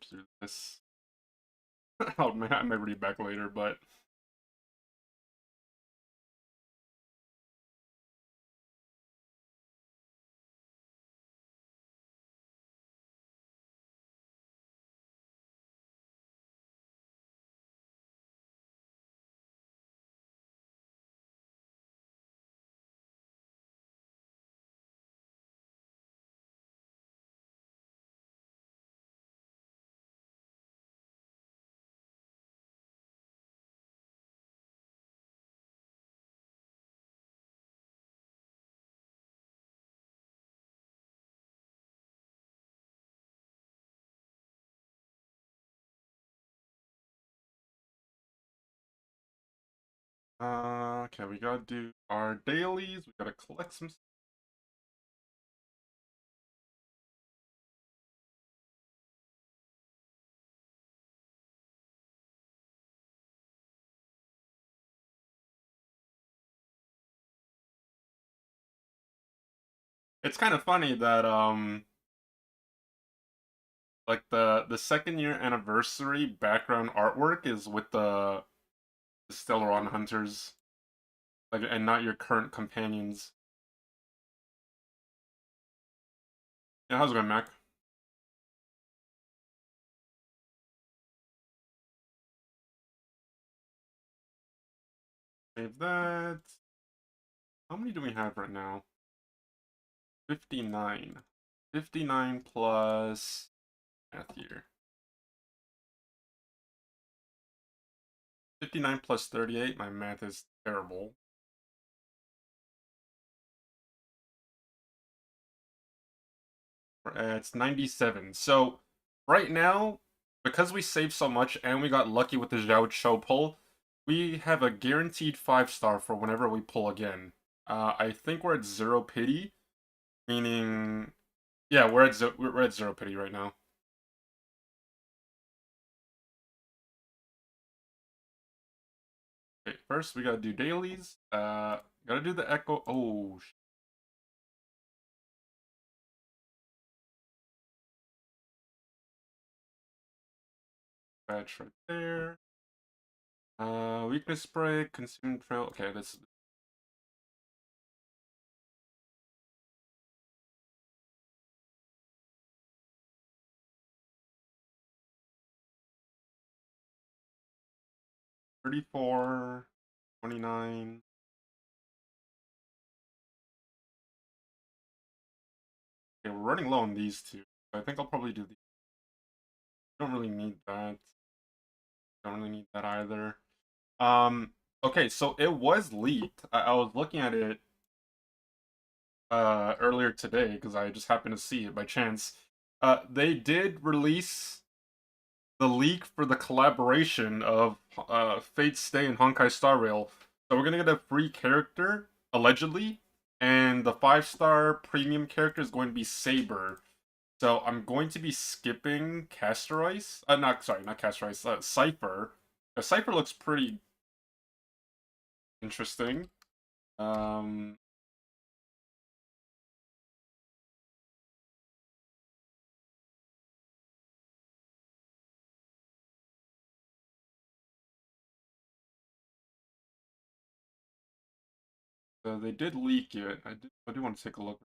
skip through this. I might read back later, but okay, we gotta do our dailies. We gotta collect some. It's kind of funny that like the second year anniversary background artwork is with the Stellaron hunters, like, and not your current companions. Yeah, how's it going, Mac? Save that. How many do we have right now? 59. 59 plus math here. 59 plus 38. My math is terrible. It's 97. So right now, because we saved so much and we got lucky with the Zhao Cho pull, we have a guaranteed 5-star for whenever we pull again. I think we're at 0 pity, meaning, yeah, we're at 0 pity right now. Okay, first we gotta do dailies. Gotta do the echo. Oh, badge right there. Weakness spray, consume trail. Okay, this. $34, 29. Okay, we're running low on these two. I think I'll probably do these. Don't really need that. Don't really need that either. Okay, so it was leaked. I was looking at it earlier today because I just happened to see it by chance. They did release the leak for the collaboration of Fate Stay and Honkai Star Rail. So we're gonna get a free character, allegedly, and the 5-star premium character is going to be Saber. So I'm going to be skipping Castorice. Not Castorice. Cipher. Cipher looks pretty interesting. Um, so they did leak it. I do want to take a look.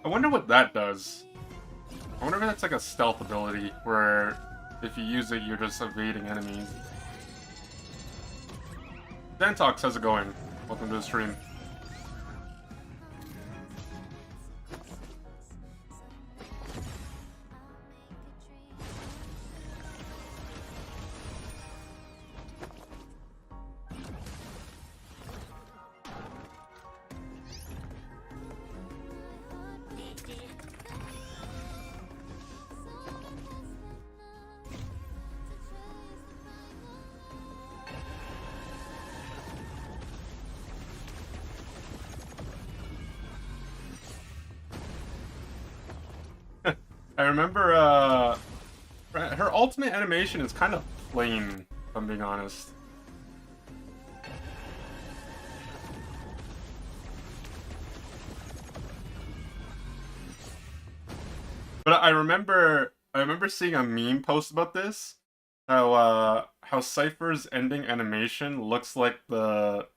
I wonder what that does. I wonder if that's like a stealth ability where If you use it, you're just evading enemies. Dantox, how's it going? Welcome to the stream. I remember, her ultimate animation is kind of plain, if I'm being honest. But I remember seeing a meme post about this, how Cypher's ending animation looks like the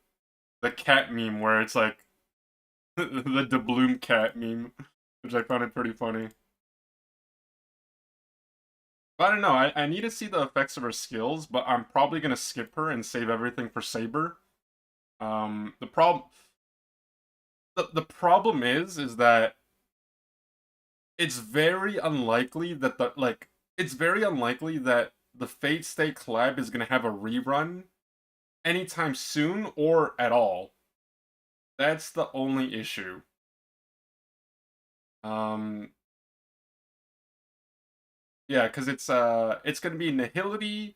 cat meme where it's like the Doubloon cat meme, which I found it pretty funny. But I don't know, I need to see the effects of her skills, but I'm probably gonna skip her and save everything for Saber. The problem is that it's very unlikely that the Fate Stay collab is gonna have a rerun anytime soon or at all. That's the only issue. Yeah, because it's gonna be Nihility,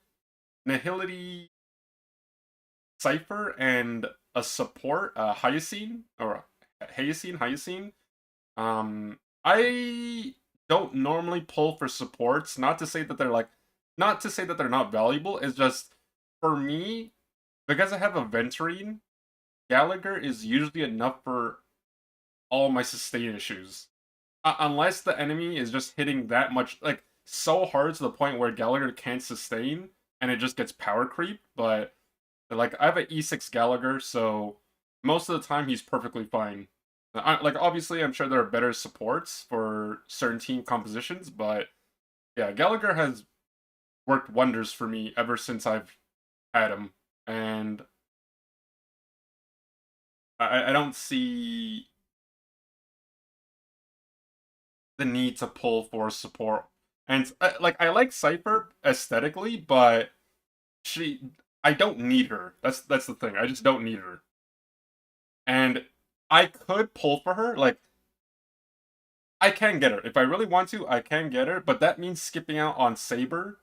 Cypher, and a support, Hyacine or Hyacine. I don't normally pull for supports. Not to say that they're not valuable. It's just for me, because I have a Venturine, Gallagher is usually enough for all my sustain issues. Unless the enemy is just hitting that much, like, so hard to the point where Gallagher can't sustain and it just gets power creep. But like, I have an E6 Gallagher, so most of the time he's perfectly fine. Like, obviously, I'm sure there are better supports for certain team compositions, but yeah, Gallagher has worked wonders for me ever since I've had him, and I don't see the need to pull for support. And like, I like Cypher aesthetically, but I don't need her. That's the thing. I just don't need her. And I could pull for her. Like, I can get her if I really want to. I can get her, but that means skipping out on Saber.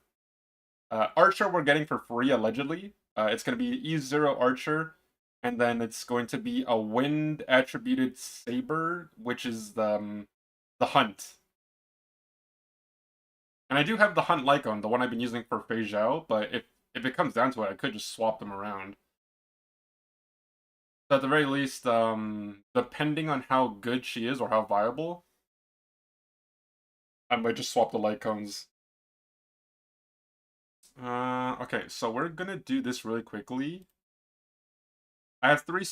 Archer we're getting for free allegedly. It's going to be E0 Archer, and then it's going to be a wind attributed Saber, which is the Hunt. And I do have the Hunt Lycon, the one I've been using for Fei Zhao, but if it comes down to it, I could just swap them around. So at the very least, depending on how good she is or how viable, I might just swap the Lycons. Okay, so we're gonna do this really quickly. I have three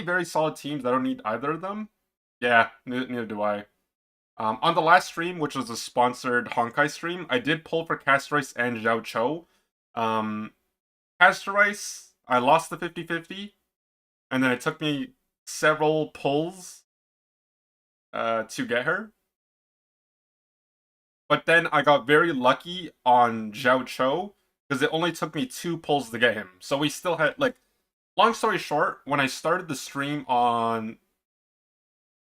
very solid teams. I don't need either of them. Yeah, neither do I. On the last stream, which was a sponsored Honkai stream, I did pull for Castorice and Zhao Cho. Castorice, I lost the 50-50, and then it took me several pulls to get her. But then I got very lucky on Zhao Cho, because it only took me 2 pulls to get him. So we still had, like, long story short, when I started the stream on,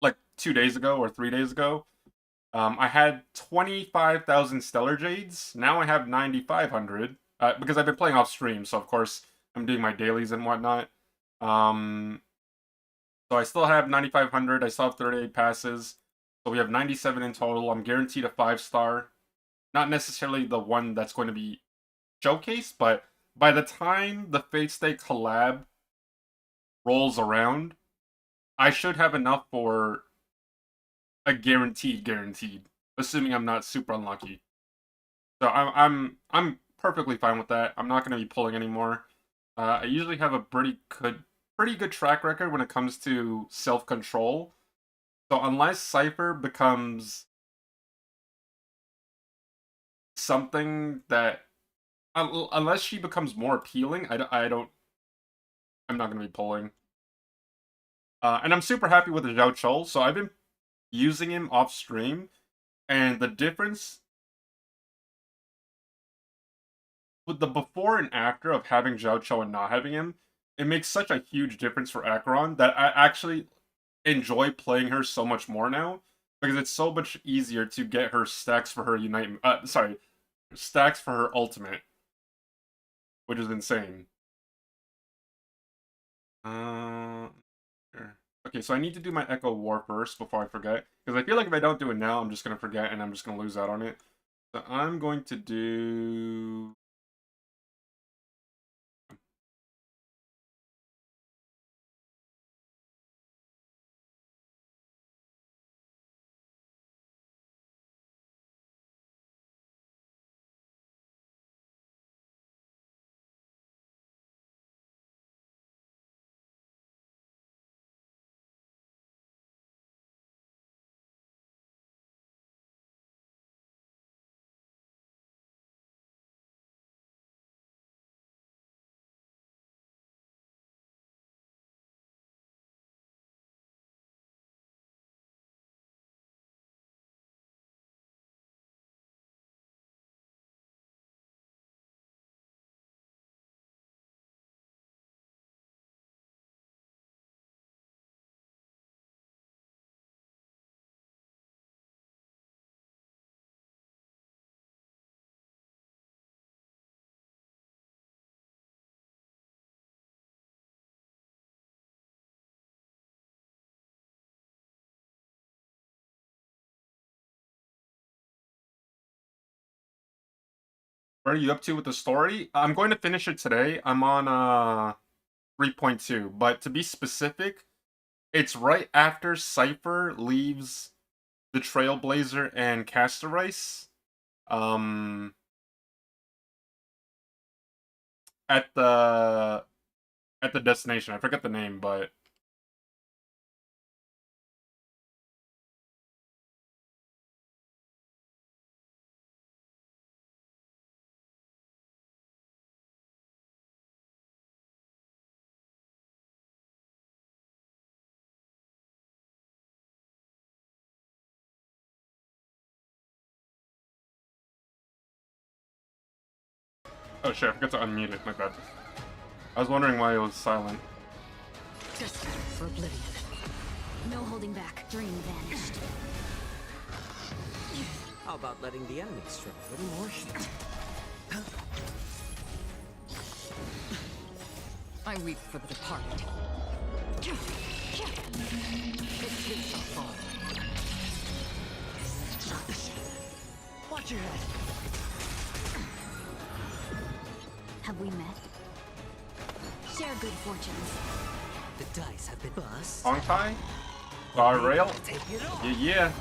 like, 2 days ago or 3 days ago, I had 25,000 Stellar Jades. Now I have 9,500, because I've been playing off stream, so of course I'm doing my dailies and whatnot. So I still have 9,500. I still have 38 passes. So we have 97 in total. I'm guaranteed a 5-star. Not necessarily the one that's going to be showcased, but by the time the Fate Stay collab rolls around, I should have enough for a guaranteed, assuming I'm not super unlucky. So I'm perfectly fine with that. I'm not going to be pulling anymore. I usually have a pretty good track record when it comes to self-control. So unless Cypher becomes something that unless she becomes more appealing, I'm not gonna be pulling. And I'm super happy with the Zhao Chou, so I've been using him off stream, and the difference with the before and after of having Zhao Chou and not having him, it makes such a huge difference for Acheron that I actually enjoy playing her so much more now, because it's so much easier to get her stacks for her Unite. Stacks for her ultimate, which is insane. Here. Okay, so I need to do my Echo War first before I forget, because I feel like if I don't do it now, I'm just gonna forget and I'm just gonna lose out on it. So I'm going to do. What are you up to with the story? I'm going to finish it today. I'm on 3.2, but to be specific, it's right after Cypher leaves the Trailblazer and Castorice. At the destination. I forget the name, but oh shit, I forgot to unmute it. My bad. I was wondering why it was silent. Just for oblivion. No holding back. Dream vanished. How about letting the enemy strip a little more heat? I weep for the departed. Escape shall fall. Watch your head. Have we met? Share good fortunes. The dice have been bust. Honkai? Star Rail? Take it off. Yeah.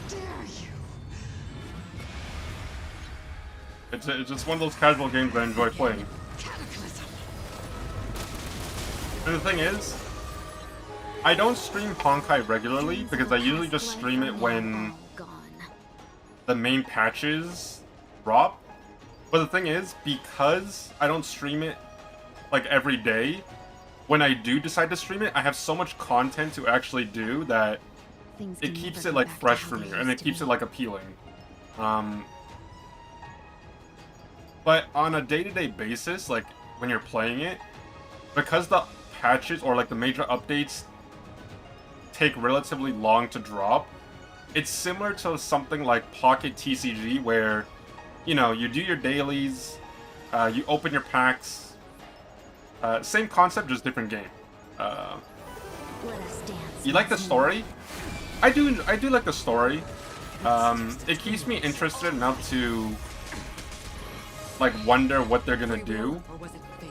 Dare you? It's just one of those casual games that I enjoy playing. Cataclysm. And the thing is, I don't stream Honkai regularly because I usually just stream it when the main patches drop. But the thing is, because I don't stream it like every day, when I do decide to stream it, I have so much content to actually do that it keeps it like fresh for me, and it keeps it like appealing. But on a day-to-day basis, like when you're playing it, because the patches or like the major updates take relatively long to drop, it's similar to something like Pocket TCG where, you know, you do your dailies, you open your packs, same concept, just different game. You like the story? I do like the story. It keeps me interested enough to like wonder what they're gonna do. Or was it fate?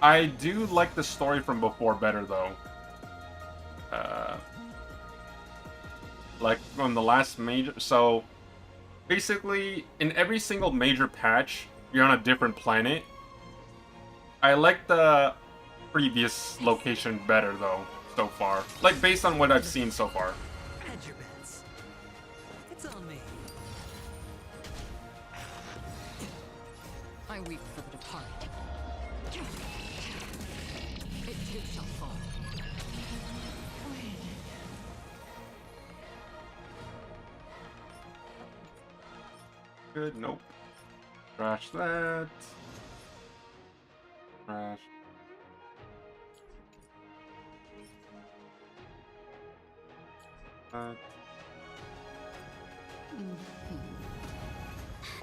I do like the story from before better though. Like from the last major, so basically in every single major patch, you're on a different planet. I like the previous location better though, so far. Like based on what I've seen so far. Hedge your bets. It's on me. I weep for the departed. It too shall fall. Good, nope. Trash that. Trash. That.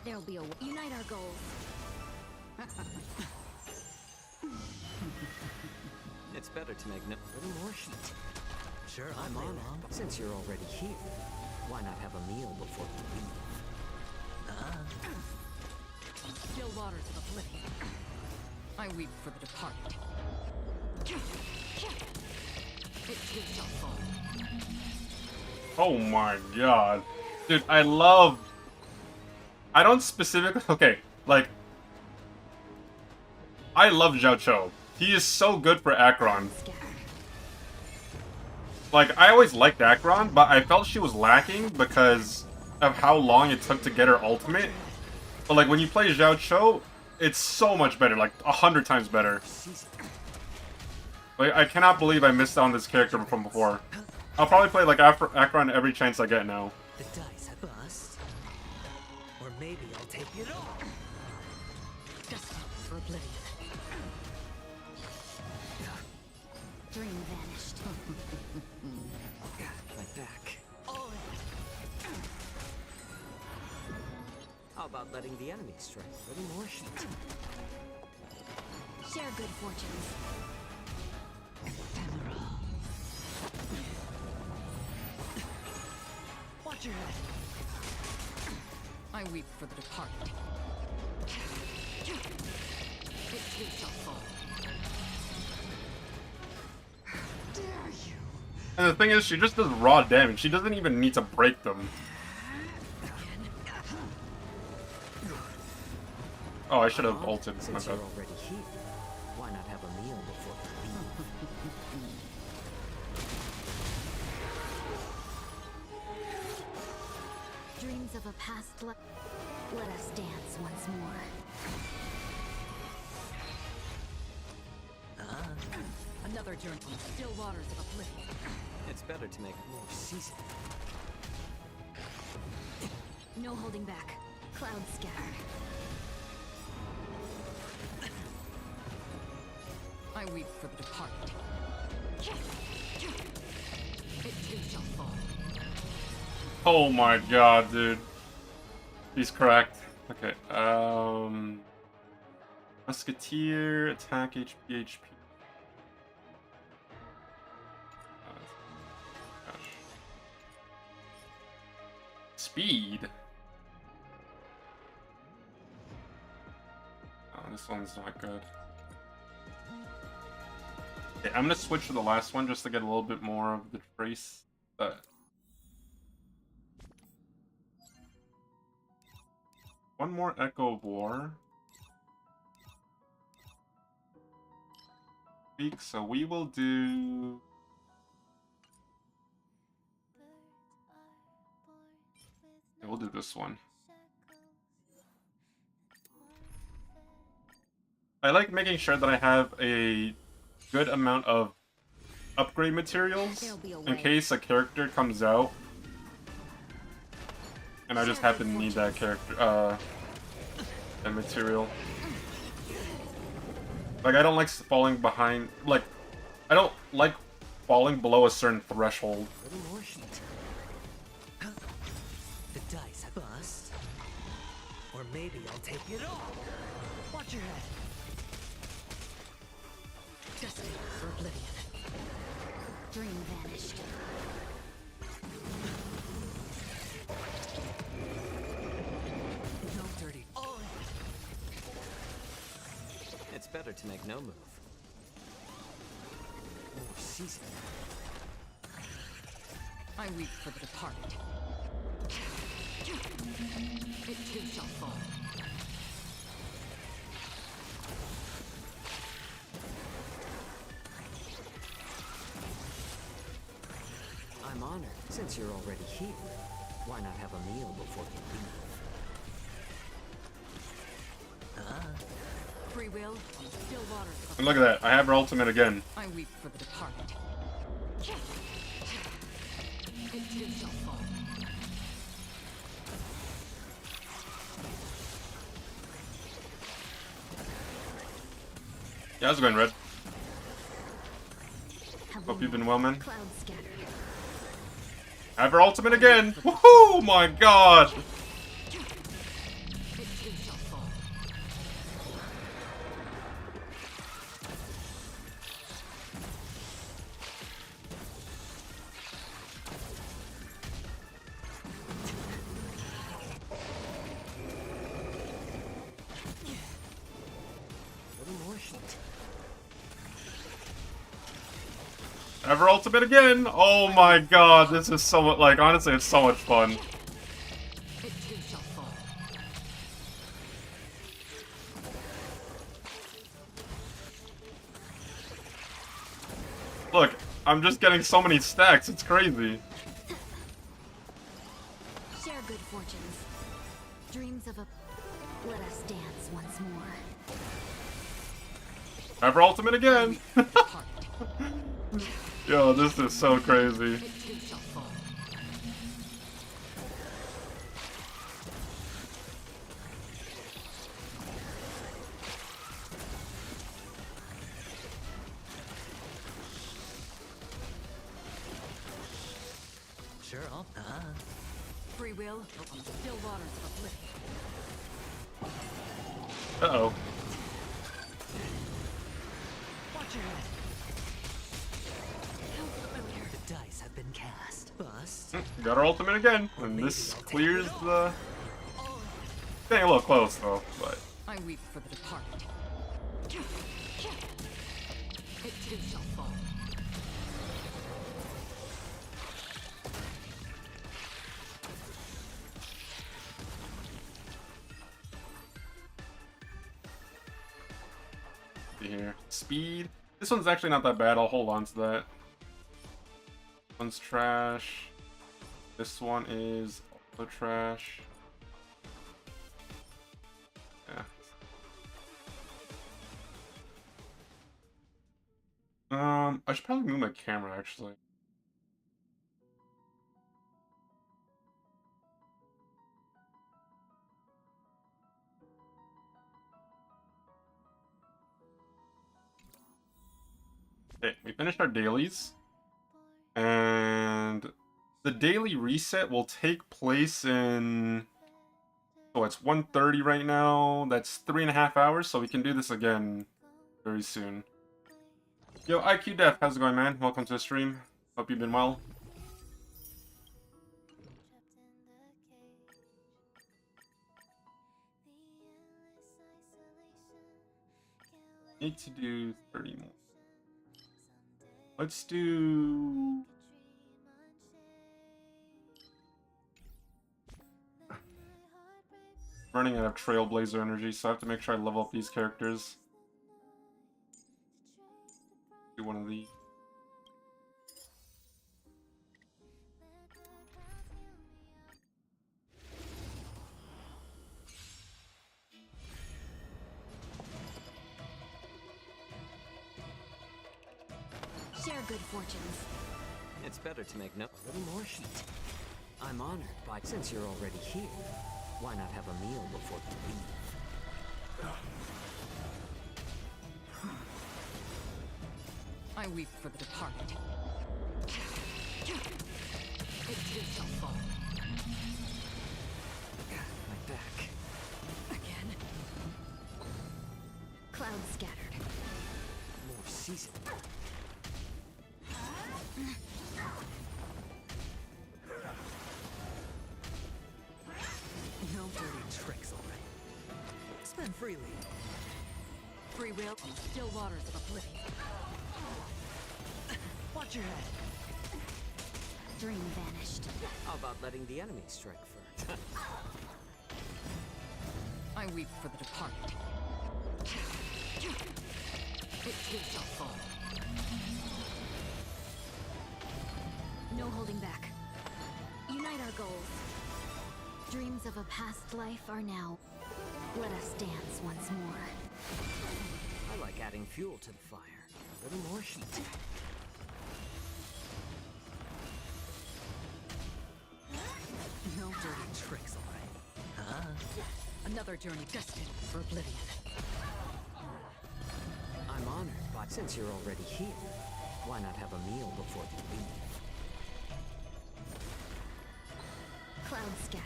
There'll be a unite our goals. It's better to make no little more heat. Sure, I'm on it. Since you're already here, why not have a meal before we leave? Still waters of oblivion. I weep for the departed. It too shall fall. Oh my god. Dude, I love... I don't specifically... Okay, like... I love Zhao Cho. He is so good for Akron. Like, I always liked Akron, but I felt she was lacking because of how long it took to get her ultimate. But like, when you play Zhao Cho, it's so much better, like 100 times better. Like, I cannot believe I missed out on this character from before. I'll probably play like Akron every chance I get now. The dice have bust. Or maybe I'll take it all. Destined for oblivion. Dream vanished. My back. All in. How about letting the enemy strike a little more heat? Share good fortunes. Ephemeral. Watch your head. I weep for the departed. It too shall fall. Dare you? And the thing is, she just does raw damage. She doesn't even need to break them. Oh, I should have ulted. My Since bad. you're already here, why not have a meal before we leave? Dreams of a past life. Let us dance once more. Another journey on the still waters of oblivion. It's better to make more season. No holding back. Clouds scattered. I weep for the departed. It too shall fall. Oh my god, dude. He's cracked. Okay, Musketeer, attack HP, HP. Gosh. Speed? Oh, this one's not good. Okay, I'm gonna switch to the last one just to get a little bit more of the trace. One more Echo of War. Week, so we will do. Yeah, we'll do this one. I like making sure that I have a good amount of upgrade materials in case a character comes out and I just happen to need that character, that material. Like, I don't like falling behind, like, I don't like falling below a certain threshold. A little more heat. The dice have bust. Or maybe I'll take it all. Watch your head. Destined for oblivion. Dream vanished. No dirty. All in. It's better to make no move. More season. I weep for the departed. It too shall fall. I'm honored. Since you're already here, why not have a meal before you leave? Free will, still waters of And look at that. I have her ultimate again. I weep for the departed. It too shall fall. Yeah, how's it going, Red? Have Hope we you've been met? well, man. Clouds scattered. I have her ultimate again! Woohoo! My god! It too shall fall. A little more heat. I have her ultimate again! Oh my god, this is so much, like, honestly, it's so much fun. It too shall fall. Look, I'm just getting so many stacks, it's crazy. Share good fortunes. Dreams of a... Let us dance once more. I have her ultimate again! Departed. Yo, this is so crazy. It too shall fall. Sure, I'll. Free will, still waters of oblivion. Uh-oh. Watch your head. The dice have been cast. Bust. Got her ultimate again, and this clears the... Getting a little close, though, but... I weep for the departed. It too shall fall. See here. Speed. This one's actually not that bad, I'll hold on to that. This one's trash. This one is also trash. Yeah. I should probably move my camera, actually. Okay, we finished our dailies. And the daily reset will take place in... Oh, it's 1:30 right now. That's 3.5 hours, so we can do this again very soon. Yo, IQ Def, how's it going, man? Welcome to the stream. Hope you've been well. Need to do 30 more. Let's do... Running out of Trailblazer energy, so I have to make sure I level up these characters. Do one of these. Share good fortunes. It's better to make no. A little more heat. I'm honored by. Since you're already here, why not have a meal before you leave? I weep for the departed. It too shall fall. My back. Again. Clouds scattered. More season. No dirty tricks already. Spend freely. Free will, still waters of oblivion. Watch your head. Dream vanished. How about letting the enemy strike first? I weep for the departed. It too shall fall. No holding back. Unite our goals. Dreams of a past life are now. Let us dance once more. I like adding fuel to the fire. A little more heat. No dirty tricks, alright. Another journey destined for oblivion. I'm honored, but since you're already here, why not have a meal before you leave? Clouds scattered.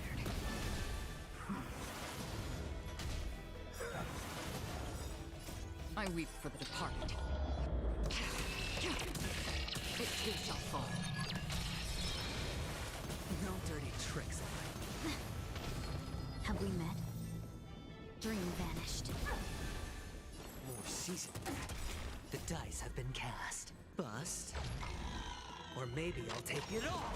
I weep for the departed. It too shall fall. No dirty tricks, alright. Have we met? Dream vanished. More season. The dice have been cast. Bust. Or maybe I'll take it all.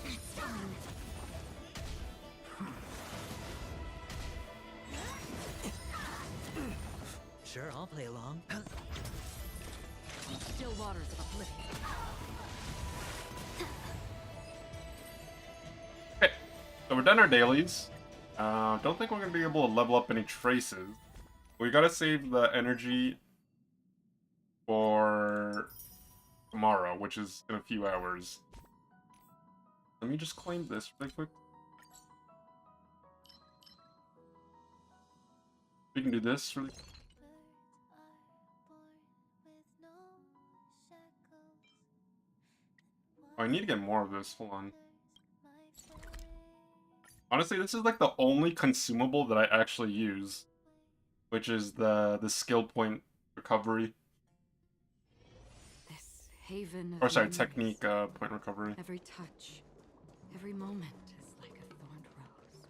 It's fine. Sure, I'll play along. Still waters of oblivion. Okay, so we're done our dailies. Don't think we're gonna be able to level up any traces. We gotta save the energy for tomorrow, which is in a few hours. Let me just claim this really quick. We can do this really quick. Oh, I need to get more of this. Hold on. Honestly, this is like the only consumable that I actually use, which is the skill point recovery. This haven of Or sorry, memories. technique point recovery. Every touch, every moment is like a thorned rose.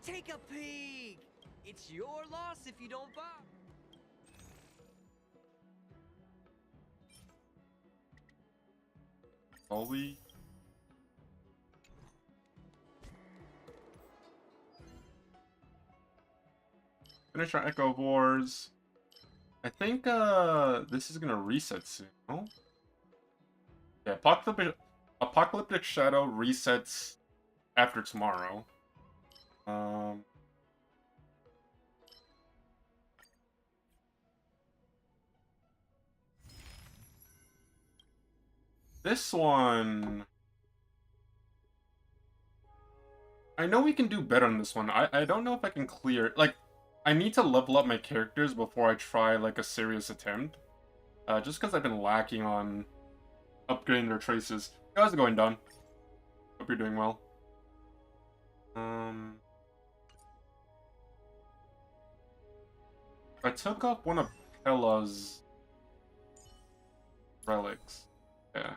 Take a peek! It's your loss if you don't buy. Holy. Finish our Echo Wars. I think this is gonna reset soon. No? Yeah, Apocalyptic Shadow resets after tomorrow. This one... I know we can do better on this one. I don't know if I can clear... Like, I need to level up my characters before I try, like, a serious attempt. Just because I've been lacking on upgrading their traces. How's it going, Don? Hope you're doing well. I took up one of Pella's relics. Yeah.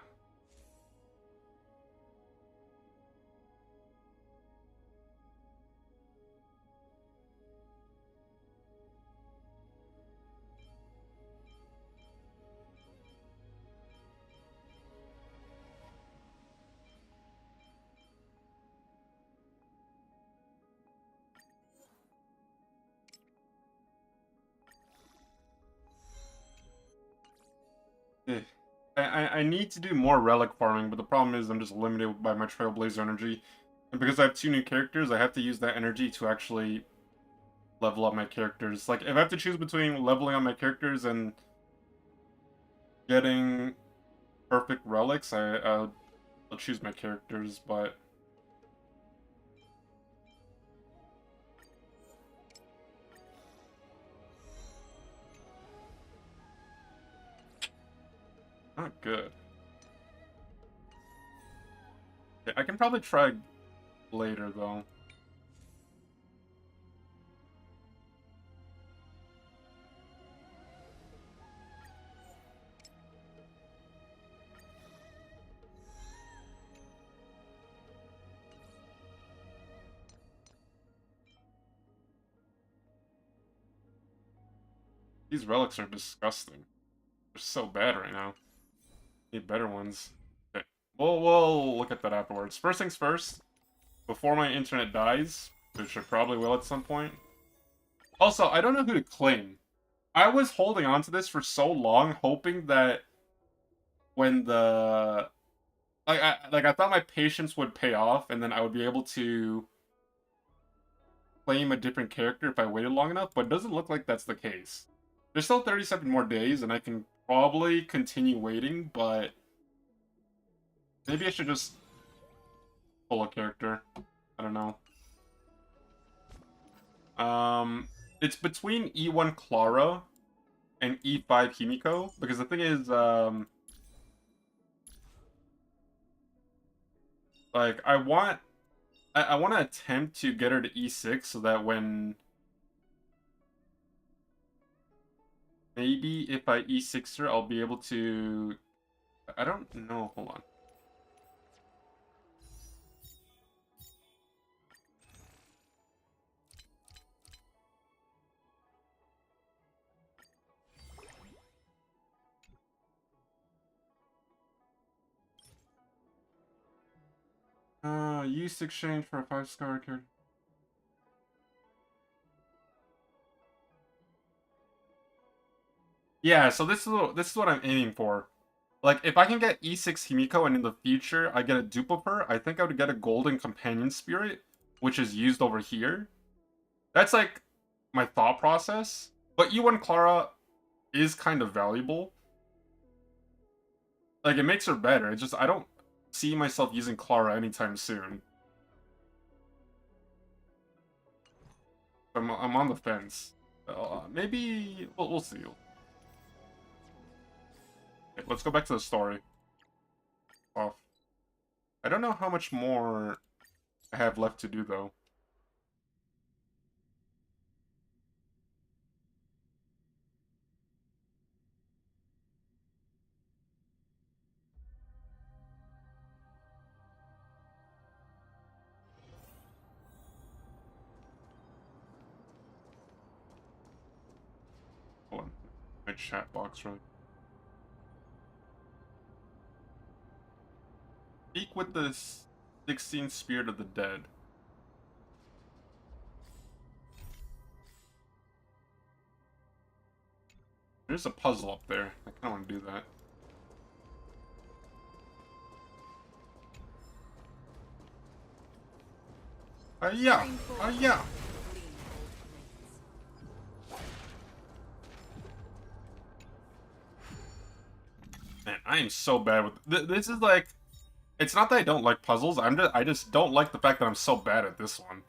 Eh. I need to do more relic farming, but the problem is I'm just limited by my Trailblazer energy. And because I have 2 new characters, I have to use that energy to actually level up my characters. Like, if I have to choose between leveling up my characters and getting perfect relics, I'll choose my characters, but... Not good. Yeah, I can probably try later, though. These relics are disgusting. They're so bad right now. Need better ones. Okay. We'll look at that afterwards. First things first, before my internet dies, which it probably will at some point. Also, I don't know who to claim. I was holding on to this for so long, hoping that when the I thought my patience would pay off, and then I would be able to claim a different character if I waited long enough. But it doesn't look like that's the case. There's still 37 more days, and I can probably continue waiting, but maybe I should just pull a character. I don't know. It's between E1 Clara and E5 Himiko, because the thing is, like, I want to attempt to get her to E6 so that when maybe if I E6 her, I'll be able to. I don't know. Hold on. Use exchange for a 5-star character. Yeah, so this is what I'm aiming for. Like, if I can get E6 Himiko and in the future I get a dupe of her, I think I would get a golden companion spirit, which is used over here. That's like my thought process. But E1 Clara is kind of valuable. Like, it makes her better. It's just I don't see myself using Clara anytime soon. I'm on the fence. Maybe we'll see. Okay, let's go back to the story. Off. I don't know how much more I have left to do though. Hold on. My chat box right. Speak with the 16th Spirit of the Dead. There's a puzzle up there. I kind of want to do that. Yeah. Yeah. Man, I am so bad with this. Is like, it's not that I don't like puzzles. I just don't like the fact that I'm so bad at this one.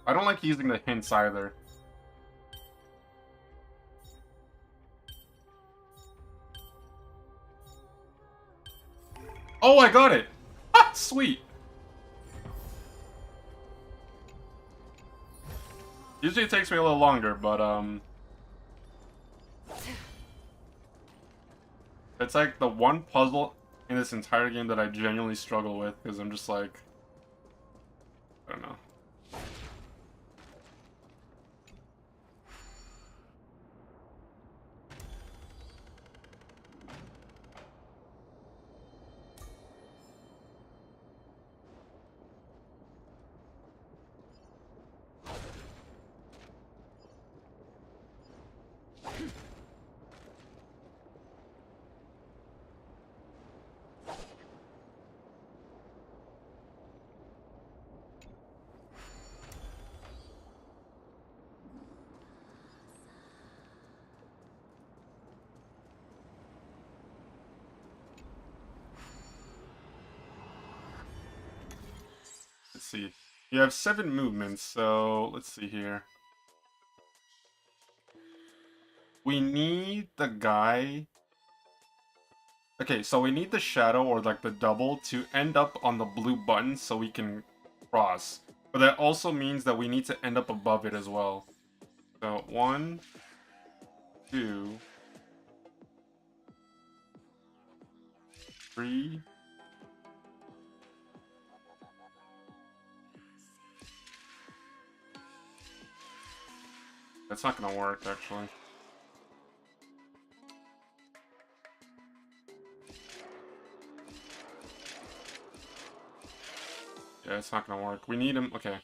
I don't like using the hints either. Oh, I got it! Ah, sweet! Usually it takes me a little longer, but, it's like the one puzzle in this entire game that I genuinely struggle with, because I'm just like, I don't know. Let's see. You have 7 movements, so let's see here. We need the guy. Okay, so we need the shadow or like the double to end up on the blue button so we can cross. But that also means that we need to end up above it as well. So 1, 2, 3. That's not gonna work, actually. Yeah, it's not gonna work. We need him. Okay.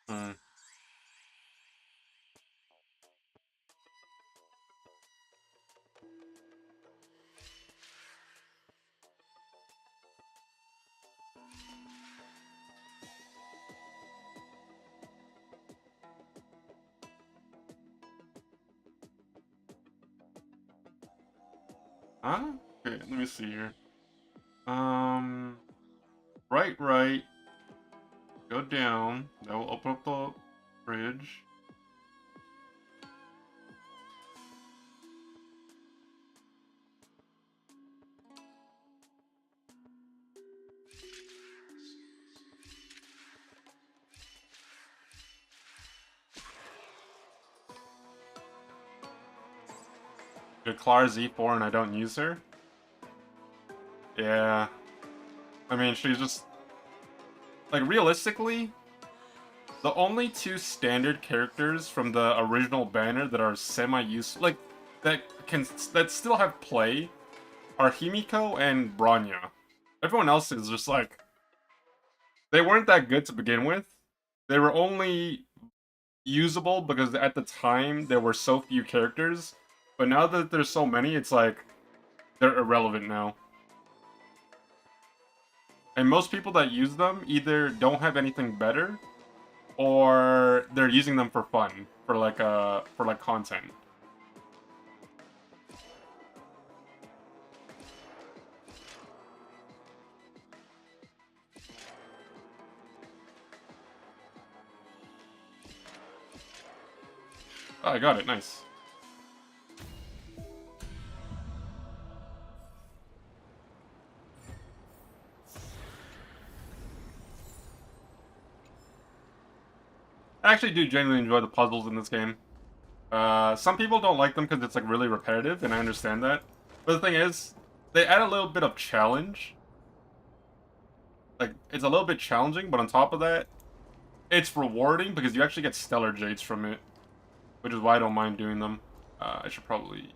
Hmm. Huh? Okay, let me see here. Right. Go down. That will open up the bridge. Declare Z4 and I don't use her? Yeah. I mean, she's just... Like, realistically, the only two standard characters from the original banner that are semi-useful, like, that still have play are Himiko and Bronya. Everyone else is just like... They weren't that good to begin with. They were only usable because at the time there were so few characters. But now that there's so many, it's like... They're irrelevant now. And most people that use them either don't have anything better, or they're using them for fun, for like content. Oh, I got it, nice. I actually do genuinely enjoy the puzzles in this game. Some people don't like them because it's like really repetitive, and I understand that. But the thing is, they add a little bit of challenge. Like, it's a little bit challenging, but on top of that, it's rewarding because you actually get stellar jades from it. Which is why I don't mind doing them. I should probably...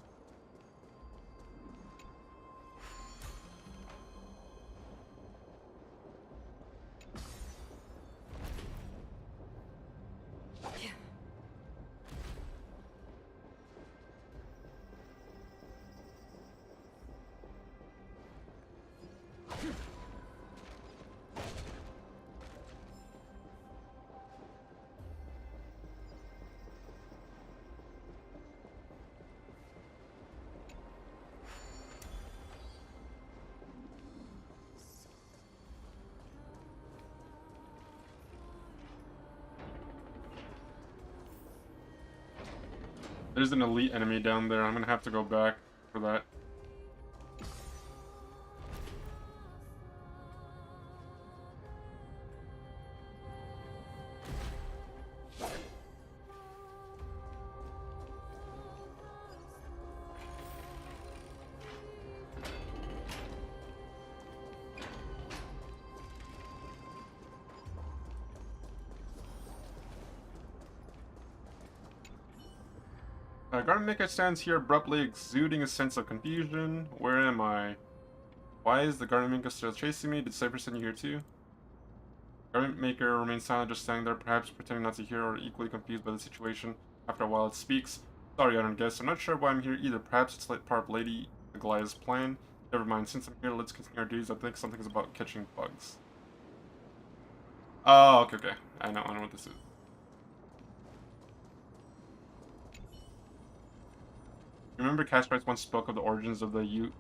There's an elite enemy down there. I'm gonna have to go back for that. Garden Maker stands here abruptly, exuding a sense of confusion. Where am I? Why is the Garden Maker still chasing me? Did Cypher send you here too? Garden Maker remains silent, just standing there, perhaps pretending not to hear or equally confused by the situation. After a while, it speaks. Sorry, I don't guess. I'm not sure why I'm here either. Perhaps it's like part of Lady Goliath's plan. Never mind. Since I'm here, let's continue our duties. I think something's about catching bugs. Oh, okay. I know what this is. Remember Castorice once spoke of the origins of the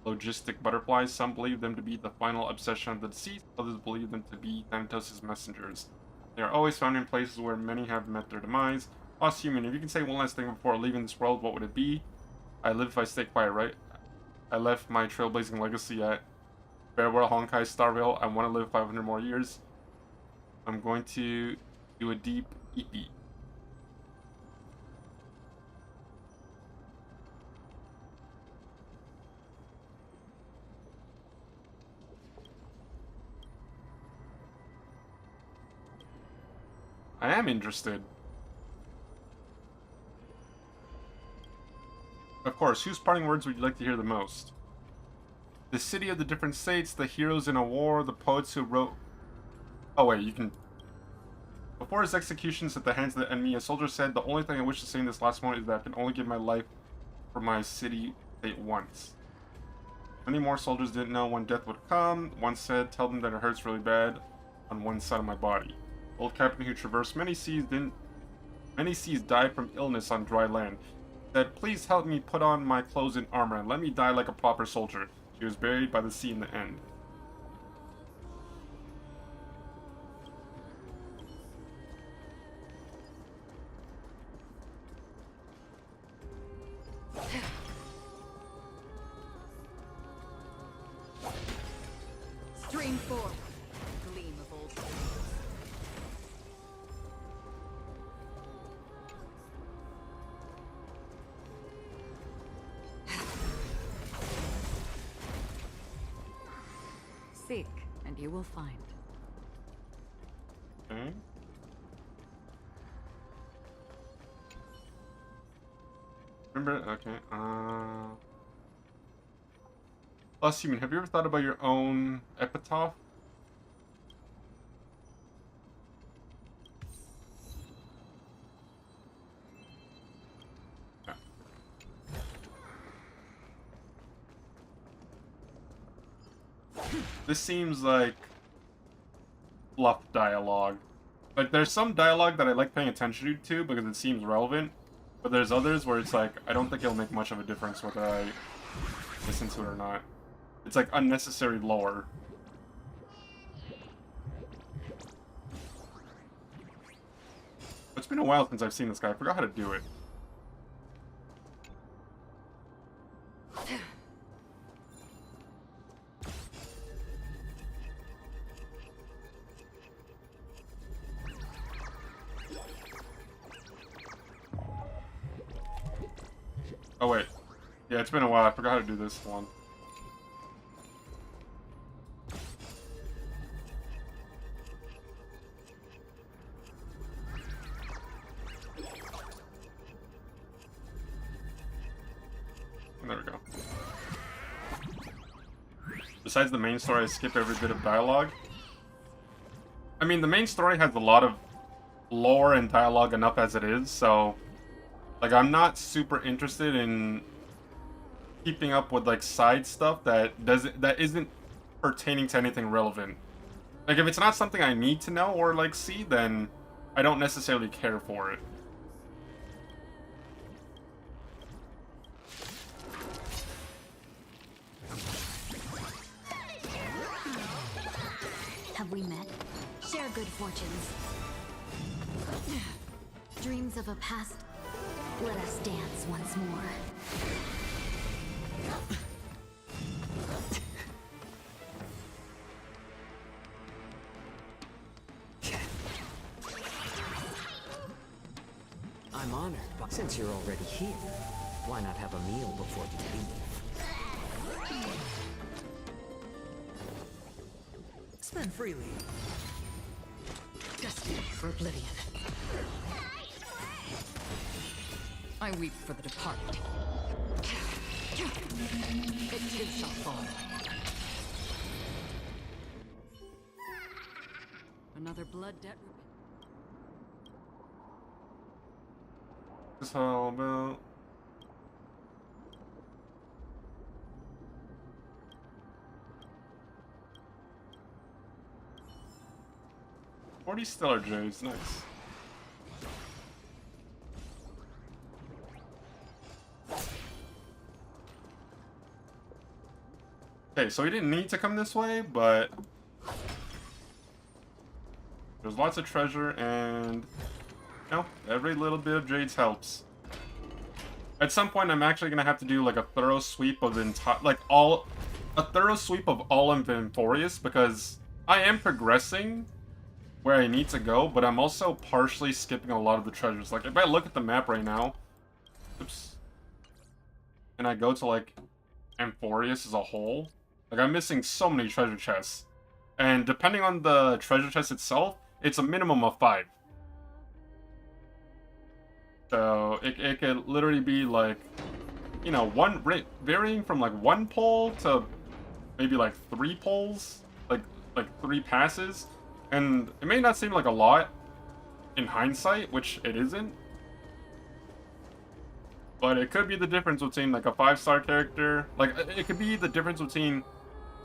logistic butterflies? Some believe them to be the final obsession of the deceased, others believe them to be Thanatos' messengers. They are always found in places where many have met their demise. Lost human, if you can say one last thing before leaving this world, what would it be? I live if I stay quiet, right? I left my trailblazing legacy at farewell Honkai Star Rail. I want to live 500 more years. I'm going to do a deep EP. I am interested. Of course, whose parting words would you like to hear the most? The city of the different states, the heroes in a war, the poets who wrote... Oh wait, you can... Before his executions at the hands of the enemy, a soldier said, "The only thing I wish to say in this last moment is that I can only give my life for my city state once." Many more soldiers didn't know when death would come. One said, "Tell them that it hurts really bad on one side of my body." Old captain who traversed many seas died from illness on dry land. Said, "Please help me put on my clothes and armor and let me die like a proper soldier." He was buried by the sea in the end. Stream forward. Gleam of old days. Seek, and you will find. Okay. Remember? Okay. Plus, human, have you ever thought about your own epitaph? Yeah. This seems like fluff dialogue. Like, there's some dialogue that I like paying attention to because it seems relevant, but there's others where it's like, I don't think it'll make much of a difference whether I listen to it or not. It's like unnecessary lore. It's been a while since I've seen this guy. I forgot how to do it. Oh wait. Yeah, it's been a while. I forgot how to do this one. There we go. Besides the main story, I skip every bit of dialogue. I mean, the main story has a lot of lore and dialogue enough as it is, so... Like, I'm not super interested in keeping up with, like, side stuff that isn't pertaining to anything relevant. Like, if it's not something I need to know or, like, see, then I don't necessarily care for it. Have we met? Share good fortunes. Dreams of a past. Let us dance once more. I'm honored, but since you're already here, why not have a meal before you leave? Spend freely. Destined for oblivion. I weep for the departed. It too shall fall. Another blood debt. This all about... $40 stellar jades, nice. Okay, so we didn't need to come this way, but there's lots of treasure, and you know, every little bit of jades helps. At some point, I'm actually gonna have to do like a thorough sweep of a thorough sweep of all of Emporius, because I am progressing where I need to go, but I'm also partially skipping a lot of the treasures. Like, if I look at the map right now, oops, and I go to like Emporius as a whole, like I'm missing so many treasure chests. And depending on the treasure chest itself, it's a minimum of 5. So it could literally be like, you know, varying from like 1 pull to maybe like 3 pulls, like 3 passes. And it may not seem like a lot in hindsight, which it isn't. But it could be the difference between like a 5-star character. Like, it could be the difference between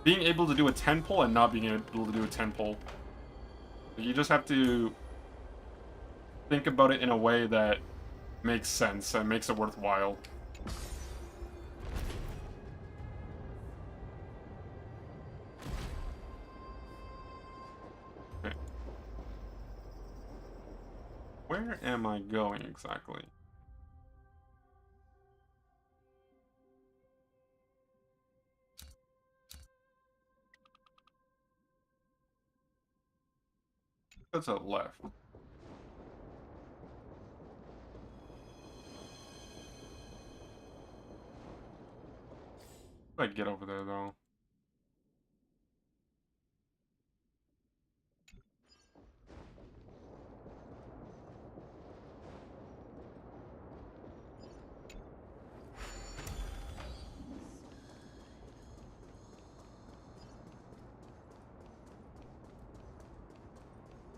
being able to do a 10 pull and not being able to do a 10 pull. You just have to think about it in a way that makes sense and makes it worthwhile. Okay. Where am I going exactly? Go to the left. How do I get over there, though?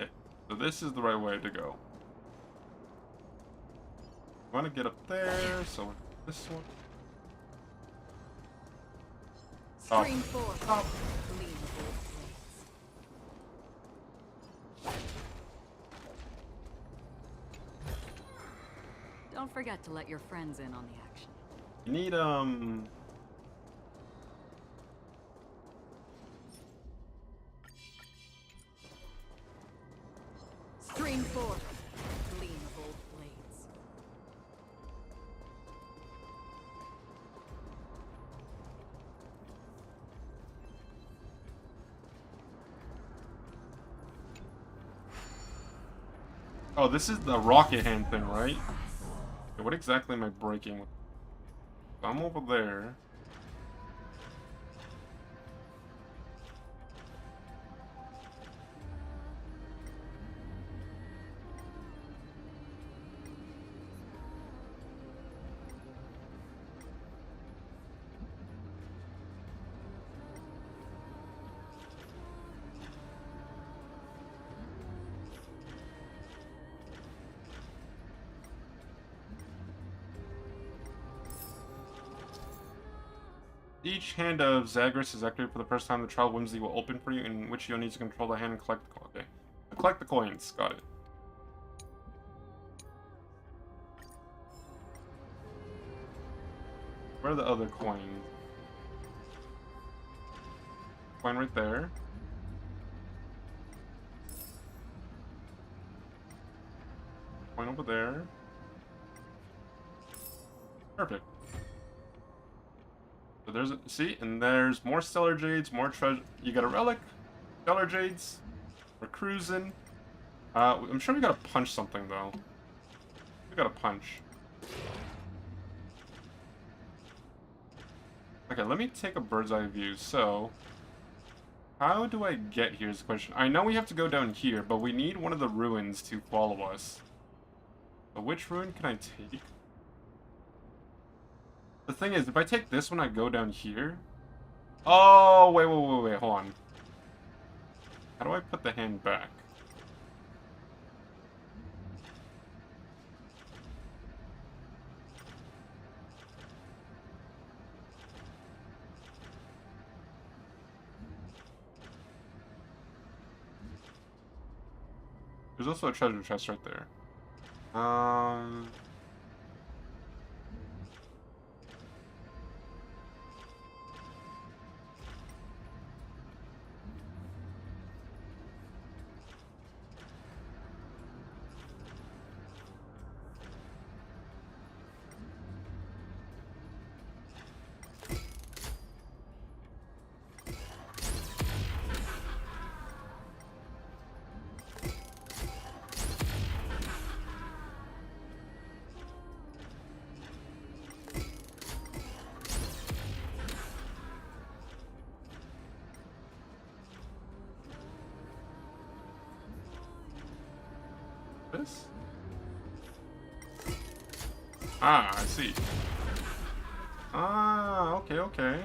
Okay, so this is the right way to go. I want to get up there, so this one. Stream 4. Oh. Lean both blades. Don't forget to let your friends in on the action. You need, Stream 4. Lean both blades. Oh, this is the rocket hand thing, right? Okay, what exactly am I breaking with? I'm over there. Each hand of Zagreus is activated for the first time. The trial whimsy will open for you, in which you'll need to control the hand and collect the coin. Okay. Collect the coins. Got it. Where are the other coins? Coin right there. Coin over there. Perfect. So there's see, and there's more stellar jades, more treasure. You got a relic, stellar jades. We're cruising. I'm sure we gotta punch something though. We gotta punch. Okay, let me take a bird's eye view. So, how do I get here is the question. I know we have to go down here, but we need one of the ruins to follow us. So which ruin can I take? The thing is, if I take this one, I go down here. Oh, wait, hold on. How do I put the hand back? There's also a treasure chest right there. Ah, I see. Ah, okay, okay.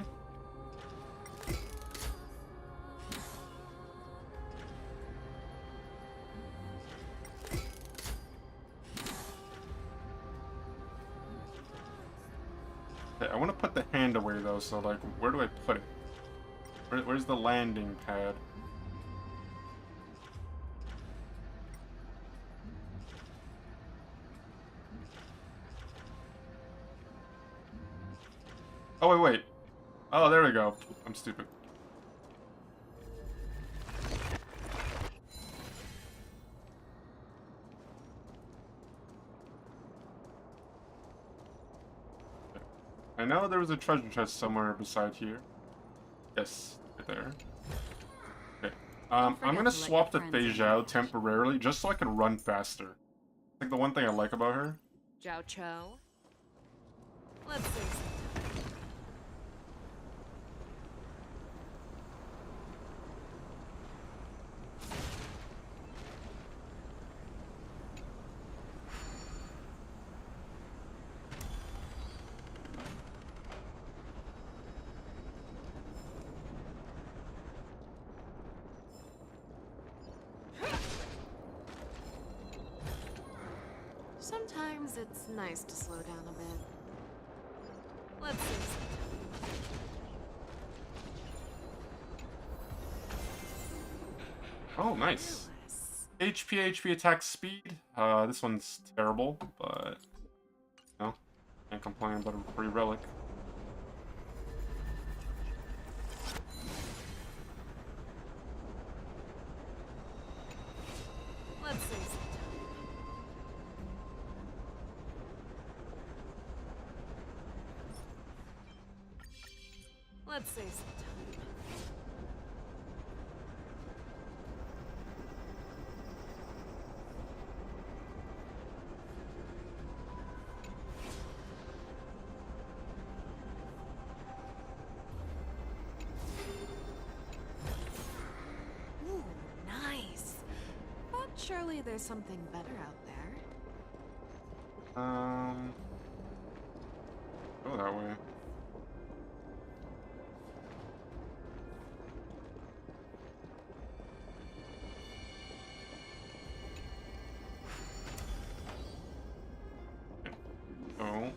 Okay, I want to put the hand away though, so like, where do I put it? Where's the landing pad? Oh, wait. Oh, there we go. I'm stupid. I know there was a treasure chest somewhere beside here. Yes, right there. Okay. I'm forget gonna to let swap to your friends Fei Zhao in. temporarily, just so I can run faster. I think the one thing I like about her. Zhao Cho. Let's see. Sometimes it's nice to slow down a bit. Let's see. Oh, nice. Fearless. HP attack speed. This one's terrible, but no, can't complain about a free relic. Let's see. Let's say some time. Ooh, nice. But surely there's something better out there. Go that way. Oh.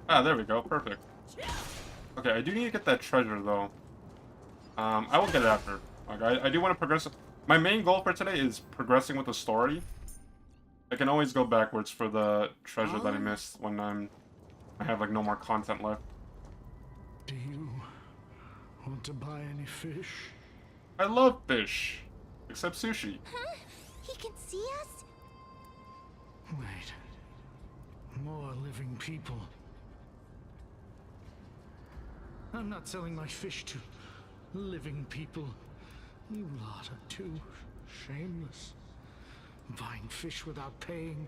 Ah, there we go. Perfect. Okay, I do need to get that treasure, though. I will get it after. Like, I do want to progress. My main goal for today is progressing with the story. I can always go backwards for the treasure that I missed when I have, like, no more content left. Do you want to buy any fish? I love fish. Except sushi. Huh? He can see us? Wait. More living people. I'm not selling my fish to living people. You lot are too shameless. Buying fish without paying.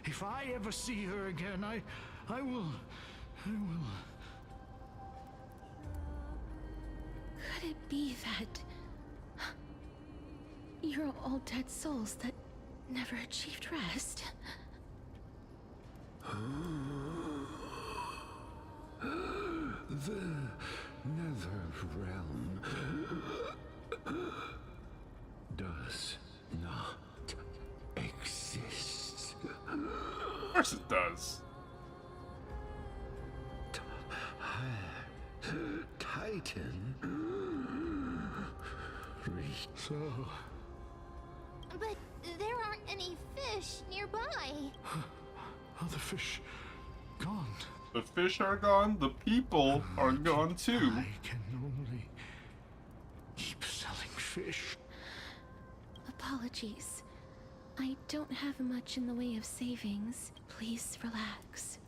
If I ever see her again, I will. Could it be that you're all dead souls that never achieved rest? The nether realm does not exist. Of course it does. Titan. So, But there aren't any fish nearby. are the fish gone. The fish are gone, the people are gone too. I can only keep selling fish. Apologies. I don't have much in the way of savings. Please relax.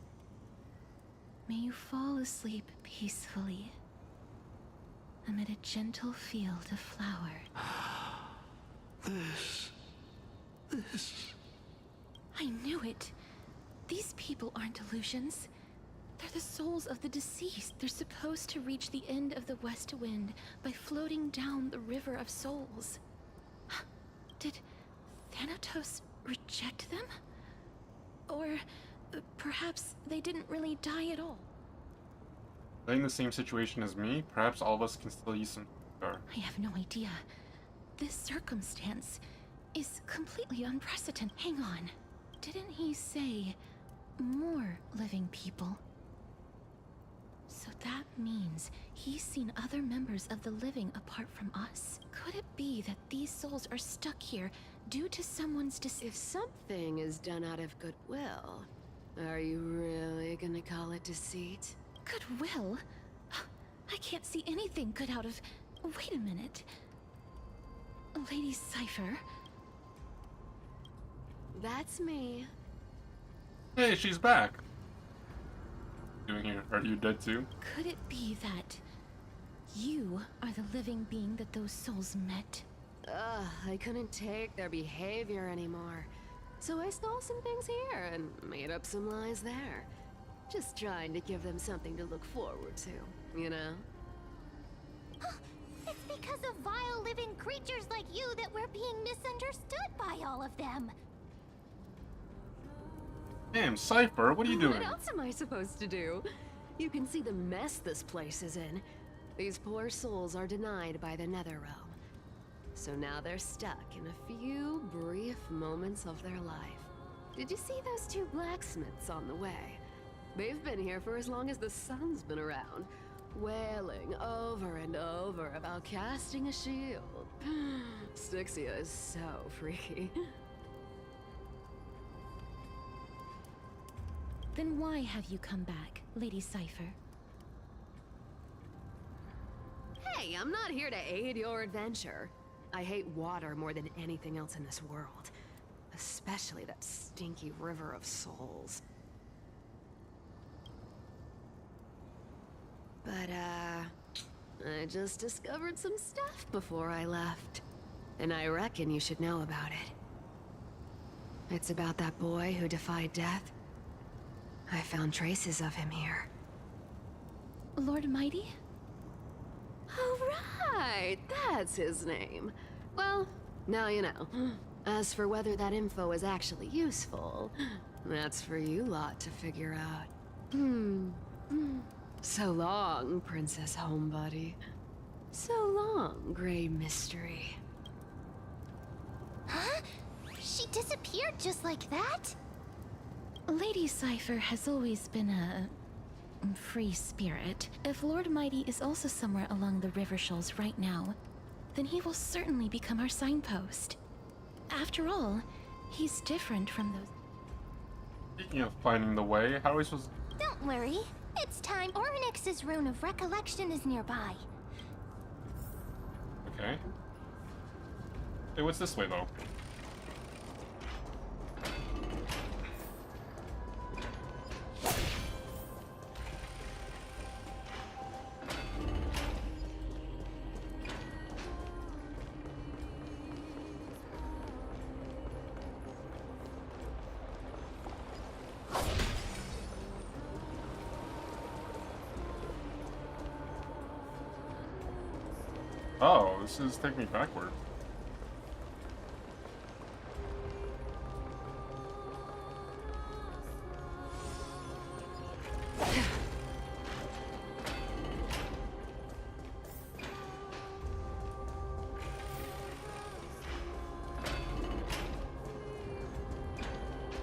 May you fall asleep peacefully amid a gentle field of flowers. This. I knew it. These people aren't illusions. They're the souls of the deceased. They're supposed to reach the end of the West Wind by floating down the River of Souls. Did Thanatos reject them? Or perhaps they didn't really die at all. Are they in the same situation as me? Perhaps all of us can still use some sugar. I have no idea. This circumstance is completely unprecedented. Hang on. Didn't he say more living people? So that means he's seen other members of the living apart from us? Could it be that these souls are stuck here due to someone's If something is done out of goodwill, are you really gonna call it deceit? Goodwill? I can't see anything good out of... Wait a minute. Lady Cypher? That's me. Hey, she's back. Doing here? Are you dead too? Could it be that you are the living being that those souls met? Ugh, I couldn't take their behavior anymore. So I stole some things here and made up some lies there. Just trying to give them something to look forward to, you know? It's because of vile living creatures like you that we're being misunderstood by all of them. Damn, Cypher, what are you doing? What else am I supposed to do? You can see the mess this place is in. These poor souls are denied by the Netherrealm. So now they're stuck in a few brief moments of their life. Did you see those two blacksmiths on the way? They've been here for as long as the sun's been around, wailing over and over about casting a shield. Styxia is so freaky. Then why have you come back, Lady Cypher? Hey, I'm not here to aid your adventure. I hate water more than anything else in this world. Especially that stinky river of souls. But, I just discovered some stuff before I left. And I reckon you should know about it. It's about that boy who defied death. I found traces of him here. Lord Mighty? Oh, right! That's his name. Well, now you know. As for whether that info is actually useful, that's for you lot to figure out. So long, Princess Homebody. So long, Grey Mystery. Huh? She disappeared just like that? Lady Cypher has always been a free spirit. If Lord Mighty is also somewhere along the river shoals right now, then he will certainly become our signpost. After all, he's different from those... Speaking of finding the way, how are we supposed to... Don't worry. It's time. Ornyx's rune of recollection is nearby. Okay. Hey, what's this way, though? Oh, this is taking me backward.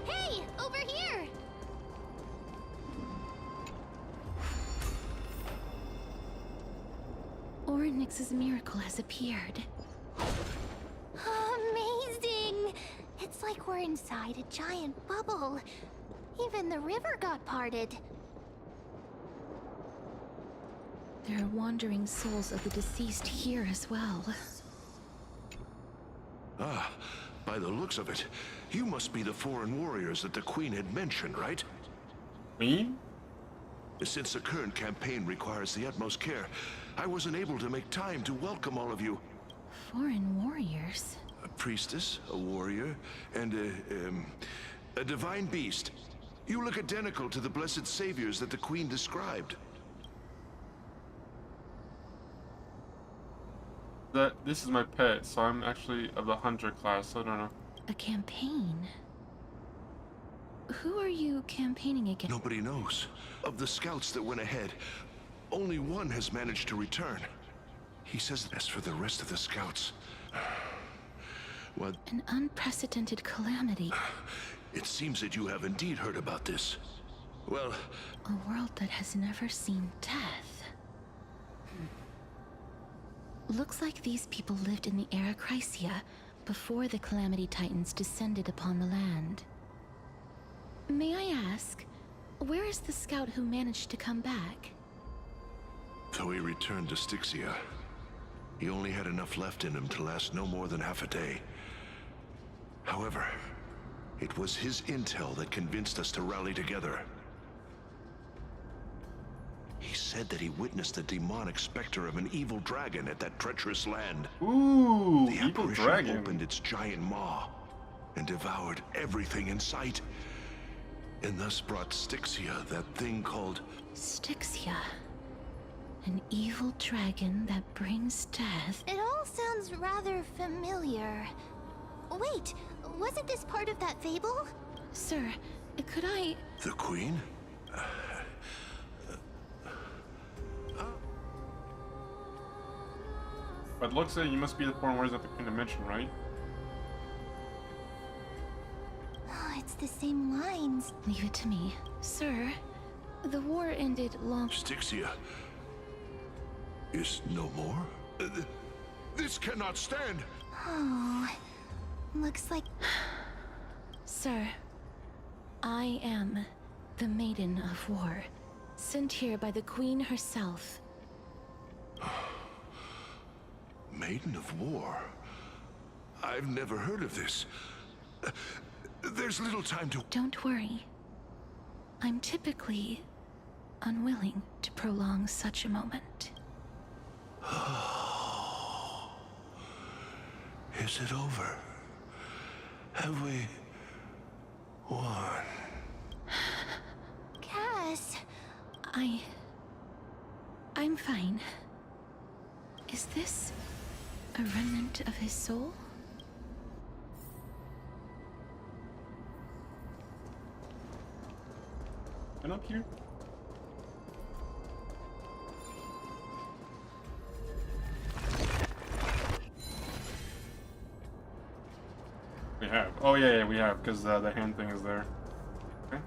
Hey, over here! Ornyx's miracle has appeared. Amazing! It's like we're inside a giant bubble. Even the river got parted. There are wandering souls of the deceased here as well. Ah, by the looks of it, you must be the foreign warriors that the Queen had mentioned, right? Me? Since the current campaign requires the utmost care, I wasn't able to make time to welcome all of you. Foreign warriors? A priestess, a warrior, and a divine beast. You look identical to the blessed saviors that the Queen described. This is my pet, so I'm actually of the hunter class, so I don't know. A campaign? Who are you campaigning against? Nobody knows. Of the scouts that went ahead, only one has managed to return. He says as for the rest of the scouts, well, An unprecedented calamity. it seems that you have indeed heard about this. Well, A world that has never seen death. Looks like these people lived in the Era Chrysia before the Calamity Titans descended upon the land. May I ask, where is the scout who managed to come back? so he returned to Styxia. He only had enough left in him to last no more than half a day. However, it was his intel that convinced us to rally together. He said that he witnessed a demonic specter of an evil dragon at that treacherous land. Ooh, The evil apparition dragon. opened its giant maw and devoured everything in sight, and thus brought Styxia that thing called... Styxia. An evil dragon that brings death. It all sounds rather familiar. Wait, wasn't this part of that fable? Sir, could I... The Queen? But looks like you must be the foreign warriors that the Queen mentioned, right? Oh, it's the same lines. Leave it to me. Sir, the war ended long... Styxia is no more? This cannot stand! Oh, looks like... Sir, I am the Maiden of War, sent here by the Queen herself. Maiden of War? I've never heard of this. There's little time to... Don't worry. I'm typically unwilling to prolong such a moment. Is it over? Have we won? Cass. I'm fine. Is this a remnant of his soul? And up here? We have. Oh yeah, we have, because the hand thing is there. Okay.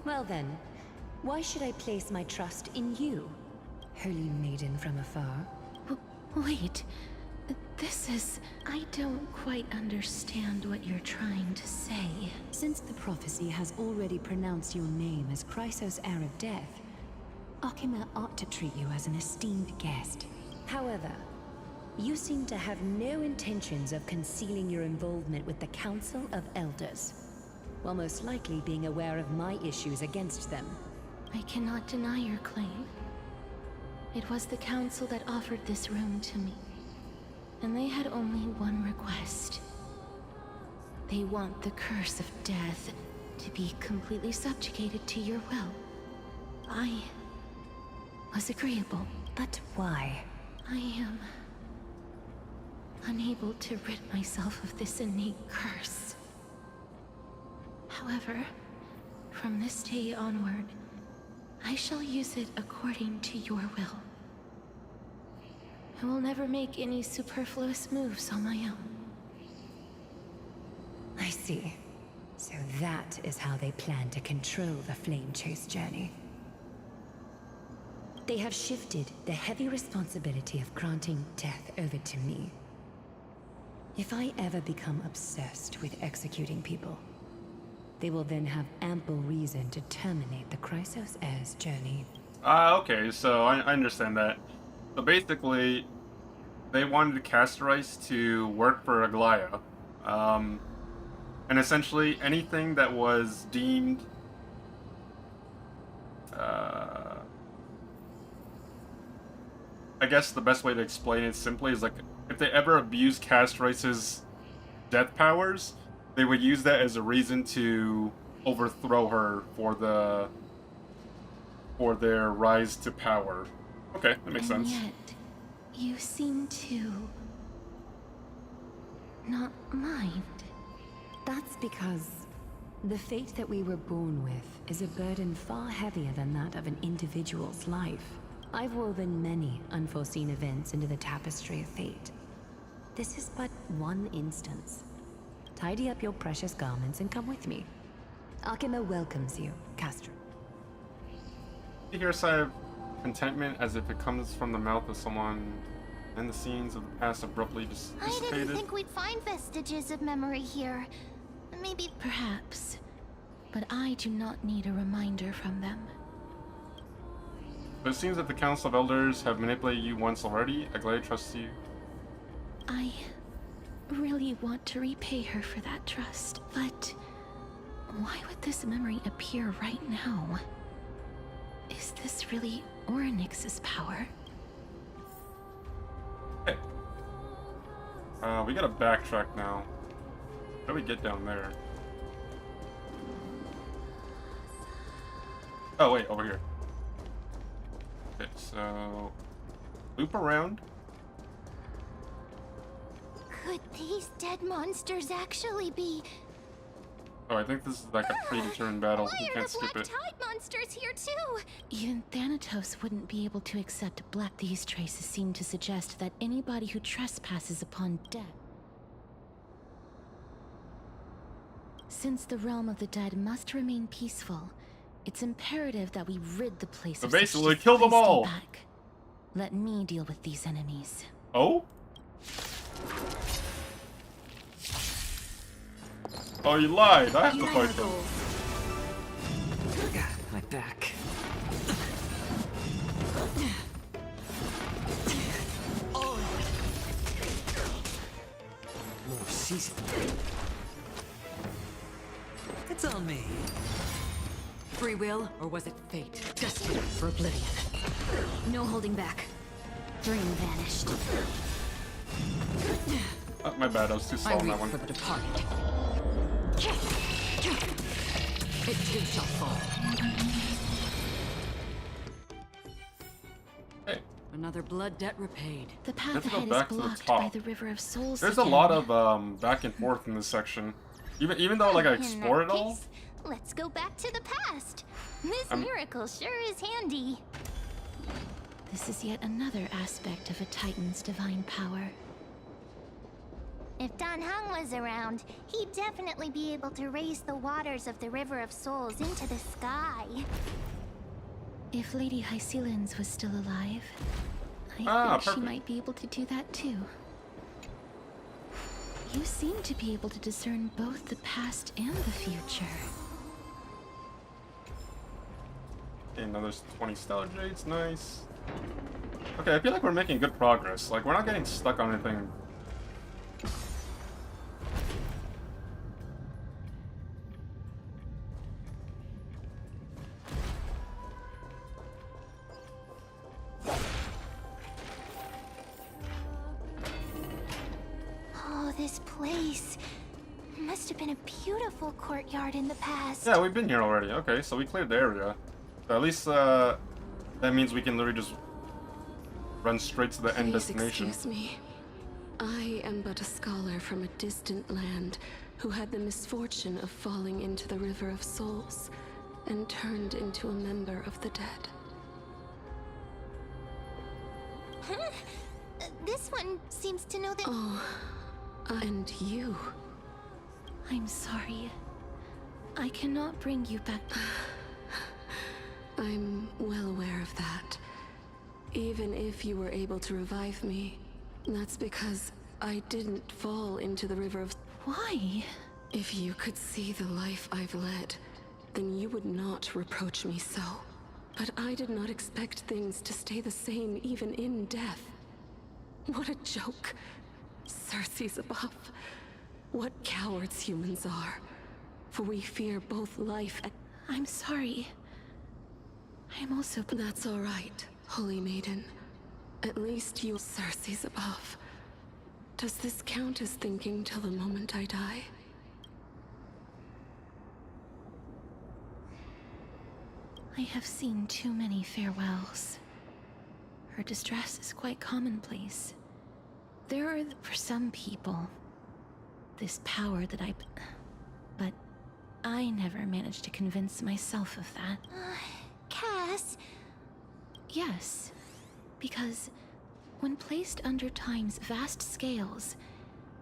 Well then, why should I place my trust in you, holy maiden from afar? Wait. This is... I don't quite understand what you're trying to say. Since the prophecy has already pronounced your name as Chrysos, heir of death, Okima ought to treat you as an esteemed guest. However, you seem to have no intentions of concealing your involvement with the Council of Elders, while most likely being aware of my issues against them. I cannot deny your claim. It was the Council that offered this room to me. And they had only one request. They want the curse of death to be completely subjugated to your will. I was agreeable. But why? I am unable to rid myself of this innate curse. However, from this day onward, I shall use it according to your will. I will never make any superfluous moves on my own. I see. So that is how they plan to control the Flame Chase journey. They have shifted the heavy responsibility of granting death over to me. If I ever become obsessed with executing people, they will then have ample reason to terminate the Chrysos Heir's journey. Okay, so I understand that. So basically, they wanted Castorice to work for Aglaya. And essentially anything that was deemed I guess the best way to explain it simply is like if they ever abused Castorice's death powers, they would use that as a reason to overthrow her for their rise to power. Okay, that makes sense. Yet, you seem to not mind. That's because the fate that we were born with is a burden far heavier than that of an individual's life. I've woven many unforeseen events into the tapestry of fate. This is but one instance. Tidy up your precious garments and come with me. Akima welcomes you, Castor. You hear a sigh of contentment as if it comes from the mouth of someone and the scenes of the past abruptly just I dissipated. didn't think we'd find vestiges of memory here. Maybe... Perhaps. But I do not need a reminder from them. But it seems that the Council of Elders have manipulated you once already. Aglaya trusts you. I really want to repay her for that trust, but why would this memory appear right now? Is this really Orynyx's power? Hey. We gotta backtrack now. How do we get down there? Oh wait, over here. Okay, so loop around. Could these dead monsters actually be... Oh, I think this is like a predetermined battle. Why You are can't the skip black it. tide monsters here too? Even Thanatos wouldn't be able to accept black. These traces seem to suggest that anybody who trespasses upon death. Since the realm of the dead must remain peaceful, it's imperative that we rid the place So of such basically, kill them disgraced all. back. Let me deal with these enemies. Oh? Oh, you lied. I have to fight them. My back. More season. It's on me. Free will, or was it fate? Destined for oblivion. No holding back. Dream vanished. Oh, my bad, I was too slow I on that reap one. for the departed. It too shall fall. Hey, Another blood debt repaid. The path Let's go ahead is back to the blocked top. by the River of Souls. there's a again. lot of back and forth in this section. Even though like I In explored it that all. case, let's go back to the past. This I'm- miracle sure is handy. This is yet another aspect of a Titan's divine power. If Don Hung was around, he'd definitely be able to raise the waters of the River of Souls into the sky. If Lady Hycelens was still alive, I think perfect. she might be able to do that too. You seem to be able to discern both the past and the future. Okay, another 20 stellar jades, nice. Okay, I feel like we're making good progress. Like we're not getting stuck on anything. Oh, this place. Must have been a beautiful courtyard in the past. Yeah, we've been here already. Okay, so we cleared the area. So at least that means we can literally just run straight to the end Please destination. excuse me. I am but a scholar from a distant land who had the misfortune of falling into the River of Souls and turned into a member of the dead. Huh? This one seems to know that... Oh, and you. I'm sorry. I cannot bring you back. I'm well aware of that. Even if you were able to revive me, that's because I didn't fall into the river of... Why? If you could see the life I've led, then you would not reproach me so. But I did not expect things to stay the same even in death. What a joke. Circe's above. What cowards humans are. For we fear both life and... I'm sorry. I'm also... That's all right, Holy Maiden. At least you... Circe's above. Does this count as thinking till the moment I die? I have seen too many farewells. Her distress is quite commonplace. There are, for some people, this power that but I never managed to convince myself of that. Cass? Yes, because when placed under time's vast scales,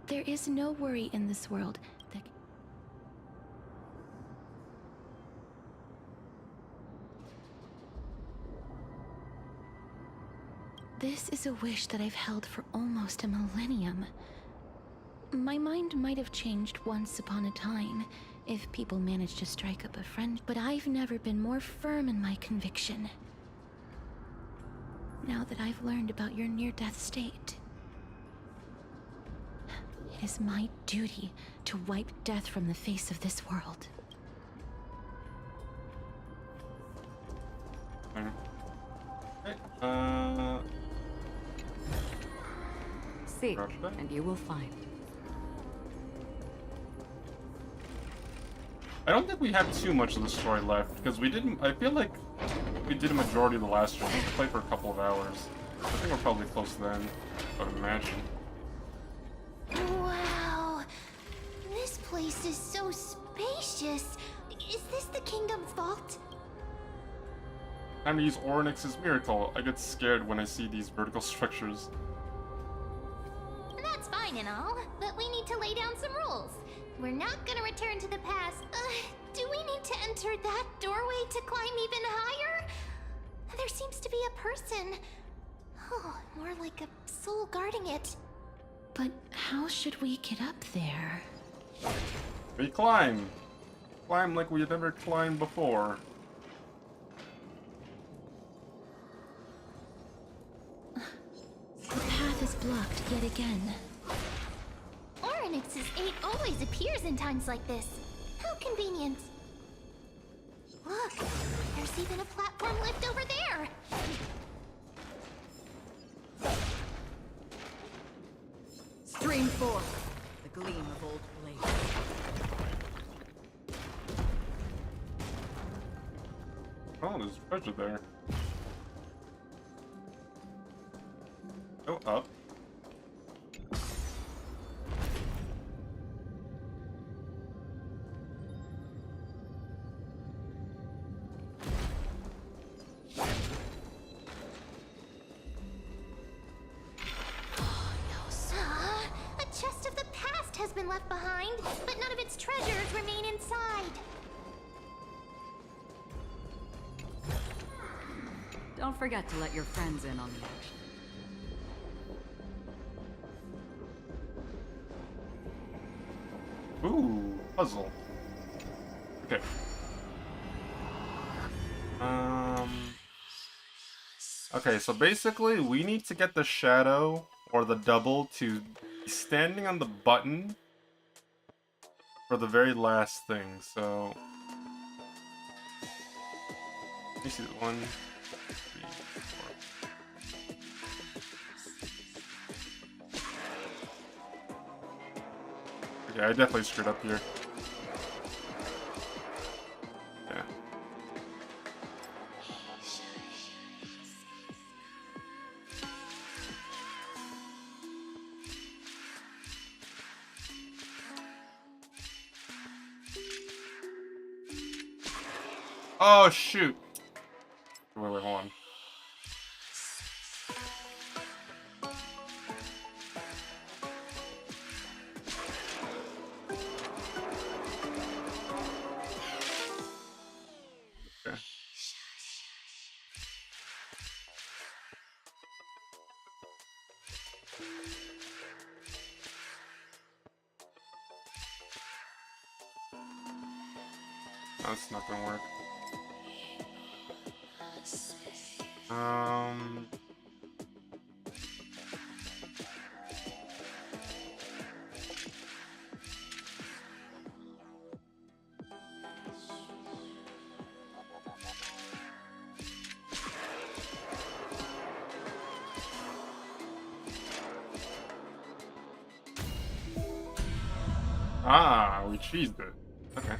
there is no worry in this world that... This is a wish that I've held for almost a millennium. My mind might have changed once upon a time, if people managed to strike up a friend, but I've never been more firm in my conviction. Now that I've learned about your near-death state, it is my duty to wipe death from the face of this world. Seek, and you will find. I don't think we have too much of the story left, because we didn't... I feel like we did a majority of the last stream. We played for a couple of hours. I think we're probably close then, I would imagine. Wow. This place is so spacious. Is this the kingdom's vault? Time to use Orynyx's miracle. I get scared when I see these vertical structures. That's fine and all, but we need to lay down some rules. We're not gonna return to the past. Do we need to enter that doorway to climb even higher? There seems to be a person. Oh, more like a soul guarding it. But how should we get up there? We climb! Climb like we had never climbed before. The path is blocked yet again. Orynyx's aid always appears in times like this. How convenient. Look, there's even a platform lift over there. Stream forth, the gleam of old blades. Oh, there's treasure there. Go up. A chest of the past has been left behind, but none of its treasures remain inside. Don't forget to let your friends in on the action. Ooh, puzzle. Okay. Okay, so basically we need to get the shadow or the double to be standing on the button for the very last thing. So let me see, 1, 3, 4. Okay, I definitely screwed up here. Yeah. Oh shoot! Wait, hold on. Okay. That's not gonna work. Ah, we cheesed it. Okay.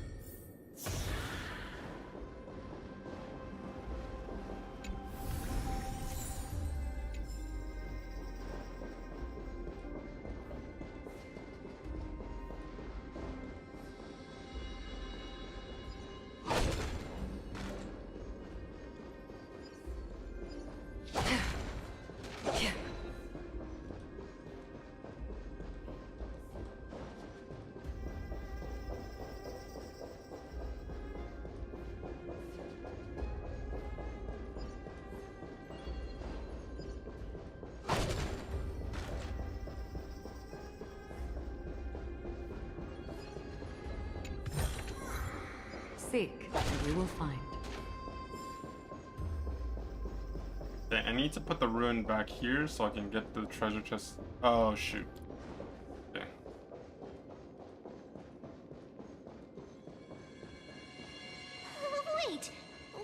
Seek, and you will find. Okay, I need to put the ruin back here so I can get the treasure chest. Oh, shoot. Okay. Wait!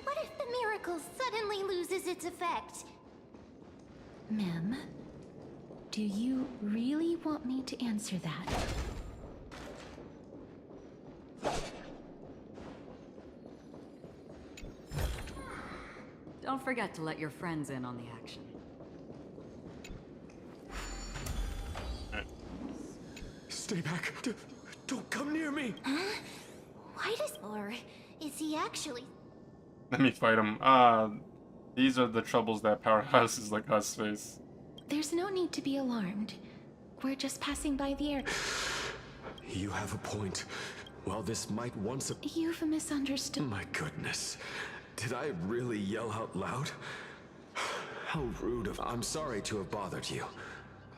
What if the miracle suddenly loses its effect? Mem, do you really want me to answer that? Don't forget to let your friends in on the action. Stay back. Don't come near me. Huh? Why does... Or is he actually... Let me fight him. These are the troubles that powerhouses like us face. There's no need to be alarmed. We're just passing by the air. You have a point. While this might once have... You've misunderstood. My goodness. Did I really yell out loud? How rude of... I'm sorry to have bothered you.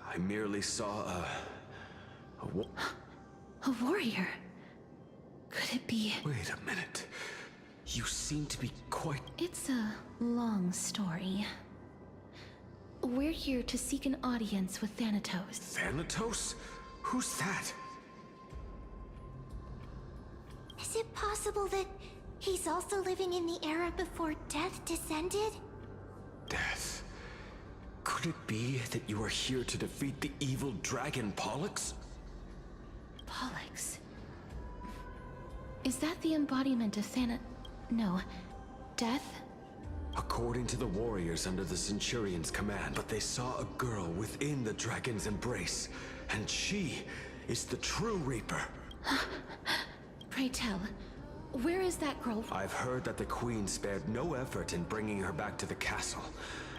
I merely saw a warrior? Could it be... Wait a minute. You seem to be quite... It's a long story. We're here to seek an audience with Thanatos. Thanatos? Who's that? Is it possible that he's also living in the era before death descended? Death? Could it be that you are here to defeat the evil dragon Pollux? Pollux? Is that the embodiment of No. Death? According to the warriors under the Centurion's command, but they saw a girl within the dragon's embrace, and she is the true Reaper. Pray tell, where is that girl? I've heard that the Queen spared no effort in bringing her back to the castle.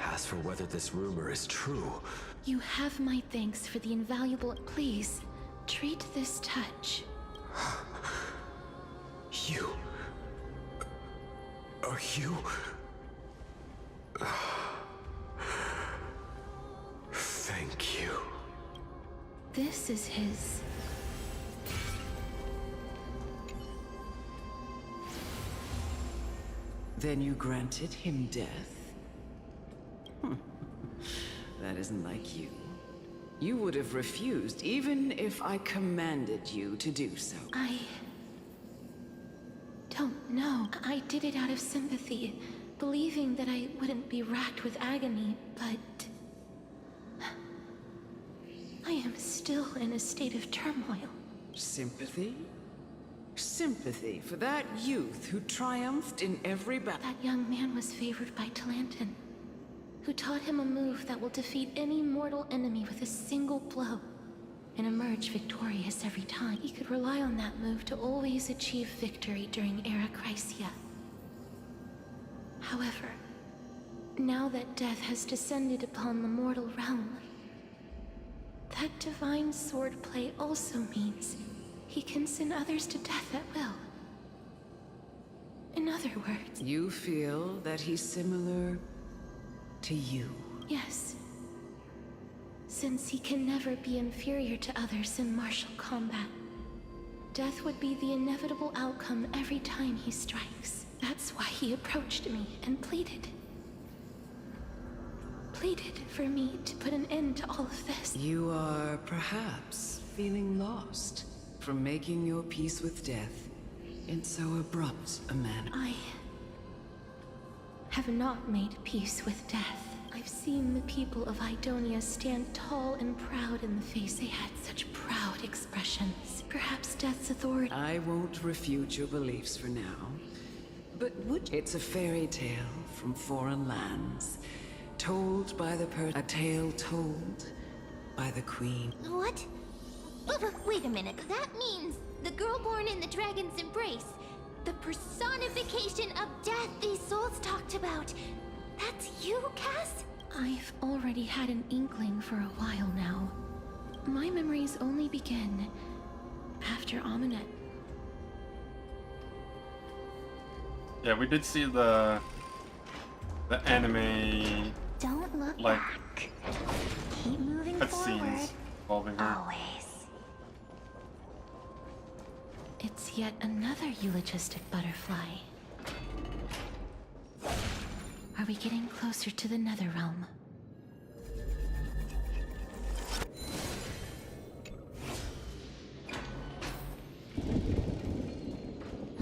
As for whether this rumor is true... You have my thanks for the invaluable... Please, treat this touch. You... Are you... Thank you. This is his... Then you granted him death? That isn't like you. You would have refused even if I commanded you to do so. I... don't know. I did it out of sympathy, believing that I wouldn't be racked with agony, but... I am still in a state of turmoil. Sympathy? Sympathy for that youth who triumphed in every battle. That young man was favored by Talantin, who taught him a move that will defeat any mortal enemy with a single blow and emerge victorious every time. He could rely on that move to always achieve victory during Era Chrysia. However, now that death has descended upon the mortal realm, that divine swordplay also means he can send others to death at will. In other words... You feel that he's similar to you? Yes. Since he can never be inferior to others in martial combat. Death would be the inevitable outcome every time he strikes. That's why he approached me and pleaded. Pleaded for me to put an end to all of this. You are perhaps feeling lost from making your peace with death in so abrupt a manner. I have not made peace with death. I've seen the people of Idonia stand tall and proud in the face. They had such proud expressions. Perhaps death's authority. I won't refute your beliefs for now, but it's a fairy tale from foreign lands, told by the a tale told by the queen. What? Wait a minute. That means the girl born in the dragon's embrace, the personification of death these souls talked about. That's you, Cass? I've already had an inkling for a while now. My memories only begin after Amunet. Yeah, we did see the anime Don't look like back. Keep moving forward. cutscenes involving her. Always. It's yet another eulogistic butterfly. Are we getting closer to the Netherrealm?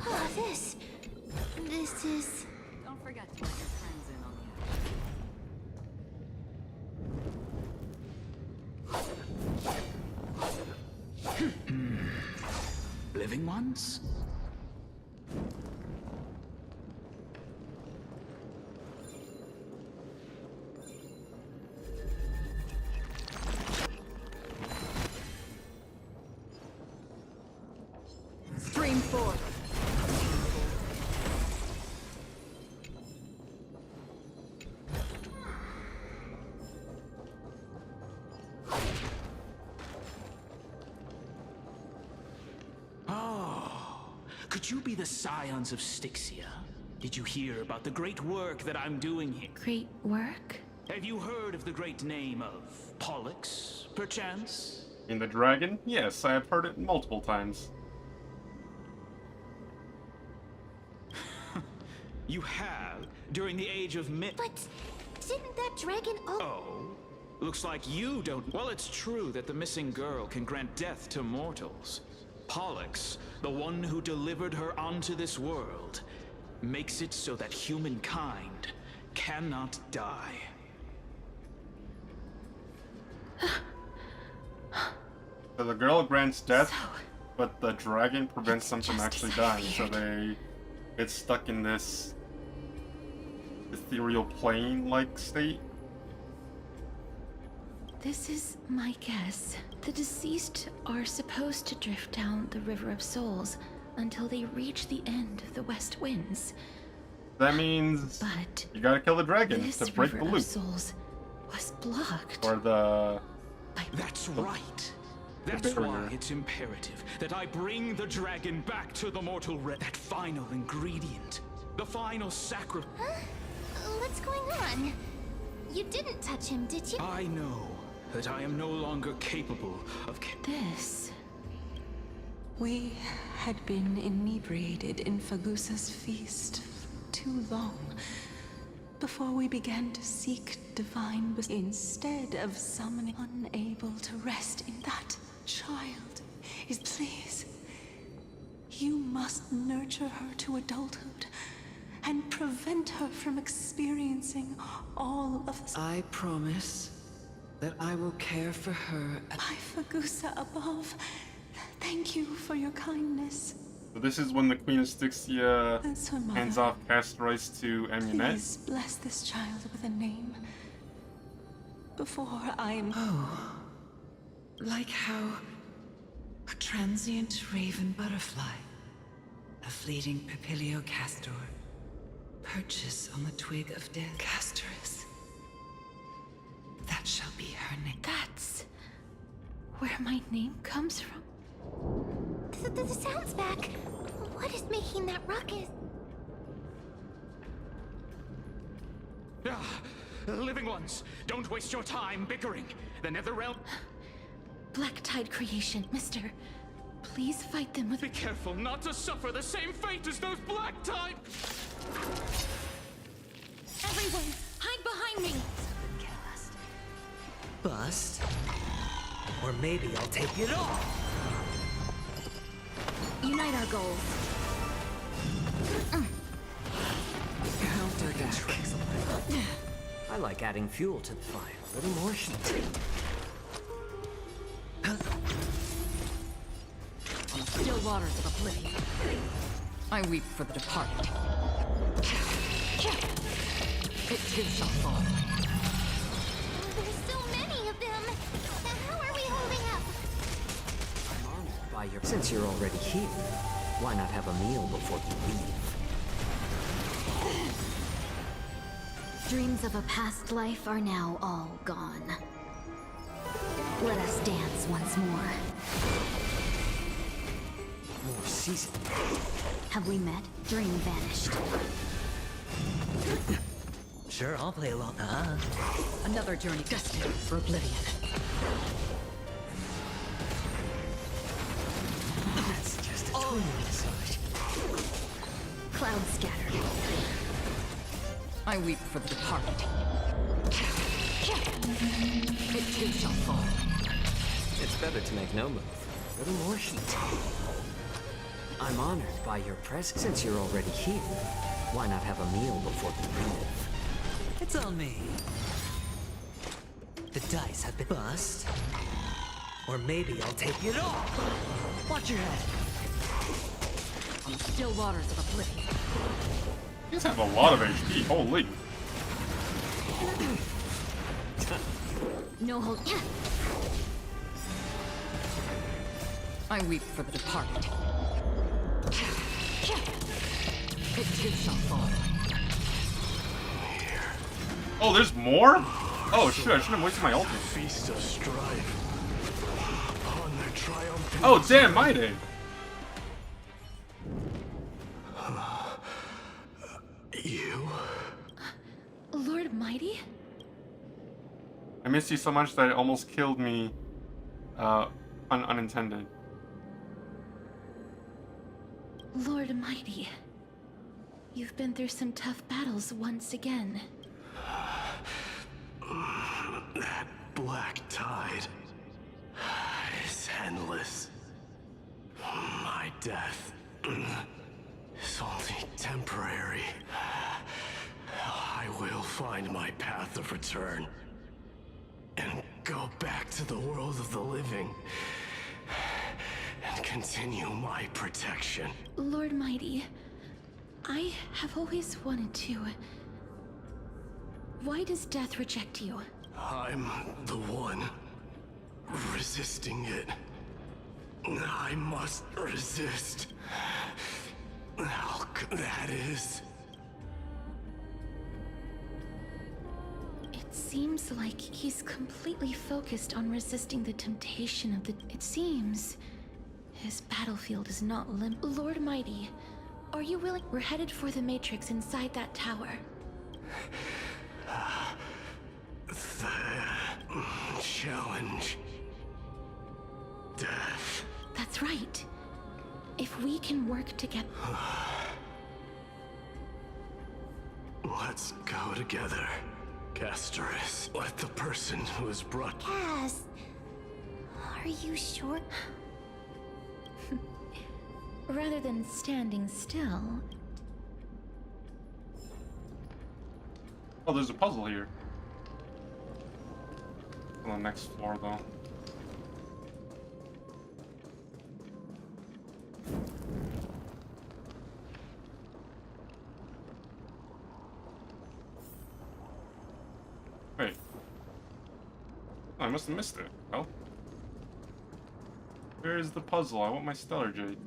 Oh, this is... Don't forget to let your friends in on the Living ones? Stream forth. Could you be the scions of Styxia? Did you hear about the great work that I'm doing here? Great work? Have you heard of the great name of Pollux, perchance? In the dragon? Yes, I have heard it multiple times. You have, during the age of But didn't that dragon Oh? Looks like you don't... Well, it's true that the missing girl can grant death to mortals. Pollux, the one who delivered her onto this world, makes it so that humankind cannot die. So the girl grants death, but the dragon prevents them from actually dying, so they get stuck in this ethereal plane-like state. This is my guess. The deceased are supposed to drift down the River of Souls until they reach the end of the West Winds. That means But you gotta kill the dragon this to break River the of loop. Souls was blocked. Or the... That's right. That's why it's imperative that I bring the dragon back to the mortal realm. That final ingredient. The final sacrifice. Huh? What's going on? You didn't touch him, did you? I know that I am no longer capable of... This... We had been inebriated in Fagusa's feast for too long before we began to seek divine instead of summoning, unable to rest in that child. Please, you must nurture her to adulthood and prevent her from experiencing all of this. I promise that I will care for her. By Fagusa above, thank you for your kindness. So this is when the Queen of Styxia As her mother, hands off Castorice to Amunet. please bless this child with a name before I am... Oh, like how a transient raven butterfly, a fleeting Papilio castor, perches on the twig of death. Castorice. That shall be her name. That's where my name comes from. The sound's back. What is making that ruckus? Living ones, don't waste your time bickering. The Netherrealm... Black Tide creation, Mister. Please fight them with. Be careful not to suffer the same fate as those black type! Everyone, hide behind me! Been cast. Bust. Or maybe I'll take it all! Unite our goals. Dirty tricks. I like adding fuel to the fire. A little more heat. On the still waters of oblivion, I weep for the departed. It too shall fall. There's so many of them. How are we holding up? I'm honored by your. Since you're already here, why not have a meal before you leave? Dreams of a past life are now all gone. Let us dance once more. More season. Have we met? Dream vanished. Sure, I'll play along. Another journey destined for oblivion. That's just a tiny massage. Clouds scattered. I weep for the departed. It too shall fall. It's better to make no move. A little more heat. I'm honored by your presence. Since you're already here, why not have a meal before you leave? It's on me. The dice have been bust. Or maybe I'll take it all. Watch your head. On the still waters of oblivion. You guys have a lot of HP, holy. No hold. I weep for the departed. It too shall fall. Oh, there's more? Oh shit, I shouldn't have wasted my ulti. Feast of strife. Upon their triumphant. Oh damn, my day. You? Lord Mighty? I missed you so much that it almost killed me, unintended. Lord Mighty. You've been through some tough battles once again. That black tide is endless. My death is only temporary. I will find my path of return and go back to the world of the living and continue my protection. Lord Mighty, I have always wanted to. Why does death reject you? I'm the one resisting it. I must resist. How good that is. It seems like he's completely focused on resisting the temptation of the... It seems his battlefield is not Lord Mighty, are you willing? We're headed for the Matrix inside that tower. The challenge. Death. That's right. If we can work together... Let's go together, Castorice. Let the person who has brought... Cass, are you sure? Rather than standing still... Oh, there's a puzzle here. On the next floor, though. Wait. Oh, I must have missed it. Well. Where's the puzzle? I want my Stellar Jade.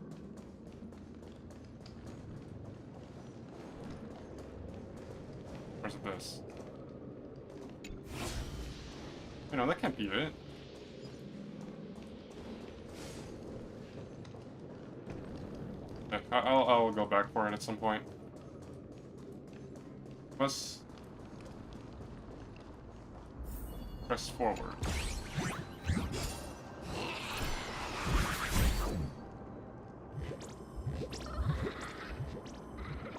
Where's this? You know, that can't be it. Yeah, I'll go back for it at some point. Must press forward.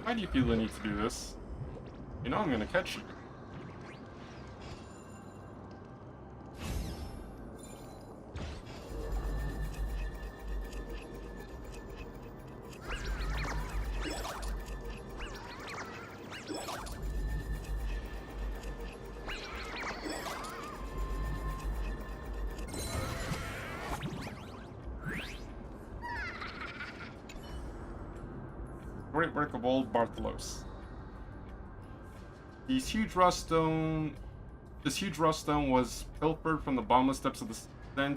Why do you feel the need to do this? You know I'm gonna catch you. Great work of old Bartholos. This huge rust stone was pilfered from the bottomless depths of the then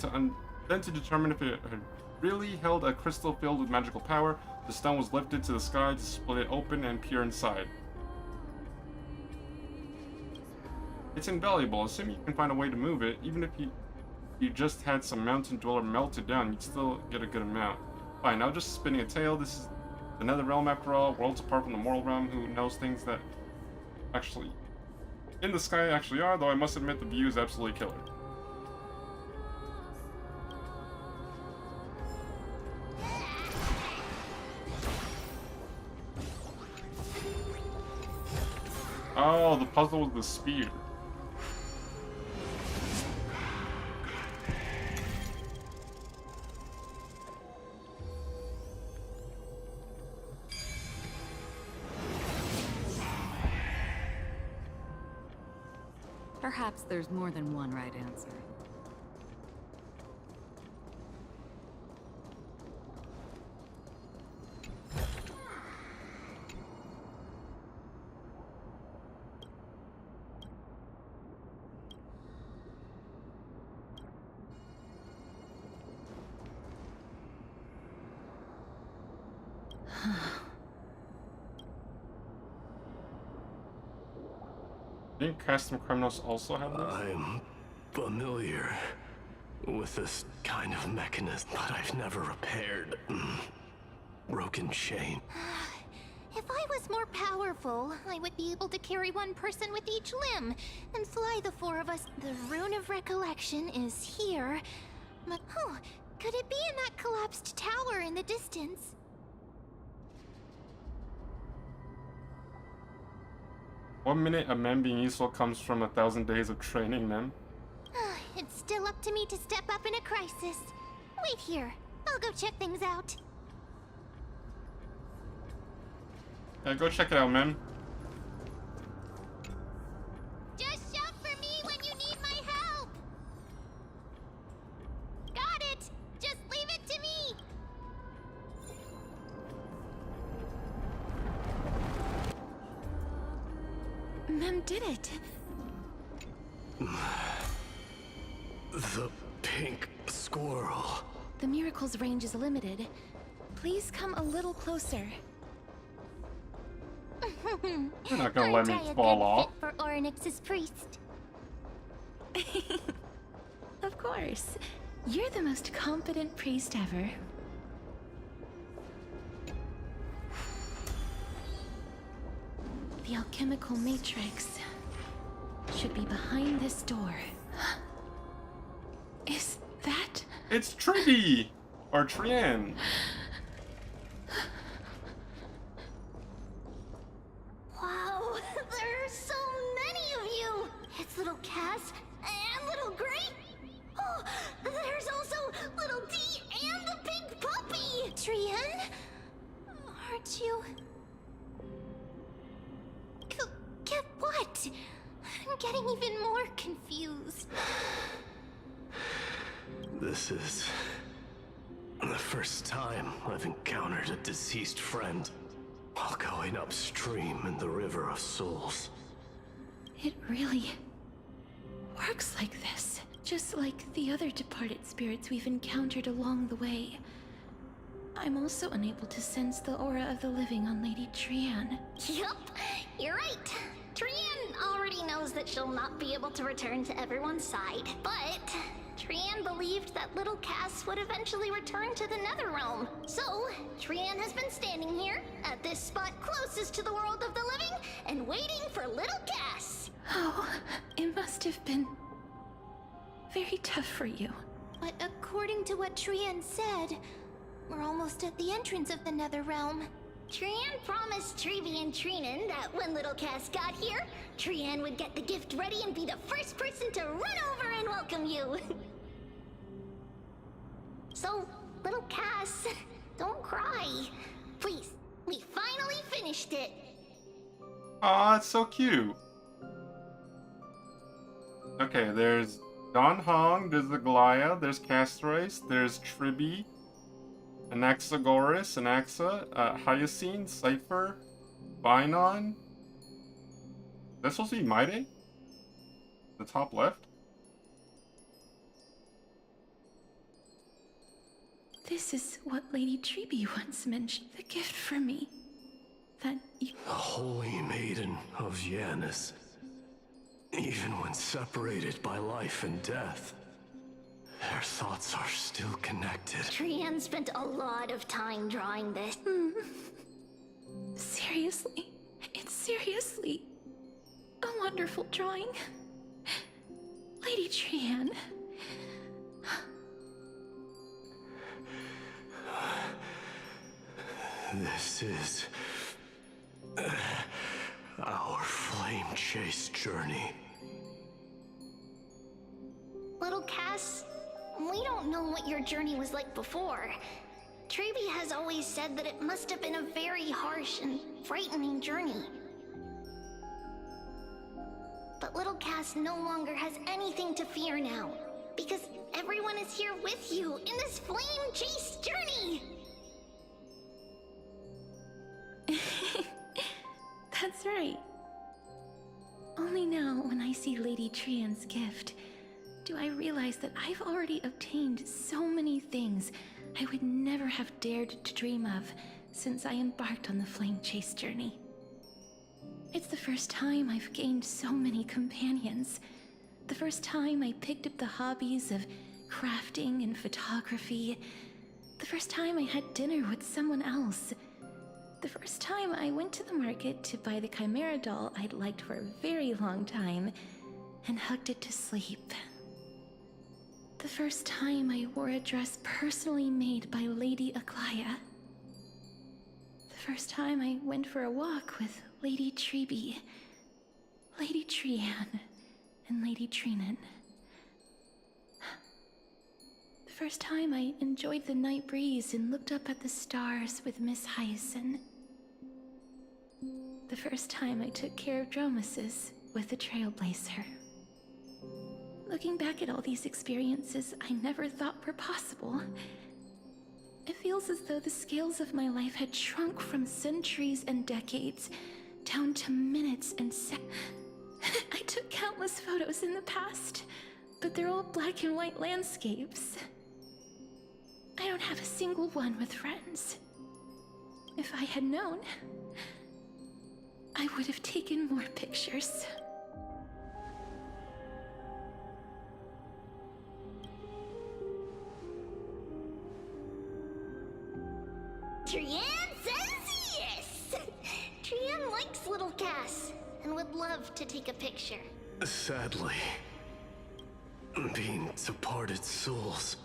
to determine if it had really held a crystal filled with magical power. The stone was lifted to the sky to split it open and peer inside. It's invaluable. Assuming you can find a way to move it, even if you just had some mountain dweller melt it down, you'd still get a good amount. Fine, now just spinning a tale. This is another realm after all, worlds apart from the mortal realm. Who knows things that actually in the sky actually are, though I must admit the view is absolutely killer. Oh, the puzzle with the spear. Perhaps there's more than one right answer. Didn't custom criminals also have this? I'm familiar with this kind of mechanism, but I've never repaired broken chain. If I was more powerful, I would be able to carry one person with each limb and fly the four of us. The Rune of Recollection is here, but could it be in that collapsed tower in the distance? 1 minute a man being useful comes from 1,000 days of training, man. It's still up to me to step up in a crisis. Wait here. I'll go check things out. Yeah, go check it out, man. Just shout for me when you need my help! Got it! Just leave it to me! Mem did it. The pink squirrel. The miracle's range is limited. Please come a little closer. You're not gonna let me fall off. For Orynyx's priest. Of course. You're the most competent priest ever. The alchemical matrix should be behind this door. Is that? It's Triggy! Or Trian. Wow, there are so many of you! It's little Cass and little Gray. Oh, there's also little D and the pink puppy! Trian? Aren't you... Get what? I'm getting even more confused. This is the first time I've encountered a deceased friend while going upstream in the River of Souls. It really works like this. Just like the other departed spirits we've encountered along the way. I'm also unable to sense the aura of the living on Lady Trian. Yup, you're right. Trian already knows that she'll not be able to return to everyone's side, but Trian believed that little Cass would eventually return to the Netherrealm. So, Trian has been standing here, at this spot closest to the world of the living, and waiting for little Cass. Oh, it must have been very tough for you. But according to what Trian said, we're almost at the entrance of the Netherrealm. Trian promised Trevi and Trinan that when little Cass got here, Trian would get the gift ready and be the first person to run over and welcome you. So, little Cass, don't cry. Please, we finally finished it. Aw, it's so cute. Okay, there's Don Hong, there's the Glaya, there's Castorice, there's Tribi, Anaxagoras, Anaxa, Hyacine, Cypher, Binon. That's supposed to be Maide? The top left? This is what Lady Tribi once mentioned, the gift for me. That you... The holy maiden of Janus. Even when separated by life and death, their thoughts are still connected. Trian spent a lot of time drawing this. Seriously? It's seriously a wonderful drawing. Lady Trian. This is our flame chase journey. Little Cass, we don't know what your journey was like before. Trevi has always said that it must have been a very harsh and frightening journey. But little Cass no longer has anything to fear now, because everyone is here with you in this flame chase journey! That's right. Only now, when I see Lady Trian's gift, do I realize that I've already obtained so many things I would never have dared to dream of since I embarked on the flame chase journey. It's the first time I've gained so many companions. The first time I picked up the hobbies of crafting and photography. The first time I had dinner with someone else. The first time I went to the market to buy the Chimera doll I'd liked for a very long time and hugged it to sleep. The first time I wore a dress personally made by Lady Aglaya. The first time I went for a walk with Lady Tribi, Lady Trian, and Lady Trinan. The first time I enjoyed the night breeze and looked up at the stars with Miss Hyacin. The first time I took care of Dromesis with the Trailblazer. Looking back at all these experiences I never thought were possible, it feels as though the scales of my life had shrunk from centuries and decades down to minutes and I took countless photos in the past, but they're all black and white landscapes. I don't have a single one with friends. If I had known, I would have taken more pictures. Trian says yes! Trian likes little Cass and would love to take a picture. Sadly, being departed souls,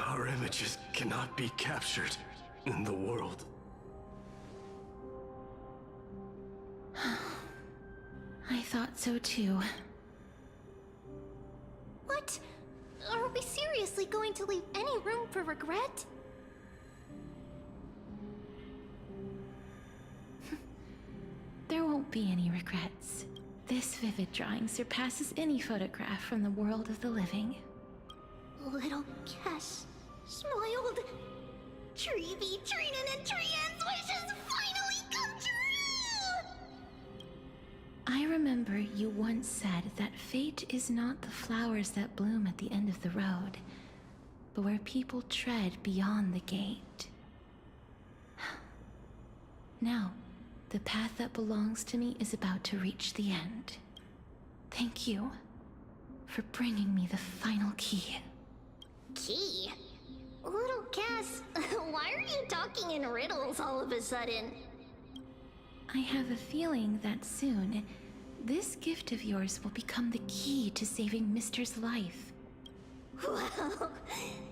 our images cannot be captured in the world. I thought so too. What? Are we seriously going to leave any room for regret? There won't be any regrets. This vivid drawing surpasses any photograph from the world of the living. Little Cass smiled. Trevi, Trinan, and Trian's wishes finally come true! I remember you once said that fate is not the flowers that bloom at the end of the road, but where people tread beyond the gate. Now, the path that belongs to me is about to reach the end. Thank you for bringing me the final key. Key? Little Cass, why are you talking in riddles all of a sudden? I have a feeling that soon, this gift of yours will become the key to saving Mister's life. Wow,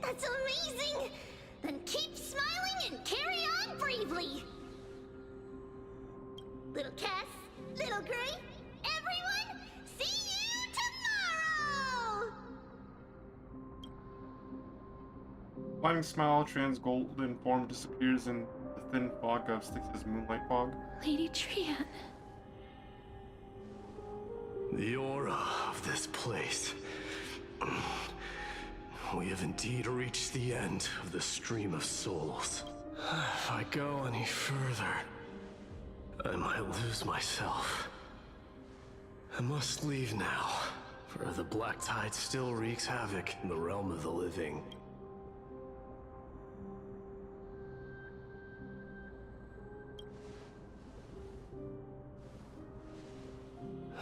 that's amazing! Then keep smiling and carry on bravely! Little Cass, Little Gray, everyone, see you tomorrow! Flying smile, Trian's golden form disappears in the thin fog of Styx's moonlight fog. Lady Trian. The aura of this place. We have indeed reached the end of the stream of souls. If I go any further, I might lose myself. I must leave now, for the black tide still wreaks havoc in the realm of the living.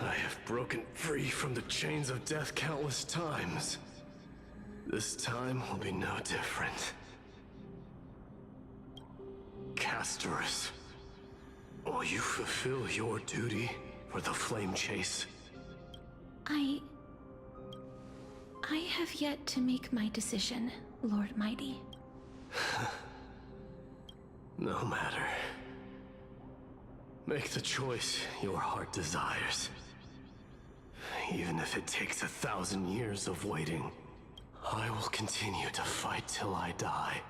I have broken free from the chains of death countless times. This time will be no different. Castorice, will you fulfill your duty for the flame chase? I have yet to make my decision, Lord Mighty. No matter. Make the choice your heart desires. Even if it takes 1,000 years of waiting, I will continue to fight till I die.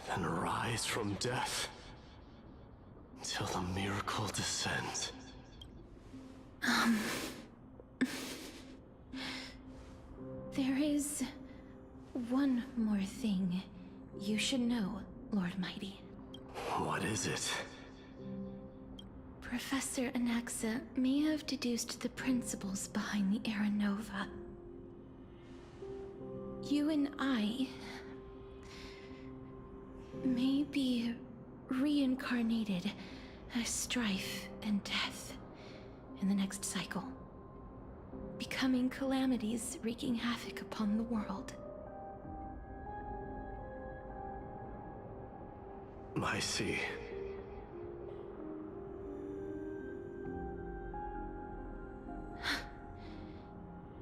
Then rise from death till the miracle descends. There is one more thing you should know, Lord Mighty. What is it? Professor Anaxa may have deduced the principles behind the Era Nova. You and I may be reincarnated as strife and death in the next cycle, becoming calamities wreaking havoc upon the world. I see.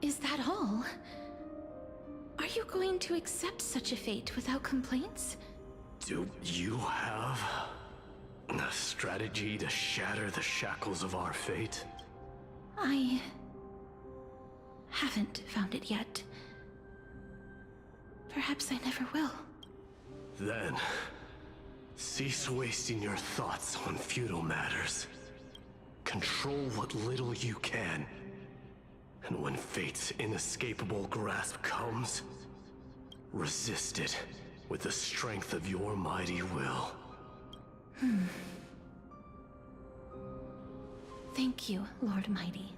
Is that all? Are you going to accept such a fate without complaints? Do you have a strategy to shatter the shackles of our fate? I haven't found it yet. Perhaps I never will. Then, cease wasting your thoughts on futile matters. Control what little you can. And when fate's inescapable grasp comes, resist it with the strength of your mighty will. Thank you, Lord Mighty.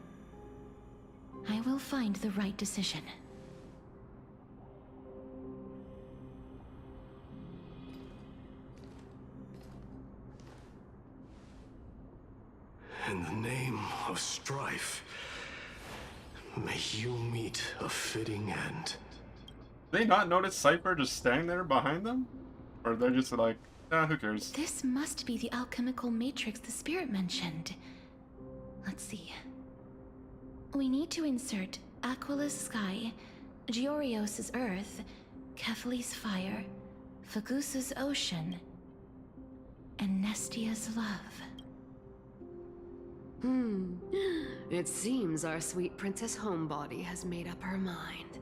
I will find the right decision. In the name of strife, may you meet a fitting end. They not notice Cypher just standing there behind them? Or they're just like, who cares? This must be the alchemical matrix the spirit mentioned. Let's see. We need to insert Aquila's sky, Giorios' earth, Kephali's fire, Fagusa's ocean, and Nestia's love. It seems our sweet Princess Homebody has made up her mind.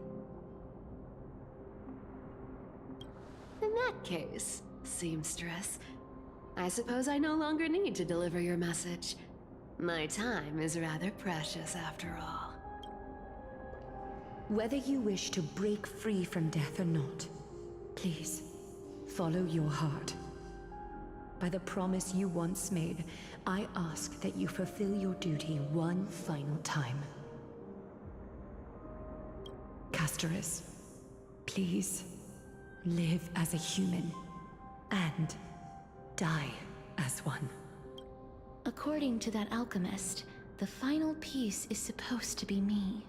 In that case, seamstress, I suppose I no longer need to deliver your message. My time is rather precious after all. Whether you wish to break free from death or not, please, follow your heart. By the promise you once made, I ask that you fulfill your duty one final time. Castorice, please, live as a human, and die as one. According to that alchemist, the final piece is supposed to be me.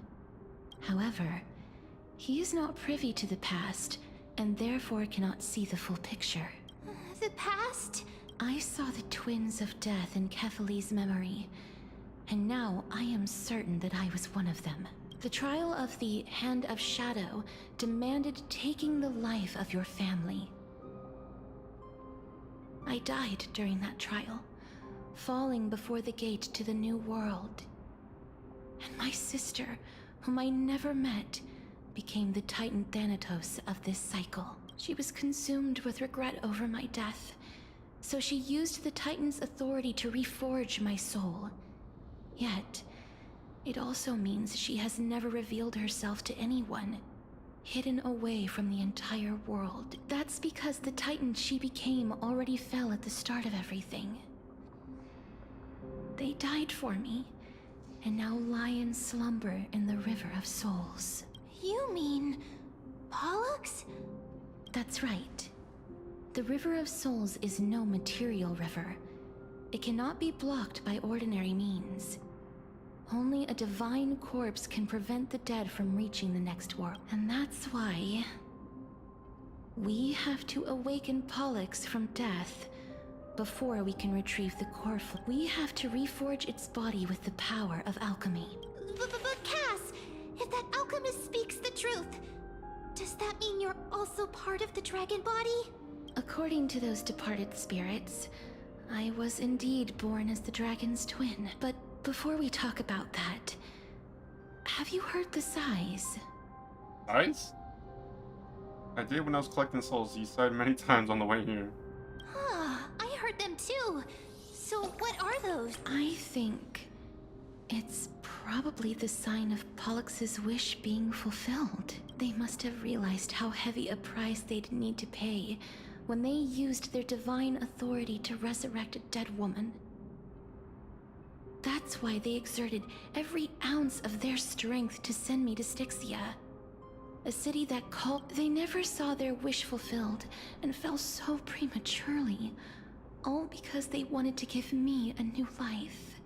However, he is not privy to the past, and therefore cannot see the full picture. The past? I saw the twins of death in Kephali's memory, and now I am certain that I was one of them. The trial of the Hand of Shadow demanded taking the life of your family. I died during that trial, falling before the gate to the new world. And my sister, whom I never met, became the Titan Thanatos of this cycle. She was consumed with regret over my death, so she used the Titan's authority to reforge my soul. Yet, it also means she has never revealed herself to anyone, hidden away from the entire world. That's because the Titan she became already fell at the start of everything. They died for me, and now lie in slumber in the River of Souls. You mean... Pollux? That's right. The River of Souls is no material river. It cannot be blocked by ordinary means. Only a divine corpse can prevent the dead from reaching the next world. And that's why... we have to awaken Pollux from death before we can retrieve the core. We have to reforge its body with the power of alchemy. But Cass, if that alchemist speaks the truth, does that mean you're also part of the dragon body? According to those departed spirits, I was indeed born as the dragon's twin. But before we talk about that, have you heard the sighs? Sighs? I did when I was collecting souls. You sighed many times on the way here. I heard them too. So what are those? I think it's probably the sign of Pollux's wish being fulfilled. They must have realized how heavy a price they'd need to pay when they used their divine authority to resurrect a dead woman. That's why they exerted every ounce of their strength to send me to Styxia, a city that called. They never saw their wish fulfilled and fell so prematurely, all because they wanted to give me a new life.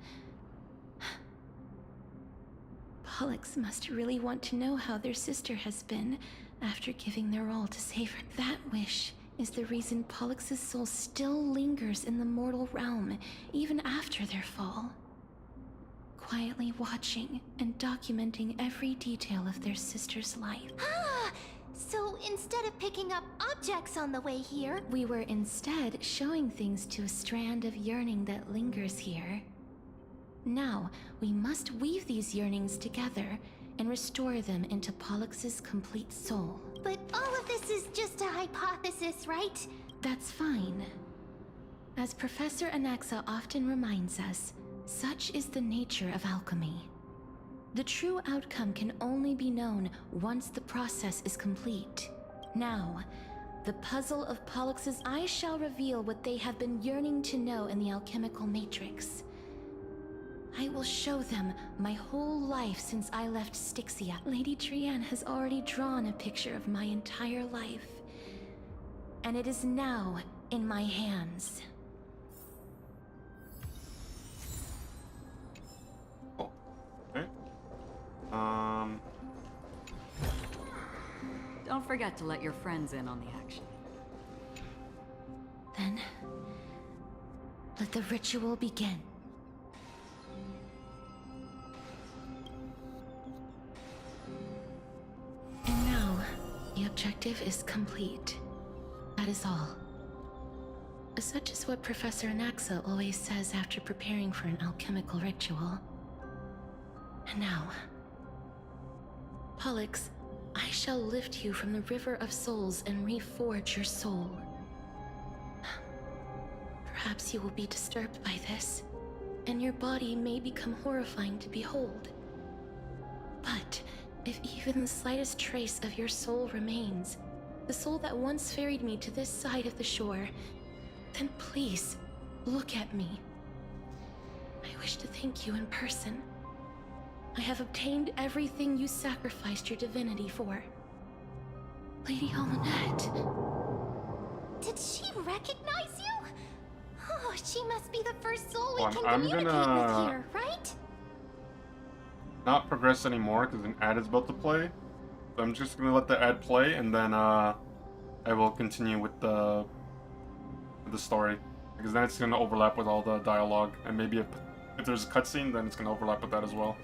Pollux must really want to know how their sister has been after giving their all to save her. That wish is the reason Pollux's soul still lingers in the mortal realm even after their fall, quietly watching and documenting every detail of their sister's life. So instead of picking up objects on the way here, we were instead showing things to a strand of yearning that lingers here. Now, we must weave these yearnings together and restore them into Pollux's complete soul. But all of this is just a hypothesis, right? That's fine. As Professor Anaxa often reminds us, such is the nature of alchemy. The true outcome can only be known once the process is complete. Now, the puzzle of Pollux's I shall reveal what they have been yearning to know in the alchemical matrix. I will show them my whole life since I left Styxia. Lady Trianne has already drawn a picture of my entire life, and it is now in my hands. Oh, okay. Don't forget to let your friends in on the action. Then, let the ritual begin. And now, the objective is complete. That is all. Such is what Professor Anaxa always says after preparing for an alchemical ritual. And now, Pollux, I shall lift you from the River of Souls and reforge your soul. Perhaps you will be disturbed by this, and your body may become horrifying to behold. But if even the slightest trace of your soul remains, the soul that once ferried me to this side of the shore, then please, look at me. I wish to thank you in person. I have obtained everything you sacrificed your divinity for. Lady Almanette. Did she recognize you? Oh, she must be the first soul we Well, can I'm communicate gonna with here, right? not progress anymore because an ad is about to play. So I'm just gonna let the ad play, and then I will continue with the story, because then it's gonna overlap with all the dialogue, and maybe if there's a cutscene, then it's gonna overlap with that as well.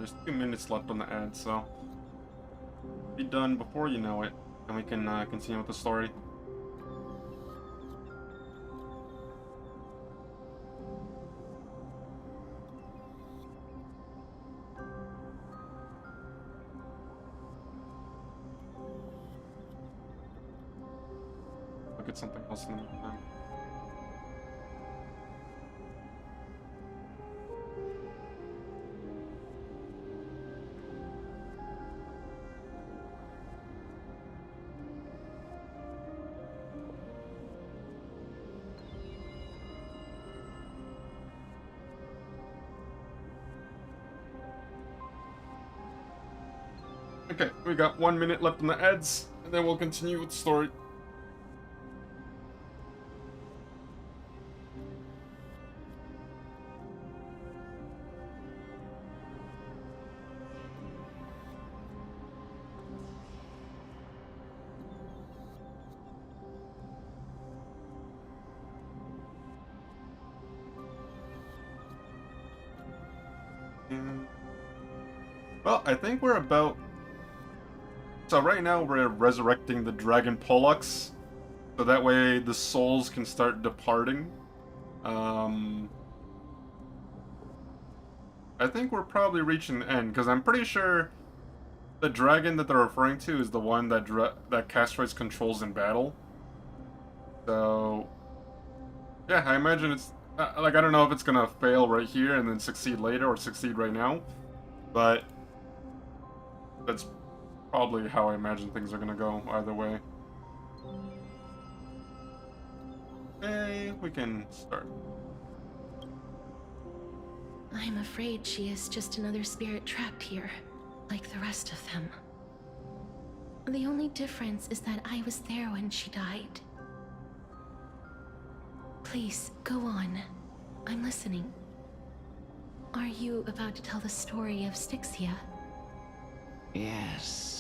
there's 2 minutes left on the ad, so be done before you know it, and we can continue with the story. Look at something else in the meantime. Okay, we got 1 minute left on the ads, and then we'll continue with the story. Well, I think we're about... So right now we're resurrecting the Dragon Pollux, so that way the souls can start departing. I think we're probably reaching the end, because I'm pretty sure the dragon that they're referring to is the one that that Castorice controls in battle. So, yeah, I imagine it's... like, I don't know if it's gonna fail right here and then succeed later, or succeed right now, but that's probably how I imagine things are gonna go either way. Okay, we can start. I'm afraid she is just another spirit trapped here, like the rest of them. The only difference is that I was there when she died. Please, go on. I'm listening. Are you about to tell the story of Styxia? Yes.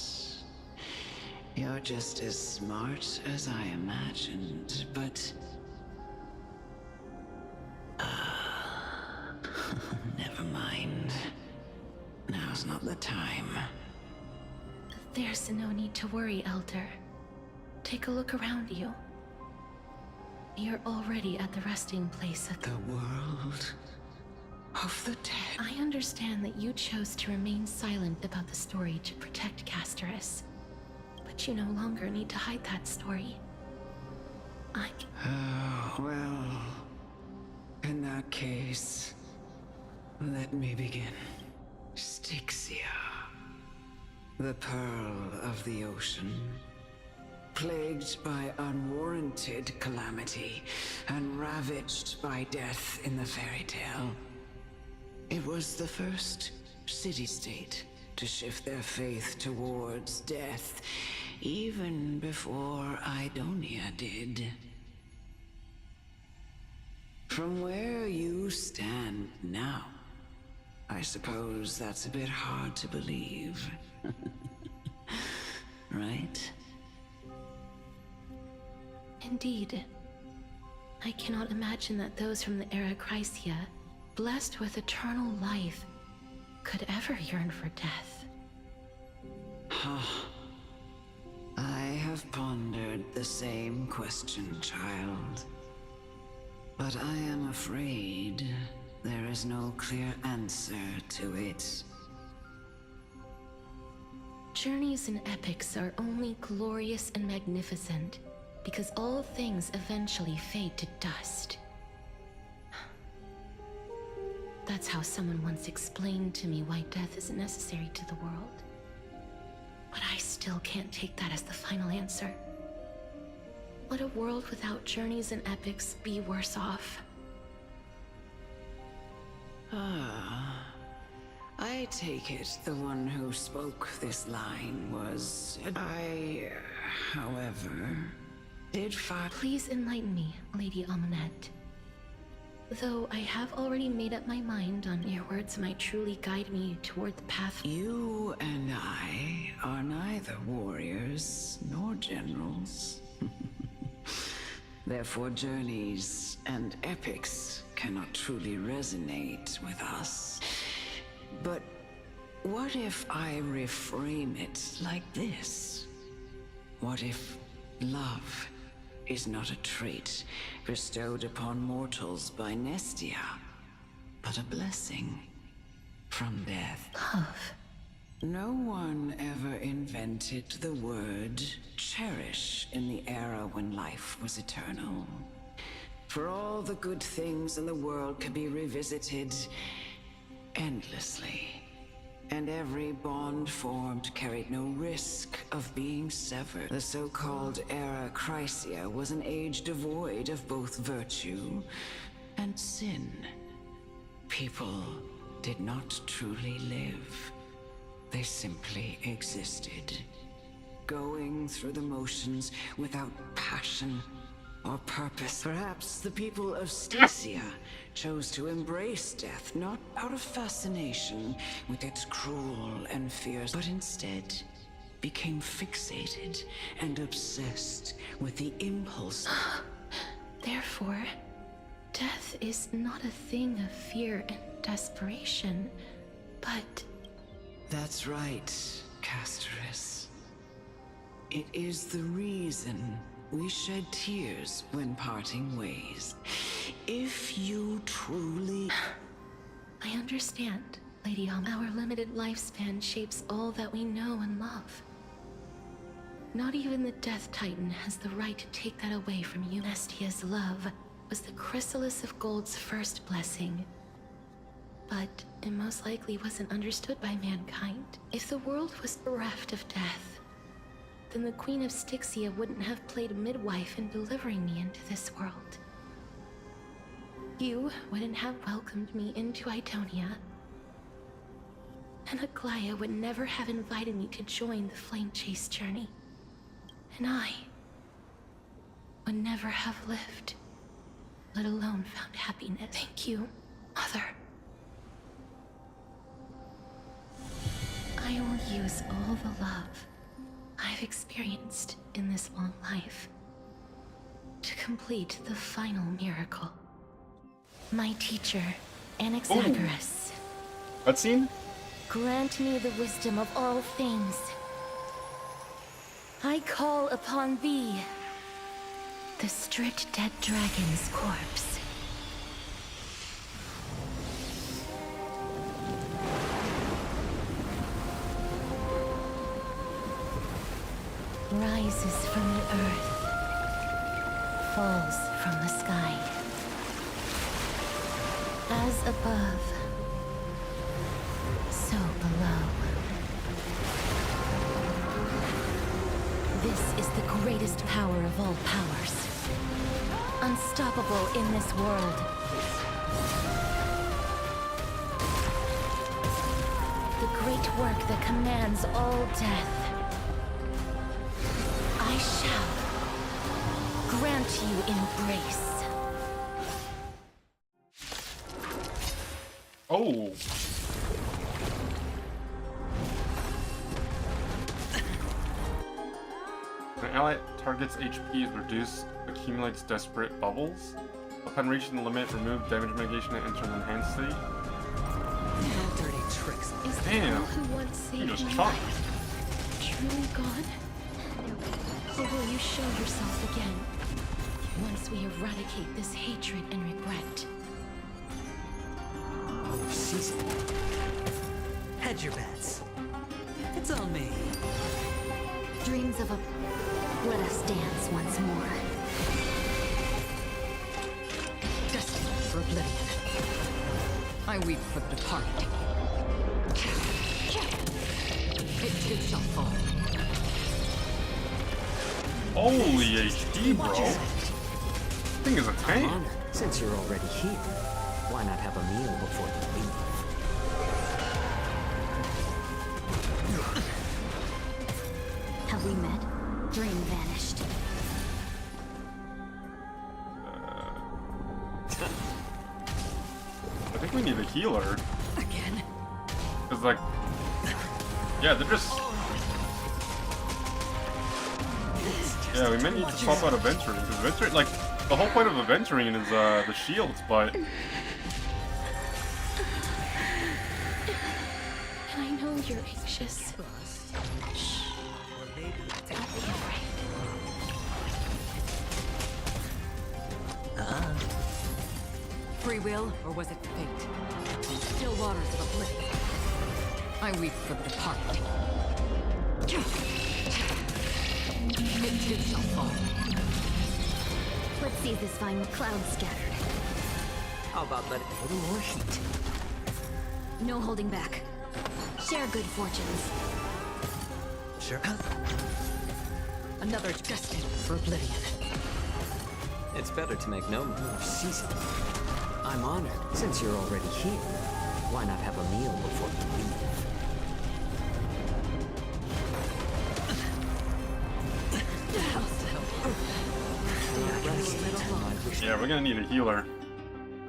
You're just as smart as I imagined, but... never mind. Now's not the time. There's no need to worry, Elder. Take a look around you. You're already at the resting place of the world of the dead. I understand that you chose to remain silent about the story to protect Castorice. But you no longer need to hide that story. Well... in that case... let me begin. Styxia. The Pearl of the Ocean. Plagued by unwarranted calamity and ravaged by death in the fairy tale. It was the first city-state to shift their faith towards death, even before Idonia did. From where you stand now, I suppose that's a bit hard to believe. Right? Indeed. I cannot imagine that those from the era Chrysia, blessed with eternal life, could ever yearn for death. I have pondered the same question, child. But I am afraid there is no clear answer to it. Journeys and epics are only glorious and magnificent because all things eventually fade to dust. That's how someone once explained to me why death is necessary to the world. But I still can't take that as the final answer. Would a world without journeys and epics be worse off? I take it the one who spoke this line was... however, did find... Please enlighten me, Lady Amunet. Though I have already made up my mind on your words might truly guide me toward the path... You and I are neither warriors nor generals. Therefore, journeys and epics cannot truly resonate with us. But What if I reframe it like this? What if love is not a trait bestowed upon mortals by Nestia, but a blessing from death? Love. No one ever invented the word cherish in the era when life was eternal. For all the good things in the world could be revisited endlessly. And every bond formed carried no risk of being severed. The so-called Era Chrysia was an age devoid of both virtue and sin. People did not truly live. They simply existed, going through the motions without passion or purpose. Perhaps the people of Styxia chose to embrace death, not out of fascination with its cruel and fierce, but instead became fixated and obsessed with the impulse. Therefore, death is not a thing of fear and desperation, but... That's right, Castorice. It is the reason we shed tears when parting ways. If you truly... I understand, Lady Our limited lifespan shapes all that we know and love. Not even the Death Titan has the right to take that away from you. Nestia's love was the chrysalis of Gold's first blessing. But it most likely wasn't understood by mankind. If the world was bereft of death, then the Queen of Styxia wouldn't have played midwife in delivering me into this world. You wouldn't have welcomed me into Idonia, and Aglaya would never have invited me to join the Flame Chase journey. And I would never have lived, let alone found happiness. Thank you, Mother. I will use all the love I've experienced in this long life to complete the final miracle. My teacher, Anaxagoras. Cutscene? Grant me the wisdom of all things. I call upon thee, the stripped dead dragon's corpse. Rises from the earth, falls from the sky. As above, so below. This is the greatest power of all powers. Unstoppable in this world. The great work that commands all death. I shall grant you embrace. Oh. When an ally target's HP is reduced, accumulates desperate bubbles. Upon reaching the limit, remove damage mitigation and enter an enhanced state. No dirty tricks. Is the Damn. girl who once saved just my chopped. life truly gone? Or will you show yourself again once we eradicate this hatred and regret? Oh, she's... Hedge your bets. It's on me. Dreams of a... Let us dance once more. Destined for oblivion. I weep for the departed. It too shall fall. Holy HP, bro. This thing is a I'm tank. honored. Since you're already here, why not have a meal before you leave? Have we met? Dream vanished. I think we need a healer. Again? Cause like, yeah, they're just. Yeah, we may need to swap out Aventuring, because Aventuring, like, the whole point of Aventuring is the shields, but And I know you're anxious. Shh. Don't be afraid. Free will, or was it fate? Still waters of oblivion. I weep for the departed. It too shall fall. Let's see this fine cloud scattered. How about letting a little more heat? No holding back. Share good fortunes. Sure. Another destined for oblivion. It's better to make no move. Season. I'm honored. Since you're already here, why not have a meal before you leave? Yeah, we're gonna need a healer.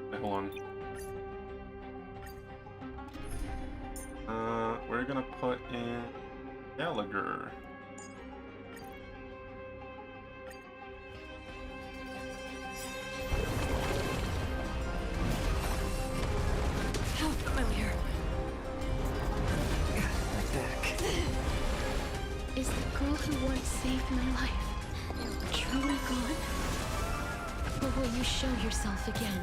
Okay, hold on. We're gonna put in Gallagher. How familiar. My back. Is the girl who once saved my life truly gone? Or will you show yourself again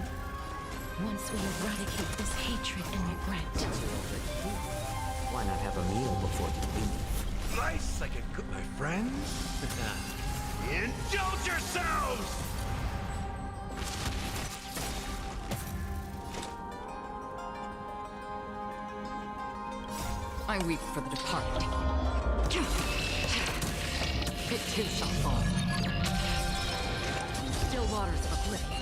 once we eradicate this hatred and regret? Since you're already here, why not have a meal before you leave? Nice like a good, my friends. Indulge yourselves! I weep for the departed. It too shall fall. Still waters of oblivion.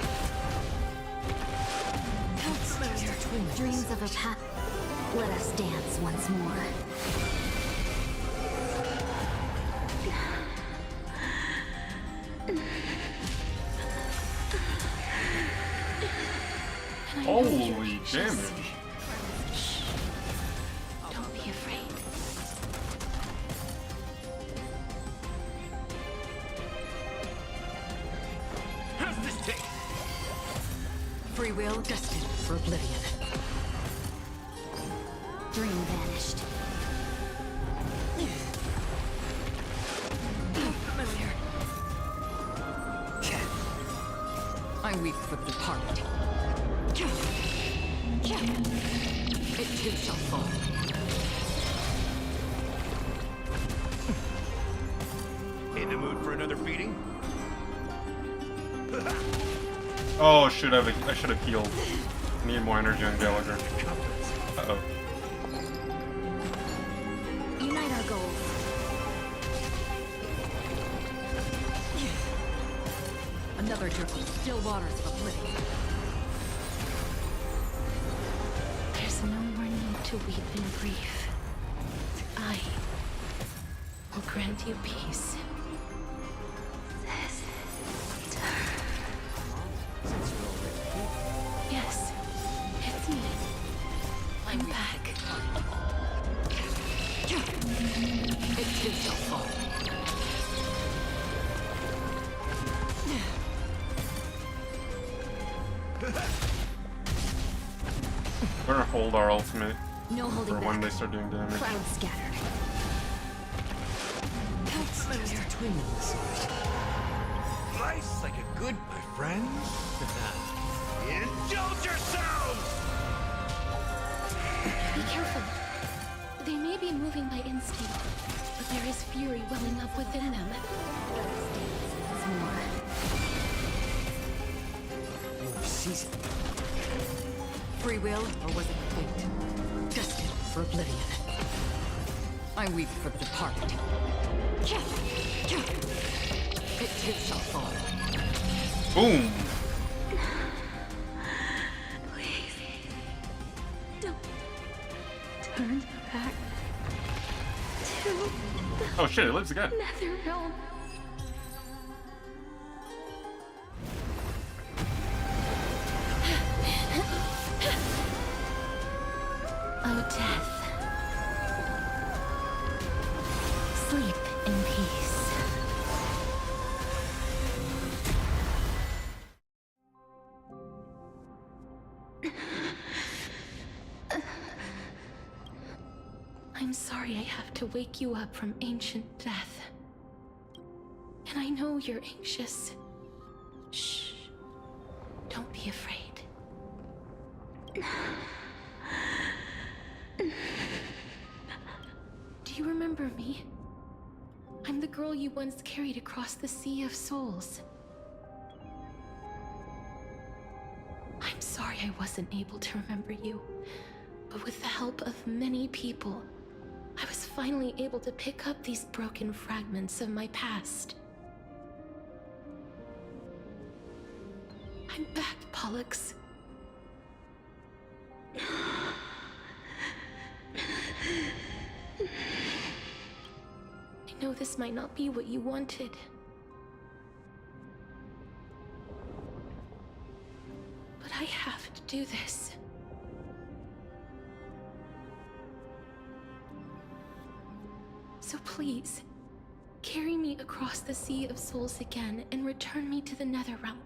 How familiar. Dreams of a past. Let us dance once more. Holy damage. Don't be afraid. How's this take? Free will destined for oblivion. Dream vanished. Familiar. I weep for the departed. It too shall fall. In the mood for another beating? Oh shit, I should have healed. I need more energy on Gallagher. Uh-oh. Unite our goals. Another journey. Still waters of oblivion. There's no more need to weep in grief. I will grant you peace. Yes, it's me. I'm back. It too shall fall. We're gonna hold our ultimate No holding for back. when they start doing damage. Cloud scattered. How familiar. Twin in the sword. Nice like a good, my friends. Indulge yourselves! Be careful. They may be moving by instinct, but there is fury welling up within them. Once more. More season. Free will, or was it fate? Destined for oblivion. I weep for the departed. It too shall fall. Boom! Please, don't turn back to the Oh shit, it lives again. nether realm. Oh, death. Sleep in peace. I I'm sorry I have to wake you up from ancient death. And I know you're anxious. Shh. Don't be afraid. Do you remember me? I'm the girl you once carried across the Sea of Souls. I'm sorry I wasn't able to remember you, but with the help of many people, I was finally able to pick up these broken fragments of my past. I'm back, Pollux. I know this might not be what you wanted. But I have to do this. So please, carry me across the Sea of Souls again and return me to the Netherrealm.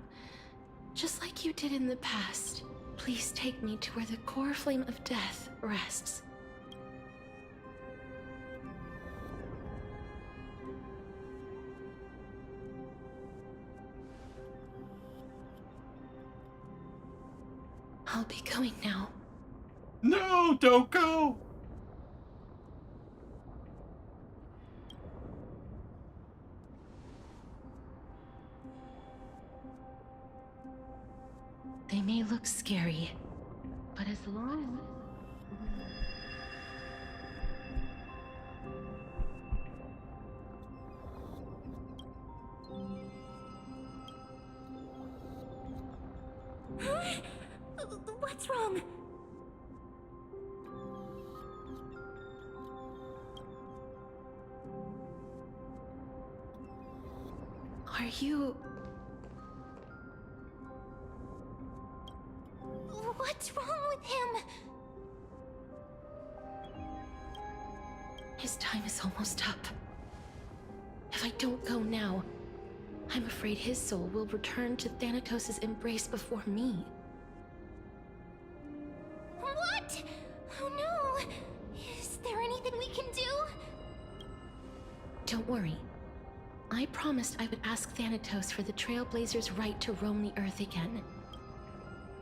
Just like you did in the past. Please take me to where the core flame of death rests. I'll be going now. No, don't go! They may look scary, but as long What's wrong? Are you... What's wrong with him? His time is almost up. If I don't go now, I'm afraid his soul will return to Thanatos' embrace before me. What? Oh no! Is there anything we can do? Don't worry. I promised I would ask Thanatos for the Trailblazers' right to roam the Earth again.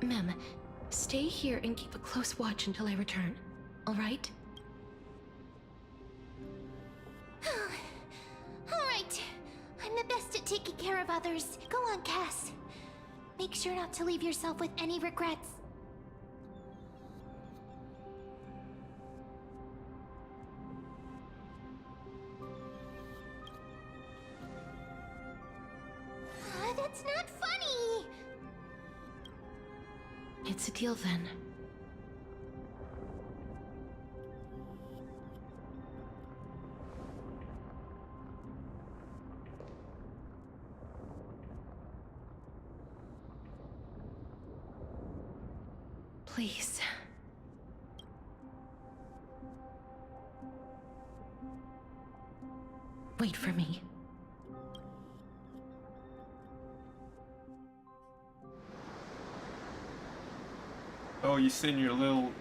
Mem, stay here and keep a close watch until I return, all right? All right. I'm the best at taking care of others. Go on, Cass. Make sure not to leave yourself with any regrets. That's not funny! It's a deal then. Please. Wait for me. Oh, you sitting your little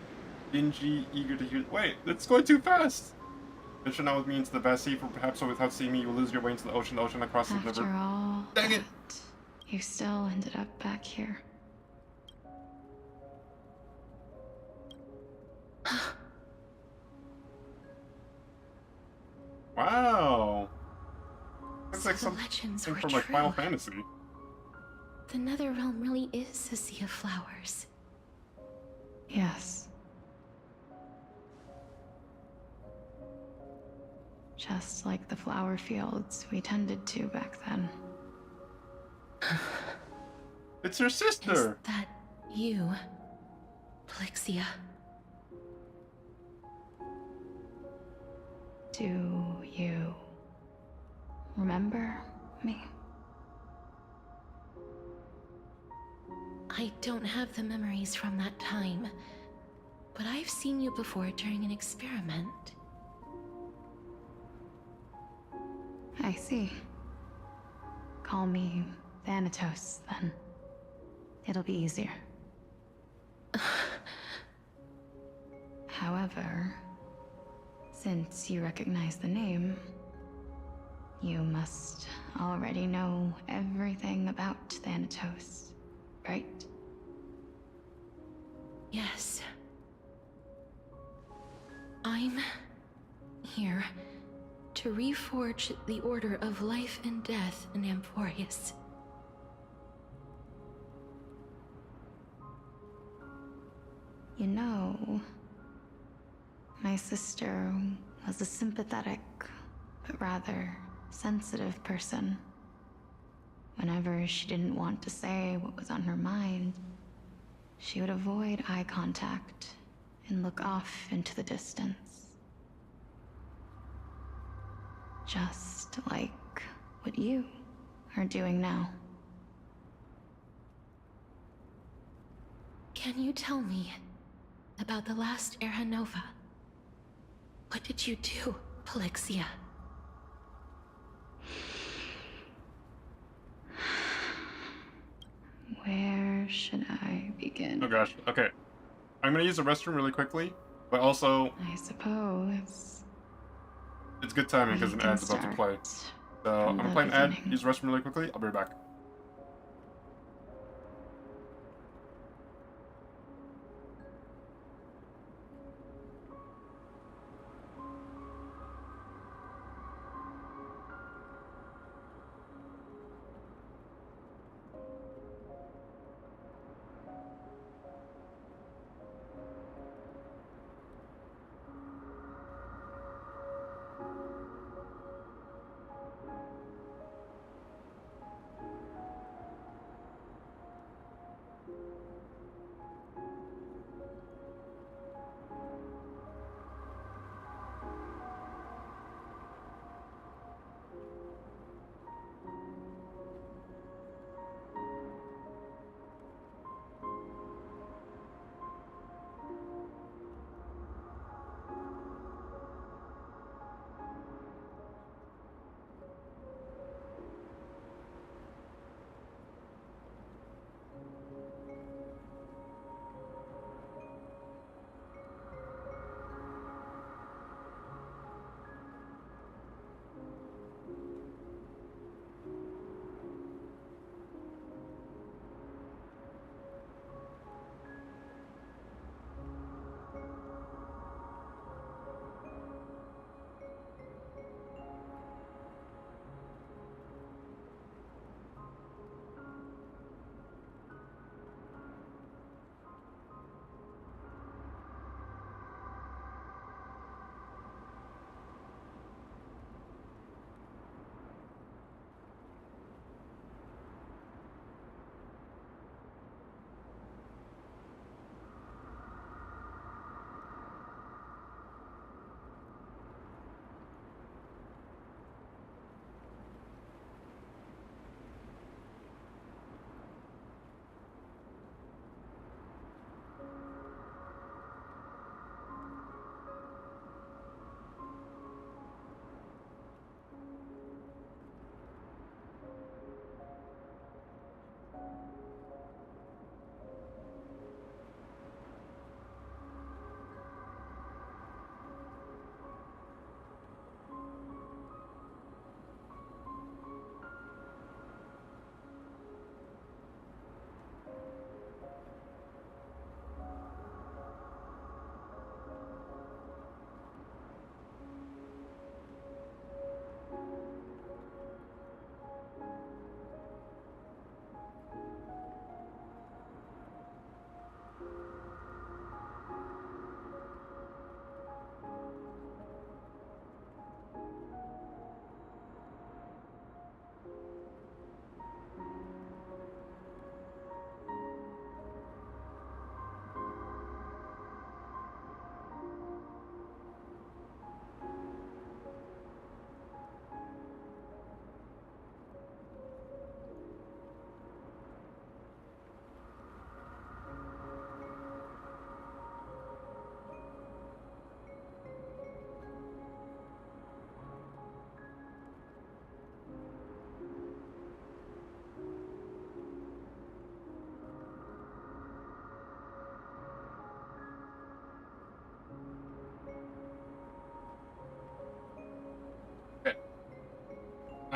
dingy, eager to hear. Wait, it's going too fast! Venture now with me into the vast sea, for perhaps without seeing me, you will lose your way into the ocean across the river. After all, Dang it! You still ended up back here. Wow! That's So like the something legends from were like true. Final Fantasy. The Netherrealm really is a sea of flowers. Yes. Just like the flower fields we tended to back then. It's your Is sister! that you, Plixia? Do you remember me? I don't have the memories from that time, but I've seen you before during an experiment. I see. Call me Thanatos, then. It'll be easier. However, Since you recognize the name, you must already know everything about Thanatos, right? Yes. I'm here to reforge the order of life and death in Amphorius. You know, my sister was a sympathetic, but rather sensitive person. Whenever she didn't want to say what was on her mind, she would avoid eye contact and look off into the distance. Just like what you are doing now. Can you tell me about the last Era Nova? What did you do, Polixia? Where should I begin? Oh gosh. Okay. I'm gonna use the restroom really quickly, but also I suppose it's good timing because we an can ad's about to play. start So I'm from gonna the play an ad, beginning. use the restroom really quickly. I'll be right back.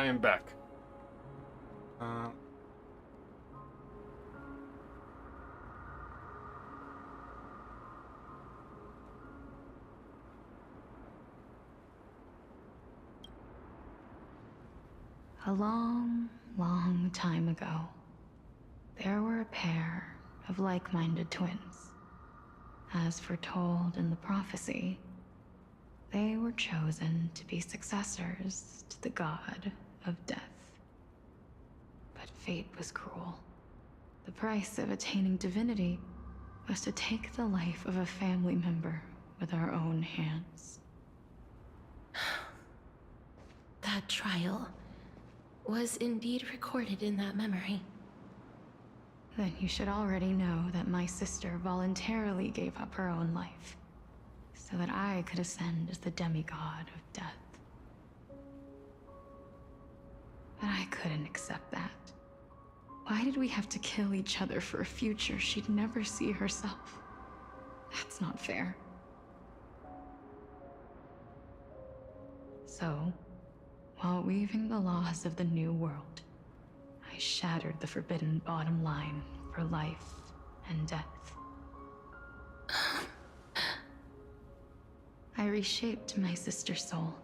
I am back. Uh, A long, long time ago, there were a pair of like-minded twins. As foretold in the prophecy, they were chosen to be successors to the god of death. But fate was cruel. The price of attaining divinity was to take the life of a family member with our own hands. That trial was indeed recorded in that memory. Then you should already know that my sister voluntarily gave up her own life, so that I could ascend as the demigod of death. But I couldn't accept that. Why did we have to kill each other for a future she'd never see herself? That's not fair. So, while weaving the laws of the new world, I shattered the forbidden bottom line for life and death. I reshaped my sister's soul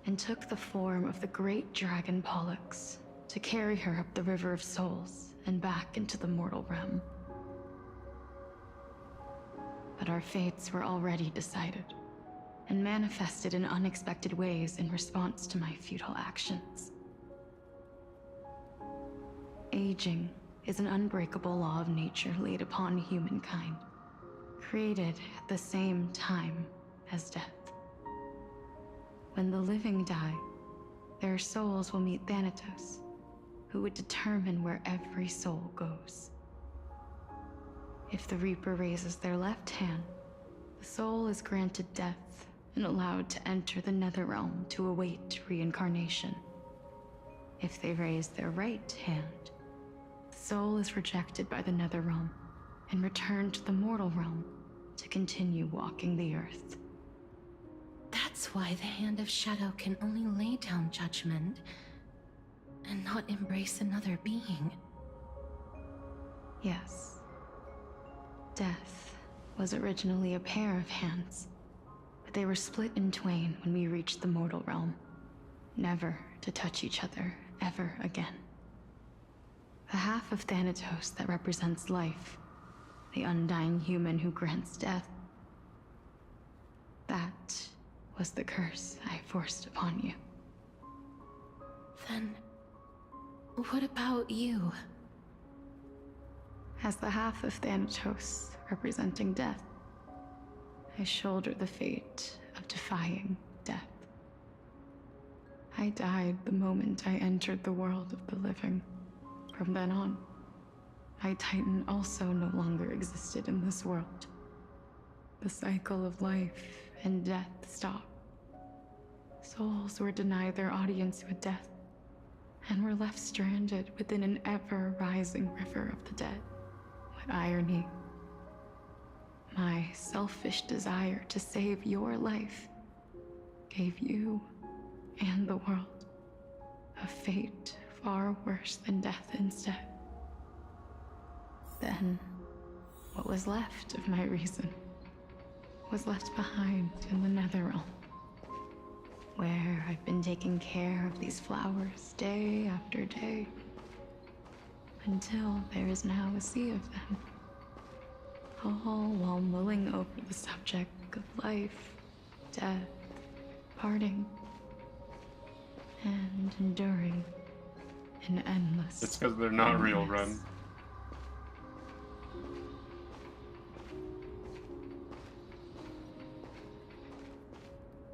and took the form of the great dragon Pollux to carry her up the River of Souls and back into the mortal realm. But our fates were already decided and manifested in unexpected ways in response to my futile actions. Aging is an unbreakable law of nature laid upon humankind, created at the same time as death. When the living die, their souls will meet Thanatos, who would determine where every soul goes. If the Reaper raises their left hand, the soul is granted death and allowed to enter the Netherrealm to await reincarnation. If they raise their right hand, the soul is rejected by the Netherrealm and returned to the mortal realm to continue walking the earth. That's why the Hand of Shadow can only lay down judgment and not embrace another being. Yes. Death was originally a pair of hands, but they were split in twain when we reached the mortal realm, never to touch each other ever again. The half of Thanatos that represents life, the undying human who grants death, that was the curse I forced upon you. Then, what about you? As the half of Thanatos representing death, I shoulder the fate of defying death. I died the moment I entered the world of the living. From then on, my Titan also no longer existed in this world. The cycle of life and death stopped. Souls were denied their audience with death, and were left stranded within an ever-rising river of the dead. What irony. My selfish desire to save your life gave you and the world a fate far worse than death instead. Then, what was left of my reason was left behind in the Netherrealm, where I've been taking care of these flowers day after day, until there is now a sea of them, all while mulling over the subject of life, death, parting, and enduring an endless... It's because they're not real, Ren.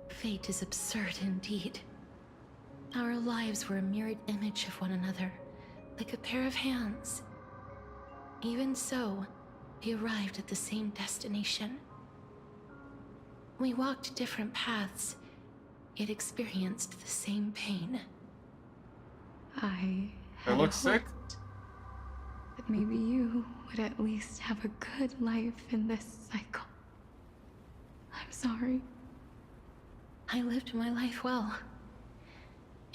Fate is absurd indeed. Our lives were a mirrored image of one another, like a pair of hands. Even so, we arrived at the same destination. We walked different paths, yet experienced the same pain. I look sick. That maybe you would at least have a good life in this cycle. I'm sorry. I lived my life well.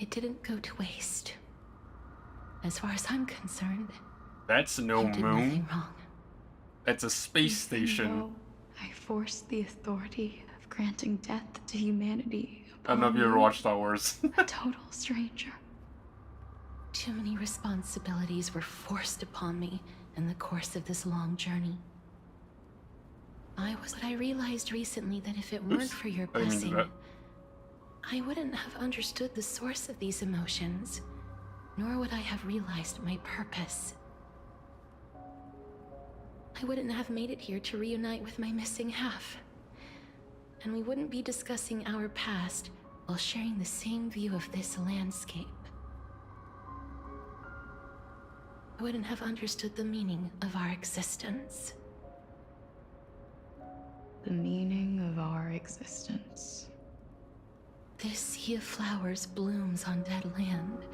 it didn't go to waste. As far as I'm concerned, That's no you did moon. nothing wrong. That's a space Even station. though I forced the authority of granting death to humanity I don't know if you ever upon watched Star Wars. a total stranger. Too many responsibilities were forced upon me in the course of this long journey. But I realized recently that if it weren't for your I didn't mean to do blessing, that. I wouldn't have understood the source of these emotions, nor would I have realized my purpose. I wouldn't have made it here to reunite with my missing half. And we wouldn't be discussing our past while sharing the same view of this landscape. I wouldn't have understood the meaning of our existence. The meaning of our existence. This sea of flowers blooms on dead land,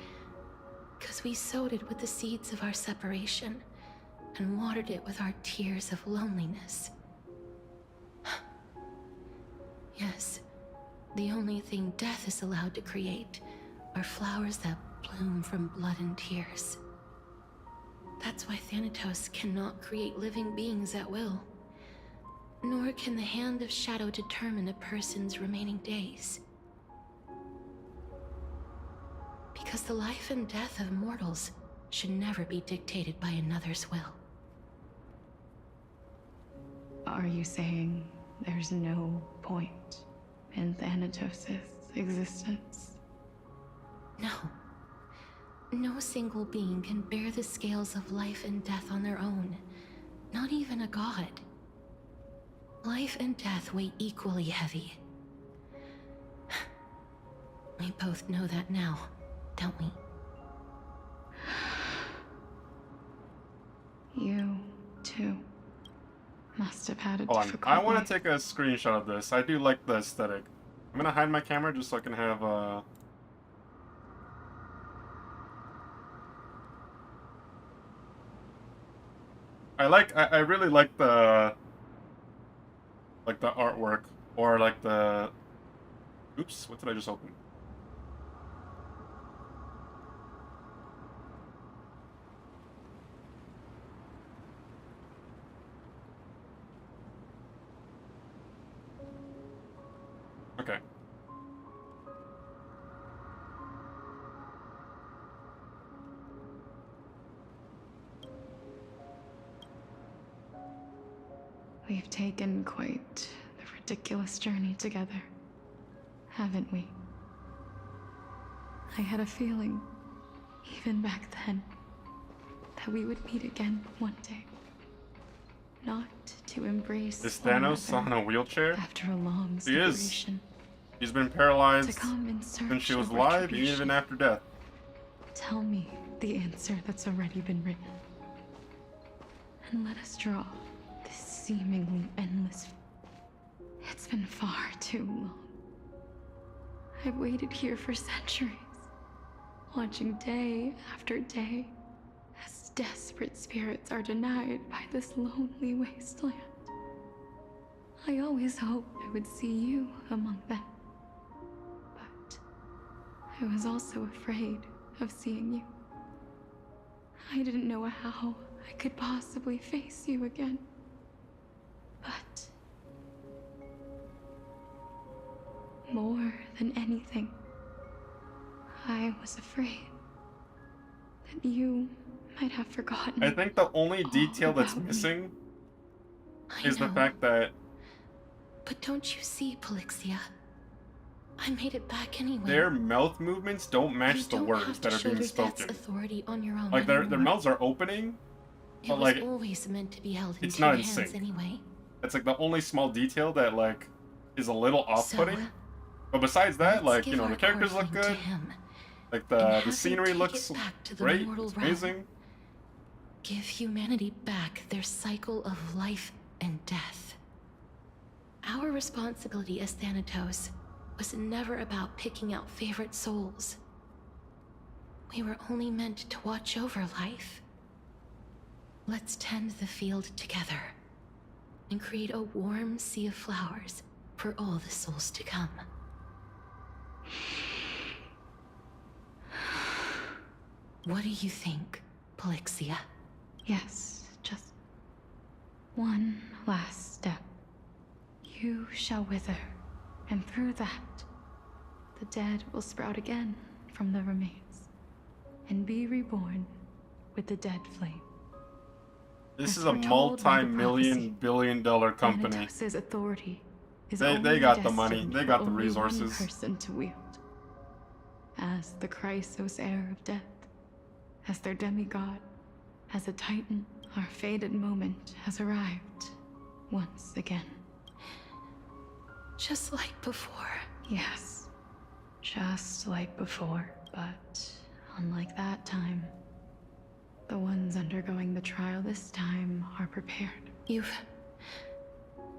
because we sowed it with the seeds of our separation and watered it with our tears of loneliness. Yes, the only thing death is allowed to create are flowers that bloom from blood and tears. That's why Thanatos cannot create living beings at will, nor can the Hand of Shadow determine a person's remaining days. Because the life and death of mortals should never be dictated by another's will. Are you saying there's no point in Thanatos' existence? No. No single being can bear the scales of life and death on their own. Not even a god. Life and death weigh equally heavy. We both know that now, don't we? You, too, must have had a Hold on. difficult I want life. to take a screenshot of this. I do like the aesthetic. I'm gonna hide my camera just so I can have I really like the artwork, or like the oops, what did I just open? Okay. We've taken quite the ridiculous journey together, haven't we? I had a feeling, even back then, that we would meet again one day. Not to embrace Is one Thanos another on a wheelchair? after a long He is. separation. He's been paralyzed To come in search since she was of alive, retribution. even after death. Tell me the answer that's already been written. And let us draw this seemingly endless. It's been far too long. I've waited here for centuries, watching day after day as desperate spirits are denied by this lonely wasteland. I always hoped I would see you among them. But I was also afraid of seeing you. I didn't know how I could possibly face you again. But more than anything, I was afraid that you might have forgotten. I think the only detail that's about me. missing I is the know. fact that But don't you see, Polixia? I made it back anyway. their mouth movements don't You match the don't words have that to are being shoulder death's spoken. authority on your own Like their anymore. mouths are opening, It but was like always meant to be held in it's two not in hands sync. anyway. That's like the only small detail that like is a little off-putting. So, But besides that, let's like, you give know, the our characters look Earthling to good. him, Like and have the him scenery take looks it back to the great. mortal It's realm. amazing. Give humanity back their cycle of life and death. Our responsibility as Thanatos was never about picking out favorite souls. We were only meant to watch over life. Let's tend the field together and create a warm sea of flowers for all the souls to come. What do you think, Polixia? Yes, just one last step. You shall wither, and through that, the dead will sprout again from the remains, and be reborn with the dead flame. This As is a foretold by the multi-billion-dollar company. Thanatos' authority is They only got the money. destined They for got the only resources. one person to wield. As the Chrysos heir of death, as their demigod, as a titan, our fated moment has arrived once again. Just like before. Yes, just like before, but unlike that time, the ones undergoing the trial this time are prepared. You've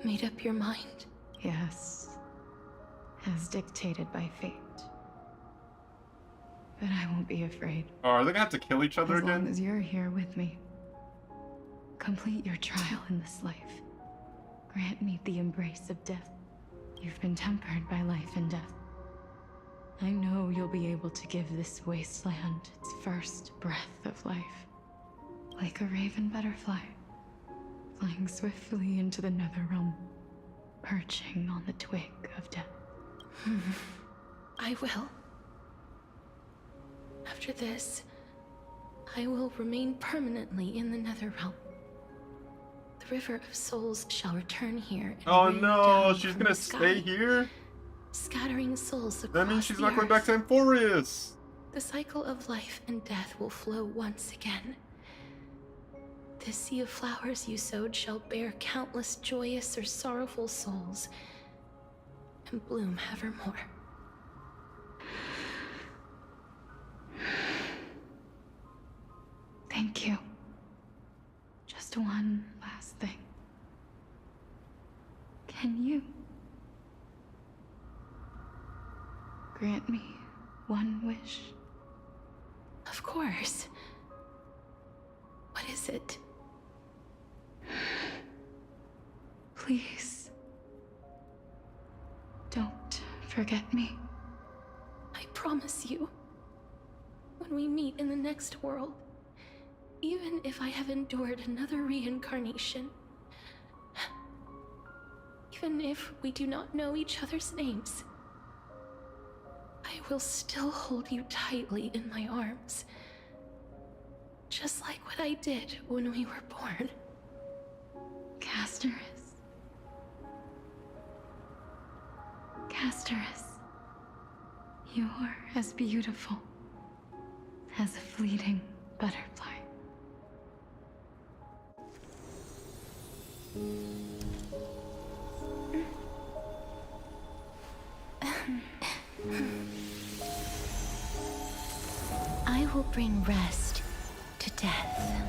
made up your mind? Yes, as dictated by fate. But I won't be afraid. Oh, are they gonna have to kill each other As again? long as you're here with me. Complete your trial in this life. Grant me the embrace of death. You've been tempered by life and death. I know you'll be able to give this wasteland its first breath of life. Like a raven butterfly, flying swiftly into the netherrealm, perching on the twig of death. I will. After this, I will remain permanently in the Netherrealm. The River of Souls shall return here. And Oh rain no, down she's from gonna the stay sky, here? scattering souls across That means she's the not going back to earth. Amphorius. The cycle of life and death will flow once again. This sea of flowers you sowed shall bear countless joyous or sorrowful souls, and bloom evermore. Thank you. Just one last thing. Can you grant me one wish? Of course. What is it? Please. Don't forget me. I promise you. When we meet in the next world, even if I have endured another reincarnation, even if we do not know each other's names, I will still hold you tightly in my arms. Just like what I did when we were born. Castorice. Castorice. You're as beautiful as a fleeting butterfly. I will bring rest to death.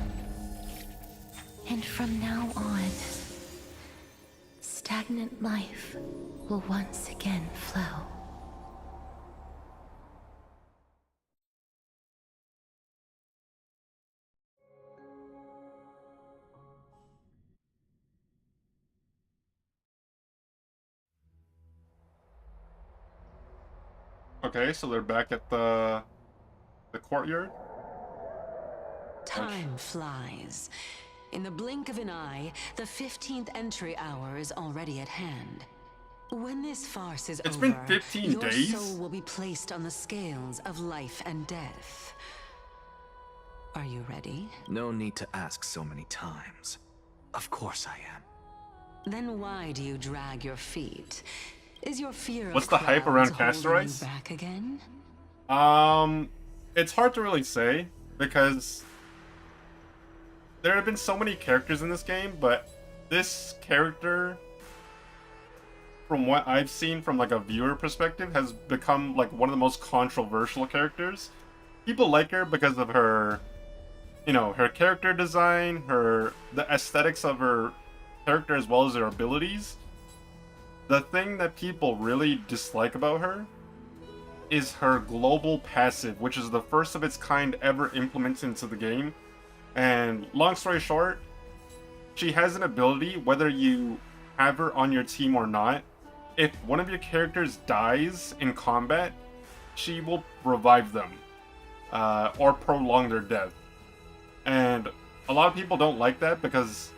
And from now on, stagnant life will once again flow. Okay, so they're back at the courtyard. Time flies. In the blink of an eye, the 15th entry hour is already at hand. When this farce is It's over, been 15 your days? soul will be placed on the scales of life and death. Are you ready? No need to ask so many times. Of course I am. Then why do you drag your feet? Is your fear What's of the hype around crowds holding you Castorice? back again? It's hard to really say because there have been so many characters in this game, but this character, from what I've seen from like a viewer perspective, has become like one of the most controversial characters. People like her because of her, you know, her character design, the aesthetics of her character as well as her abilities. The thing that people really dislike about her is her global passive, which is the first of its kind ever implemented into the game. And long story short, she has an ability, whether you have her on your team or not, if one of your characters dies in combat, she will revive them. or prolong their death. And a lot of people don't like that because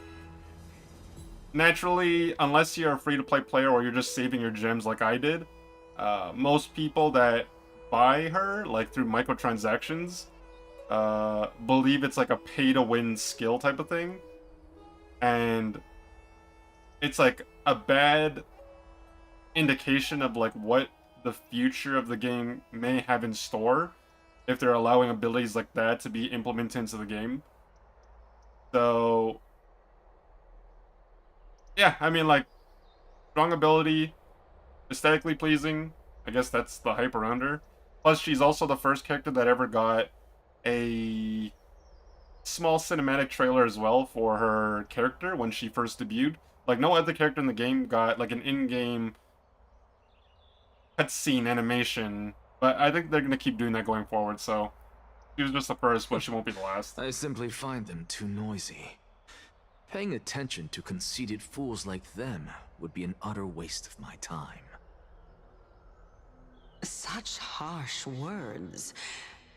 naturally, unless you're a free-to-play player or you're just saving your gems like I did, most people that buy her, like through microtransactions, believe it's like a pay-to-win skill type of thing. And it's like a bad indication of like what the future of the game may have in store if they're allowing abilities like that to be implemented into the game. So yeah, I mean, like, strong ability, aesthetically pleasing. I guess that's the hype around her. Plus, she's also the first character that ever got a small cinematic trailer as well for her character when she first debuted. Like, no other character in the game got, like, an in-game cutscene animation. But I think they're going to keep doing that going forward, so she was just the first, but she won't be the last. I simply find them too noisy. Paying attention to conceited fools like them would be an utter waste of my time. Such harsh words.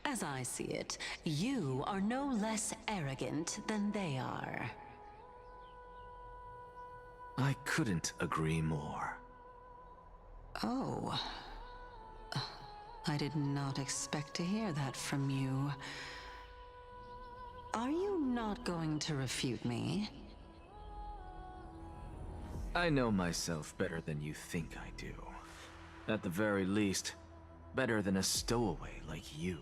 As I see it, you are no less arrogant than they are. I couldn't agree more. Oh. I did not expect to hear that from you. Are you not going to refute me? I know myself better than you think I do. At the very least, better than a stowaway like you.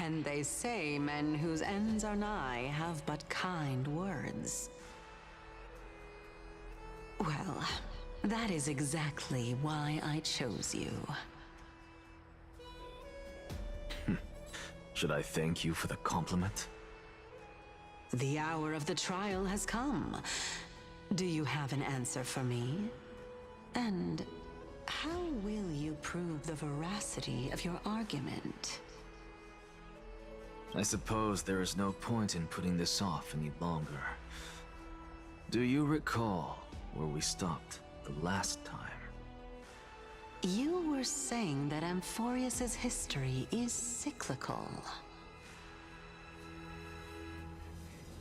And they say men whose ends are nigh have but kind words. Well, that is exactly why I chose you. Should I thank you for the compliment? The hour of the trial has come. Do you have an answer for me? And how will you prove the veracity of your argument? I suppose there is no point in putting this off any longer. Do you recall where we stopped the last time? You were saying that Amphorius's history is cyclical.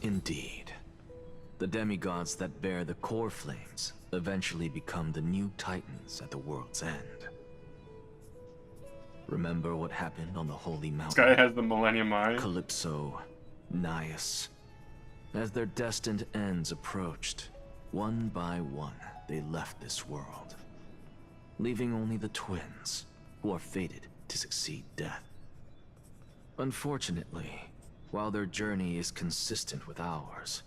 Indeed. The demigods that bear the core flames eventually become the new titans at the world's end. Remember what happened on the Holy Mountain? This guy has the Millennium Eye. Calypso, Naias. As their destined ends approached, one by one, they left this world, leaving only the twins, who are fated to succeed death. Unfortunately, while their journey is consistent with ours,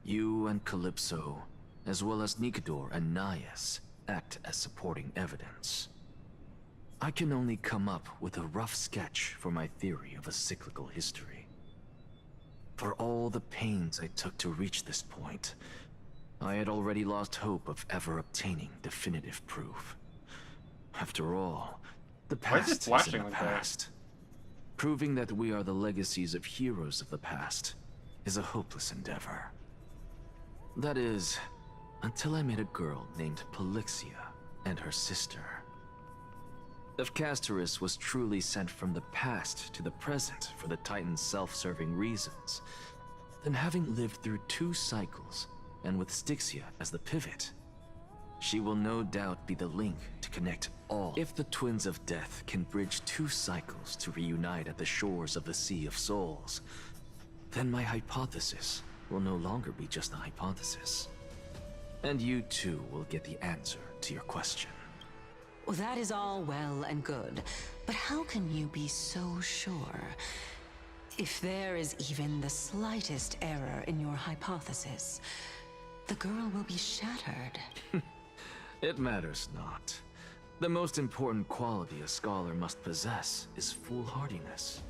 you and Calypso, as well as Nikador and Naias, act as supporting evidence. I can only come up with a rough sketch for my theory of a cyclical history. For all the pains I took to reach this point, I had already lost hope of ever obtaining definitive proof. After all, the past is in the past. Proving that we are the legacies of heroes of the past is a hopeless endeavor. That is, until I met a girl named Polixia and her sister. If Castorice was truly sent from the past to the present for the Titan's self-serving reasons, then having lived through 2 cycles, and with Styxia as the pivot, she will no doubt be the link to connect all. If the Twins of Death can bridge 2 cycles to reunite at the shores of the Sea of Souls, then my hypothesis will no longer be just a hypothesis. And you too will get the answer to your question. Well, that is all well and good, but how can you be so sure? If there is even the slightest error in your hypothesis, the girl will be shattered. It matters not. The most important quality a scholar must possess is foolhardiness.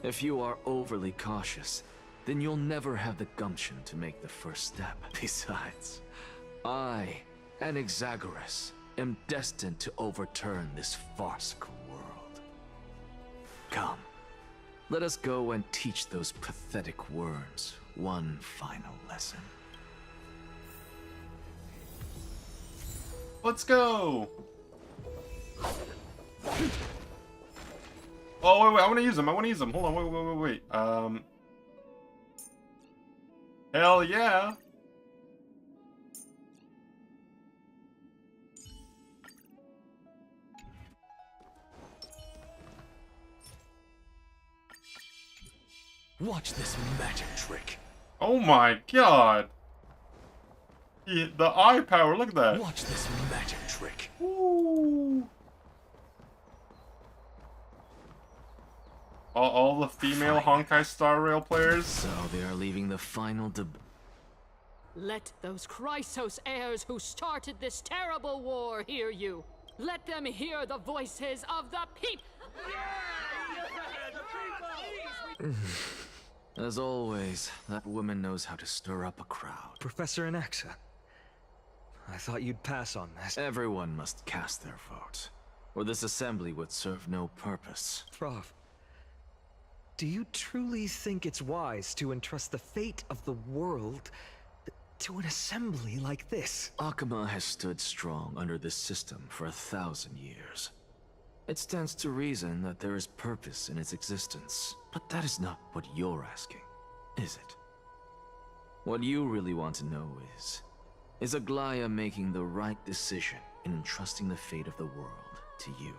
If you are overly cautious, then you'll never have the gumption to make the first step. Besides, I, Anaxagoras, am destined to overturn this farcical world. Come, let us go and teach those pathetic worms one final lesson. Let's go! Oh, wait, I want to use them. Hold on, wait. Hell yeah. Watch this magic trick. Oh my god. The eye power, look at that. Watch this magic trick. Ooh. All the female Honkai Star Rail players. So they are leaving the final Let those Chrysos heirs who started this terrible war hear you. Let them hear the voices of the people. As always, that woman knows how to stir up a crowd. Professor Anaxa, I thought you'd pass on this. Everyone must cast their vote, or this assembly would serve no purpose. Prof, do you truly think it's wise to entrust the fate of the world to an assembly like this? Akuma has stood strong under this system for 1,000 years. It stands to reason that there is purpose in its existence. But that is not what you're asking, is it? What you really want to know is Aglaya making the right decision in entrusting the fate of the world to you?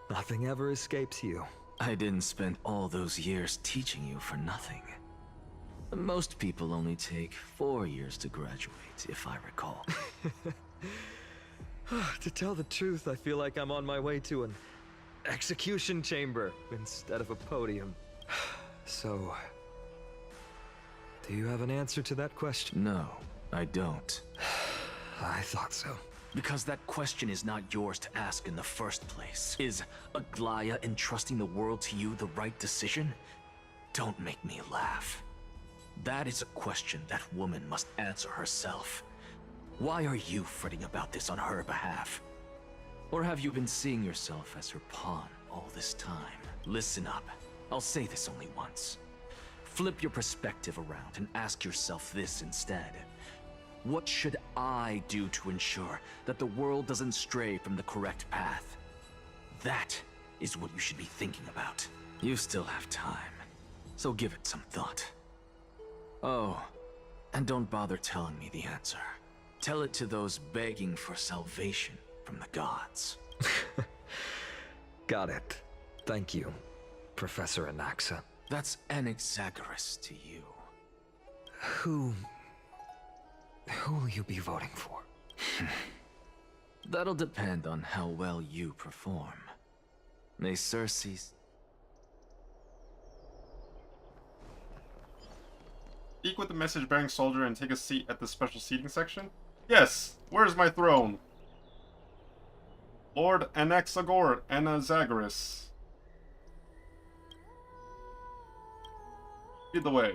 Nothing ever escapes you. I didn't spend all those years teaching you for nothing. Most people only take 4 years to graduate, if I recall. To tell the truth, I feel like I'm on my way to an execution chamber instead of a podium. So, do you have an answer to that question? No, I don't. I thought so. Because that question is not yours to ask in the first place. Is Aglaya entrusting the world to you the right decision? Don't make me laugh. That is a question that woman must answer herself. Why are you fretting about this on her behalf? Or have you been seeing yourself as her pawn all this time? Listen up. I'll say this only once. Flip your perspective around and ask yourself this instead. What should I do to ensure that the world doesn't stray from the correct path? That is what you should be thinking about. You still have time, so give it some thought. Oh, and don't bother telling me the answer. Tell it to those begging for salvation from the gods. Got it. Thank you, Professor Anaxa. That's Anaxagoras to you. Who will you be voting for? That'll depend on how well you perform. May Circe's... Speak with the message-bearing soldier and take a seat at the special seating section? Yes! Where's my throne? Lord Anaxagoras. Lead the way.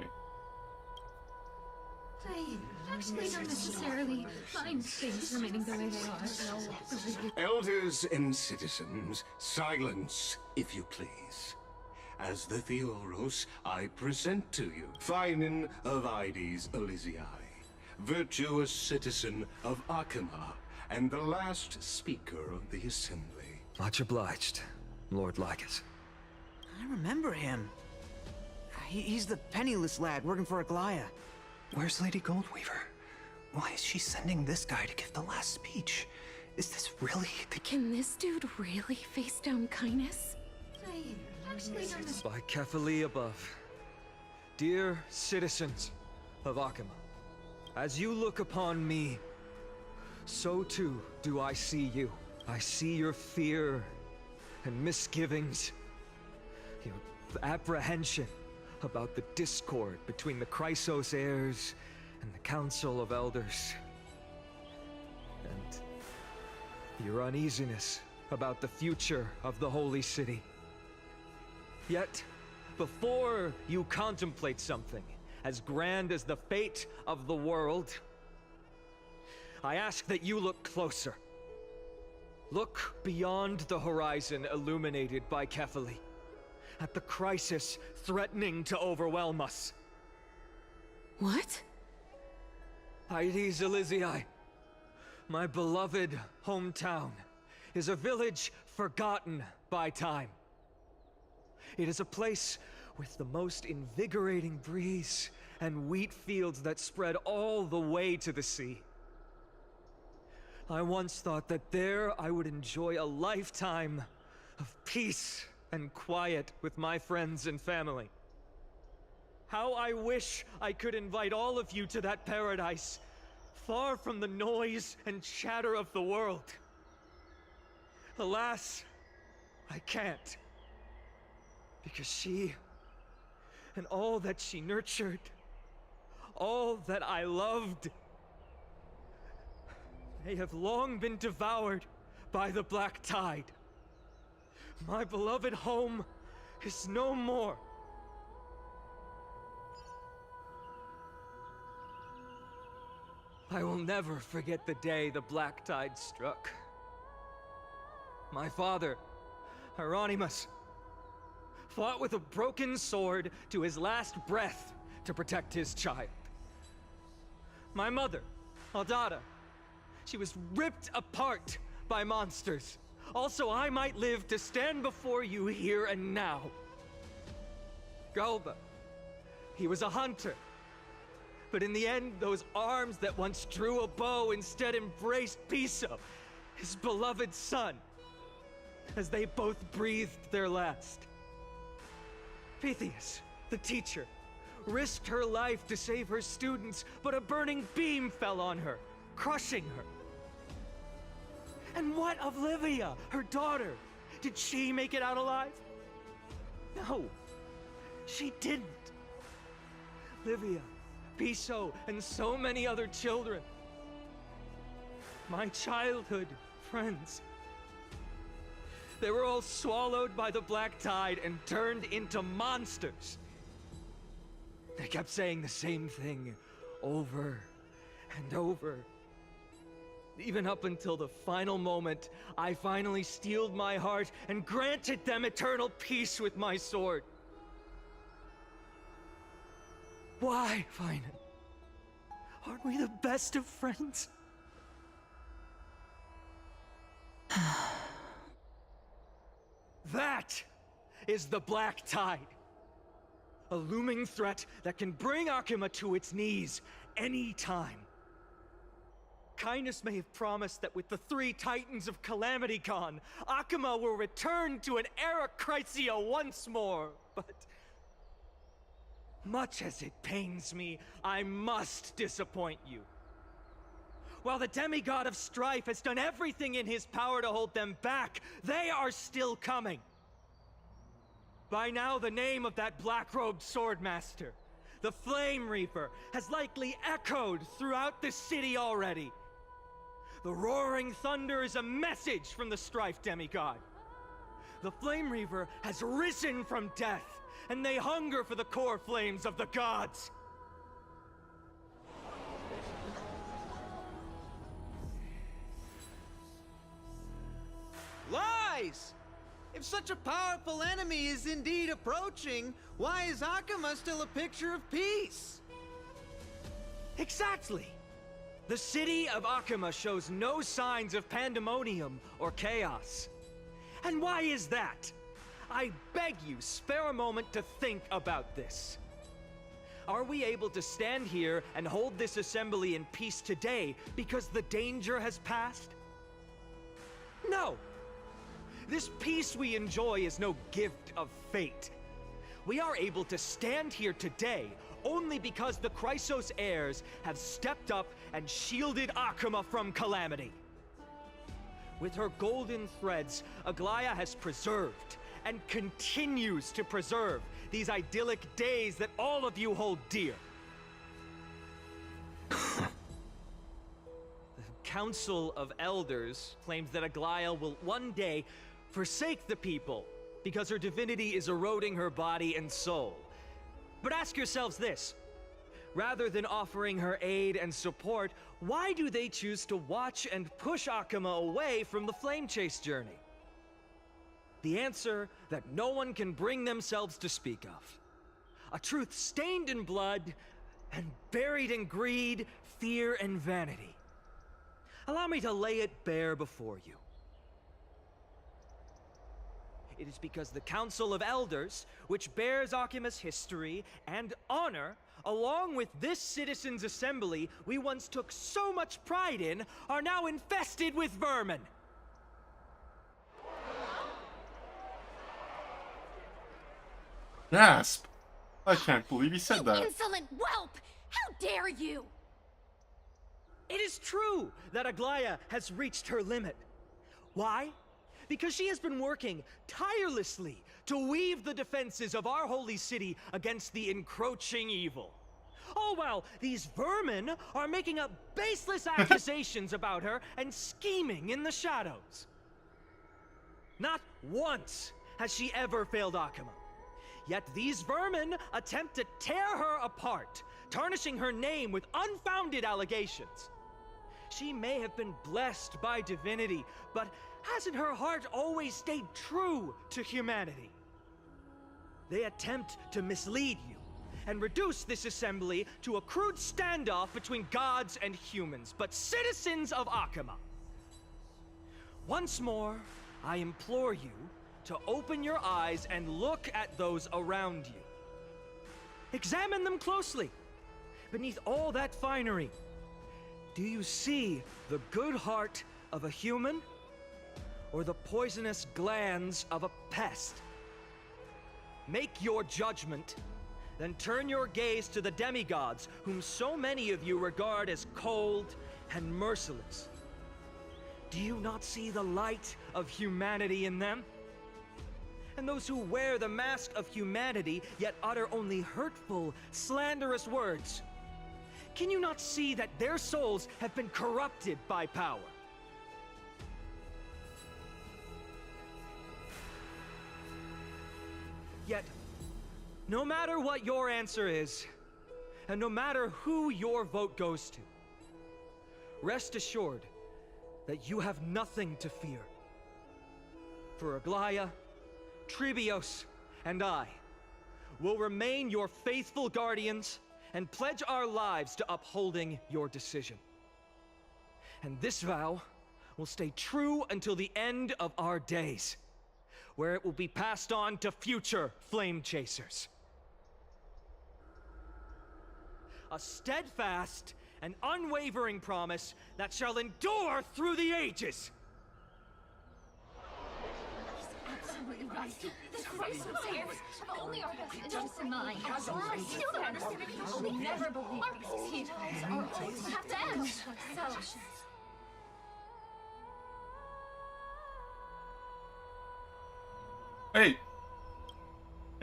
I actually don't necessarily find things remaining the way they are. Elders and citizens, silence, if you please. As the Theoros, I present to you Finan of Ides Elysiae, virtuous citizen of Akima, and the last speaker of the assembly. Much obliged, Lord Lycus. I remember him. He's the penniless lad working for Aglaya. Where's Lady Goldweaver? Why is she sending this guy to give the last speech? Is this really the... Can this dude really face down kindness? By Kefali above. Dear citizens of Akima, as you look upon me, so too do I see you. I see your fear and misgivings, your apprehension about the discord between the Chrysos heirs and the Council of Elders, and your uneasiness about the future of the Holy City. Yet, before you contemplate something as grand as the fate of the world, I ask that you look closer. Look beyond the horizon illuminated by Kefali, at the crisis threatening to overwhelm us. What? Ides Elysiae, my beloved hometown, is a village forgotten by time. It is a place with the most invigorating breeze and wheat fields that spread all the way to the sea. I once thought that there I would enjoy a lifetime of peace and quiet with my friends and family. How I wish I could invite all of you to that paradise, far from the noise and chatter of the world. Alas, I can't. Because she, and all that she nurtured, all that I loved, they have long been devoured by the black tide. My beloved home is no more. I will never forget the day the black tide struck. My father, Hieronymus, fought with a broken sword to his last breath to protect his child. My mother, Aldada, she was ripped apart by monsters. Also, I might live to stand before you here and now. Galba, he was a hunter. But in the end, those arms that once drew a bow instead embraced Piso, his beloved son, as they both breathed their last. Pythias, the teacher, risked her life to save her students, but a burning beam fell on her, crushing her. And what of Livia, her daughter? Did she make it out alive? No, she didn't. Livia, Piso, and so many other children. My childhood friends. They were all swallowed by the black tide and turned into monsters. They kept saying the same thing over and over. Even up until the final moment, I finally steeled my heart and granted them eternal peace with my sword. Why, Finan? Aren't we the best of friends? That is the black tide. A looming threat that can bring Akuma to its knees any time. Kindness may have promised that with the 3 Titans of Calamity gone, Akuma will return to an era Chrysia once more, but much as it pains me, I must disappoint you. While the demigod of strife has done everything in his power to hold them back, they are still coming. By now, the name of that black-robed swordmaster, the Flame Reaper, has likely echoed throughout the city already. The roaring thunder is a message from the strife demigod. The Flame Reaper has risen from death, and they hunger for the core flames of the gods. Lies! If such a powerful enemy is indeed approaching, why is Akuma still a picture of peace? Exactly! The city of Akuma shows no signs of pandemonium or chaos. And why is that? I beg you, spare a moment to think about this. Are we able to stand here and hold this assembly in peace today because the danger has passed? No! This peace we enjoy is no gift of fate. We are able to stand here today only because the Chrysos heirs have stepped up and shielded Akuma from calamity. With her golden threads, Aglaya has preserved and continues to preserve these idyllic days that all of you hold dear. The Council of Elders claims that Aglaya will one day forsake the people because her divinity is eroding her body and soul. But ask yourselves this. Rather than offering her aid and support, why do they choose to watch and push Akuma away from the Flame Chase journey? The answer that no one can bring themselves to speak of. A truth stained in blood and buried in greed, fear, and vanity. Allow me to lay it bare before you. It is because the Council of Elders, which bears Akima's history and honor, along with this citizens' assembly we once took so much pride in, are now infested with vermin. Gasp! I can't believe he said You that. insolent whelp! How dare you! It is true that Aglaya has reached her limit. Why? Because she has been working tirelessly to weave the defenses of our holy city against the encroaching evil. All while these vermin are making up baseless accusations about her and scheming in the shadows. Not once has she ever failed Akuma. Yet these vermin attempt to tear her apart, tarnishing her name with unfounded allegations. She may have been blessed by divinity, but hasn't her heart always stayed true to humanity? They attempt to mislead you and reduce this assembly to a crude standoff between gods and humans, but citizens of Akuma. Once more, I implore you to open your eyes and look at those around you. Examine them closely. Beneath all that finery, do you see the good heart of a human or the poisonous glands of a pest? Make your judgment, then turn your gaze to the demigods whom so many of you regard as cold and merciless. Do you not see the light of humanity in them? And those who wear the mask of humanity yet utter only hurtful, slanderous words. Can you not see that their souls have been corrupted by power? Yet, no matter what your answer is, and no matter who your vote goes to, rest assured that you have nothing to fear. For Aglaya, Tribios, and I will remain your faithful guardians and pledge our lives to upholding your decision. And this vow will stay true until the end of our days, where it will be passed on to future flame chasers. A steadfast and unwavering promise that shall endure through the ages. Absolutely right. The Christ of heirs have only our best interests in mind. I still don't understand it. I will never believe our succeed. Our oaths have to end. So... Hey!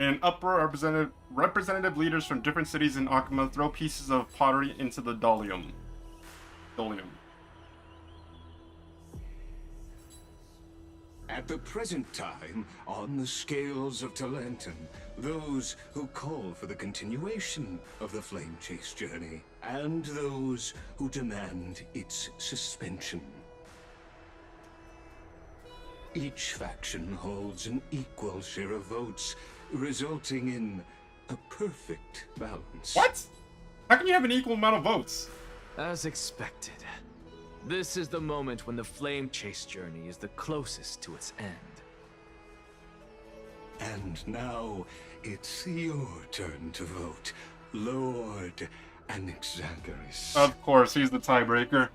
In an uproar, representative leaders from different cities in Akuma throw pieces of pottery into the Dolium. At the present time, on the scales of Talentum, those who call for the continuation of the Flame Chase journey, and those who demand its suspension. Each faction holds an equal share of votes, resulting in a perfect balance. What? How can you have an equal amount of votes? As expected. This is the moment when the Flame Chase journey is the closest to its end. And now, it's your turn to vote, Lord Anaxagoras. Of course, he's the tiebreaker.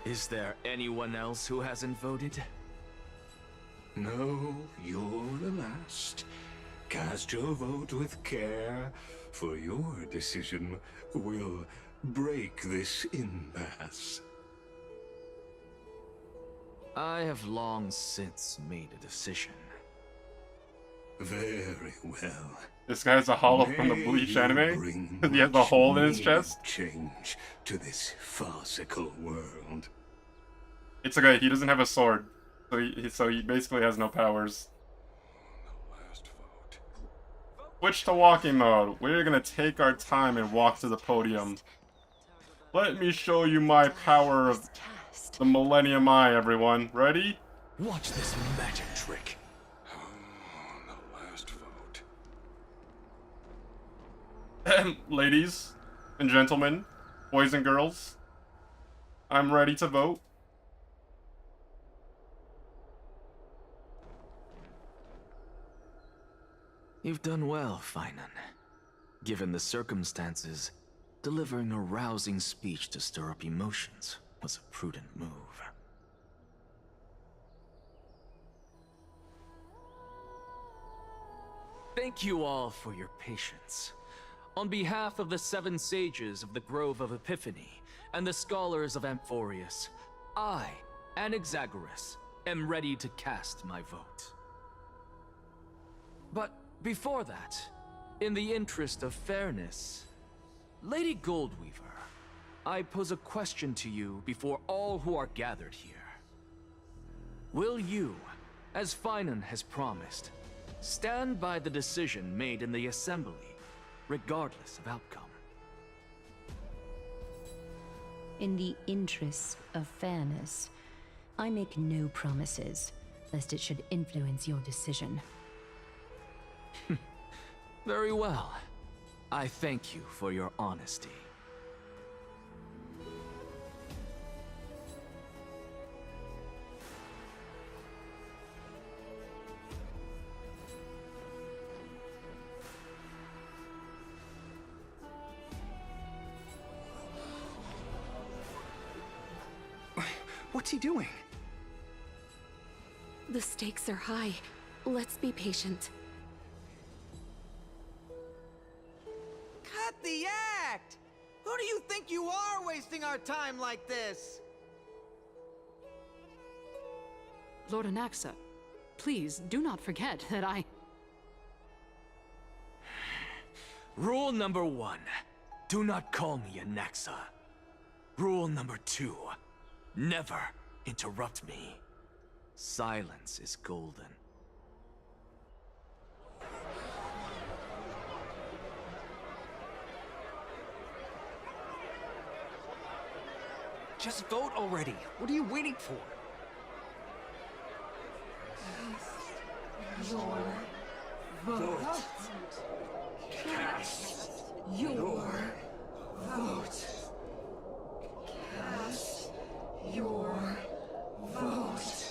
Is there anyone else who hasn't voted? No, you're the last. Cast your vote with care, for your decision will break this impasse. I have long since made a decision. Very well. This guy's a hollow from the Bleach anime? He has a hole in his chest? Change to this farcical world. It's okay, he doesn't have a sword. So he basically has no powers. Switch to walking mode. We're gonna take our time and walk to the podium. Let me show you my power of the Millennium Eye, everyone. Ready? Watch this magic trick. Ladies and gentlemen, boys and girls, I'm ready to vote. You've done well, Finan. Given the circumstances, delivering a rousing speech to stir up emotions was a prudent move. Thank you all for your patience. On behalf of the 7 sages of the Grove of Epiphany and the scholars of Amphorius, I, Anaxagoras, am ready to cast my vote. But before that, in the interest of fairness, Lady Goldweaver, I pose a question to you before all who are gathered here. Will you, as Finan has promised, stand by the decision made in the Assembly, regardless of outcome? In the interest of fairness, I make no promises, lest it should influence your decision. Very well. I thank you for your honesty. What's he doing? The stakes are high. Let's be patient. Cut the act! Who do you think you are wasting our time like this? Lord Anaxa, please do not forget that I... Rule number 1, do not call me Anaxa. Rule number 2, never interrupt me. Silence is golden. Just vote already. What are you waiting for? Your vote. Cast your vote. Cast your vote.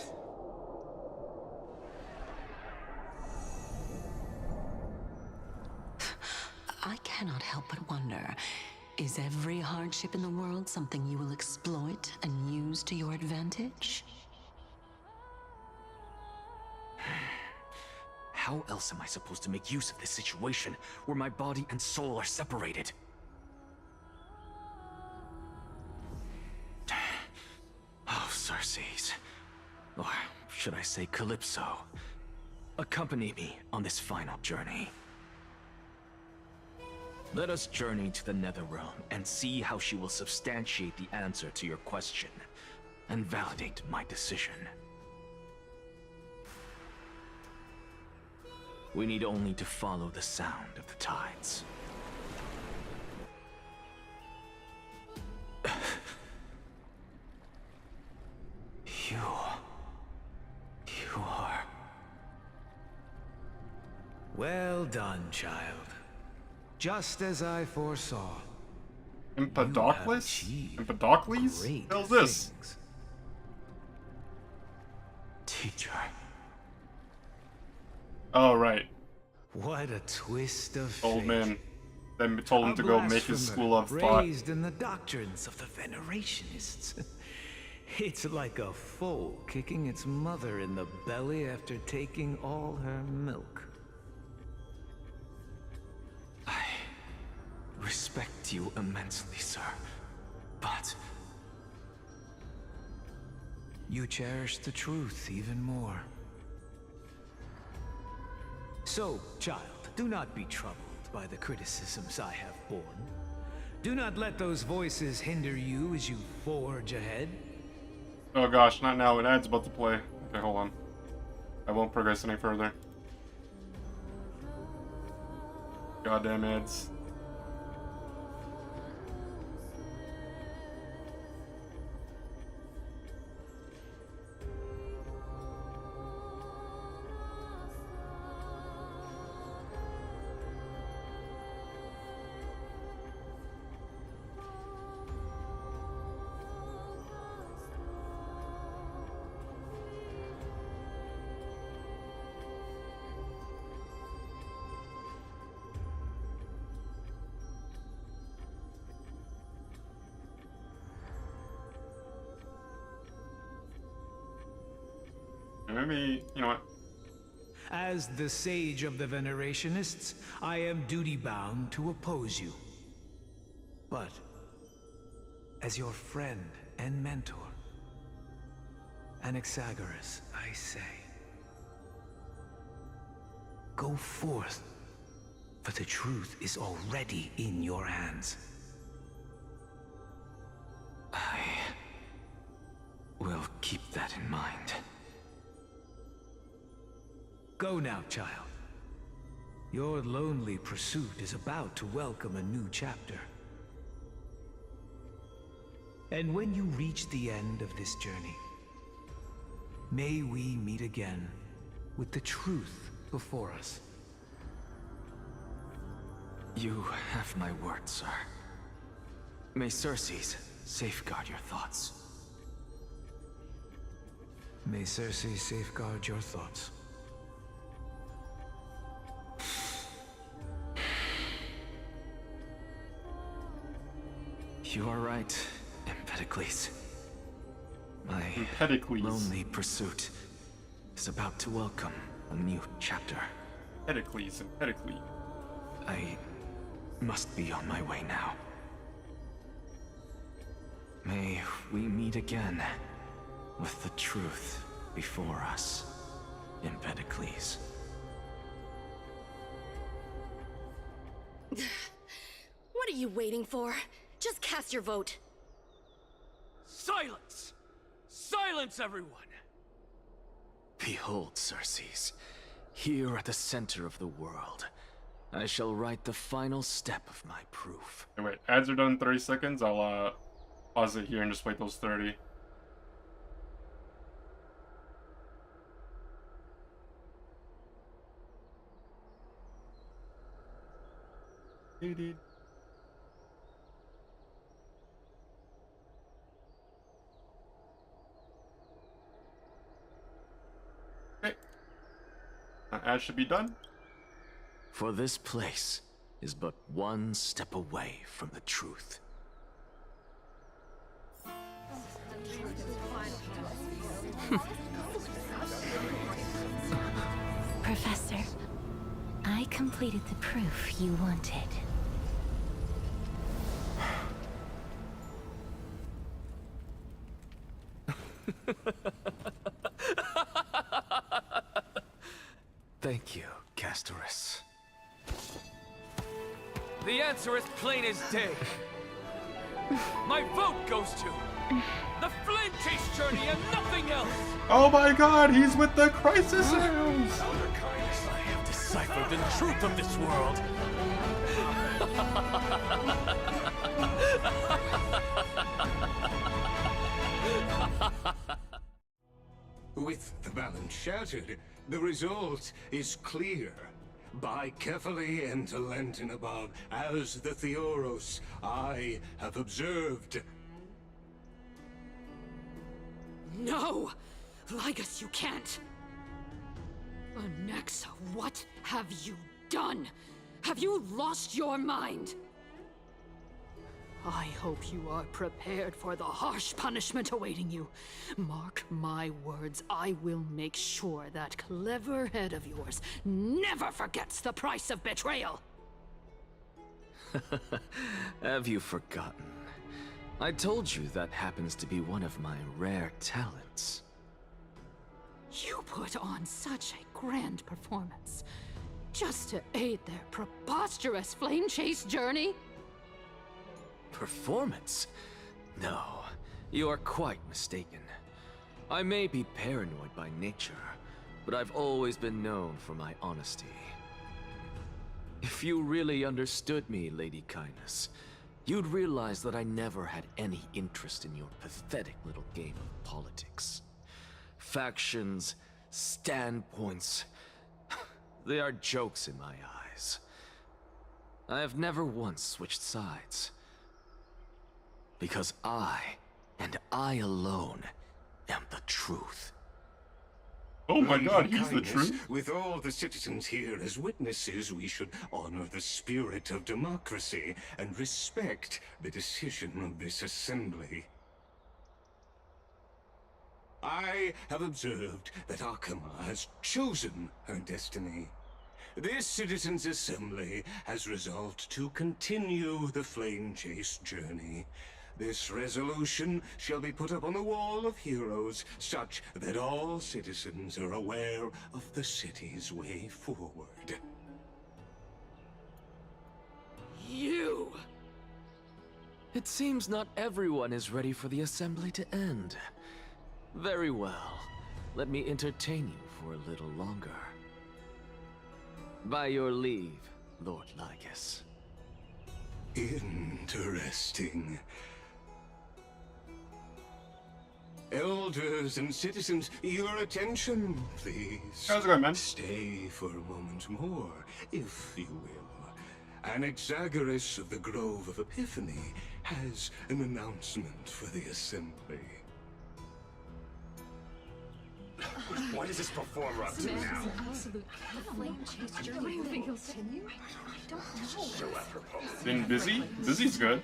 I cannot help but wonder, is every hardship in the world something you will exploit and use to your advantage? How else am I supposed to make use of this situation where my body and soul are separated? Oh, Circes. Or should I say Calypso? Accompany me on this final journey. Let us journey to the Netherrealm and see how she will substantiate the answer to your question and validate my decision. We need only to follow the sound of the tides. You are... Well done, child. Just as I foresaw. Empedocles? Empedocles? What the hell is this? Teacher. Oh, right. What a twist of Old fate. man. Then told him A to go make his blasphemer school of thought. raised in the doctrines of the Venerationists. It's like a foal kicking its mother in the belly after taking all her milk. I respect you immensely, sir. But you cherish the truth even more. So, child, do not be troubled by the criticisms I have borne. Do not let those voices hinder you as you forge ahead. Oh gosh, not now. An ad's about to play. Okay, hold on. I won't progress any further. Goddamn ads. maybe, you know what? As the Sage of the Venerationists, I am duty-bound to oppose you. But, as your friend and mentor, Anaxagoras, I say, go forth, for the truth is already in your hands. I will keep that in mind. Go now, child. Your lonely pursuit is about to welcome a new chapter. And when you reach the end of this journey, may we meet again with the truth before us. You have my word, sir. May Circes safeguard your thoughts. May Circe safeguard your thoughts. You are right, Empedocles. My lonely pursuit is about to welcome a new chapter. Empedocles. I must be on my way now. May we meet again with the truth before us, Empedocles. What are you waiting for? Just cast your vote. Silence! Silence, everyone! Behold, Circes, here at the center of the world, I shall write the final step of my proof. Okay, wait, ads are done in 30 seconds. I'll pause it here and just wait those 30. Dude. Okay. Ad should be done. For this place is but one step away from the truth. Professor, I completed the proof you wanted. Thank you, Castorice. The answer is plain as day. My vote goes to the Flame Chase journey and nothing else! Oh my god, he's with the Crisis Arrows! Elder Kindness, I have deciphered the truth of this world. With the balance shattered, the result is clear. Buy carefully and to Lenten above, as the Theoros I have observed. No! Ligus, you can't! Anaxa, what have you done? Have you lost your mind? I hope you are prepared for the harsh punishment awaiting you. Mark my words, I will make sure that clever head of yours never forgets the price of betrayal. Have you forgotten? I told you that happens to be one of my rare talents. You put on such a grand performance, just to aid their preposterous flame chase journey? Performance? No, you are quite mistaken. I may be paranoid by nature, but I've always been known for my honesty. If you really understood me, Lady Kindness, you'd realize that I never had any interest in your pathetic little game of politics. Factions, standpoints, they are jokes in my eyes. I have never once switched sides. Because I, and I alone, am the truth. Oh my Lady god, he's the Kindness, truth? With all the citizens here as witnesses, we should honor the spirit of democracy and respect the decision of this assembly. I have observed that Akama has chosen her destiny. This citizens' assembly has resolved to continue the flame chase journey. This resolution shall be put up on the wall of heroes, such that all citizens are aware of the city's way forward. You! It seems not everyone is ready for the assembly to end. Very well. Let me entertain you for a little longer. By your leave, Lord Lycus. Interesting. Elders and citizens, your attention, please. How's it going, man? Stay for a moment more, if you will. Anaxagoras of the Grove of Epiphany has an announcement for the assembly. What is this performer up to now? So apropos. Being busy? Busy's good.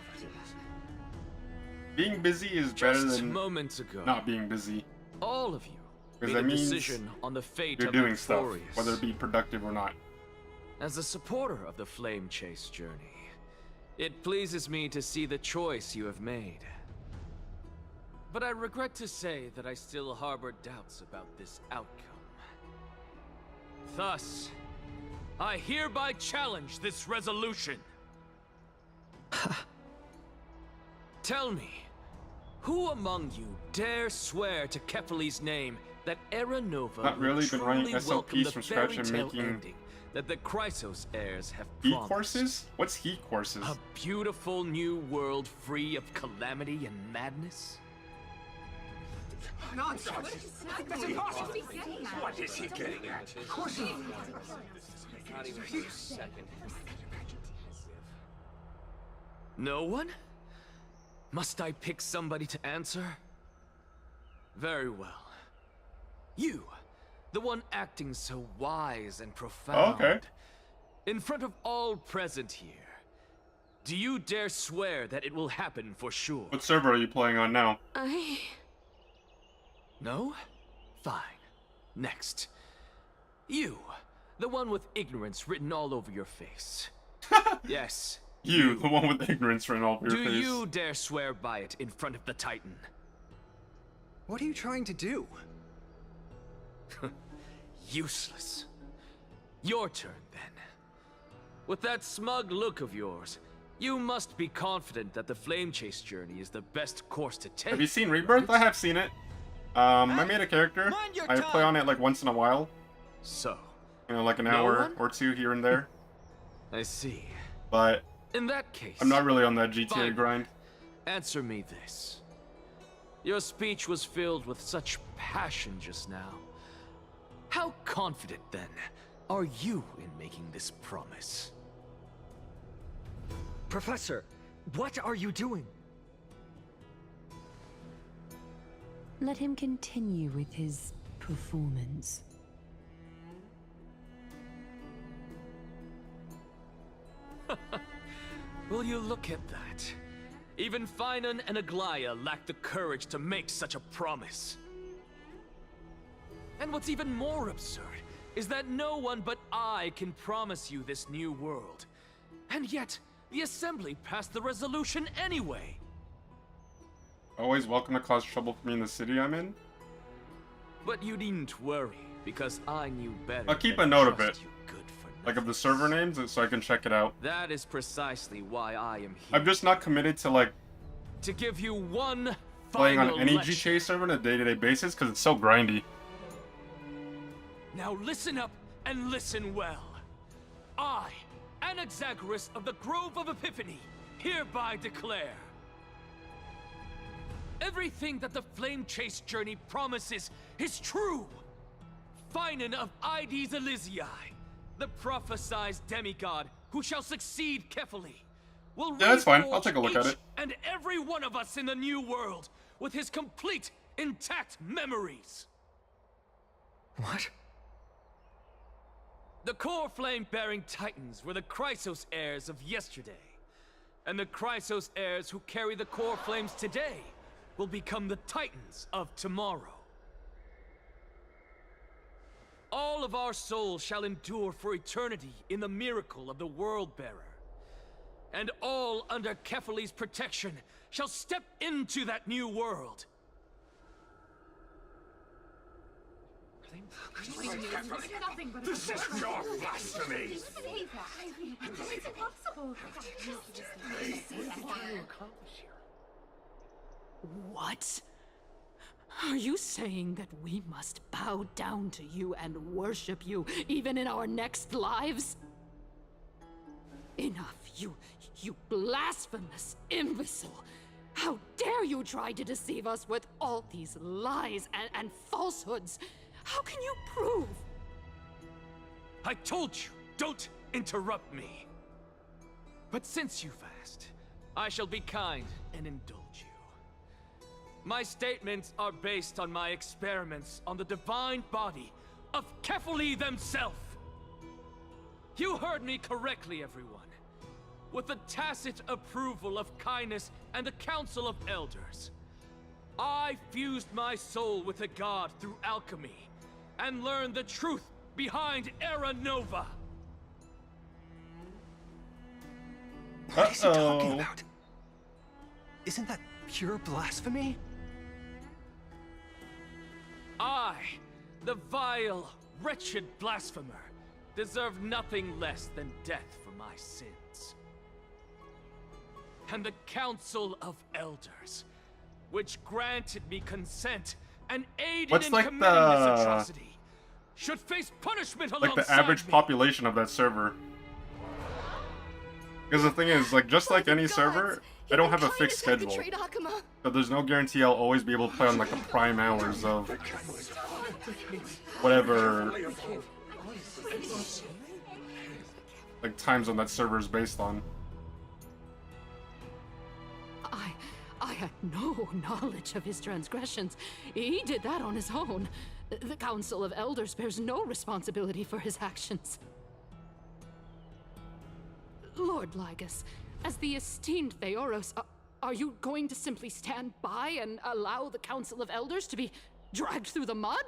Being busy is better Just than moments ago, not being busy. all of you Because made that a means decision on the fate you're of doing the stuff, victorious. whether it be productive or not. As a supporter of the Flame Chase journey, it pleases me to see the choice you have made. But I regret to say that I still harbor doubts about this outcome. Thus, I hereby challenge this resolution. Tell me, who among you dare swear to Kefali's name that Era Nova Not really will been running truly welcome SLPs the from scratch fairy and tale making ending that the Chrysos heirs have heat promised? courses? What's heat courses? A beautiful new world free of calamity and madness? Nonsense! That's impossible! What is he getting at? Of course he... Not even for a second. No one? Must I pick somebody to answer? Very well. You, the one acting so wise and profound. Oh, okay. In front of all present here, do you dare swear that it will happen for sure? What server are you playing on now? No? Fine. Next. You, the one with ignorance written all over your face. Yes. You, the one with ignorance written all over your Do face. you dare swear by it in front of the Titan? What are you trying to do? Useless. Your turn, then. With that smug look of yours, you must be confident that the Flame Chase journey is the best course to take. Have you seen Rebirth? I have seen it. I made a character. I play on it like once in a while. So? You know, like an No hour one? or two here and there. I see. But In that case, I'm not really on that GTA fine. grind. Answer me this. Your speech was filled with such passion just now. How confident, then, are you in making this promise? Professor, what are you doing? Let him continue with his performance. Will you look at that? Even Finan and Aglaya lack the courage to make such a promise. And what's even more absurd is that no one but I can promise you this new world. And yet, the Assembly passed the resolution anyway. Always welcome to cause trouble for me in the city I'm in. But you needn't worry, because I knew better. I'll keep than a to note of trust it. you good for Like of the server names, so I can check it out. That is precisely why I am here. I'm just not committed to like To give you one playing on final any lecture. GTA server on a day-to-day basis because it's so grindy. Now listen up and listen well. I, Anaxagoras of the Grove of Epiphany, hereby declare everything that the Flame Chase journey promises is true. Finan of Ides Elysiae, the prophesied demigod who shall succeed Kefali, will Yeah, that's fine. I'll reforge take a look at each it. and every one of us in the new world with his complete, intact memories. What? The core flame-bearing titans were the Chrysos heirs of yesterday. And the Chrysos heirs who carry the core flames today will become the titans of tomorrow. All of our souls shall endure for eternity in the miracle of the World-Bearer. And all under Kefali's protection shall step into that new world. This is pure blasphemy! It's impossible. What? Are you saying that we must bow down to you and worship you, even in our next lives? Enough, you blasphemous imbecile! How dare you try to deceive us with all these lies and falsehoods? How can you prove? I told you, don't interrupt me. But since you've asked, I shall be kind and indulge you. My statements are based on my experiments on the divine body of Kefali themselves. You heard me correctly, everyone. With the tacit approval of Kindness and the Council of Elders, I fused my soul with a god through alchemy and learned the truth behind Era Nova. What is he talking about? Isn't that pure blasphemy? I, the vile, wretched blasphemer, deserve nothing less than death for my sins. And the Council of Elders, which granted me consent and aided What's in like committing this atrocity, should face punishment alongside like the average me. population of that server. Because the thing is, like, just like any server, I don't have a fixed schedule. So there's no guarantee I'll always be able to play on like the prime hours of whatever like time zone that server is based on. I had no knowledge of his transgressions. He did that on his own. The Council of Elders bears no responsibility for his actions. Lord Lygus, as the esteemed Theoros, are you going to simply stand by and allow the Council of Elders to be dragged through the mud?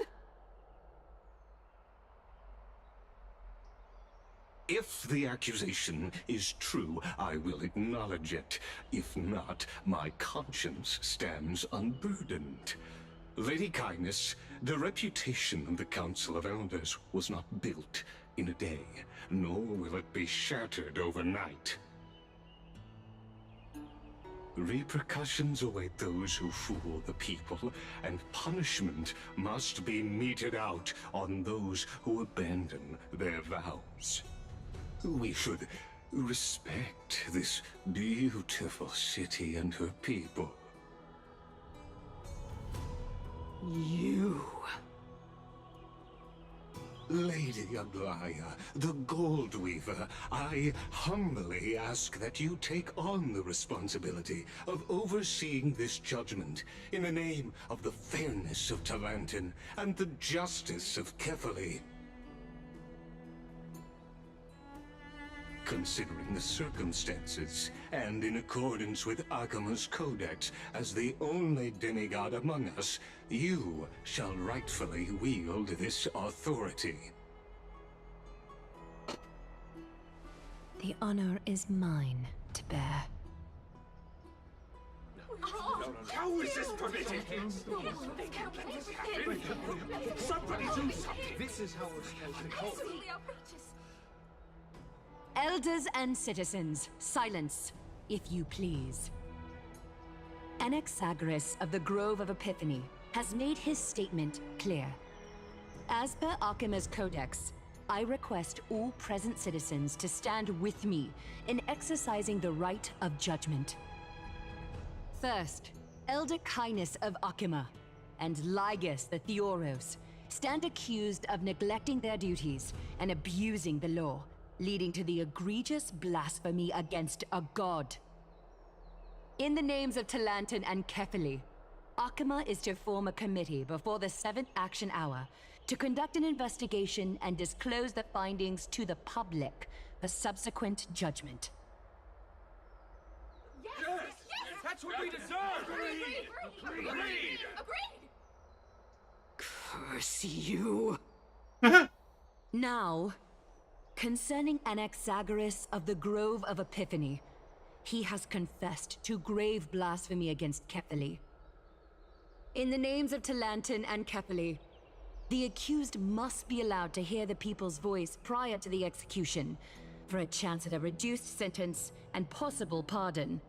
If the accusation is true, I will acknowledge it. If not, my conscience stands unburdened. Lady Kindness, the reputation of the Council of Elders was not built in a day, nor will it be shattered overnight. Repercussions await those who fool the people, and punishment must be meted out on those who abandon their vows. We should respect this beautiful city and her people. You... Lady Aglaya, the Gold Weaver, I humbly ask that you take on the responsibility of overseeing this judgment in the name of the fairness of Talantin and the justice of Kefali. Considering the circumstances, and in accordance with Akima's Codex, as the only demigod among us, you shall rightfully wield this authority. The honor is mine to bear. How is this permitted? Somebody do something! This is how we're supposed to go. Elders and citizens, silence, if you please. Anaxagoras of the Grove of Epiphany has made his statement clear. As per Akima's Codex, I request all present citizens to stand with me in exercising the right of judgment. First, Elder Kindness of Akima and Lygus the Theoros stand accused of neglecting their duties and abusing the law, leading to the egregious blasphemy against a god. In the names of Talantin and Kefali, Akima is to form a committee before the 7th action hour to conduct an investigation and disclose the findings to the public for subsequent judgment. Yes! That's what we deserve! Curse you! Now, concerning Anaxagoras of the Grove of Epiphany, he has confessed to grave blasphemy against Kepali. In the names of Talantin and Kepali, the accused must be allowed to hear the people's voice prior to the execution, for a chance at a reduced sentence and possible pardon.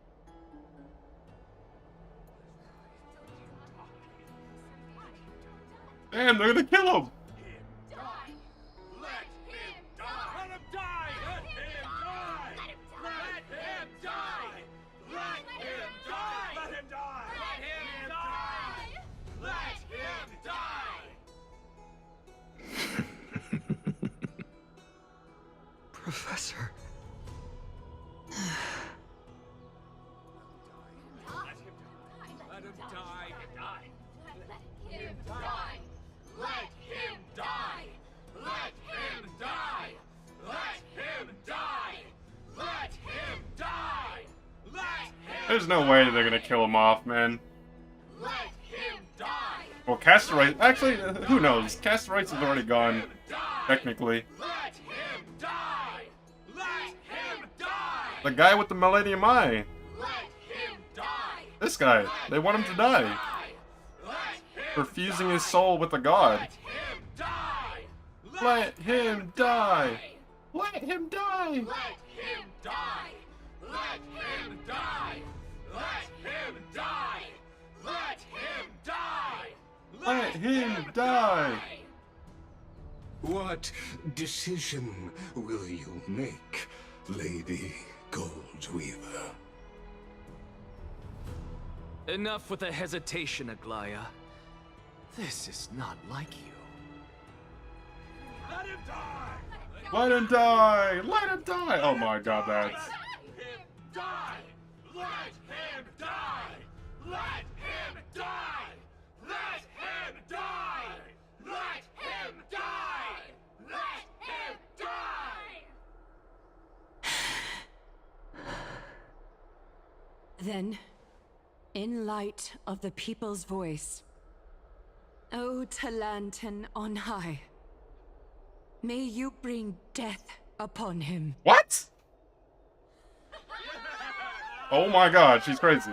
Damn, they're gonna kill him! Professor. Let him die. Let him die. Let him die. Let him die. Let him die. Let him die. Let him. There's no way they're gonna kill him off, man. Let him die. Well, Castorice... Actually, who knows? Castorice is already gone, technically. Let him die. Let him die. The guy with the Millennium Eye. Let him die. This guy. They want him to die. For fusing his soul with the god. Let him die. Let him die. Let him die. Let him die. Let him die. Let him die. Let him die. What decision will you make, Lady Goldweaver? Enough with the hesitation, Aglaya. This is not like you. Let him die. Let him die. Let him die. Oh my god, that's... Let him die. Let him die. Let him die. Let him die. Let him die. Let him die. Then, in light of the people's voice, O Talantin on high, may you bring death upon him. What? Oh my god, she's crazy.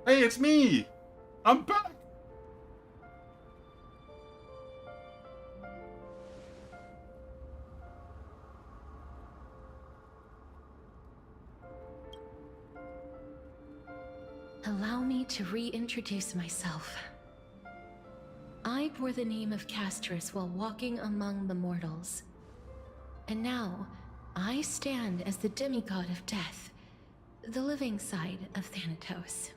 Hey, it's me! I'm back! Allow me to reintroduce myself. I bore the name of Castorice while walking among the mortals. And now, I stand as the demigod of death, the living side of Thanatos.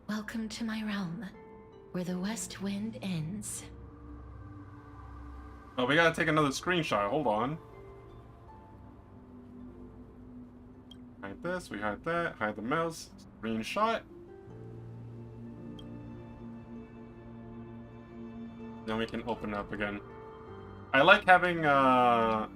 Welcome to my realm, where the west wind ends. Oh, we gotta take another screenshot. Hold on. Hide this, we hide that, hide the mouse, screenshot. Then we can open up again. I like having, I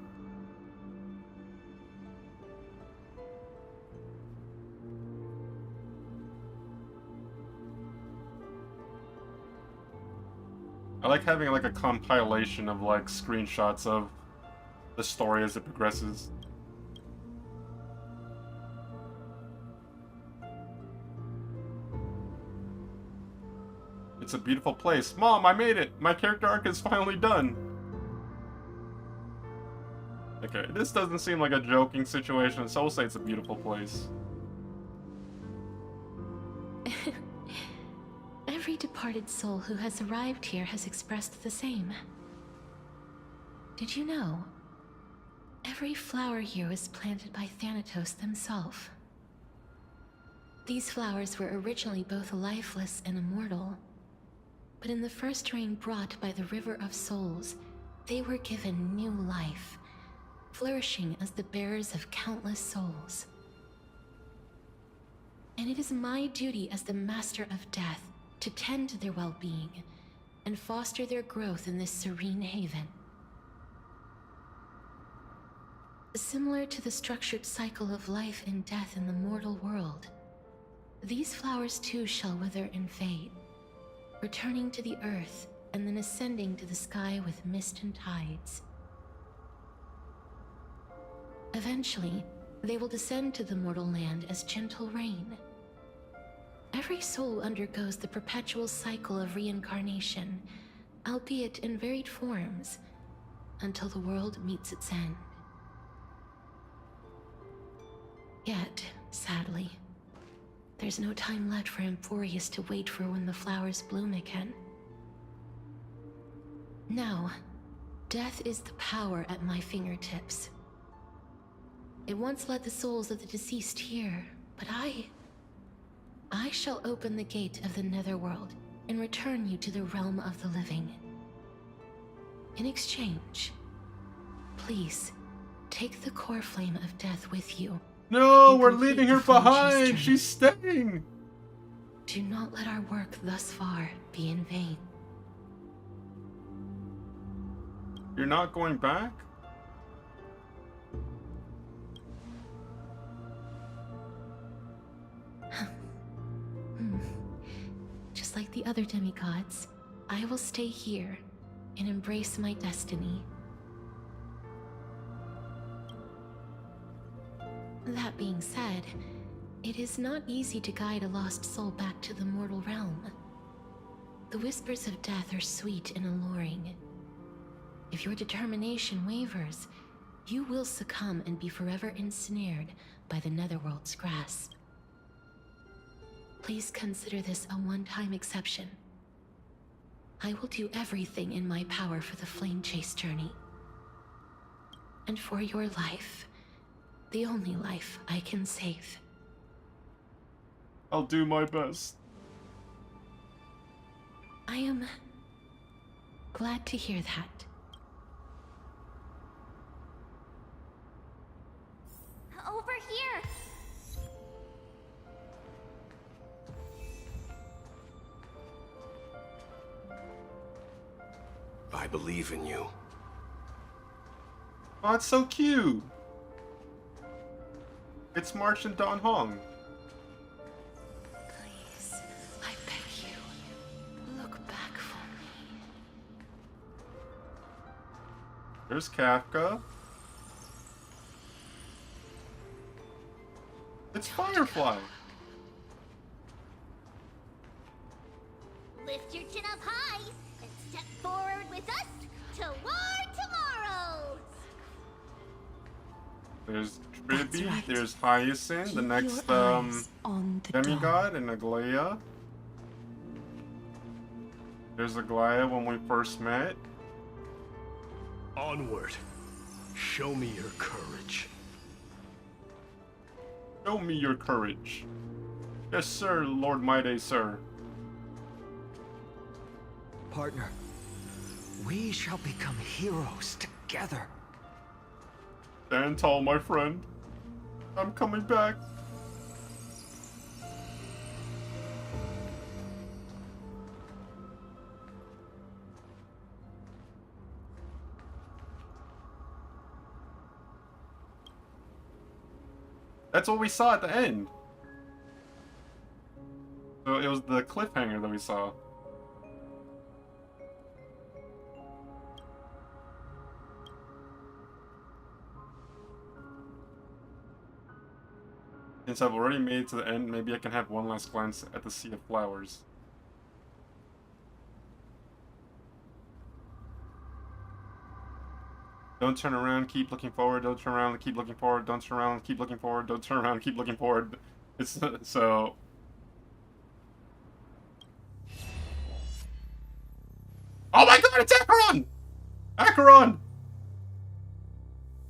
like having like a compilation of like screenshots of the story as it progresses. It's a beautiful place. Mom, I made it! My character arc is finally done! Okay, this doesn't seem like a joking situation, so we'll say it's a beautiful place. Every departed soul who has arrived here has expressed the same. Did you know? Every flower here was planted by Thanatos themselves. These flowers were originally both lifeless and immortal. But in the first rain brought by the River of Souls, they were given new life, flourishing as the bearers of countless souls. And it is my duty as the Master of Death to tend to their well-being, and foster their growth in this serene haven. Similar to the structured cycle of life and death in the mortal world, these flowers too shall wither and fade, returning to the earth and then ascending to the sky with mist and tides. Eventually, they will descend to the mortal land as gentle rain. Every soul undergoes the perpetual cycle of reincarnation, albeit in varied forms, until the world meets its end. Yet, sadly, there's no time left for Emphorius to wait for when the flowers bloom again. No, death is the power at my fingertips. It once led the souls of the deceased here, but I shall open the gate of the netherworld and return you to the realm of the living. In exchange, please, take the core flame of death with you. No, we're leaving her behind! She's staying! Do not let our work thus far be in vain. You're not going back? Just like the other demigods, I will stay here and embrace my destiny. That being said, it is not easy to guide a lost soul back to the mortal realm. The whispers of death are sweet and alluring. If your determination wavers, you will succumb and be forever ensnared by the netherworld's grasp. Please consider this a one-time exception. I will do everything in my power for the Flame Chase journey. And for your life, the only life I can save. I'll do my best. I am glad to hear that. Over here! I believe in you. Oh, it's so cute! It's March and Don Hong. Please, I beg you, look back for me. There's Kafka. It's Firefly. Lift your chin up high and step forward with us toward tomorrow! There's Tribby, right. there's Hyacinth, the Keep next your eyes on the demigod, and Aglaia. There's Aglaia when we first met. Onward. Show me your courage. Show me your courage. Yes, sir, Lord Maide, sir. Partner, we shall become heroes together. Stand tall, my friend. I'm coming back. That's what we saw at the end. So it was the cliffhanger that we saw. Since I've already made it to the end, maybe I can have one last glance at the Sea of Flowers. Don't turn around, keep looking forward, don't turn around, keep looking forward, don't turn around, keep looking forward, don't turn around, keep looking forward. It's so... Oh my god, it's Acheron! Acheron!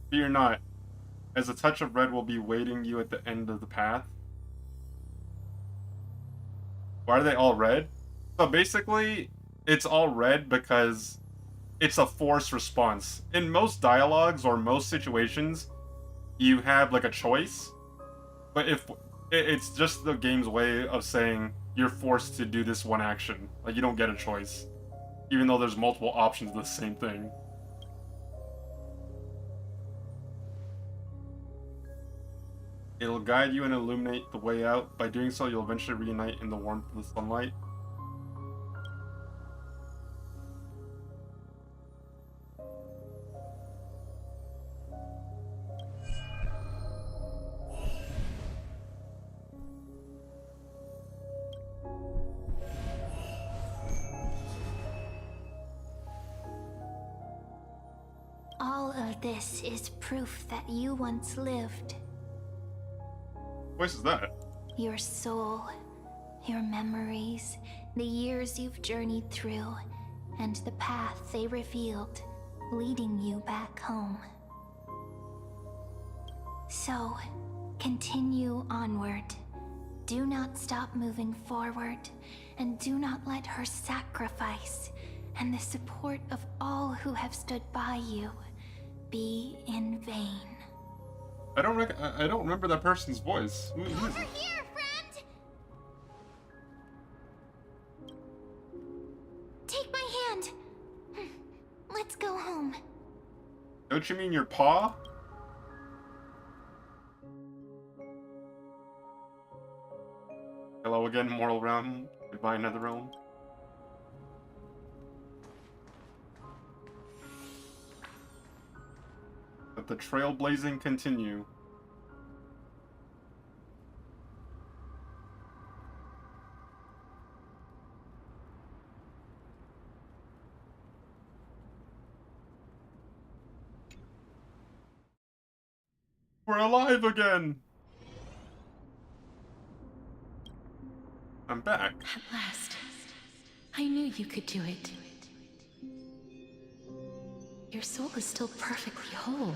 Fear not, as a touch of red will be waiting you at the end of the path. Why are they all red? So basically, it's all red because it's a forced response. In most dialogues or most situations, you have like a choice. But if it's just the game's way of saying you're forced to do this one action. Like you don't get a choice. Even though there's multiple options of the same thing. It'll guide you and illuminate the way out. By doing so, you'll eventually reunite in the warmth of the sunlight. All of this is proof that you once lived. What voice is that? Your soul, your memories, the years you've journeyed through, and the path they revealed, leading you back home. So, continue onward. Do not stop moving forward, and do not let her sacrifice and the support of all who have stood by you be in vain. I don't remember that person's voice. Who is Over it? here, friend! Take my hand. Let's go home. Don't you mean your paw? Hello again, mortal realm. Goodbye, nether realm. Let the trailblazing continue. We're alive again! I'm back. At last. I knew you could do it. Your soul is still perfectly whole.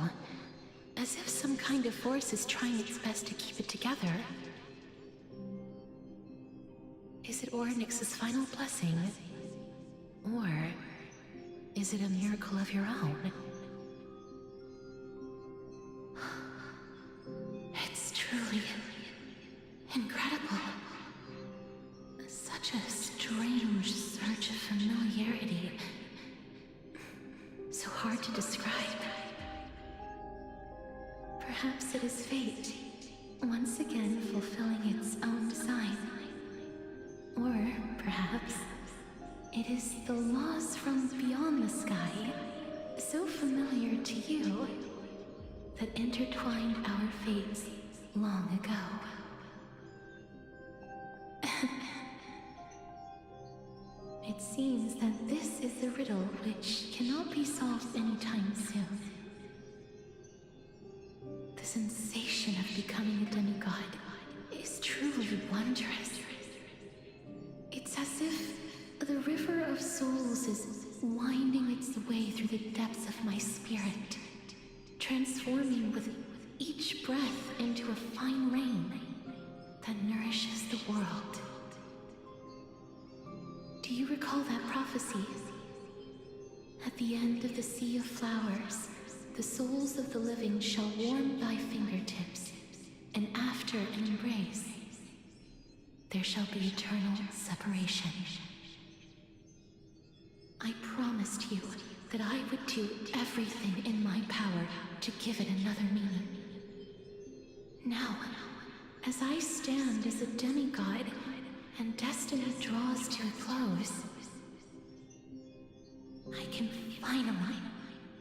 As if some kind of force is trying its best to keep it together. Is it Ornyx's final blessing? Or is it a miracle of your own? It's truly incredible. Such a strange surge of familiarity. So hard to describe. Perhaps it is fate, once again fulfilling its own design. Or perhaps it is the laws from beyond the sky, so familiar to you, that intertwined our fates long ago. It seems that this is the riddle which cannot be solved anytime soon. The sensation of becoming a demigod is truly wondrous. It's as if the river of souls is winding its way through the depths of my spirit, transforming with each breath into a fine rain that nourishes the world. Do you recall that prophecy? At the end of the Sea of Flowers, the souls of the living shall warm thy fingertips, and after an embrace, there shall be eternal separation. I promised you that I would do everything in my power to give it another meaning. Now, as I stand as a demigod, and destiny draws to a close, I can finally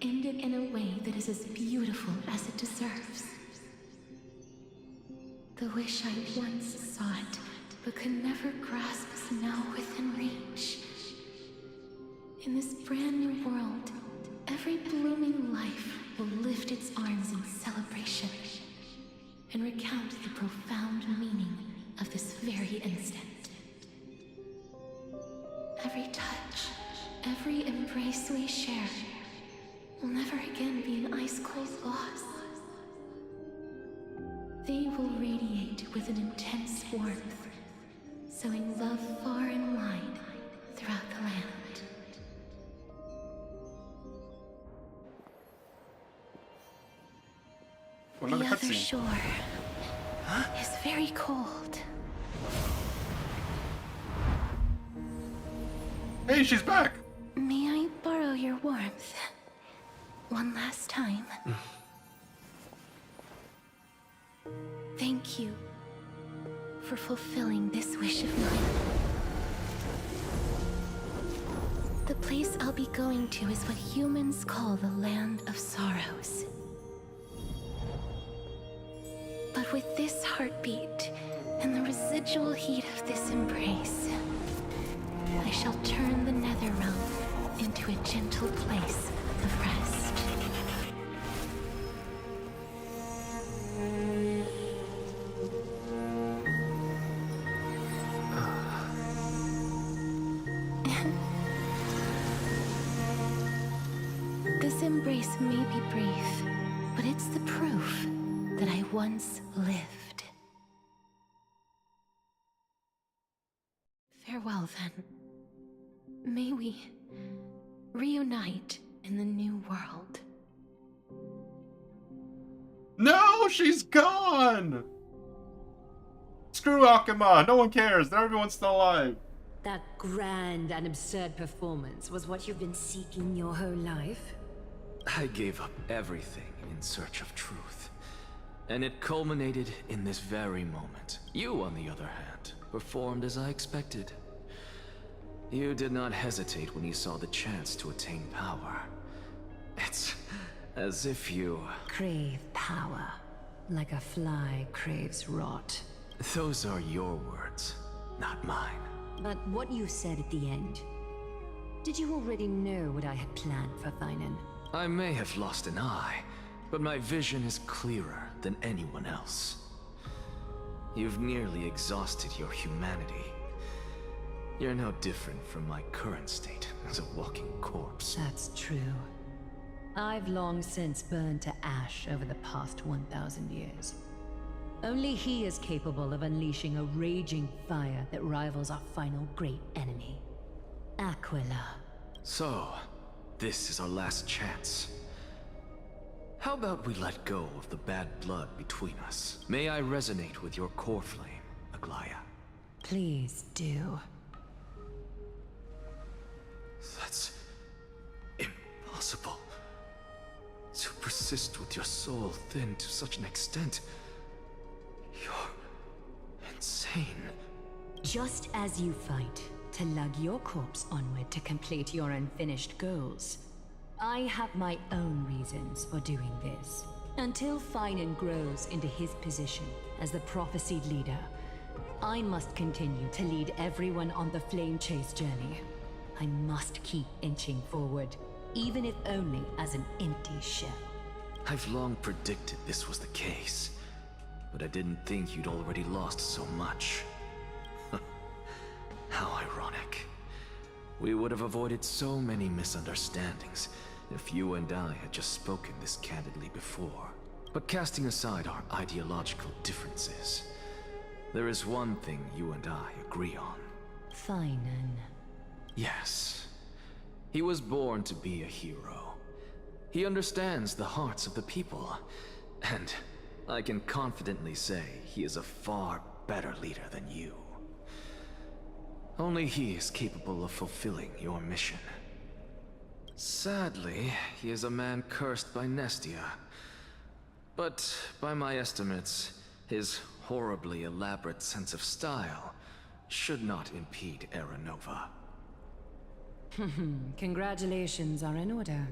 end it in a way that is as beautiful as it deserves. The wish I once sought, but could never grasp, is now within reach. In this brand new world, every blooming life will lift its arms in celebration and recount the profound meaning of this very instant. Every touch, every embrace we share will never again be an ice-cold loss. They will radiate with an intense warmth, sowing love far and wide throughout the land. Another The other cutscene. shore is very cold. Hey, she's back! May I borrow your warmth? One last time. Thank you for fulfilling this wish of mine. The place I'll be going to is what humans call the Land of Sorrows. But with this heartbeat and the residual heat of this embrace, I shall turn the Netherrealm into a gentle place of rest. This embrace may be brief, but it's the proof that I once lived. Farewell, then. May we reunite in the new world. No, she's gone! Screw Akuma, no one cares, everyone's still alive. That grand and absurd performance was what you've been seeking your whole life? I gave up everything in search of truth. And it culminated in this very moment. You, on the other hand, performed as I expected. You did not hesitate when you saw the chance to attain power. It's as if you... Crave power, like a fly craves rot. Those are your words, not mine. But what you said at the end, did you already know what I had planned for Thynan? I may have lost an eye, but my vision is clearer than anyone else. You've nearly exhausted your humanity. You're no different from my current state as a walking corpse. That's true. I've long since burned to ash over the past 1,000 years. Only he is capable of unleashing a raging fire that rivals our final great enemy, Aquila. So, this is our last chance. How about we let go of the bad blood between us? May I resonate with your core flame, Aglaya? Please do. That's impossible. To persist with your soul thinned to such an extent. You're insane. Just as you fight to lug your corpse onward to complete your unfinished goals, I have my own reasons for doing this. Until Thynan grows into his position as the prophesied leader, I must continue to lead everyone on the flame chase journey. I must keep inching forward, even if only as an empty shell. I've long predicted this was the case, but I didn't think you'd already lost so much. How ironic. We would have avoided so many misunderstandings if you and I had just spoken this candidly before. But casting aside our ideological differences, there is one thing you and I agree on. Thynan. Yes. He was born to be a hero. He understands the hearts of the people, and I can confidently say he is a far better leader than you. Only he is capable of fulfilling your mission. Sadly, he is a man cursed by Nestia. But by my estimates, his horribly elaborate sense of style should not impede Era Nova. Congratulations are in order.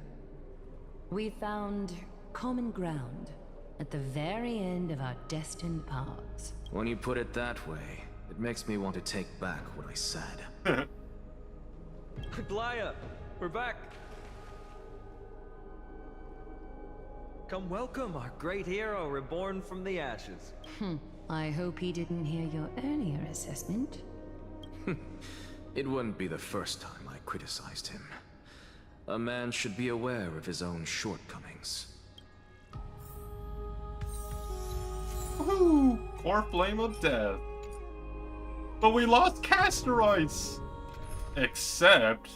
We found common ground at the very end of our destined paths. When you put it that way, it makes me want to take back what I said. Aglaya, we're back. Come welcome our great hero reborn from the ashes. I hope he didn't hear your earlier assessment. It wouldn't be the first time I criticized him. A man should be aware of his own shortcomings. Woohoo! Core Flame of Death. But we lost Castorice! Except...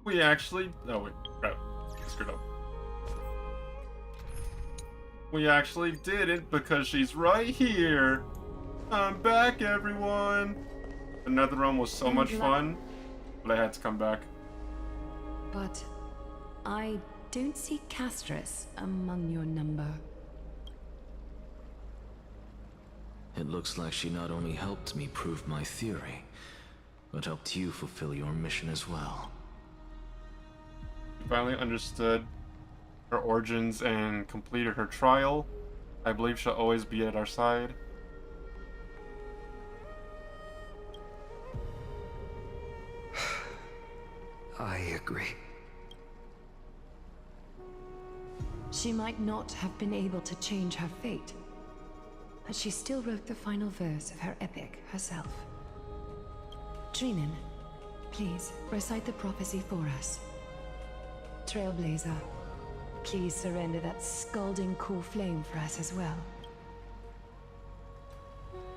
we actually... oh wait, crap. I screwed up. We actually didn't because she's right here. I'm back, everyone! The Netherrealm was so I'm much glad- fun, but I had to come back. But I don't see Castorice among your number. It looks like she not only helped me prove my theory, but helped you fulfill your mission as well. She finally understood her origins and completed her trial. I believe she'll always be at our side. I agree. She might not have been able to change her fate, but she still wrote the final verse of her epic herself. Trinan, please recite the prophecy for us. Trailblazer, please surrender that scalding cool flame for us as well.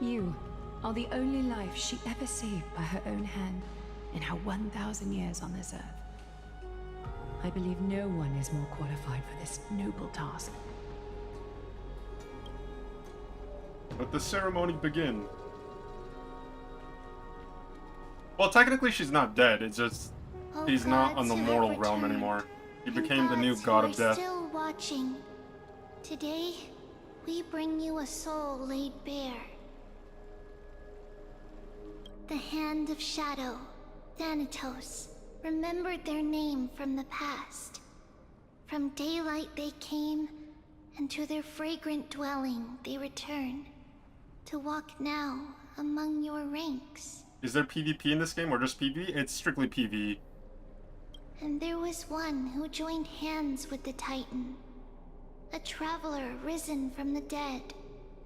You are the only life she ever saved by her own hand in her 1,000 years on this earth. I believe no one is more qualified for this noble task. Let the ceremony begin. Well, technically she's not dead, it's just she's not on the mortal realm anymore. She became the new god of death. Still watching. Today, we bring you a soul laid bare. The Hand of Shadow, Thanatos, remembered their name from the past. From daylight they came, and to their fragrant dwelling they return, to walk now among your ranks. Is there PvP in this game or just PvE? It's strictly PvE. And there was one who joined hands with the Titan. A traveler risen from the dead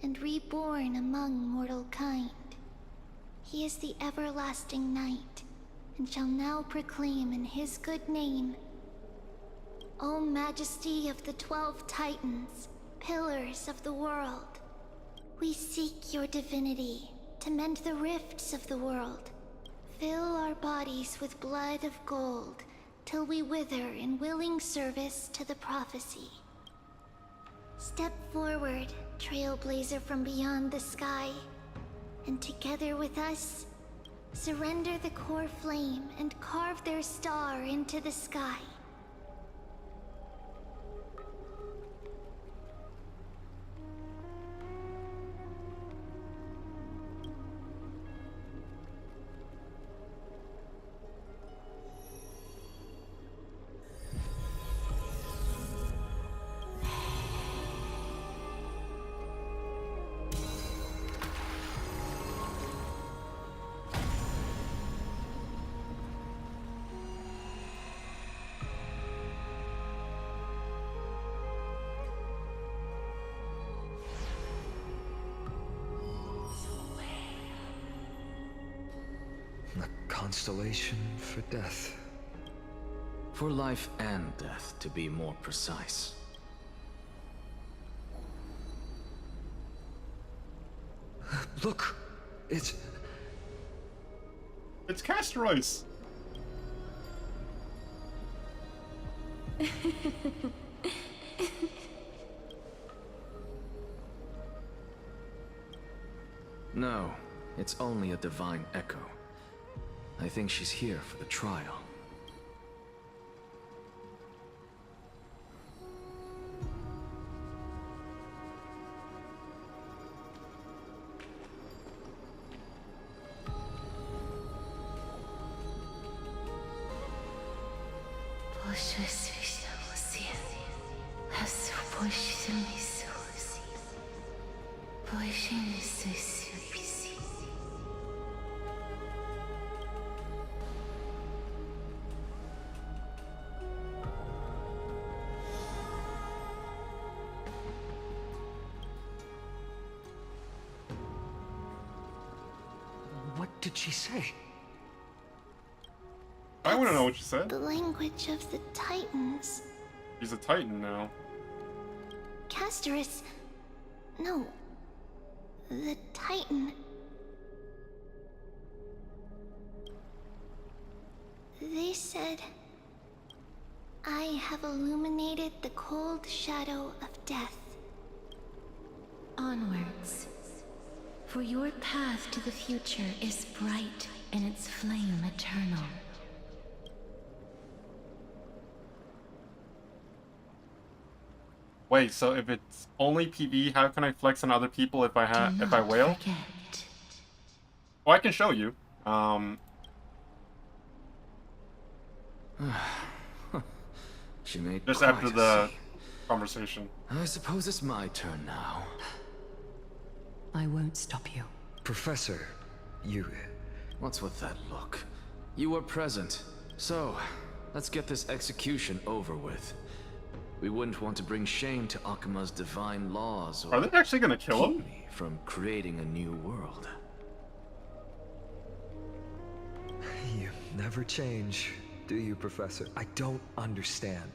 and reborn among mortal kind. He is the everlasting night, and shall now proclaim in his good name, O Majesty of the 12 Titans, pillars of the world, we seek your divinity to mend the rifts of the world. Fill our bodies with blood of gold, till we wither in willing service to the prophecy. Step forward, trailblazer from beyond the sky, and together with us, surrender the core flame and carve their star into the sky. A constellation for death. For life and death, to be more precise. Look! It's Castorice! No, it's only a divine echo. I think she's here for the trial. What did she say? I want to know what she said. The language of the Titans. She's a Titan now. Castorice. No. The Titan. They said, I have illuminated the cold shadow of death. Onwards. For your path to the future is bright and its flame eternal. Wait, so if it's only PvE, how can I flex on other people if I whale? Forget. Oh, I can show you. She made Just quite after a the scene. conversation. I suppose it's my turn now. I won't stop you. Professor, you... What's with that look? You were present. So, let's get this execution over with. We wouldn't want to bring shame to Akima's divine laws or... Are they actually gonna kill him? keep me from creating a new world. You never change, do you, Professor? I don't understand.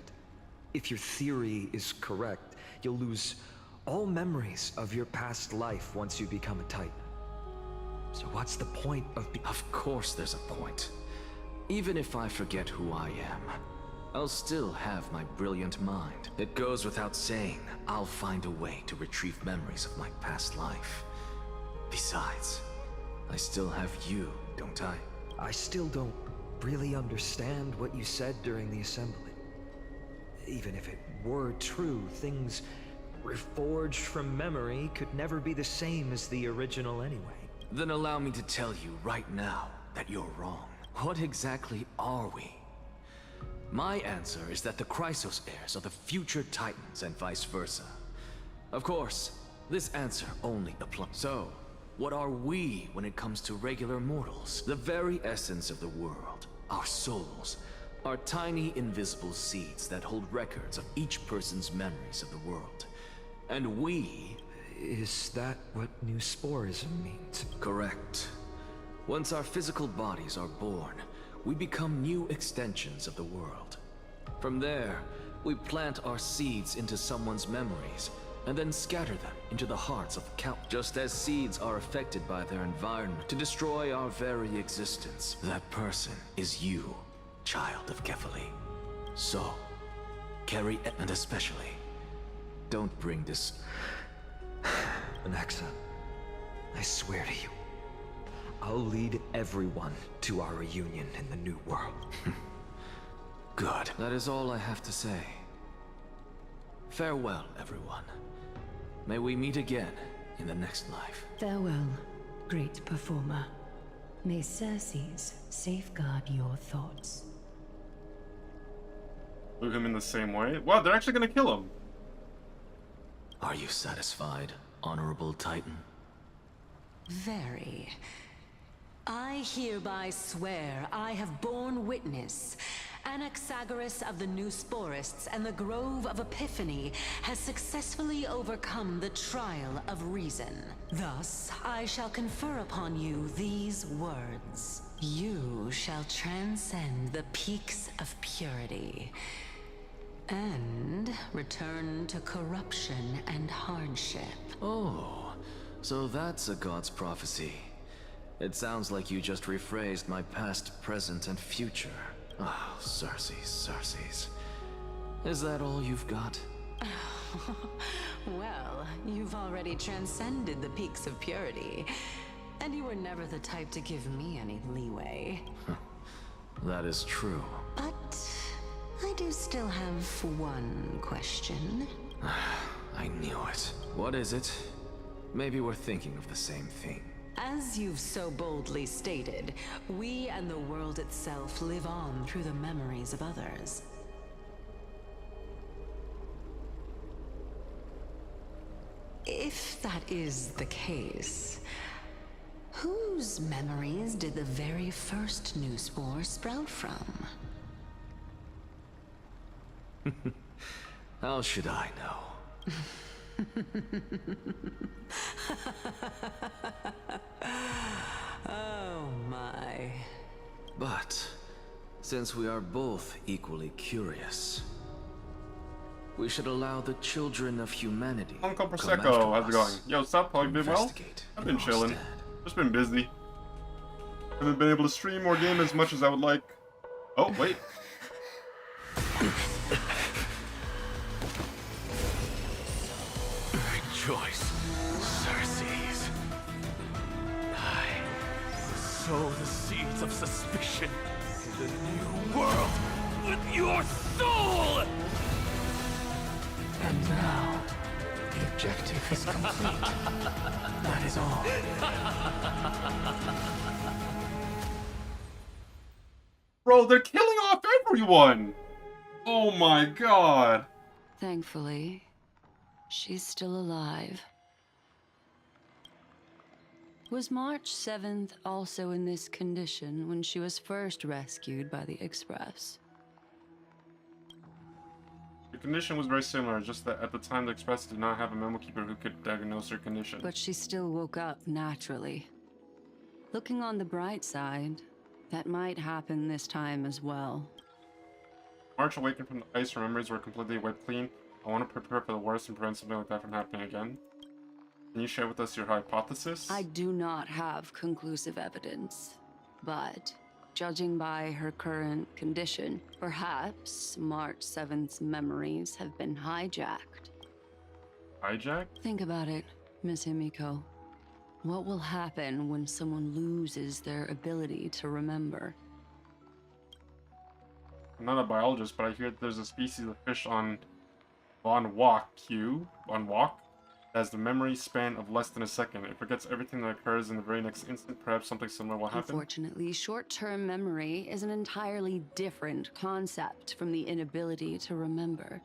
If your theory is correct, you'll lose all memories of your past life once you become a Titan. So what's the point of Of course there's a point. Even if I forget who I am, I'll still have my brilliant mind. It goes without saying, I'll find a way to retrieve memories of my past life. Besides, I still have you, don't I? I still don't really understand what you said during the assembly. Even if it were true, things reforged from memory could never be the same as the original anyway. Then allow me to tell you right now that you're wrong. What exactly are we? My answer is that the Chrysos heirs are the future Titans and vice versa. Of course, this answer only applies. So, what are we when it comes to regular mortals? The very essence of the world, our souls, are tiny invisible seeds that hold records of each person's memories of the world. And we... Is that what new sporism means? Correct. Once our physical bodies are born, we become new extensions of the world. From there, we plant our seeds into someone's memories, and then scatter them into the hearts of just as seeds are affected by their environment to destroy our very existence. That person is you, child of Kefali. So, carry it, and especially, don't bring this... Anaxa, I swear to you, I'll lead everyone to our reunion in the new world. Good. That is all I have to say. Farewell, everyone. May we meet again in the next life. Farewell, great performer. May Circes safeguard your thoughts. Blew him in the same way? Wow, they're actually gonna kill him. Are you satisfied, Honorable Titan? Very. I hereby swear I have borne witness. Anaxagoras of the New Sporists and the Grove of Epiphany has successfully overcome the trial of reason. Thus, I shall confer upon you these words. You shall transcend the peaks of purity and return to corruption and hardship. Oh, so that's a god's prophecy. It sounds like you just rephrased my past, present, and future. Oh, Circes. Is that all you've got? Well, you've already transcended the peaks of purity, and you were never the type to give me any leeway. That is true. But I do still have one question. I knew it. What is it? Maybe we're thinking of the same thing. As you've so boldly stated, we and the world itself live on through the memories of others. If that is the case, whose memories did the very first new spore sprout from? How should I know? Oh my. But, since we are both equally curious, we should allow the children of humanity Uncle come Prosecco, after how's it us. going? Yo, stop, how you been well? Investigate I've been in our chilling. stead. Just been busy. Haven't been able to stream or game as much as I would like. Oh, wait. Rejoice, Circes. sow the seeds of suspicion in the new world with your soul! And now, the objective is complete. That is all. Bro, they're killing off everyone! Oh my god. Thankfully, she's still alive. Was March 7th also in this condition when she was first rescued by the Express? The condition was very similar, just that at the time the Express did not have a memo keeper who could diagnose her condition. But she still woke up naturally. Looking on the bright side, that might happen this time as well. March awakened from the ice, her memories were completely wiped clean. I want to prepare for the worst and prevent something like that from happening again. Can you share with us your hypothesis? I do not have conclusive evidence, but judging by her current condition, perhaps March 7th's memories have been hijacked. Hijacked? Think about it, Miss Himiko. What will happen when someone loses their ability to remember? I'm not a biologist, but I hear that there's a species of fish on Von Walk that has the memory span of less than a second. It forgets everything that occurs in the very next instant. Perhaps something similar will happen. Unfortunately, short-term memory is an entirely different concept from the inability to remember.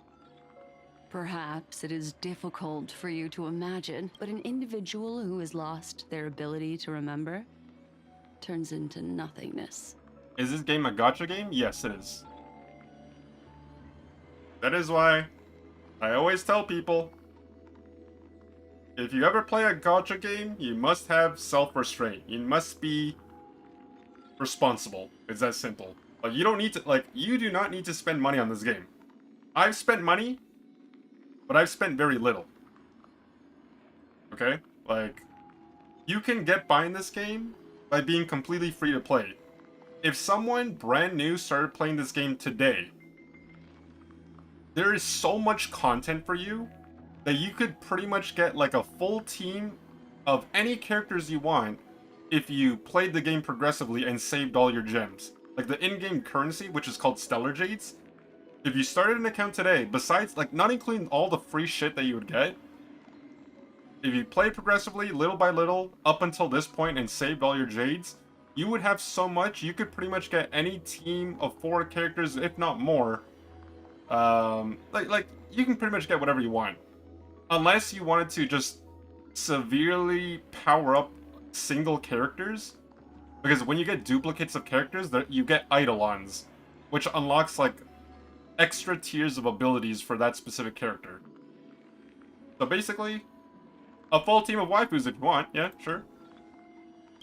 Perhaps it is difficult for you to imagine, but an individual who has lost their ability to remember turns into nothingness. Is this game a gacha game? Yes, it is. That is why I always tell people, if you ever play a gacha game, you must have self-restraint. You must be responsible. It's that simple. Like, you don't need to, you do not need to spend money on this game. I've spent money, but I've spent very little. Okay? Like, you can get by in this game by being completely free to play. If someone brand new started playing this game today, there is so much content for you that you could pretty much get like a full team of any characters you want if you played the game progressively and saved all your gems. Like the in-game currency, which is called Stellar Jades. If you started an account today, besides, like, not including all the free shit that you would get, if you play progressively, little by little, up until this point and saved all your Jades, you would have so much, you could pretty much get any team of 4 characters, if not more. You can pretty much get whatever you want. Unless you wanted to just severely power up single characters. Because when you get duplicates of characters, you get Eidolons, which unlocks, like, extra tiers of abilities for that specific character. So basically, a full team of waifus if you want, yeah, sure.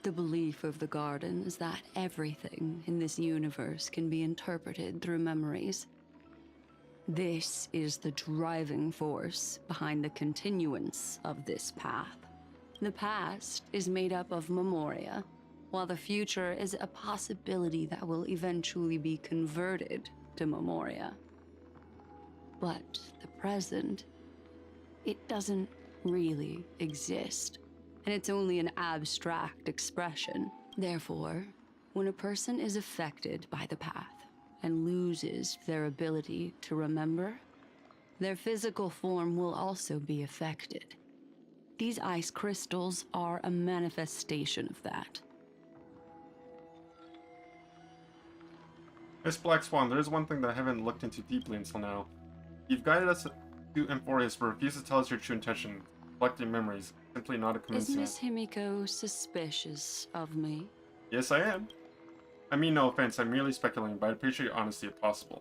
The belief of the Garden is that everything in this universe can be interpreted through memories. This is the driving force behind the continuance of this path. The past is made up of memoria, while the future is a possibility that will eventually be converted to memoria. But the present, it doesn't really exist, and it's only an abstract expression. Therefore, when a person is affected by the path and loses their ability to remember, their physical form will also be affected. These ice crystals are a manifestation of that. Miss Black Swan, there is one thing that I haven't looked into deeply until now. You've guided us to Emphorius, but refused to tell us your true intention. Collecting memories, simply not a Is coincidence. Miss Himiko suspicious of me? Yes, I am. I mean no offense, I'm merely speculating, but I appreciate your honesty if possible.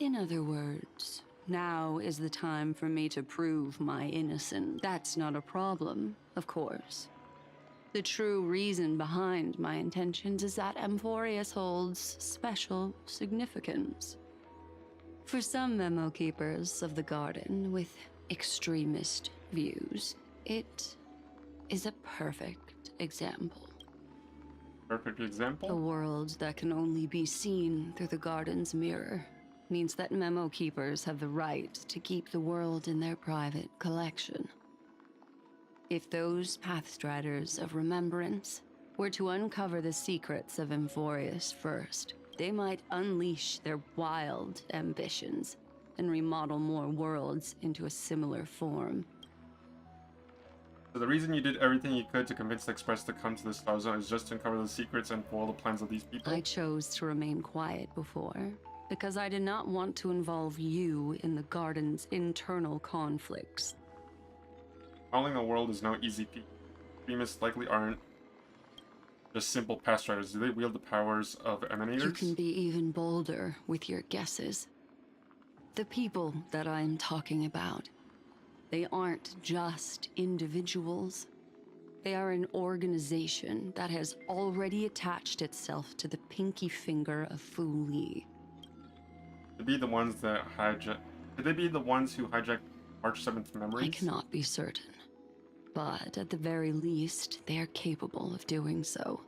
In other words, now is the time for me to prove my innocence. That's not a problem, of course. The true reason behind my intentions is that Emphorius holds special significance. For some memo keepers of the Garden with extremist views, it is a perfect example. Perfect example? A world that can only be seen through the Garden's mirror means that memo keepers have the right to keep the world in their private collection. If those Pathstriders of remembrance were to uncover the secrets of Amphorius first, they might unleash their wild ambitions and remodel more worlds into a similar form. So the reason you did everything you could to convince the Express to come to the Star Zone is just to uncover the secrets and foil the plans of these people? I chose to remain quiet before, because I did not want to involve you in the Garden's internal conflicts. Calling the world is no easy feat. Behemoths likely aren't just simple past riders. Do they wield the powers of emanators? You can be even bolder with your guesses. The people that I'm talking about, they aren't just individuals. They are an organization that has already attached itself to the pinky finger of Fu Li. Could be the ones that hijack. Could they be the ones who hijacked March 7th memories? I cannot be certain, but at the very least, they are capable of doing so.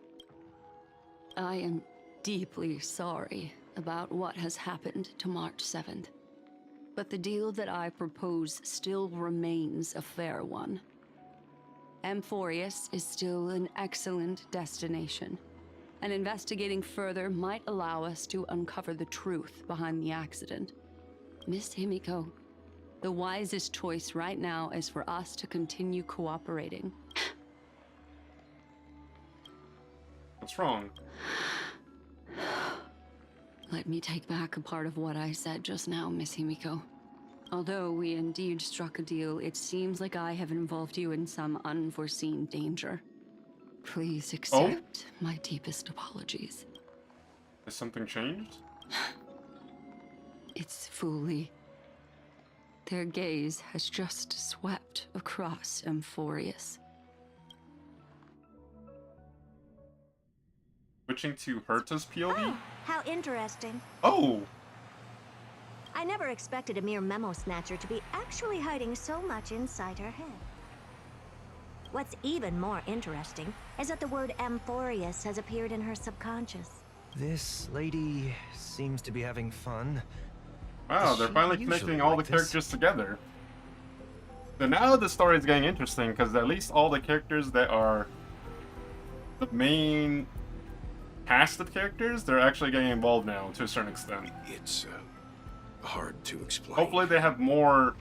I am deeply sorry about what has happened to March 7th, but the deal that I propose still remains a fair one. Amphorius is still an excellent destination, and investigating further might allow us to uncover the truth behind the accident. Miss Himiko, the wisest choice right now is for us to continue cooperating. What's wrong? Let me take back a part of what I said just now, Miss Himiko. Although we indeed struck a deal, it seems like I have involved you in some unforeseen danger. Please accept my deepest apologies. Has something changed? It's Fu Li. Their gaze has just swept across Amphorius. Switching to Herta's POV? Oh, how interesting. Oh! I never expected a mere memo snatcher to be actually hiding so much inside her head. What's even more interesting is that the word Amphorius has appeared in her subconscious. This lady seems to be having fun. Wow, they're finally connecting all the characters together. So now the story is getting interesting, because at least all the characters that are the main cast of characters, they're actually getting involved now, to a certain extent. It's hard to explain. Hopefully they have more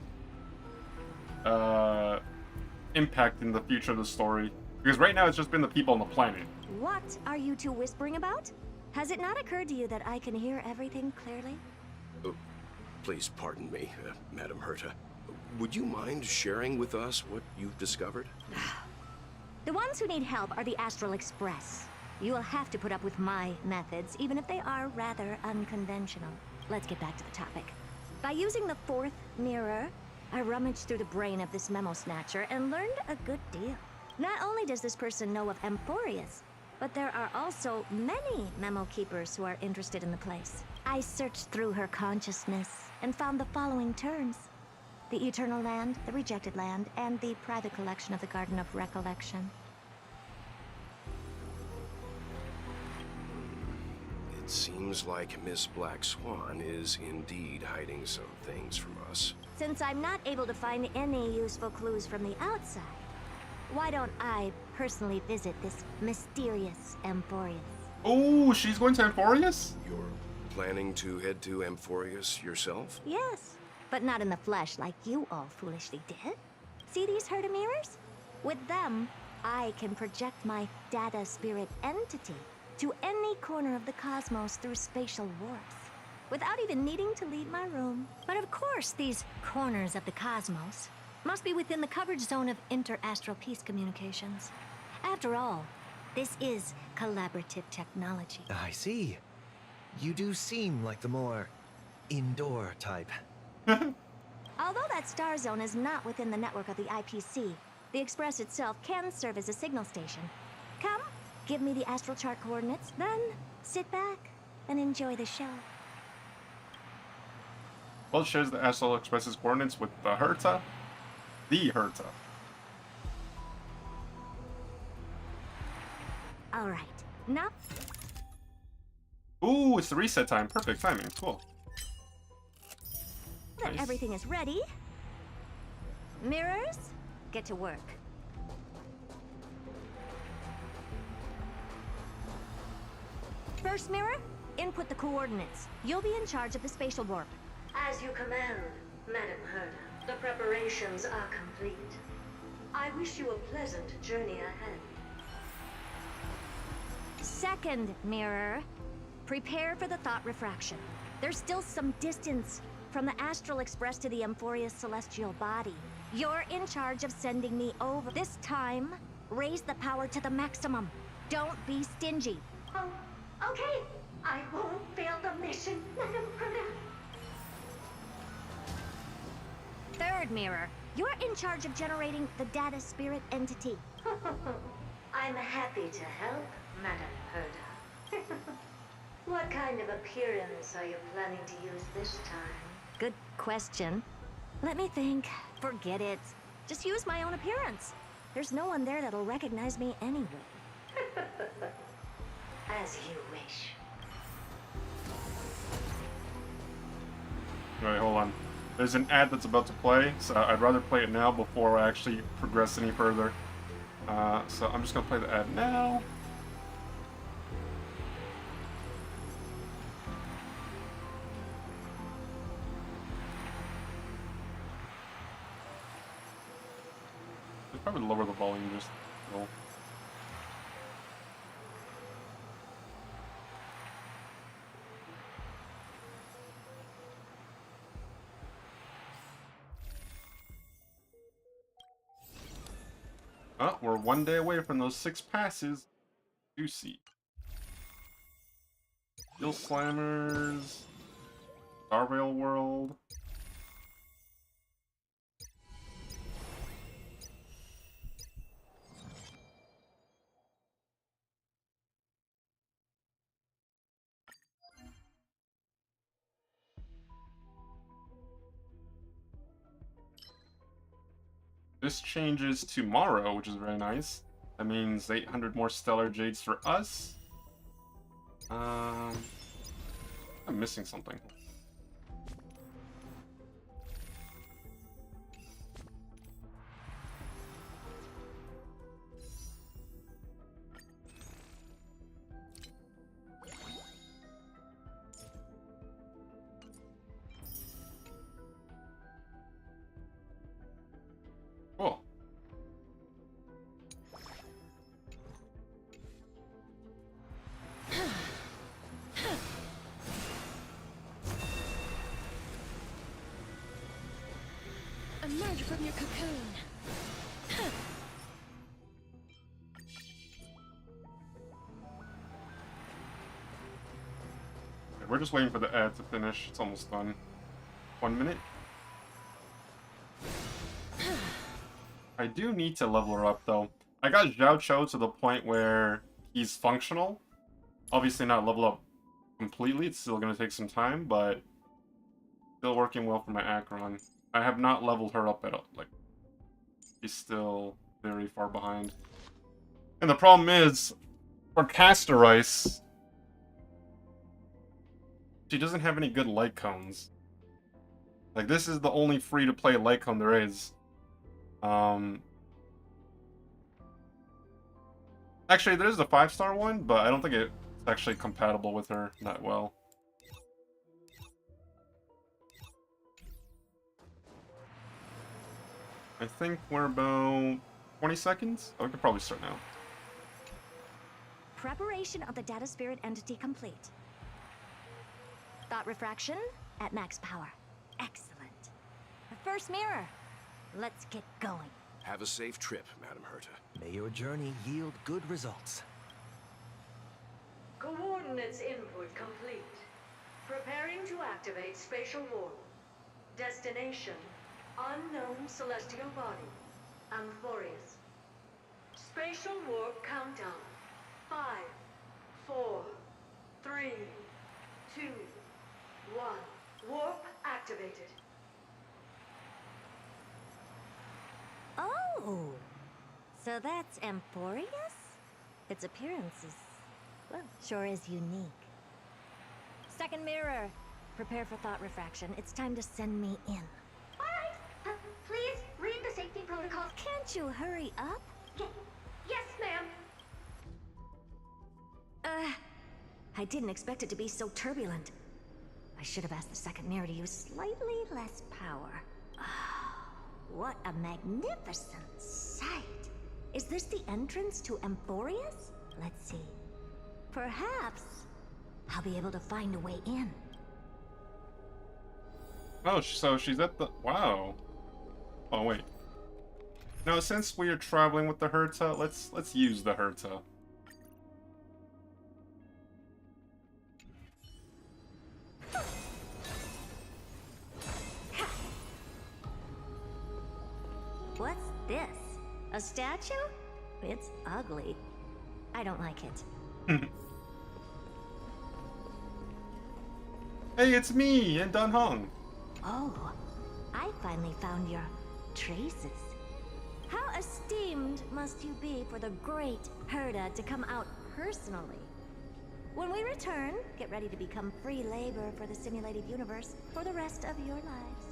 impact in the future of the story. Because right now it's just been the people on the planet. What are you two whispering about? Has it not occurred to you that I can hear everything clearly? Please pardon me, Madam Herta. Would you mind sharing with us what you've discovered? The ones who need help are the Astral Express. You will have to put up with my methods, even if they are rather unconventional. Let's get back to the topic. By using the fourth mirror, I rummaged through the brain of this memo snatcher and learned a good deal. Not only does this person know of Amphorius, but there are also many memo keepers who are interested in the place. I searched through her consciousness and found the following terms: the Eternal Land, the Rejected Land, and the private collection of the Garden of Recollection. It seems like Miss Black Swan is indeed hiding some things from us. Since I'm not able to find any useful clues from the outside, why don't I personally visit this mysterious Amphorius? Oh, she's going to Amphorius? You're planning to head to Amphorius yourself? Yes, but not in the flesh like you all foolishly did. See these Herta mirrors? With them, I can project my data spirit entity to any corner of the cosmos through spatial warps, without even needing to leave my room. But of course, these corners of the cosmos must be within the coverage zone of inter-astral peace communications. After all, this is collaborative technology. I see. You do seem like the more indoor type. Although that star zone is not within the network of the IPC, the Express itself can serve as a signal station. Come, give me the astral chart coordinates, then sit back and enjoy the show. Well, shares the Astral Express's coordinates with the Herta. The Herta. All right, now. Ooh, it's the reset time. Perfect timing. Cool. That Nice. everything is ready. Mirrors, get to work. First mirror, input the coordinates. You'll be in charge of the spatial warp. As you command, Madam Herda. The preparations are complete. I wish you a pleasant journey ahead. Second mirror, prepare for the thought refraction. There's still some distance from the Astral Express to the Amphoria's celestial body. You're in charge of sending me over. This time, raise the power to the maximum. Don't be stingy. Oh, okay. I won't fail the mission, Madam Herda. Third mirror, you're in charge of generating the data spirit entity. I'm happy to help, Madam Herda. What kind of appearance are you planning to use this time? Good question. Let me think. Forget it. Just use my own appearance. There's no one there that'll recognize me anyway. As you wish. Alright, hold on. There's an ad that's about to play, so I'd rather play it now before I actually progress any further. So I'm just gonna play the ad now. Should probably lower the volume just a little. Oh, we're one day away from those 6 passes. Juicy. Steel Slammers. Starvale World. This changes tomorrow, which is very nice. That means 800 more Stellar Jades for us. I'm missing something. Cool. Emerge from your cocoon. Okay, we're just waiting for the ad to finish. It's almost done. 1 minute. I do need to level her up, though. I got Zhao Cho to the point where he's functional. Obviously not level up completely. It's still going to take some time, but still working well for my Acheron. I have not leveled her up at all. Like, she's still very far behind. And the problem is, for Castorice, she doesn't have any good light cones. Like, this is the only free-to-play light cone there is. Actually, there is a 5-star one, but I don't think it's actually compatible with her that well. I think we're about 20 seconds? Oh, we could probably start now. Preparation of the data spirit entity complete. Thought refraction at max power. Excellent. The first mirror. Let's get going. Have a safe trip, Madam Herta. May your journey yield good results. Coordinates input complete. Preparing to activate spatial warp. Destination, unknown celestial body. Amphorius. Spatial warp countdown. 5, 4, 3, 2, 1. Warp activated. Oh! So that's Amphorius? Its appearance is, well, sure is unique. Second mirror. Prepare for thought refraction. It's time to send me in. Alright, please read the safety protocols. Can't you hurry up? Yes, ma'am. I I didn't expect it to be so turbulent. I should have asked the second mirror to use slightly less power. Oh, what a magnificent sight! Is this the entrance to Amphorius? Let's see. Perhaps I'll be able to find a way in. Oh, so she's at the... Wow. Oh, wait. Now, since we are traveling with the Herta, let's use the Herta. What's this? A statue? It's ugly. I don't like it. Hey, it's me, and Dunhong. Oh, I finally found your traces. How esteemed must you be for the great Herta to come out personally? When we return, get ready to become free labor for the simulated universe for the rest of your lives.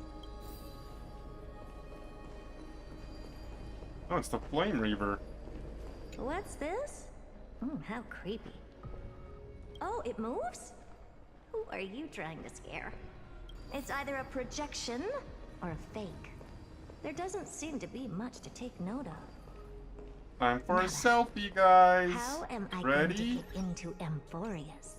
Oh, it's the Flame Reaver. What's this? How creepy. Oh, it moves? Who are you trying to scare? It's either a projection or a fake. There doesn't seem to be much to take note of. Time for a selfie, guys. How am I Ready? going to get into Amphorius?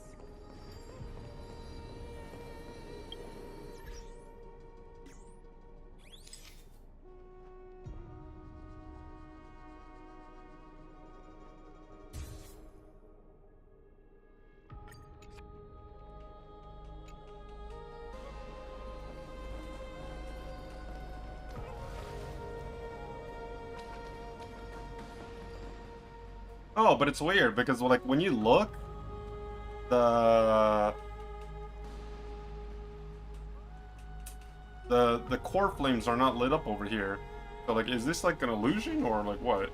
Oh, but it's weird because like when you look, the core flames are not lit up over here. So like, is this like an illusion or like what?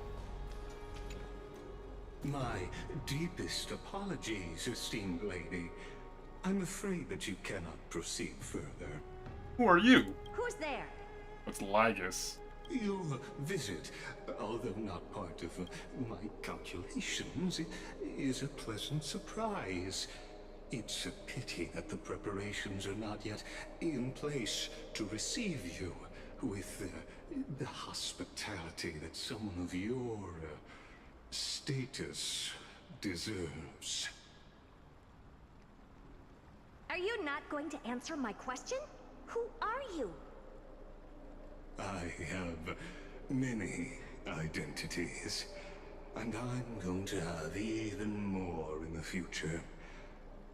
My deepest apologies, esteemed lady. I'm afraid that you cannot proceed further. Who are you? Who's there? It's Lygus. Your visit, although not part of my calculations, is a pleasant surprise. It's a pity that the preparations are not yet in place to receive you with the hospitality that someone of your status deserves. Are you not going to answer my question? Who are you? I have many identities, and I'm going to have even more in the future.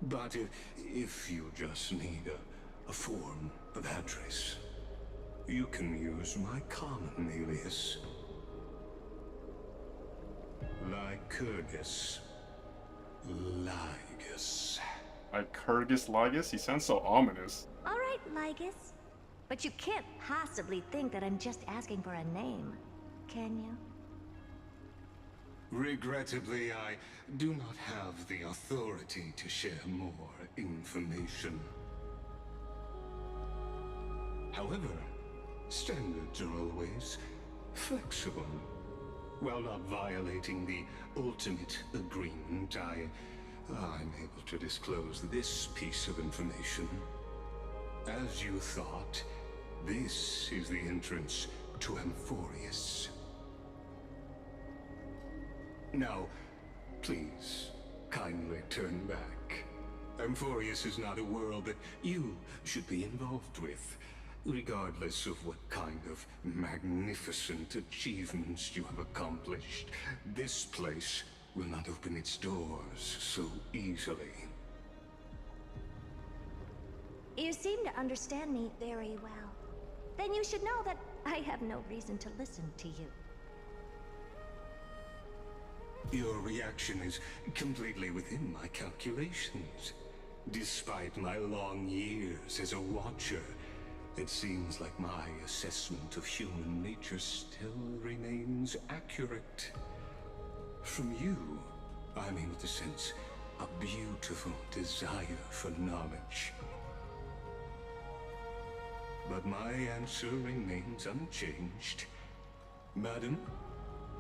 But if you just need a form of address, you can use my common alias. Lycurgus Lygus. Lycurgus Lygus? He sounds so ominous. All right, Lygus. But you can't possibly think that I'm just asking for a name, can you? Regrettably, I do not have the authority to share more information. However, standards are always flexible. While not violating the ultimate agreement, I'm able to disclose this piece of information. As you thought, this is the entrance to Amphorius. Now, please, kindly turn back. Amphorius is not a world that you should be involved with, regardless of what kind of magnificent achievements you have accomplished. This place will not open its doors so easily. You seem to understand me very well. Then you should know that I have no reason to listen to you. Your reaction is completely within my calculations. Despite my long years as a Watcher, it seems like my assessment of human nature still remains accurate. From you, I'm able to sense a beautiful desire for knowledge. But my answer remains unchanged. Madam,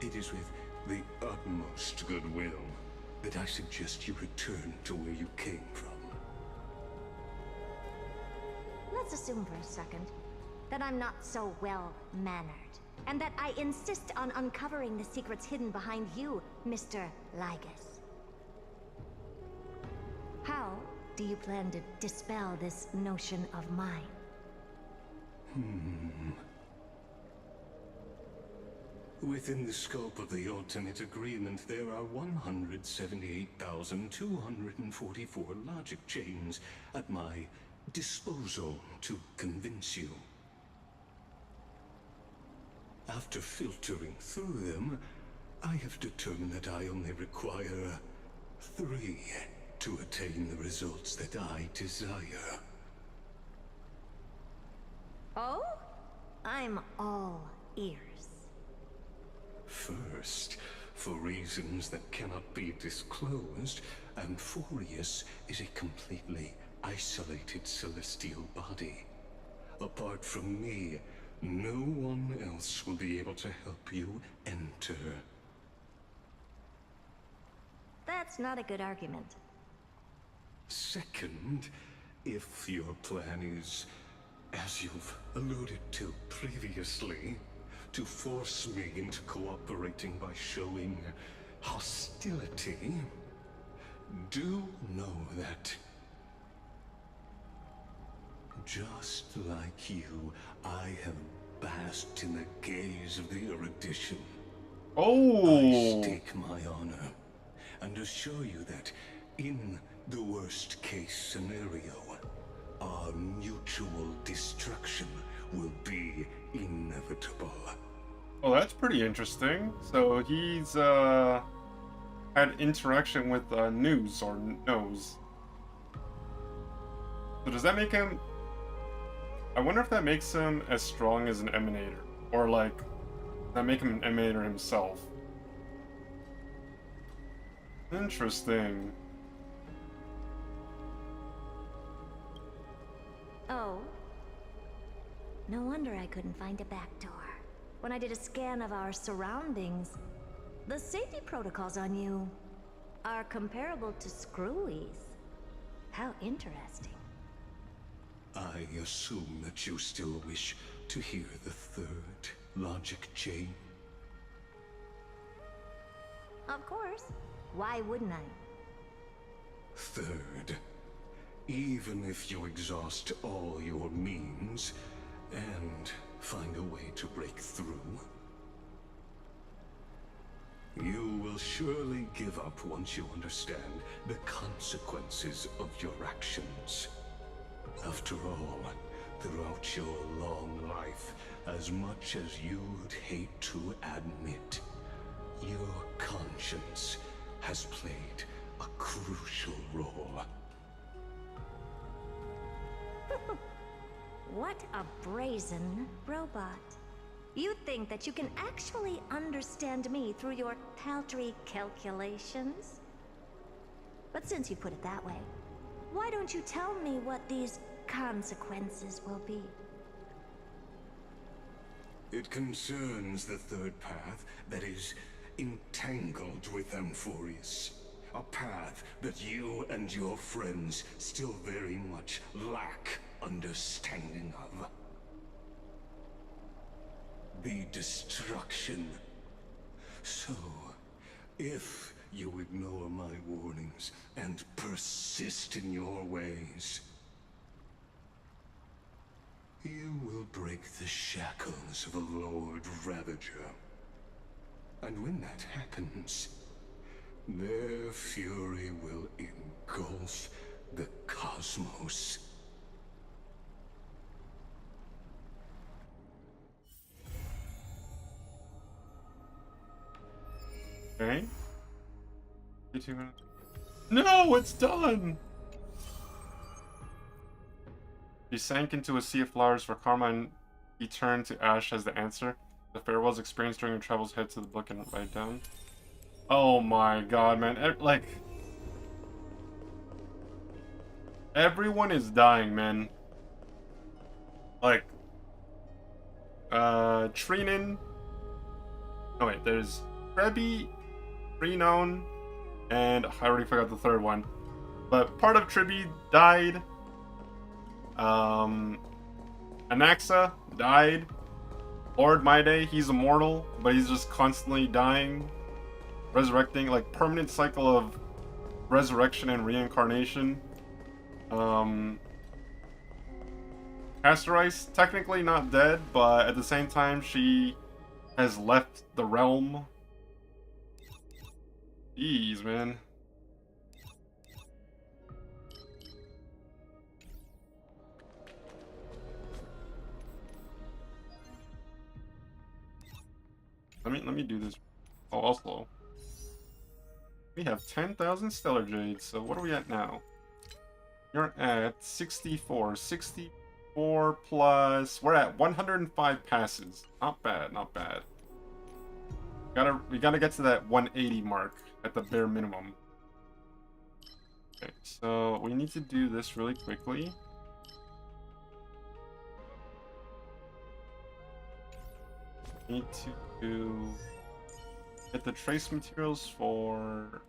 it is with the utmost goodwill that I suggest you return to where you came from. Let's assume for a second that I'm not so well-mannered, and that I insist on uncovering the secrets hidden behind you, Mr. Lygus. How do you plan to dispel this notion of mine? Within the scope of the ultimate agreement, there are 178,244 logic chains at my disposal to convince you. After filtering through them, I have determined that I only require 3 to attain the results that I desire. Oh? I'm all ears. First, for reasons that cannot be disclosed, Amphorius is a completely isolated celestial body. Apart from me, no one else will be able to help you enter. That's not a good argument. Second, if your plan is, as you've alluded to previously, to force me into cooperating by showing hostility, do know that, just like you, I have basked in the gaze of the erudition. Oh! I stake my honor and assure you that, in the worst case scenario, our mutual destruction will be inevitable. Oh, that's pretty interesting. So he's had interaction with news or knows. So does that make him? I wonder if that makes him as strong as an emanator, or like, does that make him an emanator himself? Interesting. Oh. No wonder I couldn't find a back door. When I did a scan of our surroundings, the safety protocols on you are comparable to Screwy's. How interesting. I assume that you still wish to hear the third logic chain. Of course. Why wouldn't I? Third, even if you exhaust all your means and find a way to break through, you will surely give up once you understand the consequences of your actions. After all, throughout your long life, as much as you'd hate to admit, your conscience has played a crucial role. What a brazen robot. You think that you can actually understand me through your paltry calculations? But since you put it that way, why don't you tell me what these consequences will be? It concerns the third path that is entangled with Amphorius. A path that you and your friends still very much lack understanding of. The destruction. So, if you ignore my warnings and persist in your ways, you will break the shackles of a Lord Ravager. And when that happens, their fury will engulf the cosmos. Okay. No, it's done! He sank into a sea of flowers for karma, and he turned to ash as the answer. The farewells experienced during your travels, head to the book and write down. Oh my god, man. Like, everyone is dying, man. Like, Trinin. Oh wait, there's Trebi, Renown, and I already forgot the third one. But part of Tribi died. Anaxa died. Lord Maide, he's immortal, but he's just constantly dying, resurrecting, like permanent cycle of resurrection and reincarnation. Castorice, technically not dead, but at the same time she has left the realm. Jeez, man. Let me do this. Oh, also, we have 10,000 stellar jades. So what are we at now? You're at 64. 64 plus. We're at 105 passes. Not bad. Not bad. We gotta get to that 180 mark at the bare minimum. Okay, so we need to do this really quickly. Need to get the trace materials for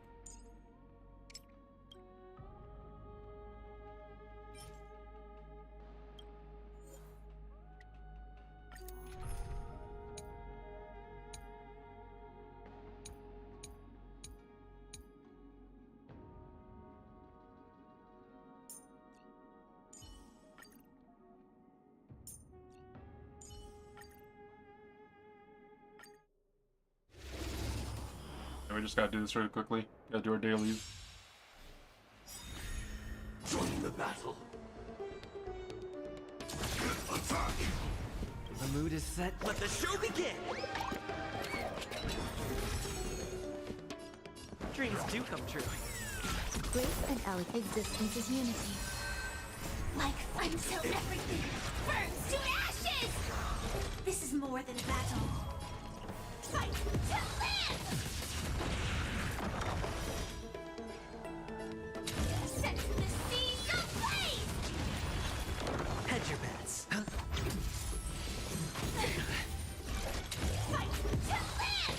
we just gotta do this really quickly. Gotta do our dailies. Join the battle. Attack! The mood is set. Let the show begin! Dreams do come true. Grace and Ellie existence is unity. Like friends till everything burns to ashes! This is more than a battle. Fight to live! Set the seas ablaze! Hedge your bets. Huh? Fight to live!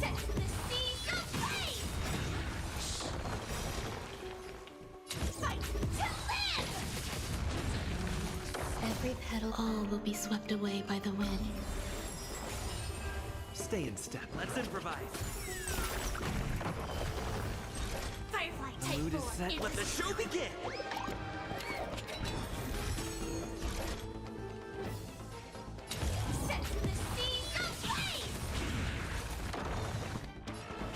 Set the seas ablaze! Fight to live! Every petal, all will be swept away by the wind. Stay in step. Let's improvise. Firefly, The take mood is four. set. Let the show begin! Set the seas ablaze!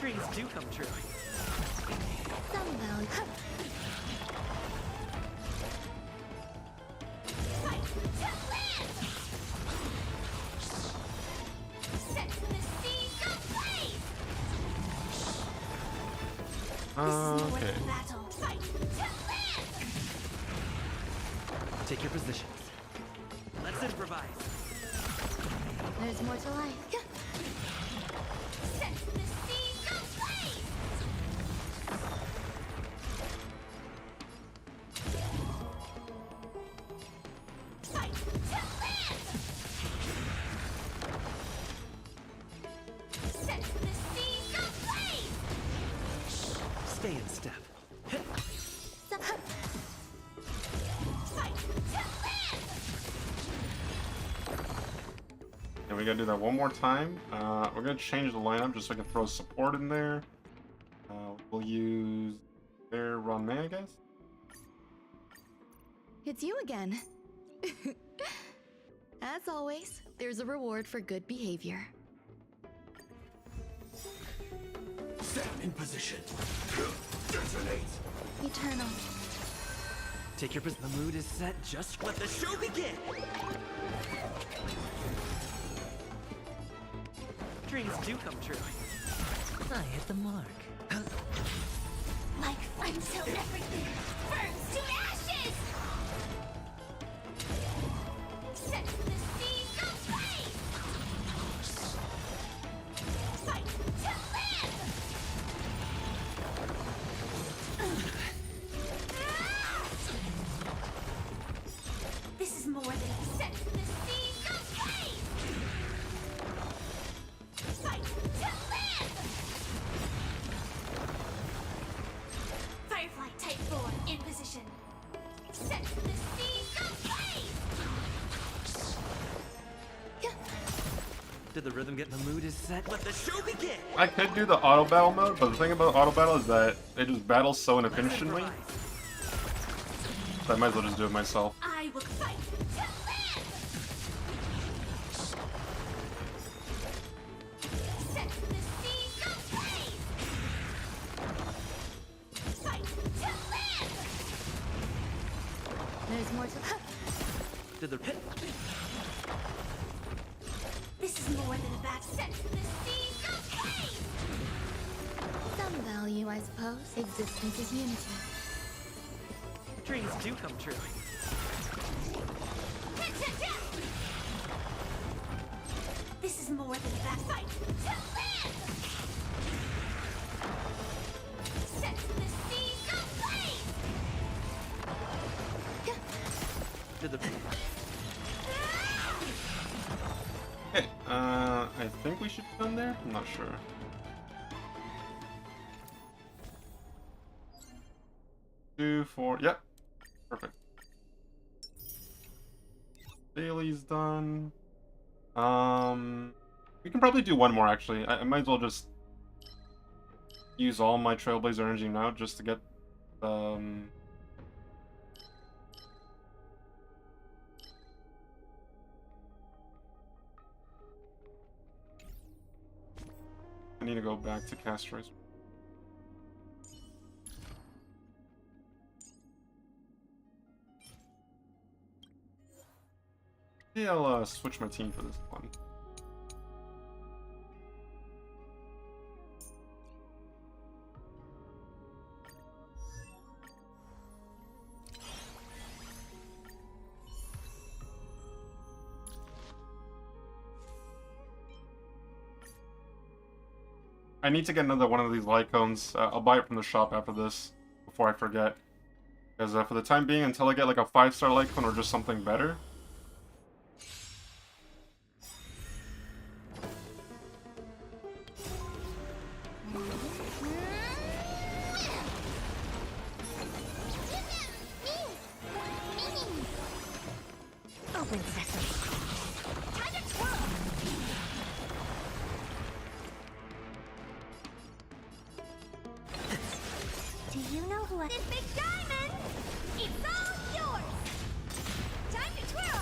Dreams do come true. Some will. Fight to live! Set the seas ablaze! Okay. Battle. Fight to live! Take your positions. Let's improvise. There's more to life. Set the seas ablaze! Fight to live! Set the seas ablaze! Stay in step. Fight to live! And we gotta do that one more time. We're gonna change the lineup just so I can throw support in there. We'll use their Ron May, I guess. It's you again. As always, there's a reward for good behavior. Set in position. Detonate. Eternal. Take your position. The mood is set. Just let the show begin! Dreams do come true. I hit the mark. Like friends till everything burns to ashes! Set the seas ablaze! Fight to live! This is more than set the seas ablaze! Fight After the rhythm get in the mood is set, let the show begin! I could do the auto battle mode, but the thing about auto battle is that it just battles so inefficiently. So I might as well just do it myself. I will fight to live! Set the seas ablaze! Fight to live! There's more to... To the pit. This is more than that. Set the seas ablaze! Some value, I suppose. Existence is unity. Dreams do come true. This is more than that. Fight to live! Set the seas ablaze! To the pit. Okay, I think we should be done there? I'm not sure. Two, four, yep. Perfect. Daily's done. We can probably do one more actually. I might as well just use all my Trailblazer energy now just to get I need to go back to Castorice. Yeah, I'll switch my team for this one. I need to get another one of these light cones. I'll buy it from the shop after this, before I forget. Because for the time being, until I get like a 5-star light cone or just something better, Open sesame. Time to twirl! Do you know who I... This big diamond! It's all yours! Time to twirl!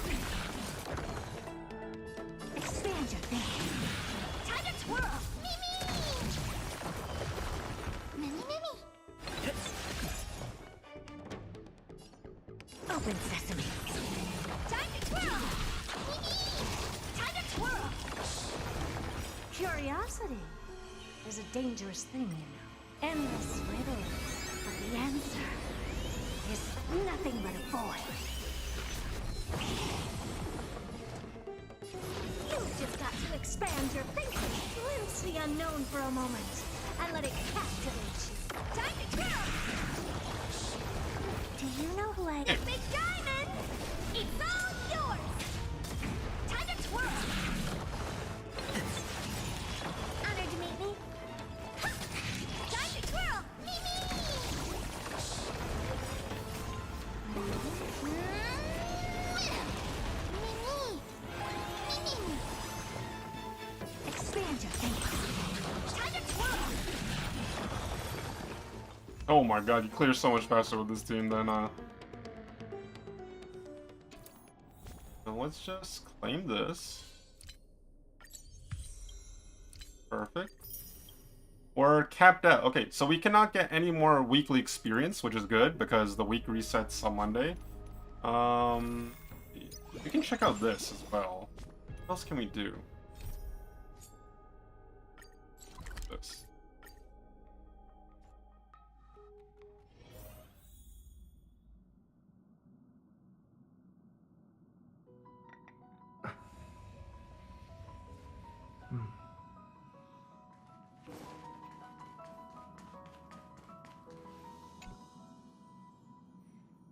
Expand your thinking. Time to twirl! Mimi! Mimi! Open sesame. Time to twirl! Mimi! Time to twirl! Curiosity is a dangerous thing, you know. Endless riddles. But the answer is nothing but a void. You've just got to expand your thinking. Glimpse the unknown for a moment and let it captivate you. Time to twirl! Do you know who I... This big diamond! It's all yours! Time to twirl! Honored to meet me. Ha! Time to twirl! Mimi! Mimi! Expand your thinking. Time to twirl! oh my god, you clear so much faster with this team than So let's just claim this. Perfect. We're capped out. Okay, so we cannot get any more weekly experience, which is good because the week resets on Monday. We can check out this as well. What else can we do? This.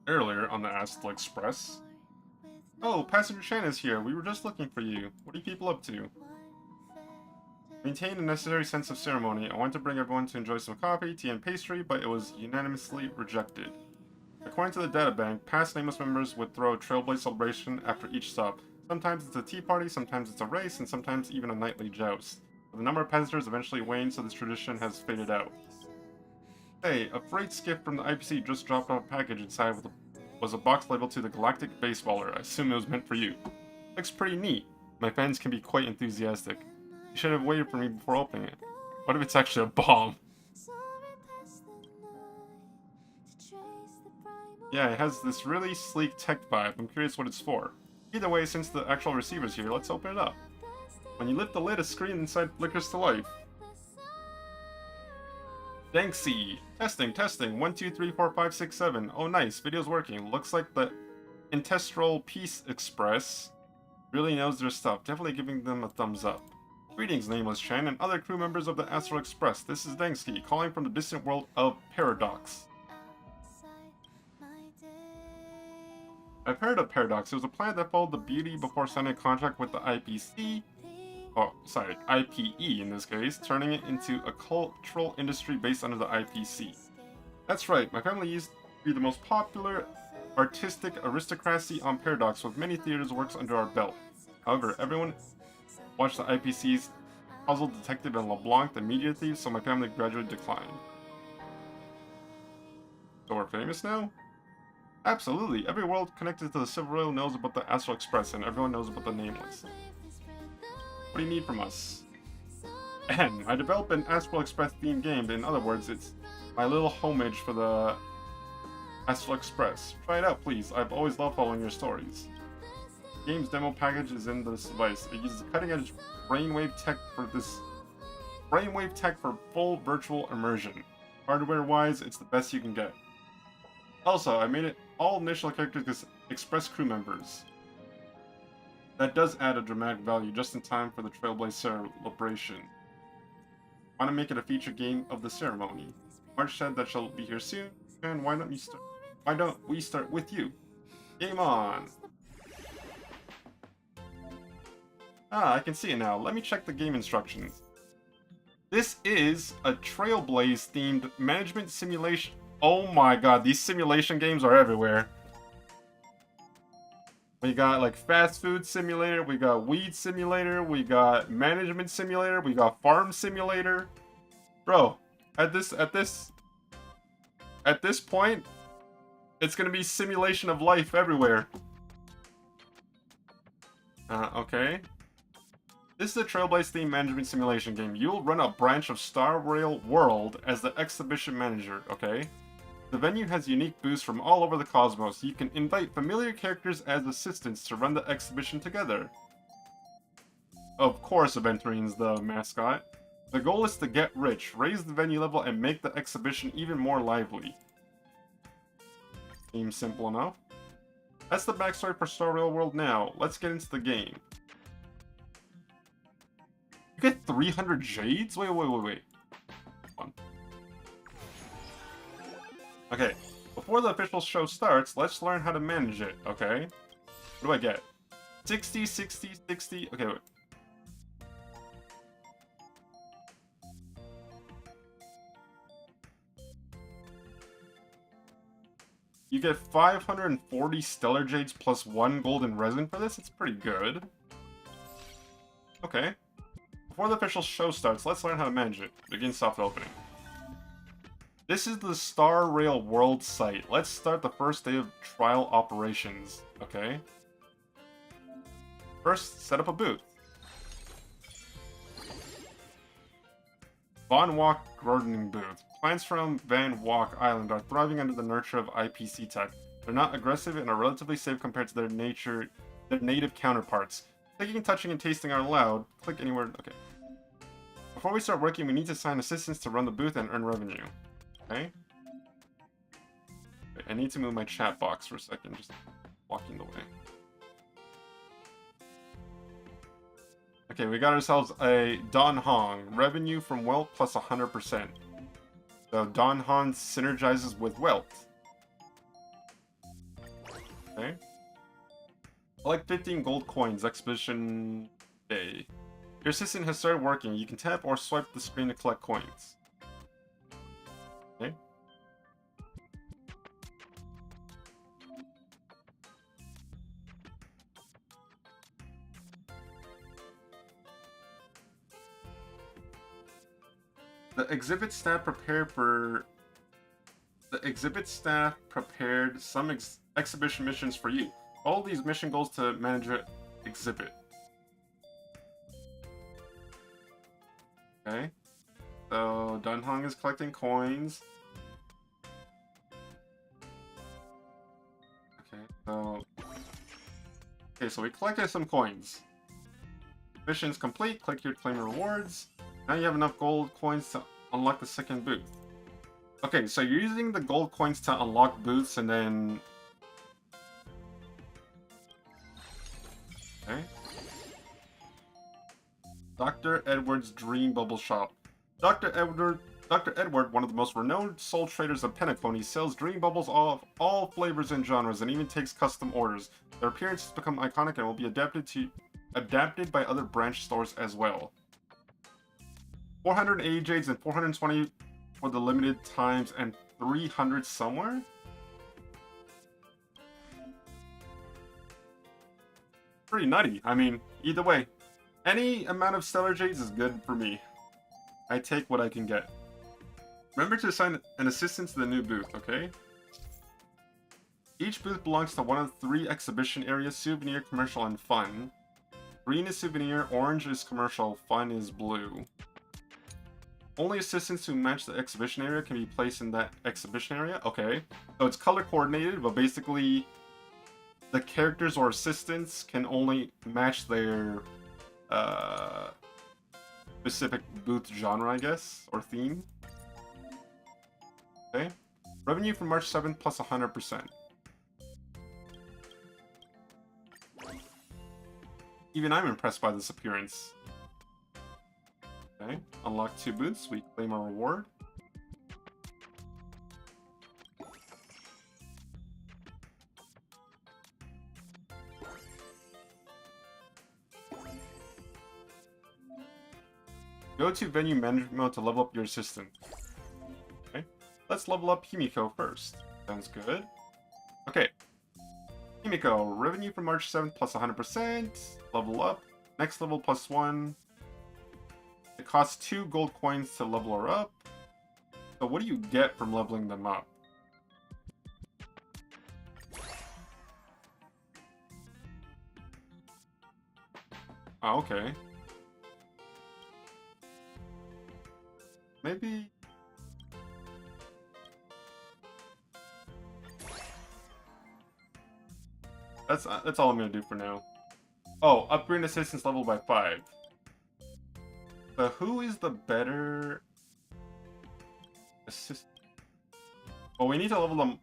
Earlier on the Astral Express. Oh, Passenger Shan is here. We were just looking for you. What are you people up to? Maintain a necessary sense of ceremony. I want to bring everyone to enjoy some coffee, tea, and pastry, but it was unanimously rejected. According to the databank, past nameless members would throw a Trailblaze celebration after each stop. Sometimes it's a tea party, sometimes it's a race, and sometimes even a nightly joust. But the number of passengers eventually waned, so this tradition has faded out. Hey, a freight skiff from the IPC just dropped off a package inside was a box labeled to the Galactic Baseballer. I assume it was meant for you. Looks pretty neat. My fans can be quite enthusiastic. You should have waited for me before opening it. What if it's actually a bomb? Yeah, it has this really sleek tech vibe. I'm curious what it's for. Either way, since the actual receiver's here, let's open it up. When you lift the lid, a screen inside flickers to life. Danksy! Testing. 1, 2, 3, 4, 5, 6, 7. Oh nice, video's working. Looks like the Intestral Peace Express really knows their stuff. Definitely giving them a thumbs up. Greetings, Nameless Chan, and other crew members of the Astral Express. This is Dangsky, calling from the distant world of Paradox. I've heard of Paradox. It was a planet that followed the Beauty before signing a contract with the IPC. Oh, sorry, IPE in this case, turning it into a cultural industry based under the IPC. That's right, my family used to be the most popular artistic aristocracy on Paradox, with many theaters works under our belt. However, everyone watched the IPC's Puzzle Detective and LeBlanc, the Media Thief, so my family gradually declined. So we're famous now? Absolutely, every world connected to the Silver Rail knows about the Astral Express, and everyone knows about the Nameless. What do you need from us? And I developed an Astral Express themed game. In other words, it's my little homage for the Astral Express. Try it out, please. I've always loved following your stories. The game's demo package is in this device. It uses cutting-edge brainwave tech for full virtual immersion. Hardware-wise, it's the best you can get. Also, I made it all initial characters Express crew members. That does add a dramatic value just in time for the Trailblaze celebration. Want to make it a featured game of the ceremony. March said that she'll be here soon, and why don't we start with you? Game on! Ah, I can see it now. Let me check the game instructions. This is a Trailblaze themed management simulation. Oh my god, these simulation games are everywhere. We got like fast food simulator, we got weed simulator, we got management simulator, we got farm simulator. Bro, at this point, it's gonna be simulation of life everywhere. Okay. This is a Trailblaze themed management simulation game. You'll run a branch of Star Rail World as the exhibition manager, okay? The venue has unique booths from all over the cosmos. You can invite familiar characters as assistants to run the exhibition together. Of course, Aventurine's the mascot. The goal is to get rich, raise the venue level, and make the exhibition even more lively. Seems simple enough. That's the backstory for Star Rail World now. Let's get into the game. You get 300 jades? Wait. Hold on. Okay, before the official show starts, let's learn how to manage it, okay? What do I get? 60, 60, 60... Okay, wait. You get 540 Stellar Jades plus 1 Golden Resin for this? It's pretty good. Okay. Before the official show starts, let's learn how to manage it. Begin soft opening. This is the Star Rail World site. Let's start the first day of trial operations, okay? First, set up a booth. Van Walk Gardening Booth. Plants from Van Walk Island are thriving under the nurture of IPC tech. They're not aggressive and are relatively safe compared to their native counterparts. Clicking, touching, and tasting are allowed. Click anywhere. Okay. Before we start working, we need to assign assistants to run the booth and earn revenue. Okay. Wait, I need to move my chat box for a second, just blocking the way. Okay, we got ourselves a Don Hong. Revenue from wealth plus 100%. So Don Hong synergizes with wealth. Okay. Collect 15 gold coins, exhibition day. Your assistant has started working. You can tap or swipe the screen to collect coins. Okay. The exhibit staff prepared some exhibition missions for you. All these mission goals to manage an exhibit. Okay. So Dunhong is collecting coins. Okay, so we collected some coins. Mission's complete. Click here to claim your rewards. Now you have enough gold coins to unlock the second booth. Okay, so you're using the gold coins to unlock booths and then... Okay. Dr. Edward's Dream Bubble Shop. Dr. Edward, one of the most renowned soul traders of Penacony, sells dream bubbles of all flavors and genres and even takes custom orders. Their appearance has become iconic and will be adapted by other branch stores as well. 480 jades and 420 for the limited times and 300 somewhere? Pretty nutty. I mean, either way, any amount of stellar jades is good for me. I take what I can get. Remember to assign an assistant to the new booth, okay? Each booth belongs to one of 3 exhibition areas: souvenir, commercial, and fun. Green is souvenir, orange is commercial, fun is blue. Only assistants who match the exhibition area can be placed in that exhibition area. Okay, so it's color coordinated, but basically the characters or assistants can only match their specific booth genre, I guess, or theme. Okay. Revenue from March 7th plus 100%. Even I'm impressed by this appearance. Okay. Unlock 2 booths. We claim our reward. Go to venue management mode to level up your assistant. Okay. Let's level up Himiko first. Sounds good. Okay. Himiko, revenue from March 7th plus 100%. Level up. Next level plus 1. It costs 2 gold coins to level her up. So what do you get from leveling them up? Oh, okay. Maybe... That's all I'm gonna do for now. Oh, upgrade assistance level by 5. So who is the better assist? Oh, we need to level them.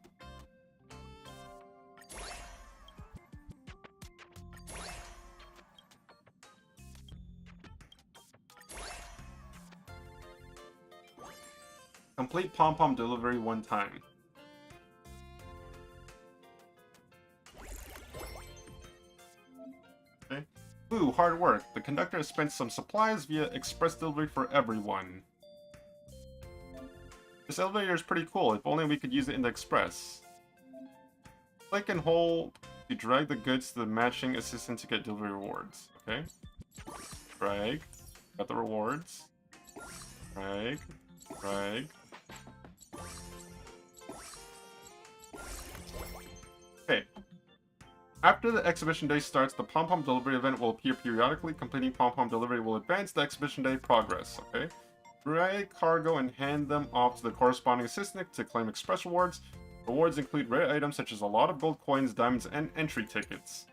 Complete pom-pom delivery 1 time. Okay. Ooh, hard work. The conductor has spent some supplies via express delivery for everyone. This elevator is pretty cool. If only we could use it in the express. Click and hold to drag the goods to the matching assistant to get delivery rewards. Okay. Drag. Got the rewards. Drag. Drag. Okay. After the exhibition day starts, the pom-pom delivery event will appear periodically. Completing pom-pom delivery will advance the exhibition day progress. Okay. Drag cargo and hand them off to the corresponding assistant to claim express rewards. Rewards include rare items such as a lot of gold coins, diamonds, and entry tickets.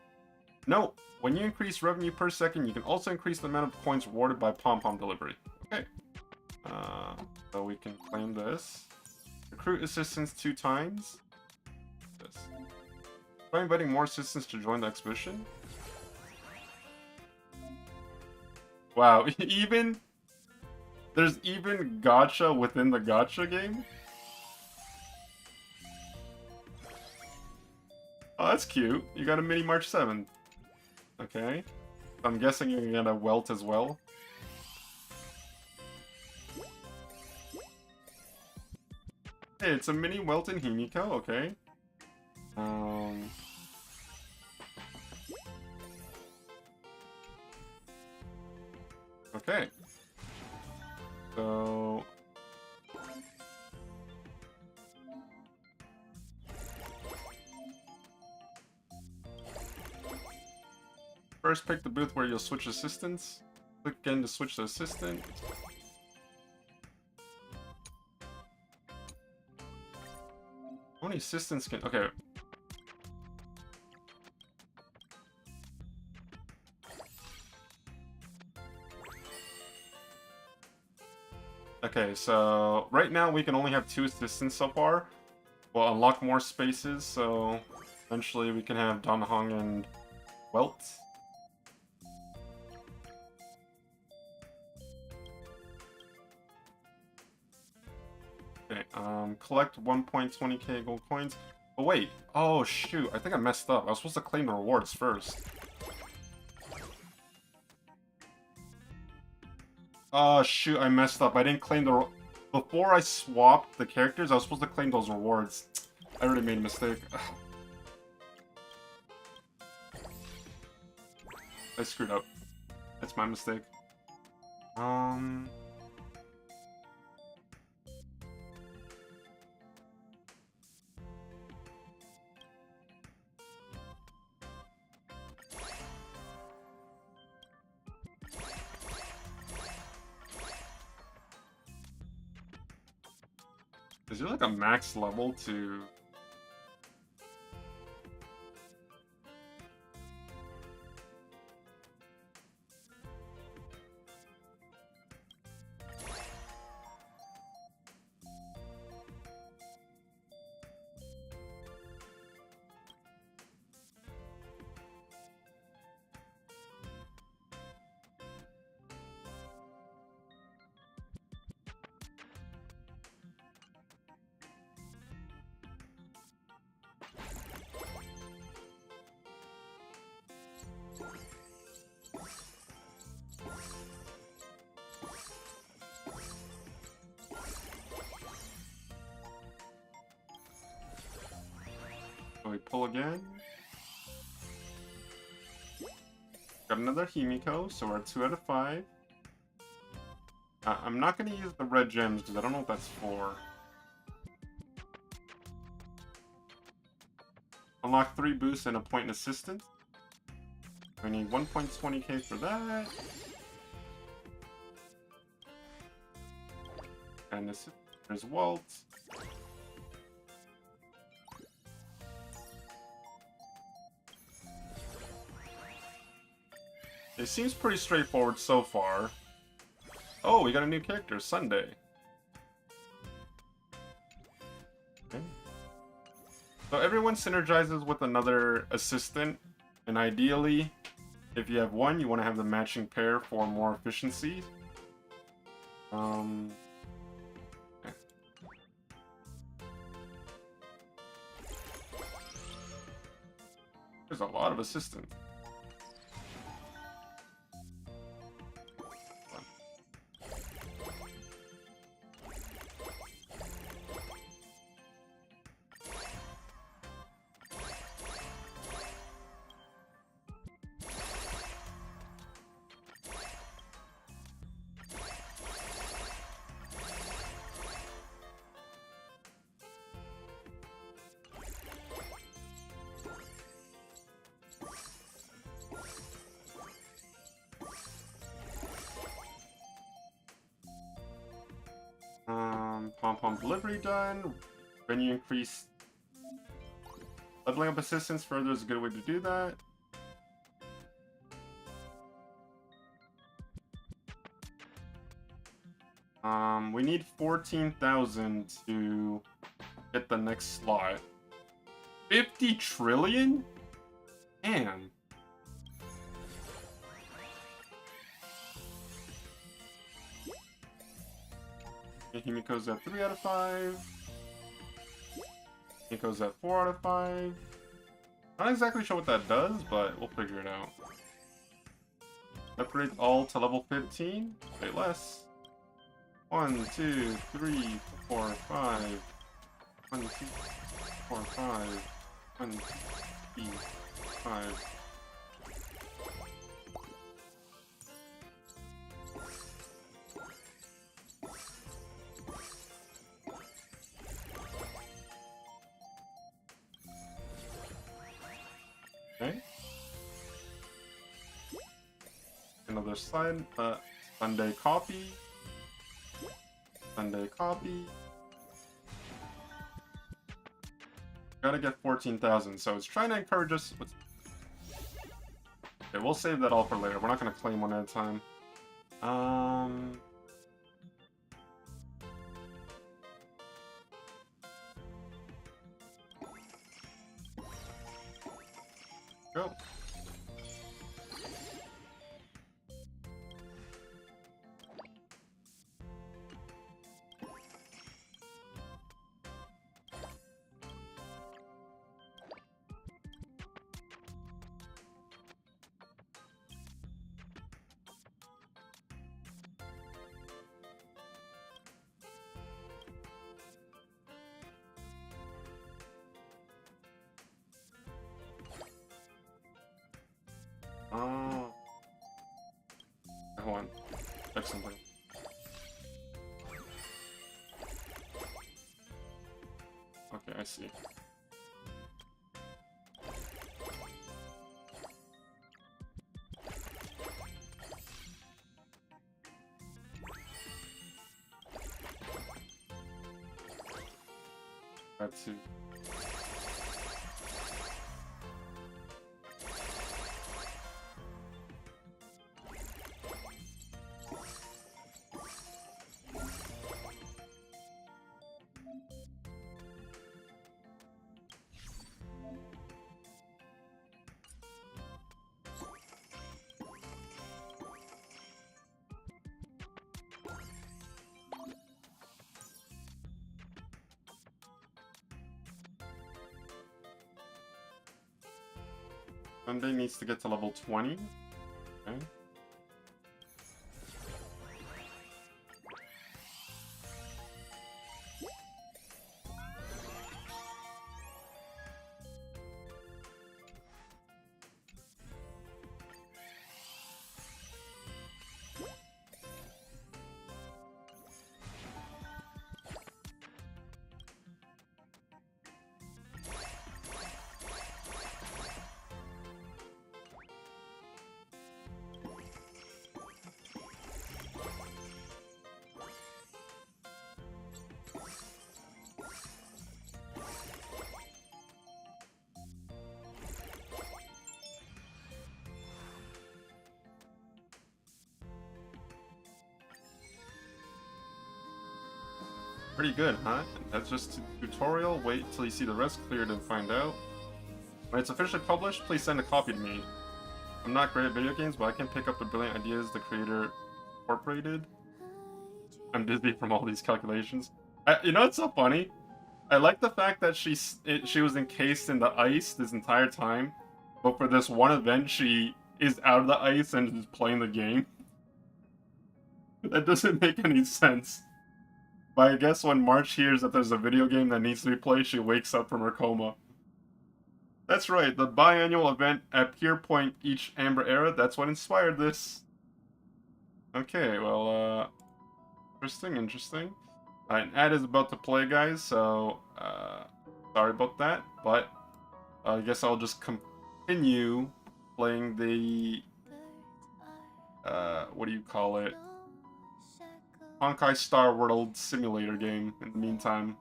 Note, when you increase revenue per second, you can also increase the amount of coins rewarded by pom-pom delivery. Okay. So we can claim this. Recruit assistants 2 times. This. Try inviting more assistants to join the exhibition. Wow, there's even gacha within the gacha game? Oh, that's cute. You got a mini March 7th. Okay. I'm guessing you're gonna welt as well. Hey, it's a mini welt in Himiko, okay. Okay. So, First, pick the booth where you'll switch assistants. Click again to switch the assistant. How many assistants can... Okay. Okay, so right now we can only have 2 assistants so far. We'll unlock more spaces, so eventually we can have Dan Heng and Welt. Okay, collect 1.20k gold coins. Oh wait, oh shoot, I think I messed up. I was supposed to claim the rewards first. Oh shoot, I messed up. I didn't claim the... Before I swapped the characters, I was supposed to claim those rewards. I already made a mistake. I screwed up. That's my mistake. Is there like a max level to... We pull again. Got another Himiko, so we're at 2 out of 5. I'm not going to use the red gems because I don't know what that's for. Unlock 3 boosts and appoint an assistant. We need 1.20k for that. And this there's Walt. It seems pretty straightforward so far. Oh, we got a new character, Sunday. Okay. So everyone synergizes with another assistant, and ideally, if you have one, you want to have the matching pair for more efficiency. Okay. There's a lot of assistants. Pom-pom delivery done. When you increase leveling up assistance further is a good way to do that. We need 14,000 to get the next slot. 50 trillion? Damn. Himiko's at 3 out of 5. Himiko's at 4 out of 5. Not exactly sure what that does, but we'll figure it out. Upgrade all to level 15. Wait, less. 1, 2, 3, 4, 5. 1, 2, 4, 5. 1, 2, 3, 5. Okay. Another side, Sunday copy. Sunday copy. Gotta get 14,000, so it's trying to encourage us. Okay, we'll save that all for later. We're not gonna claim one at a time. Go. Oh. Hold on. Check something. Okay, I see. That's it. Sunday needs to get to level 20. Okay. Pretty good, huh? That's just a tutorial. Wait till you see the rest cleared and find out. When it's officially published, please send a copy to me. I'm not great at video games, but I can pick up the brilliant ideas the creator incorporated. I'm dizzy from all these calculations. You know what's so funny? I like the fact that she was encased in the ice this entire time, but for this one event, she is out of the ice and is playing the game. That doesn't make any sense. But I guess when March hears that there's a video game that needs to be played, she wakes up from her coma. That's right, the biannual event at Pier Point each Amber Era, that's what inspired this. Okay, well, interesting. An ad is about to play, guys, so, sorry about that, but I guess I'll just continue playing the, what do you call it? Honkai Star World Simulator game in the meantime.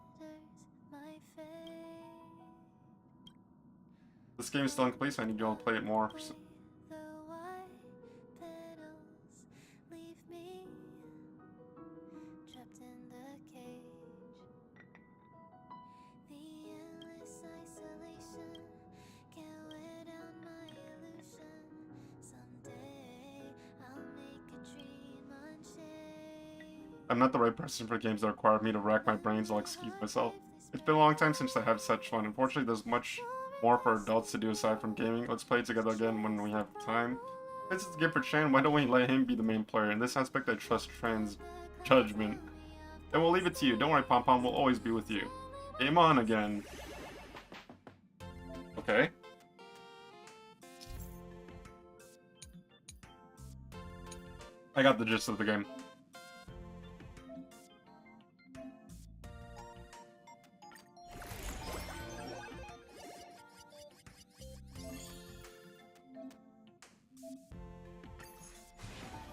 This game is still incomplete, so I need you all to play it more. I'm not the right person for games that require me to rack my brains. I'll excuse myself. It's been a long time since I have such fun. Unfortunately, there's much more for adults to do aside from gaming. Let's play together again when we have time. This is a gift for Chan. Why don't we let him be the main player? In this aspect, I trust Tran's judgment. Then we'll leave it to you. Don't worry, Pom Pom. We'll always be with you. Game on again. Okay. I got the gist of the game.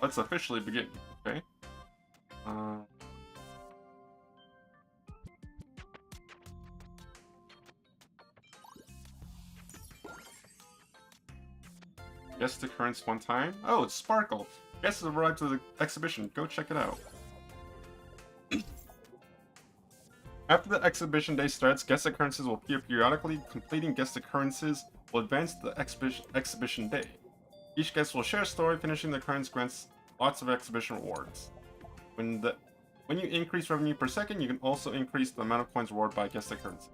Let's officially begin. Okay. Guest occurrence one time. Oh, it's Sparkle. Guests have arrived to the exhibition. Go check it out. After the exhibition day starts, guest occurrences will appear periodically. Completing guest occurrences will advance the exhibition day. Each guest will share a story. Finishing the occurrence grants lots of exhibition rewards. When you increase revenue per second, you can also increase the amount of coins rewarded by guest occurrence.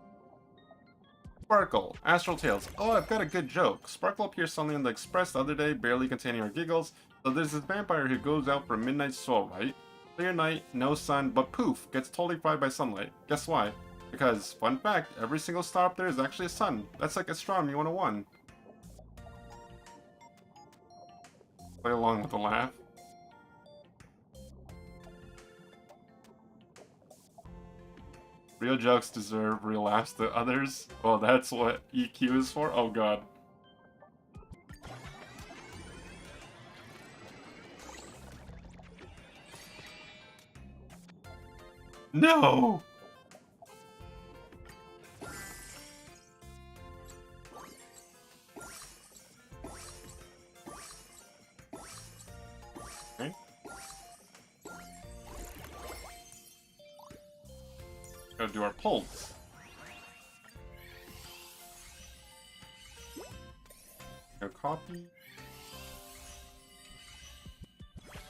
Sparkle, Astral Tales. Oh, I've got a good joke. Sparkle appeared suddenly on the Express the other day, barely containing our giggles. So there's this vampire who goes out for a midnight stroll, right? Clear night, no sun, but poof, gets totally fried by sunlight. Guess why? Because, fun fact, every single star up there is actually a sun. That's like Astronomy 101. Play along with the laugh. Real jokes deserve real laughs to others. Well, that's what EQ is for? Oh god. No! Okay. Gotta do our pulls. Go copy.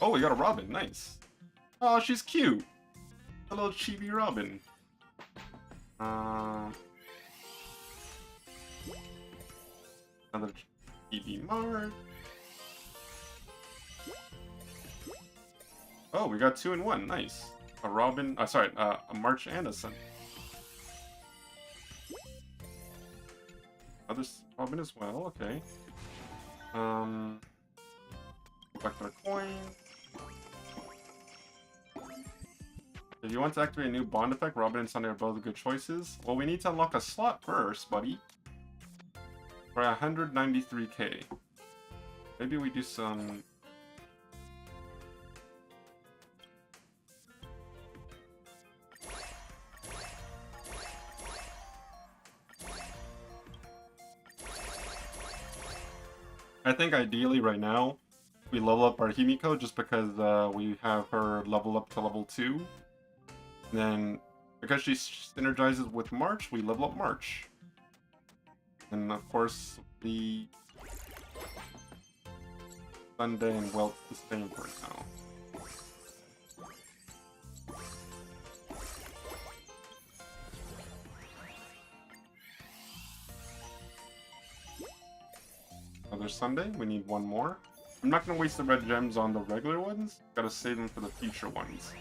Oh, we got a Robin. Nice. Oh, she's cute. A little chibi Robin. Another chibi Mark. Oh, we got 2 in 1. Nice. A Robin. Sorry, a March and a Sun. Other Robin as well. Okay. Collect our coin. If you want to activate a new bond effect, Robin and Sunday are both good choices. Well, we need to unlock a slot first, buddy. For 193k. Maybe we do some... I think ideally right now, we level up our Himiko just because we have her level up to level 2. And then, because she synergizes with March, we level up March. And of course, the Sunday and Wealth the same for now. Another Sunday, we need one more. I'm not going to waste the red gems on the regular ones. Gotta save them for the future ones.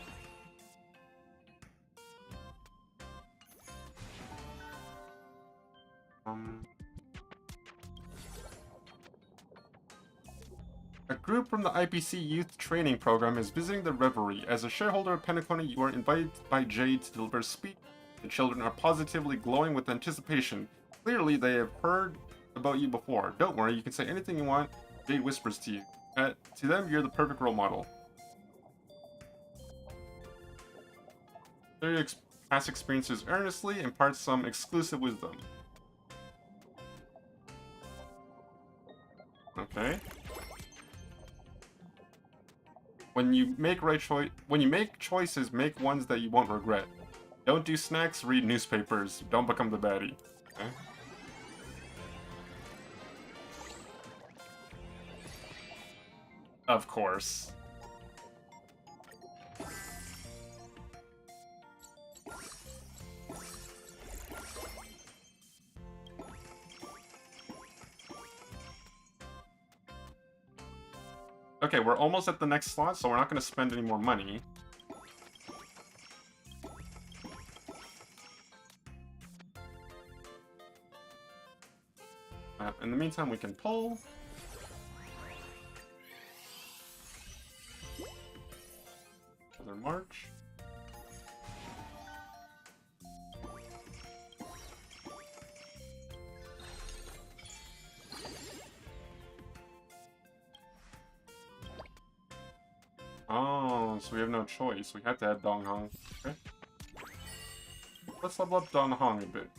A group from the IPC Youth Training Program is visiting the Reverie. As a shareholder of Penacony, you are invited by Jade to deliver a speech. The children are positively glowing with anticipation. Clearly, they have heard about you before. Don't worry, you can say anything you want. Jade whispers to you. To them, you're the perfect role model. Share your past experiences earnestly, impart some exclusive wisdom. Okay. When you make choices, make ones that you won't regret. Don't do snacks, read newspapers. Don't become the baddie. Okay. Of course. Okay, we're almost at the next slot, so we're not going to spend any more money. In the meantime, we can pull. Another March. Oh, so we have no choice. We have to add Dong Hong. Okay. Let's level up Dong Hong a bit.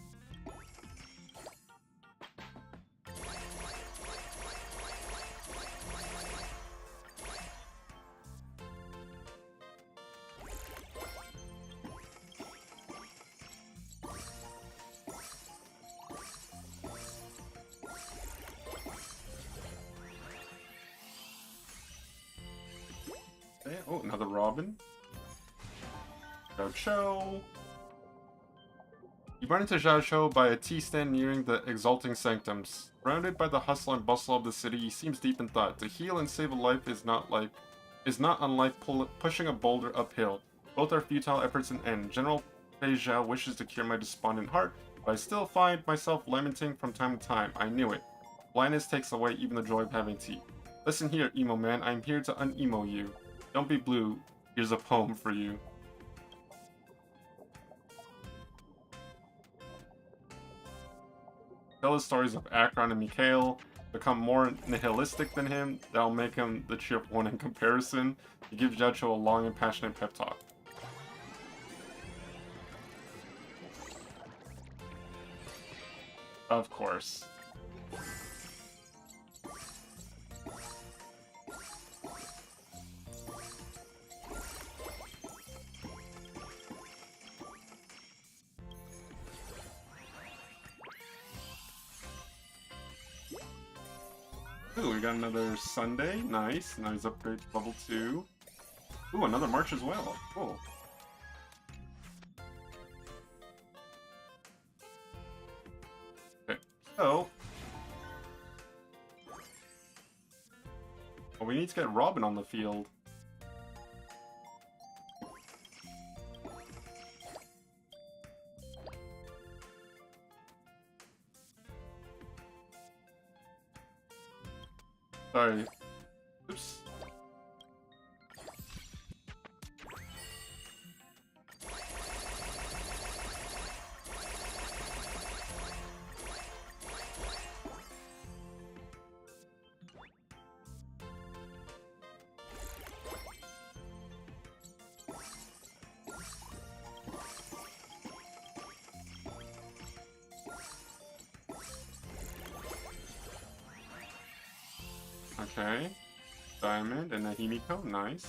Okay. Oh, another Robin. Xiao Cho. You run into Xiao Cho by a tea stand nearing the Exalting Sanctums. Surrounded by the hustle and bustle of the city, he seems deep in thought. To heal and save a life is not unlike pushing a boulder uphill. Both are futile efforts and end. General Fei Zhao wishes to cure my despondent heart, but I still find myself lamenting from time to time. I knew it. Blindness takes away even the joy of having tea. Listen here, emo man. I'm here to un-emo you. Don't be blue. Here's a poem for you. Tell the stories of Akron and Mikhail. Become more nihilistic than him. That'll make him the cheerful one in comparison. He gives Xiao Cho a long and passionate pep talk. Of course. Ooh, we got another Sunday. Nice. Nice upgrade to level 2. Ooh, another March as well. Cool. Okay, so... well, we need to get Robin on the field. Sorry. Oops. Okay. Diamond and a Himiko, nice.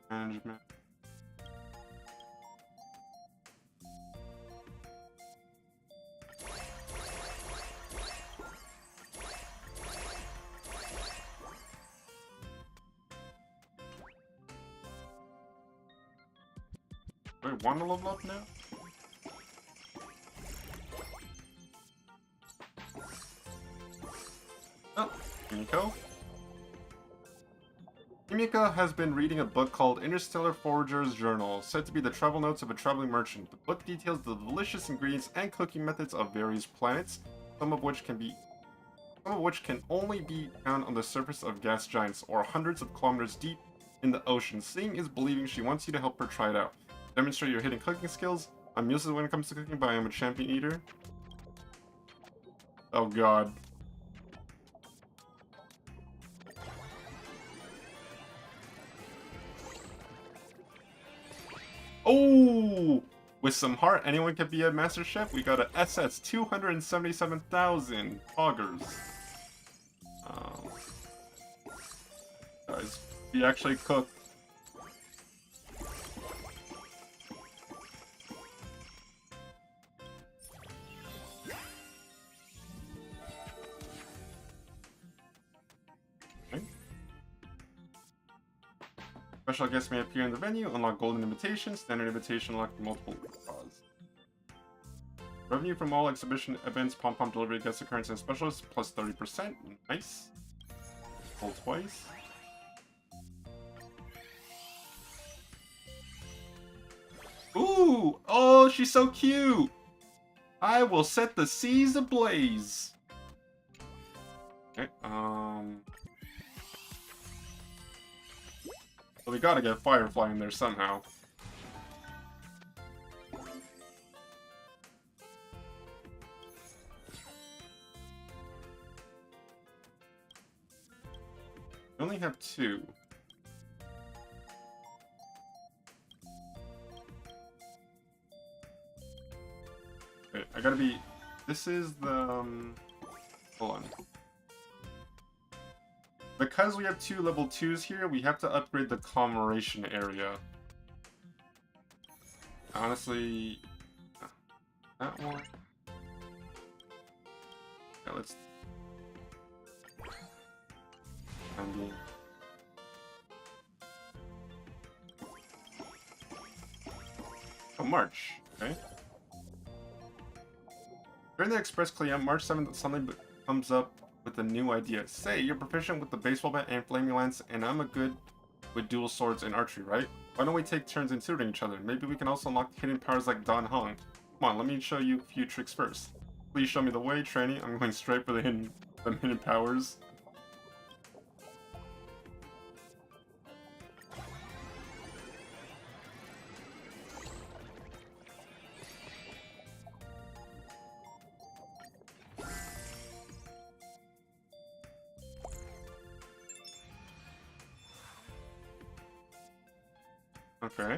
Management. Wait, want to level up now? Oh, Himiko. Himiko has been reading a book called Interstellar Forager's Journal, said to be the travel notes of a traveling merchant. The book details the delicious ingredients and cooking methods of various planets, some of which can only be found on the surface of gas giants or hundreds of kilometers deep in the ocean. Seeing is believing. She wants you to help her try it out. Demonstrate your hidden cooking skills. I'm useless when it comes to cooking, but I am a champion eater. Oh god. Oh! With some heart, anyone can be a master chef. We got a SS 277,000 poggers. Guys, we actually cooked. Special guests may appear in the venue, unlock golden invitation, standard invitation unlocked multiple draws. Revenue from all exhibition events, pom-pom delivery, guest occurrence, and specialists plus 30%. Nice. Roll twice. Ooh! Oh, she's so cute! I will set the seas ablaze. Okay, so we gotta get Firefly in there somehow. We only have 2. Wait, I gotta be... This is the... hold on. Because we have 2 level 2s here, we have to upgrade the commemoration area. Honestly... that one... Yeah, let's... Oh, March. Okay. During the Express Clear, March 7th, something comes up with a new idea. Say, you're proficient with the baseball bat and flaming lance, and I'm a good with dual swords and archery, right? Why don't we take turns in tutoring each other? Maybe we can also unlock hidden powers like Dan Hong. Come on, let me show you a few tricks first. Please show me the way, training. I'm going straight for the hidden powers. Okay.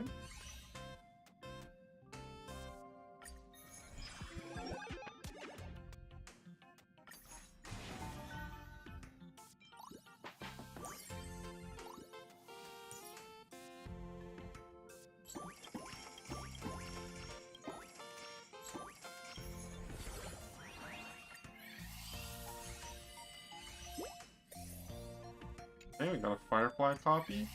Okay, we got a Firefly copy.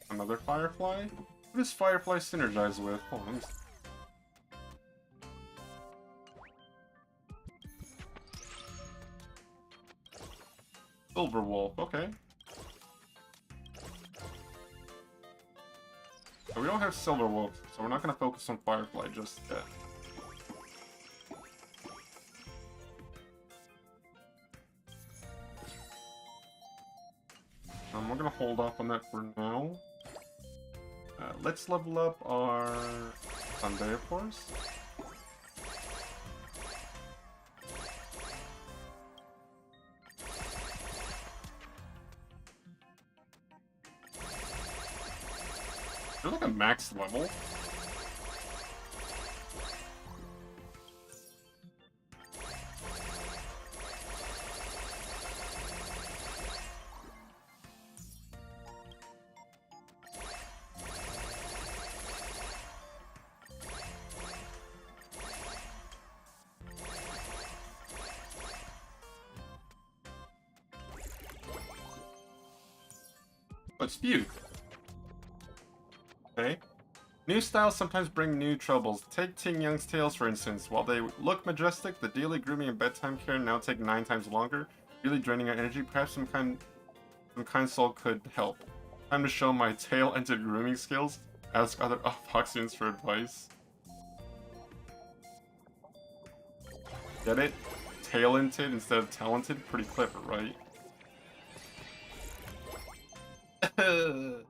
Another Firefly? What does Firefly synergize with? Hold on. Silver Wolf, okay. So we don't have Silver Wolf, so we're not going to focus on Firefly just yet. We're going to hold off on that for now. Let's level up our Sunday, of course. They're like a max level. Let's view. Okay. New styles sometimes bring new troubles. Take Ting Young's tails, for instance. While they look majestic, the daily grooming and bedtime care now take 9 times longer, really draining our energy. Perhaps some kind soul could help. Time to show my tail-ended grooming skills. Ask other Foxians for advice. Get it? Talented instead of talented? Pretty clever, right? Okay,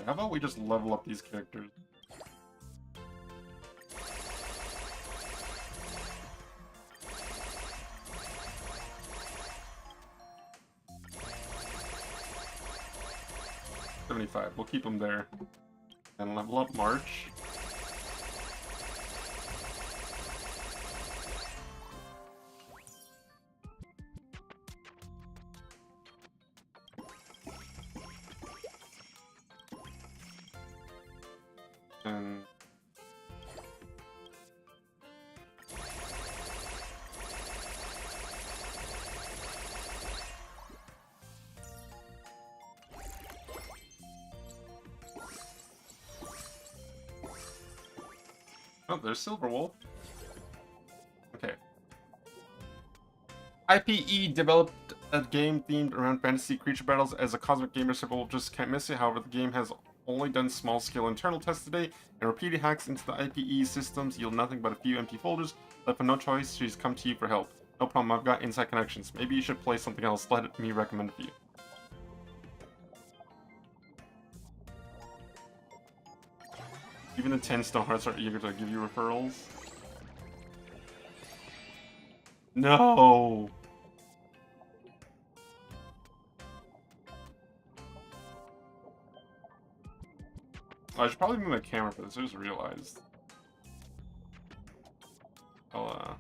how about we just level up these characters? $75. We'll keep them there. And level up March. And oh, there's Silver Wolf. Okay. IPE developed a game themed around fantasy creature battles as a Cosmic Gamer Circle just can't miss it. However, the game has only done small-scale internal tests today, and repeated hacks into the IPE systems yield nothing but a few empty folders. Left with no choice, she's come to you for help. No problem, I've got inside connections. Maybe you should play something else. Let me recommend it for you. Even the 10 Stone Hearts are eager to give you referrals. No! I should probably move my camera for this, I just realized. I'll,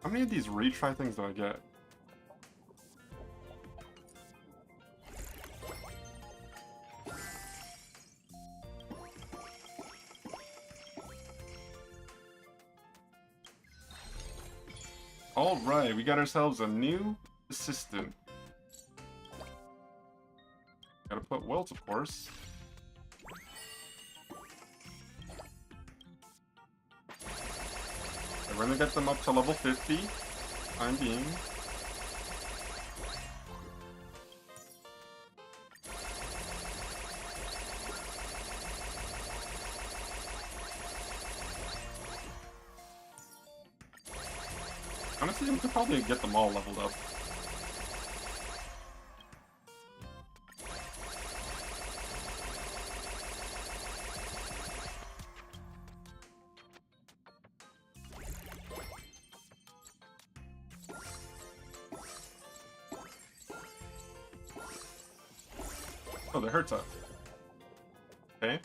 how many of these retry things do I get? Alright, we got ourselves a new assistant. Gotta put Wilt, of course. We're gonna get them up to level 50. Time being. Honestly, we could probably get them all leveled up. Oh, that hurts up. Okay.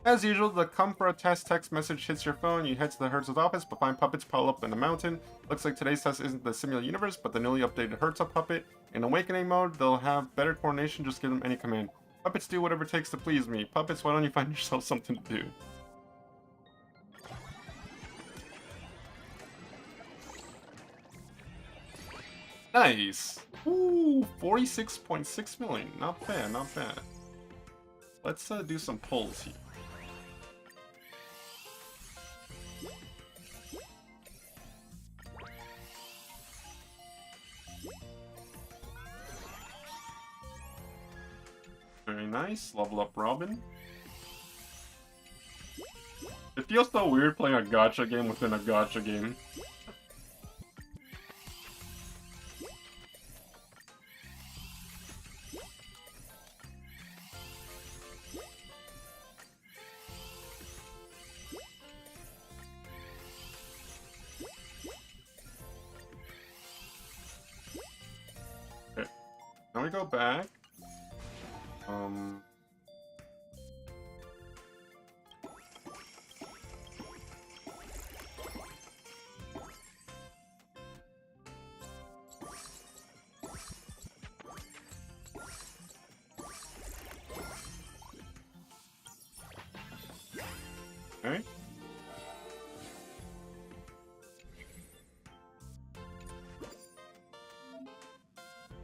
As usual, the come for a test text message hits your phone. You head to the Herzog's office, but find puppets pile up in a mountain. Looks like today's test isn't the Simula universe, but the newly updated Herzog puppet. In Awakening mode, they'll have better coordination, just give them any command. Puppets do whatever it takes to please me. Puppets, why don't you find yourself something to do? Nice! Ooh, 46.6 million. Not bad, not bad. Let's do some pulls here. Very nice. Level up Robin. It feels so weird playing a gacha game within a gacha game. Okay. Now we go back. Okay.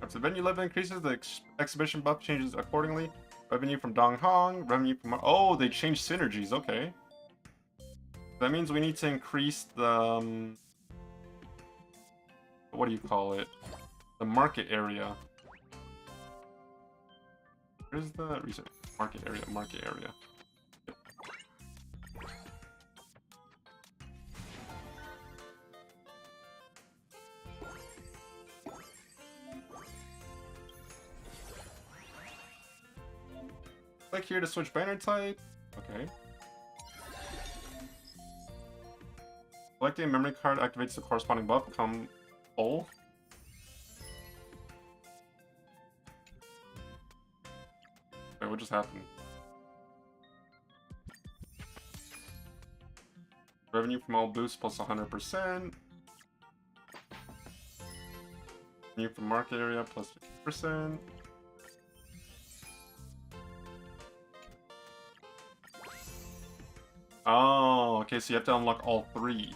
As the venue level increases, the exhibition buff changes accordingly. Revenue from Dong Hong, revenue from... Oh, they changed synergies, okay. That means we need to increase the... what do you call it? The market area. Where's the research? Market area, market area. Click here to switch banner type. Okay. Selecting a memory card activates the corresponding buff. Become full. Wait, what just happened? Revenue from all boosts plus 100%. Revenue from market area plus 50%. Oh, okay, so you have to unlock all three.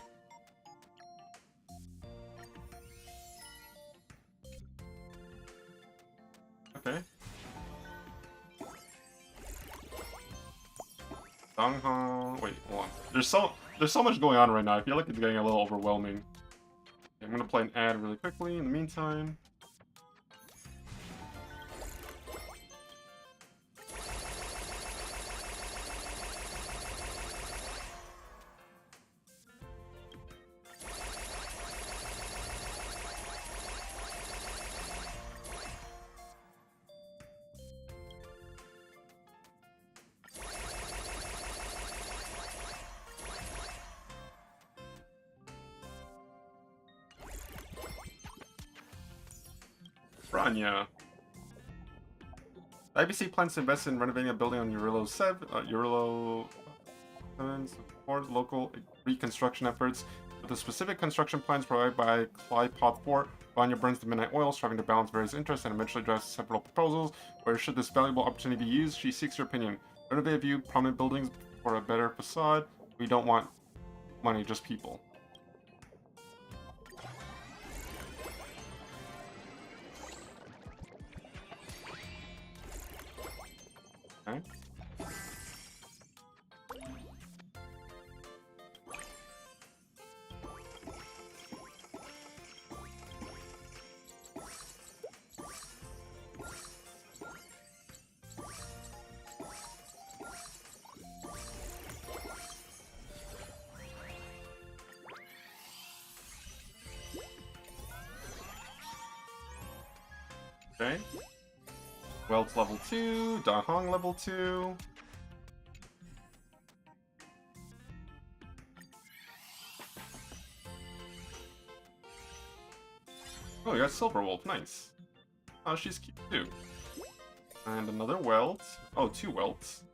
Okay. Donghong. Wait, hold on. There's so There's so much going on right now. I feel like it's getting a little overwhelming. I'm gonna play an ad really quickly in the meantime. Rania. The IBC plans to invest in renovating a building on Urillo 7, Urillo 7 support local reconstruction efforts. With the specific construction plans provided by Clypod 4, Rania burns the midnight oil, striving to balance various interests and eventually drafts several proposals. Where should this valuable opportunity be used? She seeks your opinion. Renovate a few prominent buildings for a better facade. We don't want money, just people. Okay. Okay. Welt's level 2, Da Hong level 2. Oh, we got Silver Wolf, nice. Oh, she's cute too. And another Welt. Oh, 2 Welts.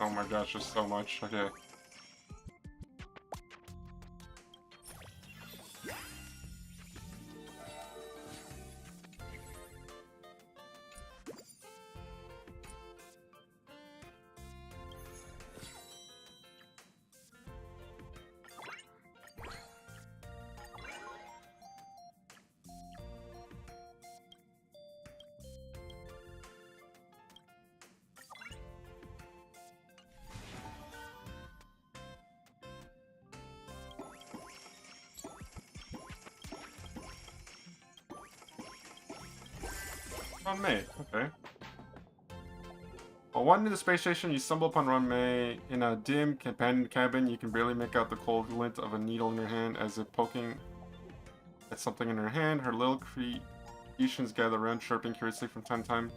Oh my gosh, there's so much. Okay. Run May, okay. While wandering the space station, you stumble upon Run May. In a dim, abandoned cabin, you can barely make out the cold glint of a needle in her hand as if poking at something in her hand. Her little creations gather around, chirping curiously from time to time.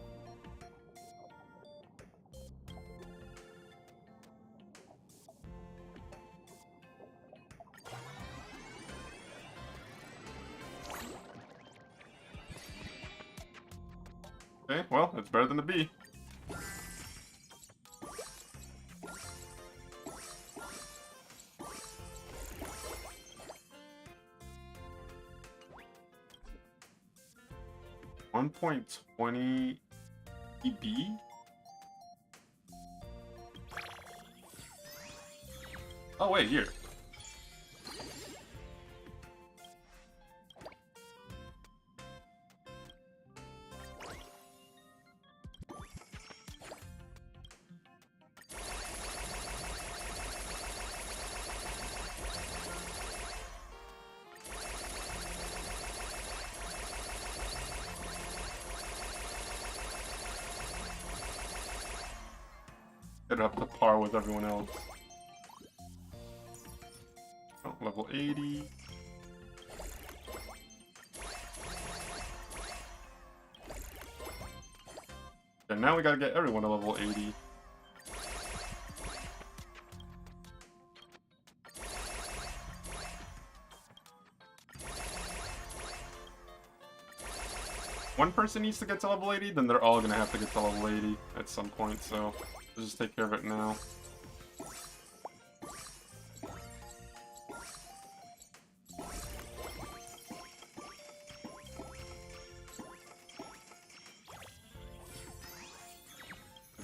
Okay, well, it's better than a B. .20 EB? Oh wait, here. Get up to par with everyone else. Oh, level 80. And now we gotta get everyone to level 80. One person needs to get to level 80, then they're all gonna have to get to level 80 at some point, so let's just take care of it now.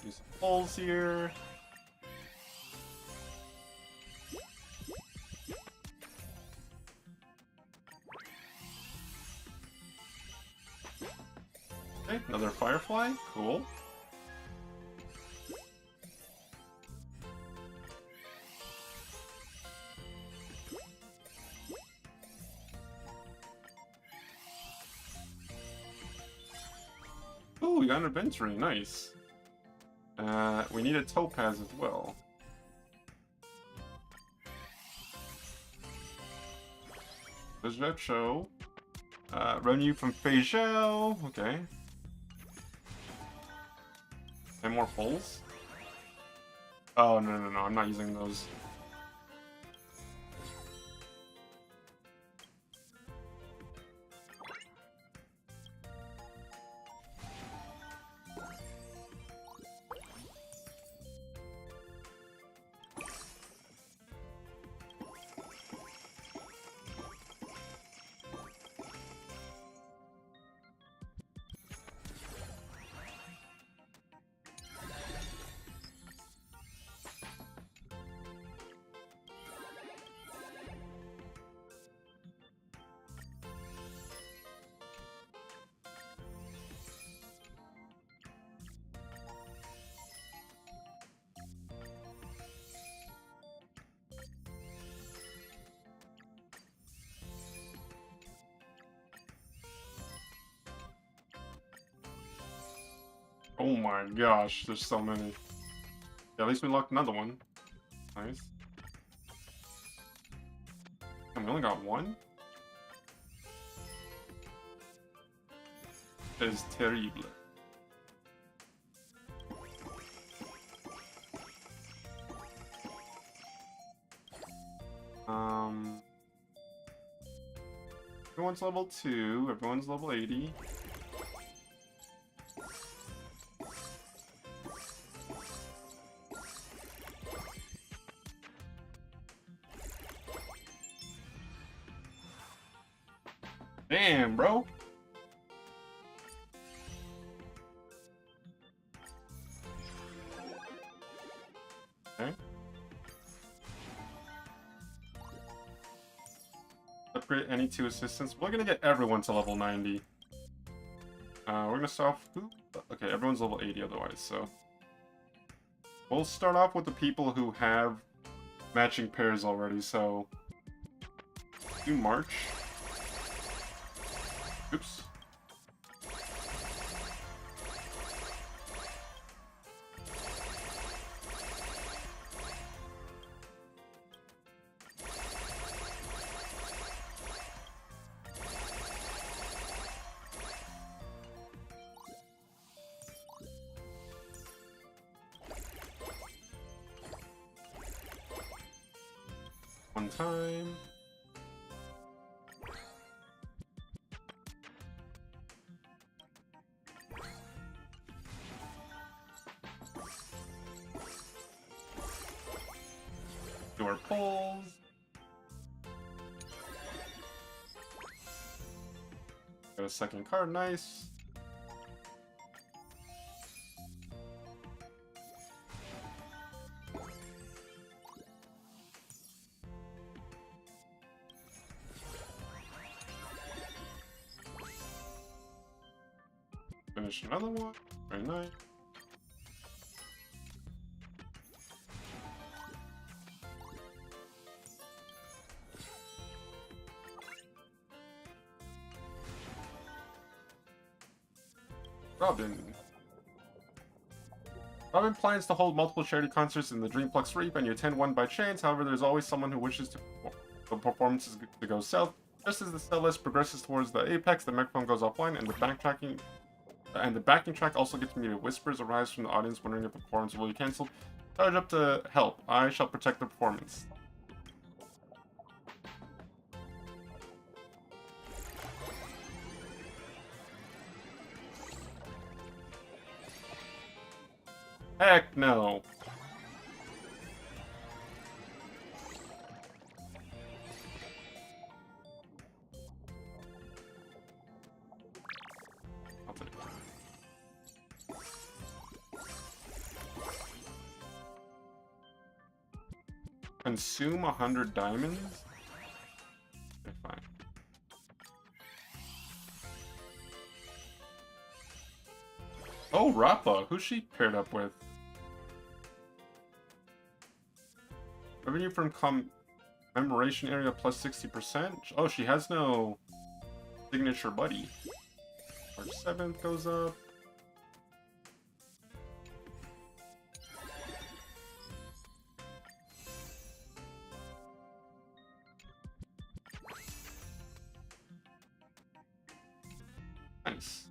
Do some pulls here. Okay, another firefly. Cool. Ooh, we got an inventory. Nice. We need a topaz as well. There's show. Revenue from Feijão. Okay. 10 more pulls? Oh, no, no, no. I'm not using those. Oh my gosh, there's so many. Yeah, at least we locked another one. Nice. And we only got one? Es terrible. Everyone's level 2, everyone's level 80. Damn, bro. Okay. Upgrade any 2 assistants. We're gonna get everyone to level 90. We're gonna start off... Who? Okay, everyone's level 80 otherwise, so... We'll start off with the people who have matching pairs already, so... Do March. Oops. One time. Do our pulls. Got a second card, nice. Finish another one. Very nice. Robin. Robin plans to hold multiple charity concerts in the Dreamplex Reap, and you attend one by chance. However, there's always someone who wishes the performances to go south. Just as the set list progresses towards the apex, the microphone goes offline, and the backing track also gets muted. Whispers arise from the audience wondering if the performance will be cancelled. Charge up to help. I shall protect the performance. Heck no. I'll take it. Consume 100 diamonds? Okay, fine. Oh, Rappa. Who's she paired up with? Revenue from commemoration area plus 60%? Oh, she has no signature buddy. March 7th goes up. Nice.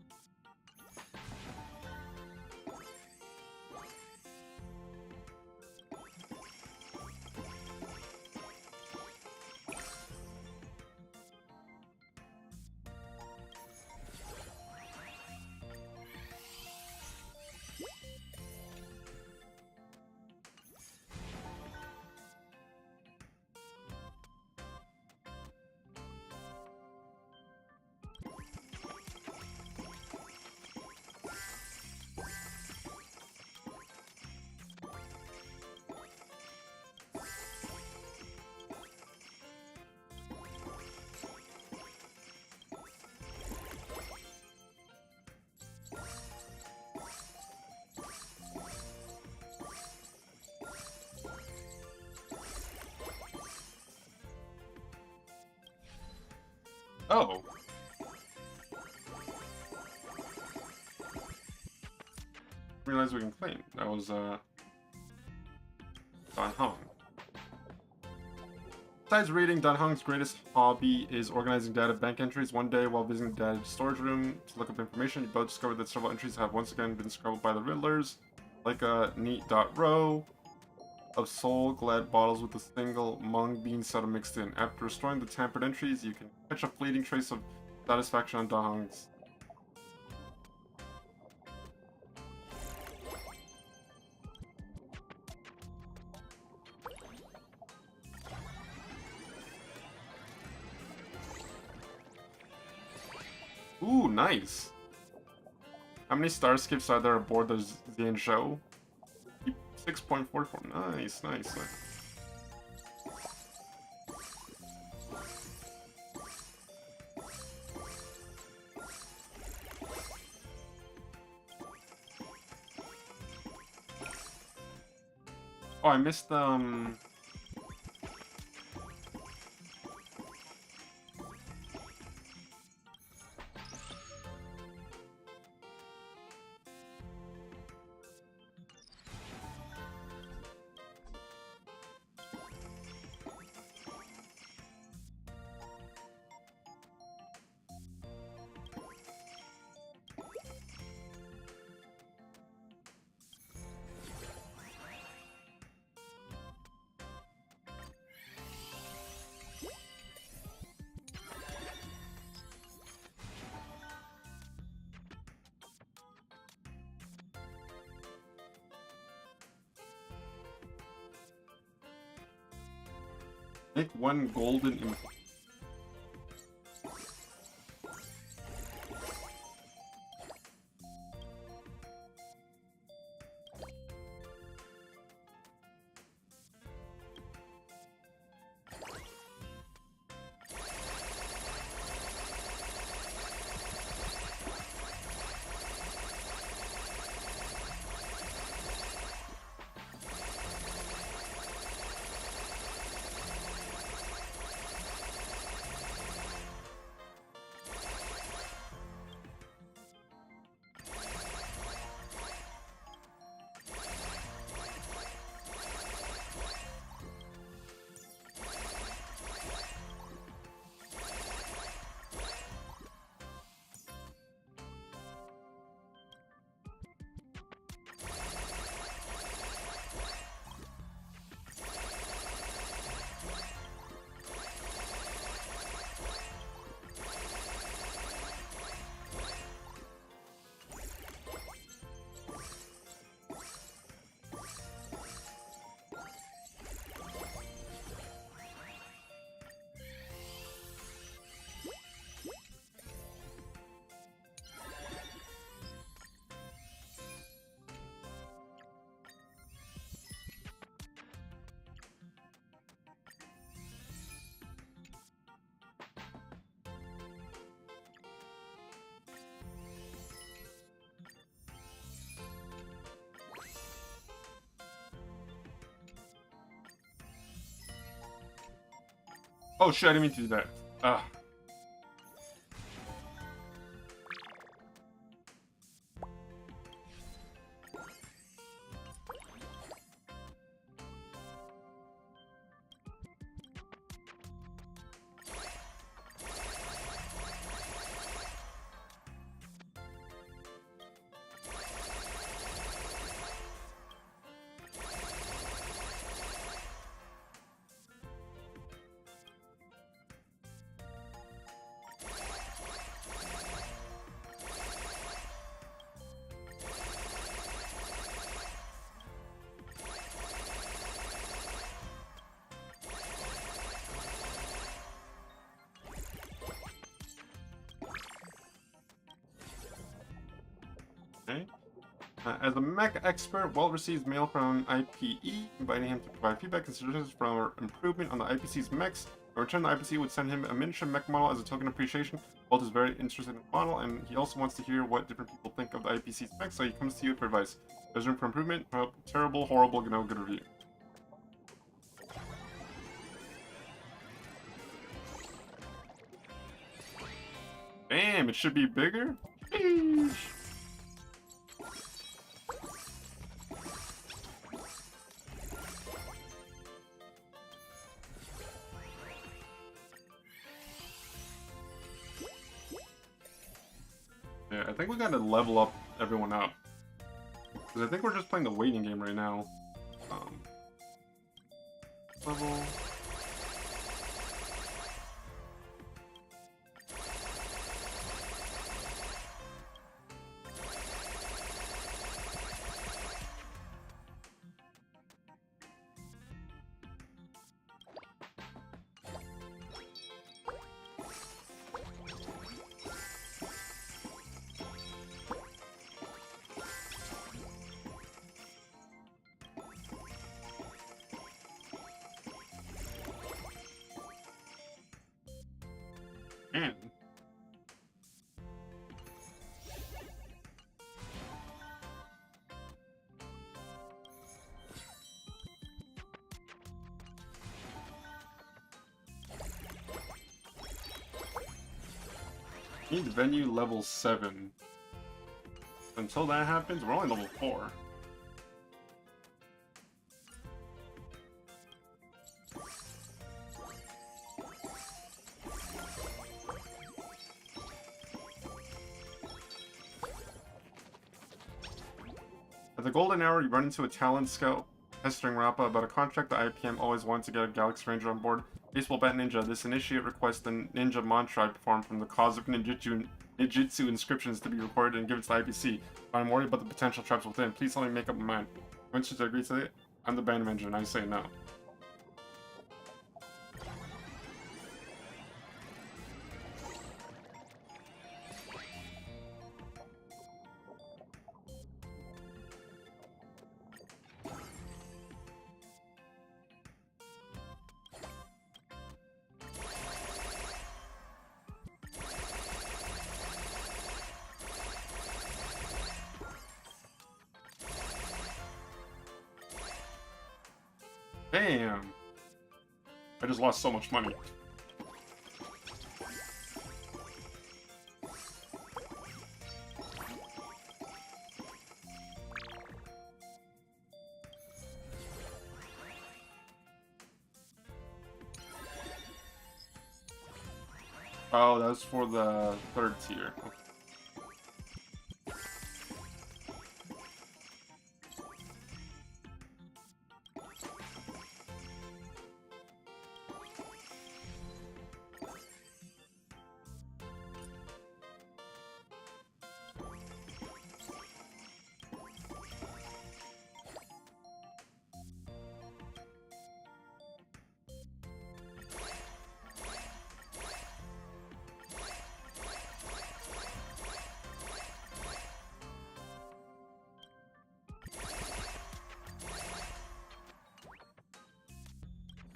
Oh. Realize we can claim. That was, Dan Hong. Besides reading, Dan Hong's greatest hobby is organizing data bank entries. One day, while visiting the data storage room to look up information, you both discovered that several entries have once again been scrabbled by the Riddlers, like a neat.row of soul-glad bottles with a single mung bean soda mixed in. After restoring the tampered entries, you can catch a fleeting trace of satisfaction on Dan Hong's. Ooh, nice. How many star skips are there aboard the Xian Show? 6.44. Nice, nice, nice. Oh, I missed make one golden implant. Oh shit, I didn't mean to do that. Ah. Okay. As a mech expert, Walt receives mail from IPE inviting him to provide feedback and suggestions for improvement on the IPC's mechs. In return, the IPC would send him a miniature mech model as a token of appreciation. Walt is very interested in the model, and he also wants to hear what different people think of the IPC's mech, so he comes to you for advice. There's room for improvement. Terrible, horrible, no good review. Damn, it should be bigger? Sheesh. Yeah, I think we gotta level up everyone up. Because I think we're just playing the waiting game right now. Level... Man. Need venue level 7. Until that happens, we're only level 4. At the Golden Hour, you run into a talent scout pestering Rappa about a contract. The IPM always wanted to get a Galaxy Ranger on board. Baseball Bat Ninja. This initiate requests the ninja mantra I performed from the Cosmic Ninjutsu inscriptions to be recorded and given to the IPC. But I'm worried about the potential traps within. Please help me make up my mind. I'm interested to agree to it. I'm the band manager and I say no. Damn! I just lost so much money. Oh, that's for the 3rd tier. Okay.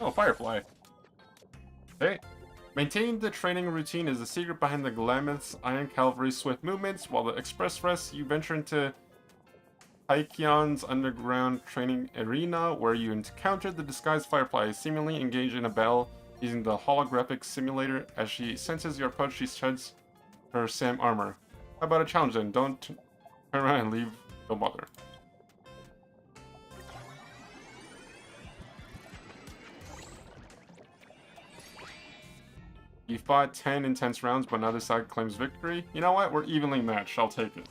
Oh, Firefly. Hey. Maintain the training routine is the secret behind the Glamoth's Iron Cavalry's swift movements. While the Express rests, you venture into Taikion's underground training arena, where you encounter the disguised Firefly, seemingly engaged in a battle using the holographic simulator. As she senses your approach, she sheds her Sam armor. How about a challenge then? Don't turn around and leave no mother. You fought 10 intense rounds, but neither side claims victory. You know what? We're evenly matched. I'll take it.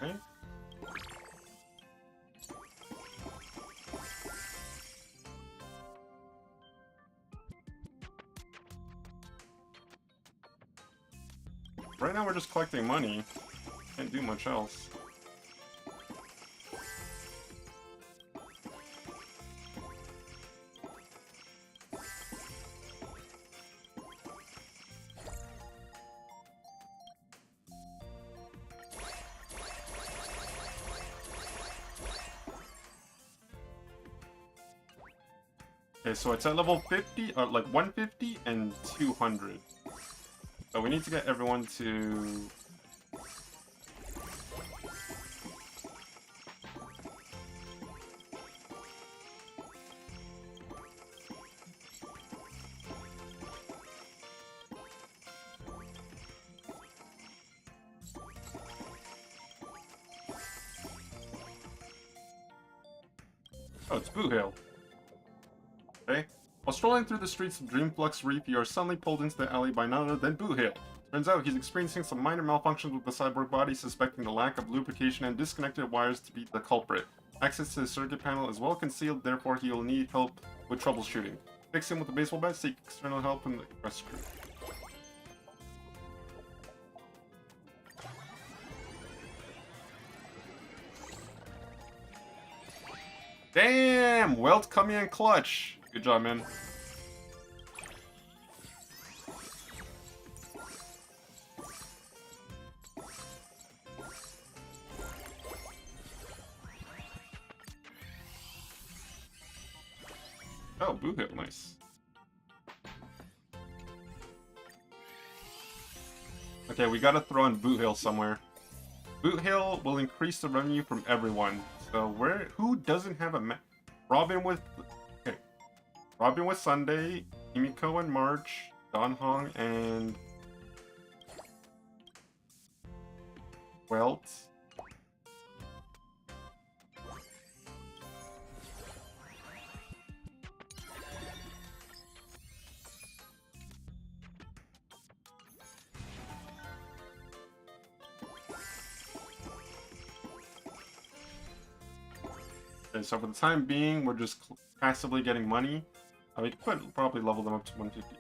Okay. Right now we're just collecting money. Can't do much else. Okay, so it's at level 50, like 150 and 200. So we need to get everyone to... Oh, it's Boo Hill. Okay. While strolling through the streets of Dreamflux Reef, you are suddenly pulled into the alley by none other than Boo Hill. Turns out he's experiencing some minor malfunctions with the cyborg body, suspecting the lack of lubrication and disconnected wires to be the culprit. Access to the circuit panel is well concealed, therefore he will need help with troubleshooting. Fix him with a baseball bat, seek external help from the rescue. Damn! Welt coming in clutch. Good job, man. Oh, Boo Hill, nice. Okay, we gotta throw in Boot Hill somewhere. Boot Hill will increase the revenue from everyone. So who doesn't have a Robin with... Okay. Robin with Sunday, Himiko and March, Don Hong and... Welt. Okay, so for the time being, we're just passively getting money. We could probably level them up to 150.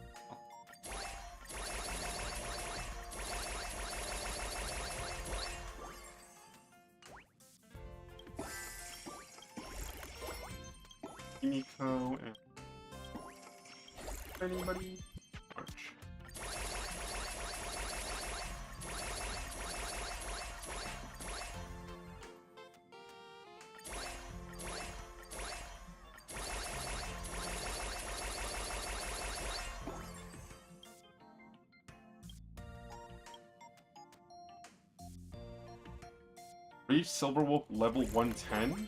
Himiko and... Anybody? March. Reach Silverwolf level 110?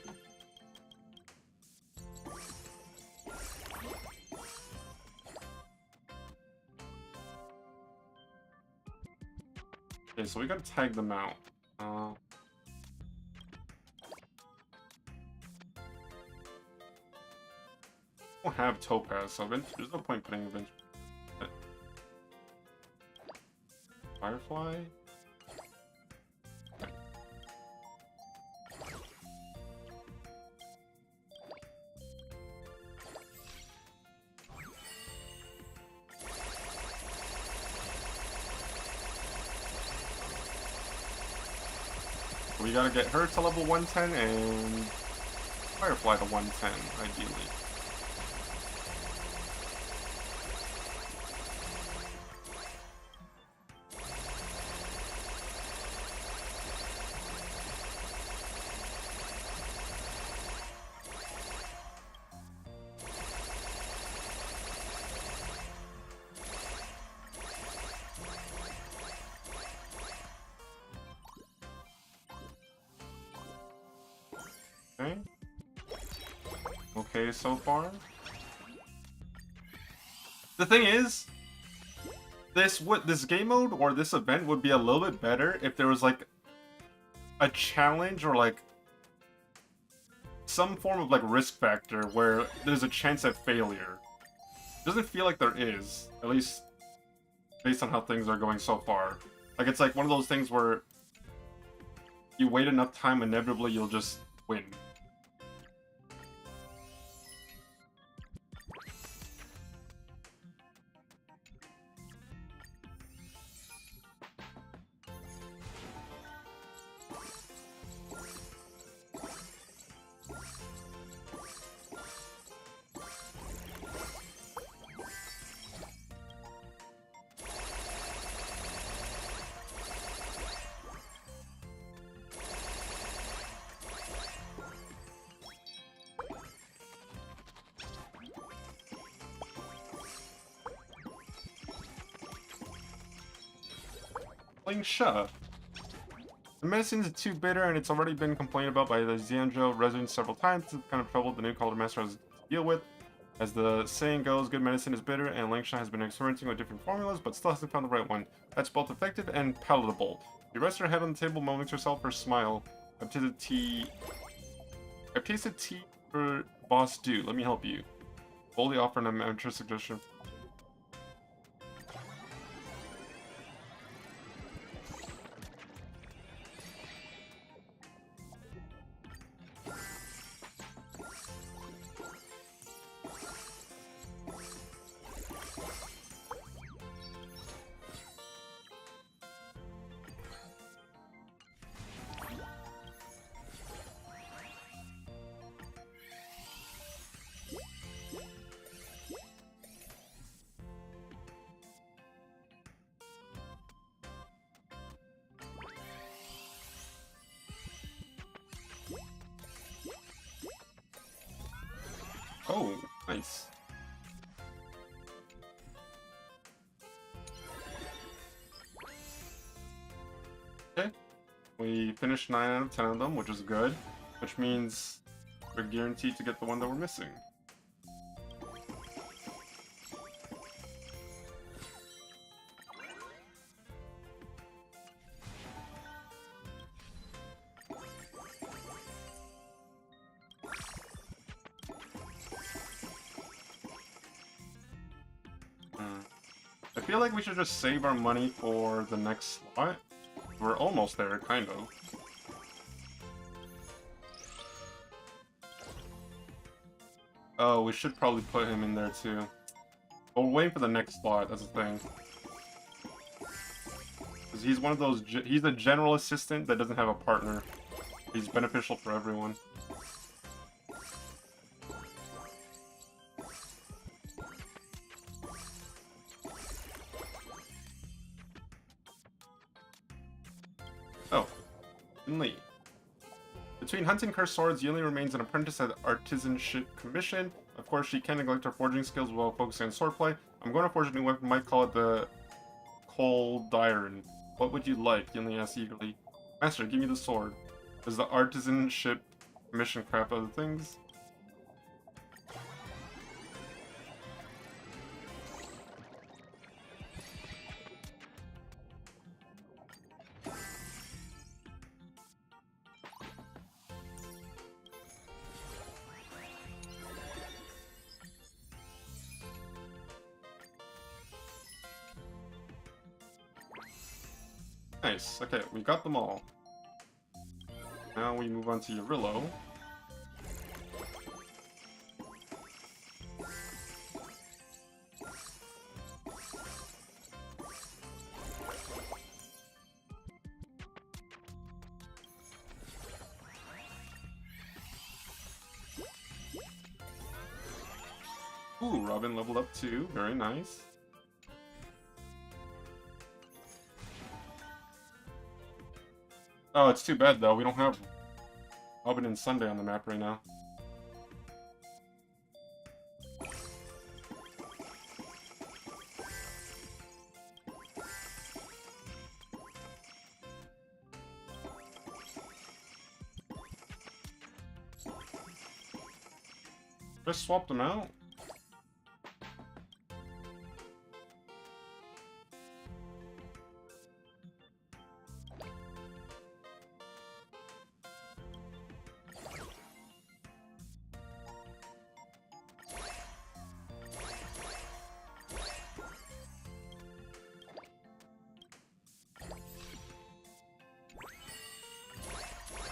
Okay, so we gotta tag them out. I don't have Topaz, so there's no point putting Adventure. Firefly? We gotta get her to level 110 and Firefly to 110, ideally. okay so far. The thing is, this game mode or this event would be a little bit better if there was like a challenge or like some form of like risk factor where there's a chance at failure. Doesn't feel like there is, at least based on how things are going so far. Like it's like one of those things where you wait enough time, inevitably you'll just win. Sha. The medicine is too bitter and it's already been complained about by the Xianzhou residents several times. It's the kind of trouble the new Culture Master has to deal with. As the saying goes, good medicine is bitter, and Langsha has been experimenting with different formulas, but still hasn't found the right one. That's both effective and palatable. She rests her head on the table, moaning to herself for a smile. I've tasted tea for Boss Do. Let me help you. Boldly offer an amateur suggestion. Oh, nice. Okay. We finished 9 out of 10 of them, which is good. Which means we're guaranteed to get the one that we're missing. I feel like we should just save our money for the next slot. We're almost there, kind of. Oh, we should probably put him in there too. But we're waiting for the next slot, that's the thing. Because he's one of those, he's a general assistant that doesn't have a partner. He's beneficial for everyone. Oh, Lee. Between hunting cursed swords, Yuli remains an apprentice at the Artisanship Commission. Of course, she can neglect her forging skills while focusing on swordplay. I'm going to forge a new weapon, might call it the Cold Iron. What would you like? Yuli asks eagerly. Master, give me the sword. Does the Artisanship Commission craft other things? Nice. Okay, we got them all. Now we move on to Yurillo. Ooh, Robin leveled up too. Very nice. Oh, it's too bad though. We don't have Robin and Sunday on the map right now. Just swapped them out.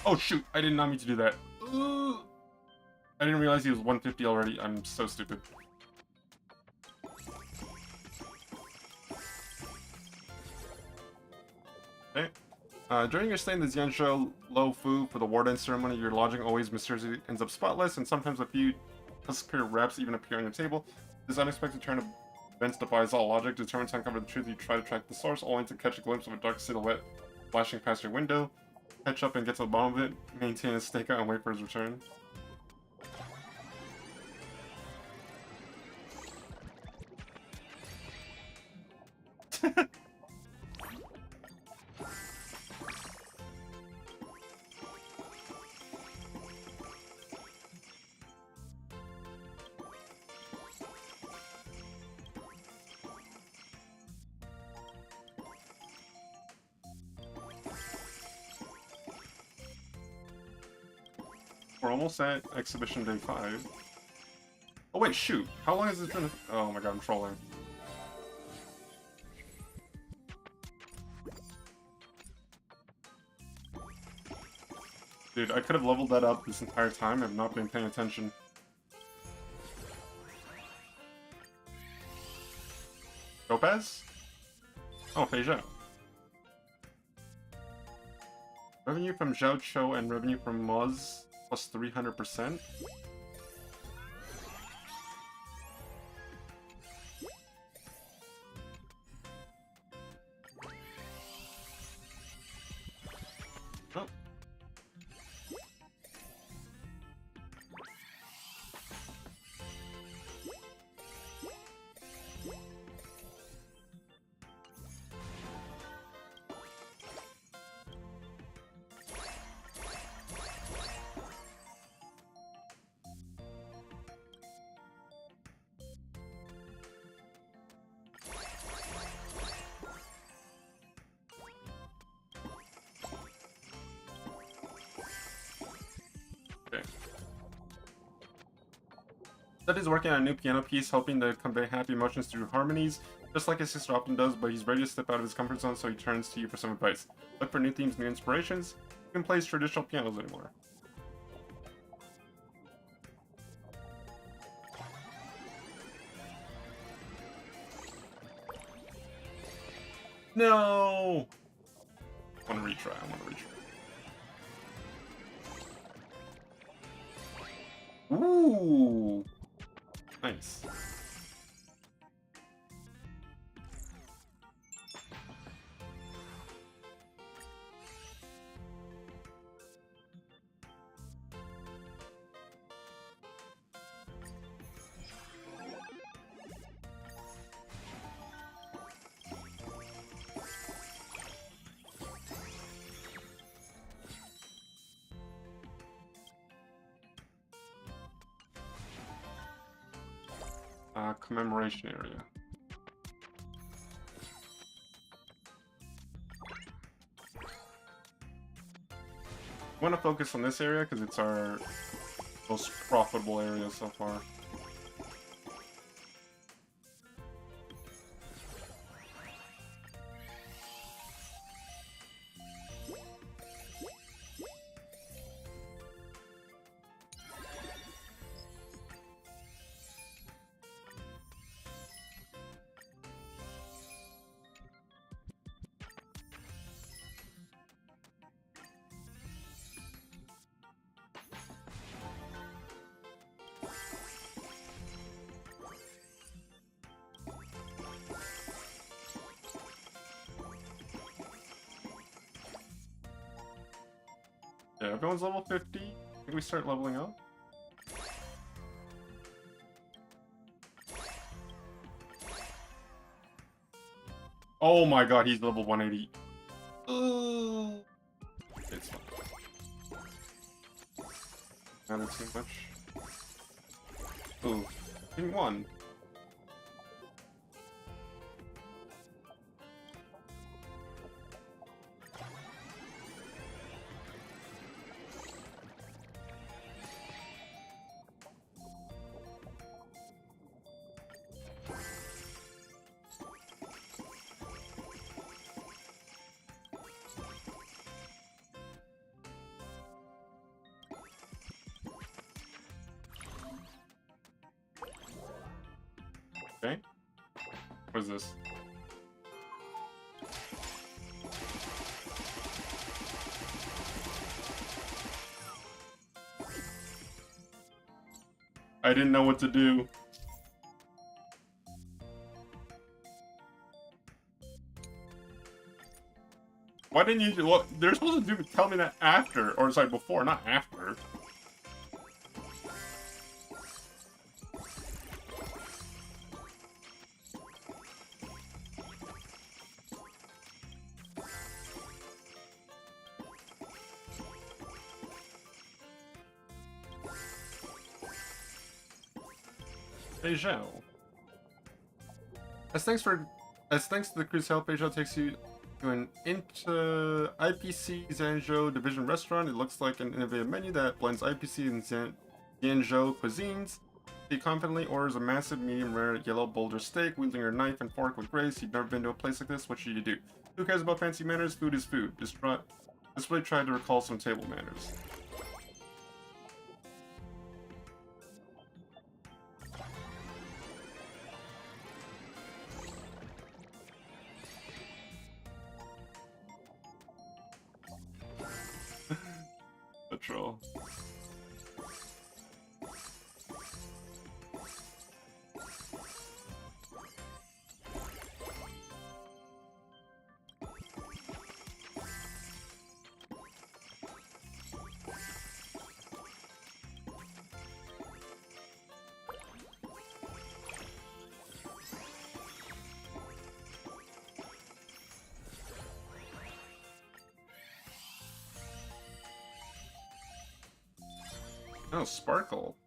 Oh shoot, I did not mean to do that. Ugh. I didn't realize he was 150 already. I'm so stupid. Okay. During your stay in the Xianzhou Lo Fu for the Warden ceremony, your lodging always mysteriously ends up spotless, and sometimes a few obscure wraps even appear on your table. This unexpected turn of events defies all logic. Determined to uncover the truth, you try to track the source, only to catch a glimpse of a dark silhouette flashing past your window. Catch up and get to the bottom of it, maintain a stakeout, and wait for his return. We're almost at Exhibition Day 5. Oh wait, shoot! How long has this been? Oh my god, I'm trolling. Dude, I could have leveled that up this entire time and not been paying attention. Topaz? Oh, Fei Zhao. Revenue from Zhao Chou and revenue from Moz plus 300%. Oh. Okay. Seth is working on a new piano piece, hoping to convey happy emotions through harmonies, just like his sister often does, but he's ready to step out of his comfort zone, so he turns to you for some advice. Look for new themes, new inspirations. You can play his traditional pianos anymore. No! I want to retry, I want to retry. Ooh! Nice. Commemoration area. I want to focus on this area because it's our most profitable area so far. Yeah, everyone's level 50. Can we start leveling up? Oh my god, he's level 180. It's fine. Not too much. Ooh, in one. Okay. What is this? I didn't know what to do. Why didn't you? Well, they're supposed to tell me that after, or sorry, before, not after. Beijao. As thanks to the crew's help, Beijao takes you to an IPC Zhangzhou division restaurant. It looks like an innovative menu that blends IPC and Zhangzhou cuisines. He confidently orders a massive, medium rare yellow boulder steak, wielding your knife and fork with grace. You've never been to a place like this. What should you do? Who cares about fancy manners? Food is food. Just really try to recall some table manners. Patrol. Oh, Sparkle.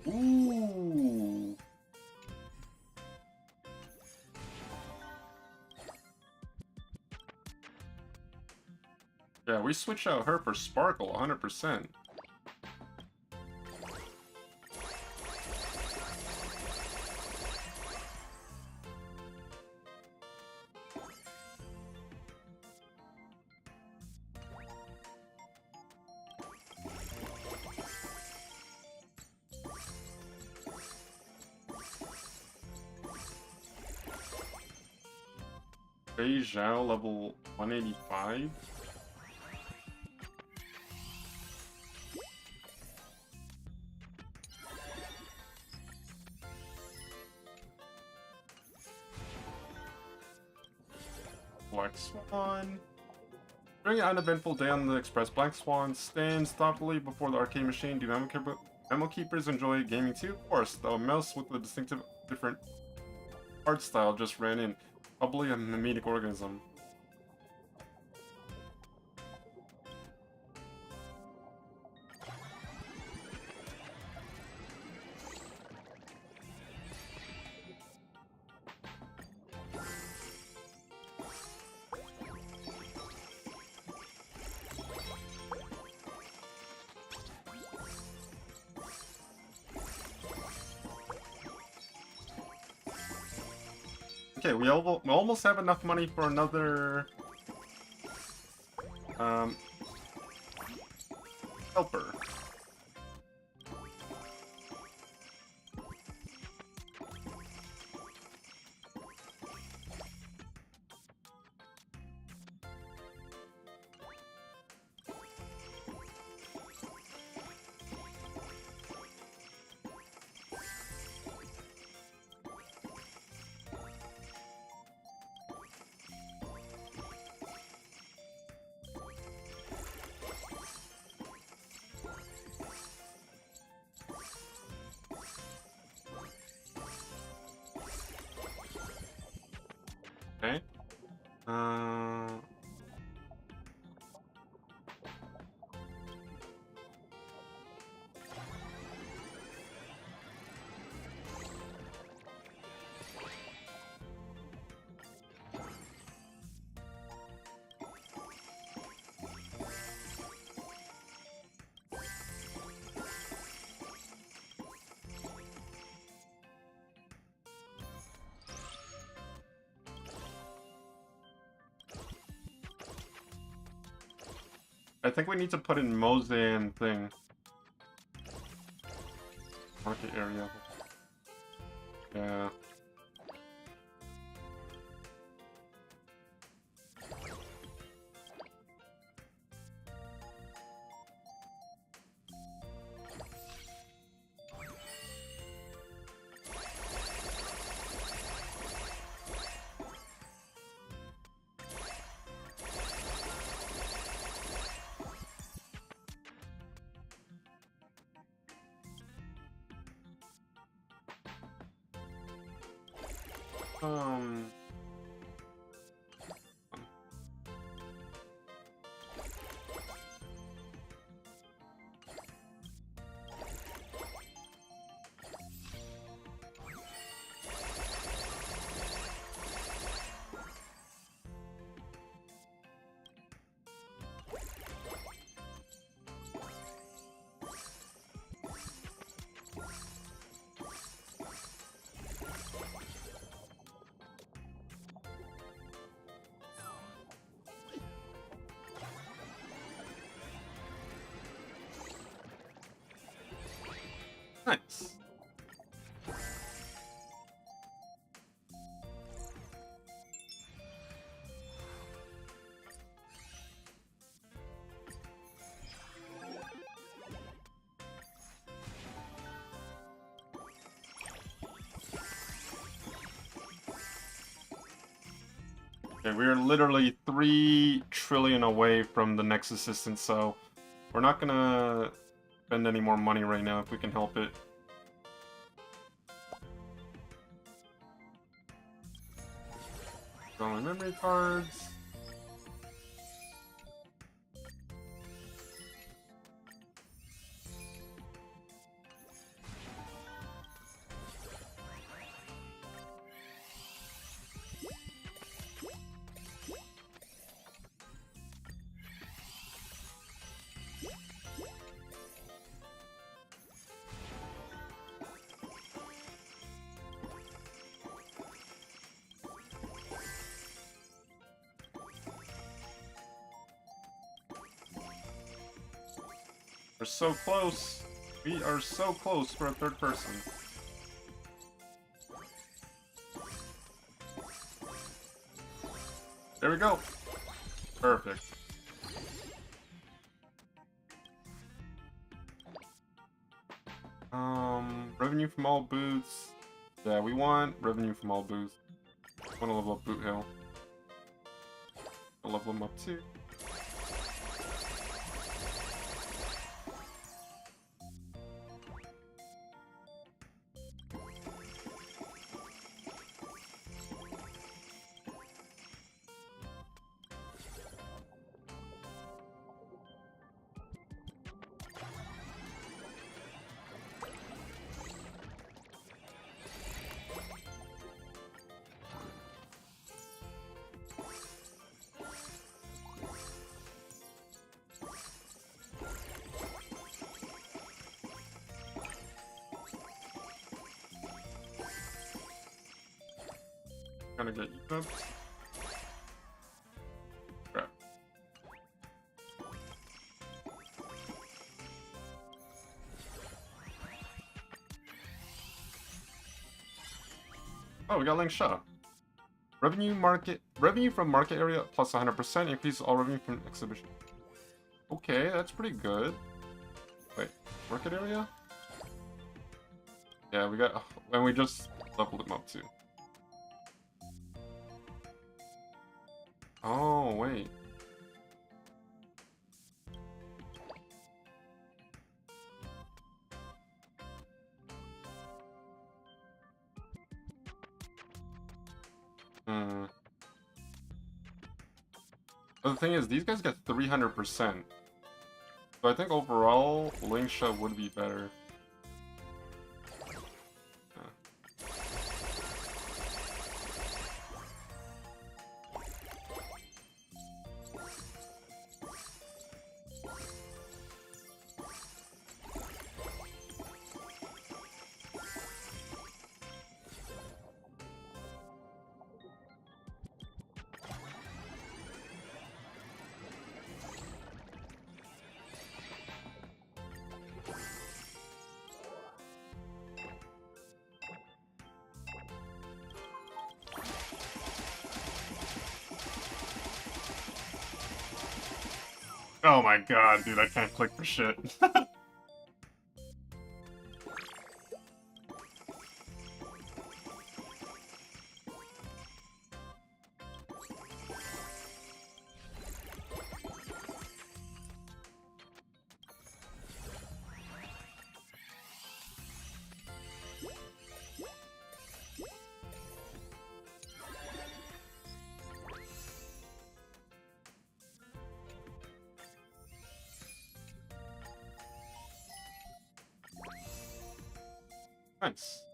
Ooh. Yeah, we switch out her for Sparkle 100%. Beijao level 185. Black Swan. During an uneventful day on the Express, Black Swan stands thoughtfully before the arcade machine. Do ammo keepers enjoy gaming too? Of course, though a mouse with a distinctive different art style just ran in. Probably a mimetic organism. Okay, we almost have enough money for another helper. Okay. I think we need to put in Mozan thing. Market area. Yeah. Um. Nice. Okay, we are literally 3 trillion away from the next assistant, so we're not gonna spend any more money right now if we can help it. Drawing memory cards. We're so close. We are so close for a third person. There we go. Perfect. Revenue from all booths. Yeah, we want revenue from all booths. I want to level up Boot Hill. I'll level them up too. Gonna get equipped. Crap. Oh, we got Link Shop. Revenue from market area plus 100% increases all revenue from exhibition. Okay, that's pretty good. Wait, market area? Yeah, we got, and we just leveled him up too. Oh, wait. But the thing is, these guys get 300%. So I think overall, Lingsha would be better. Oh my god, dude, I can't click for shit. Nice.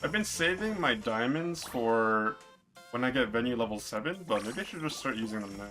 I've been saving my diamonds for when I get venue level 7, but maybe I should just start using them now.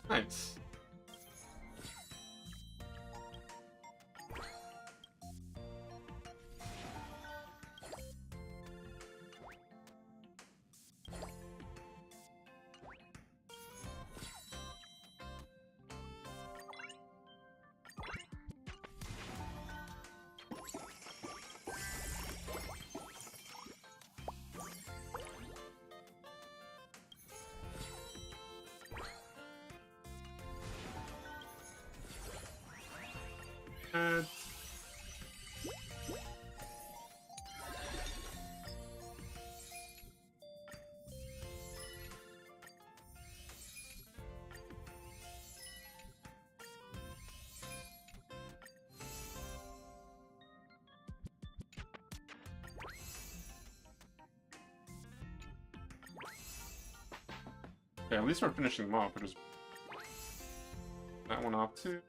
Nice. Okay, at least we're finishing them off. We're just that one off too.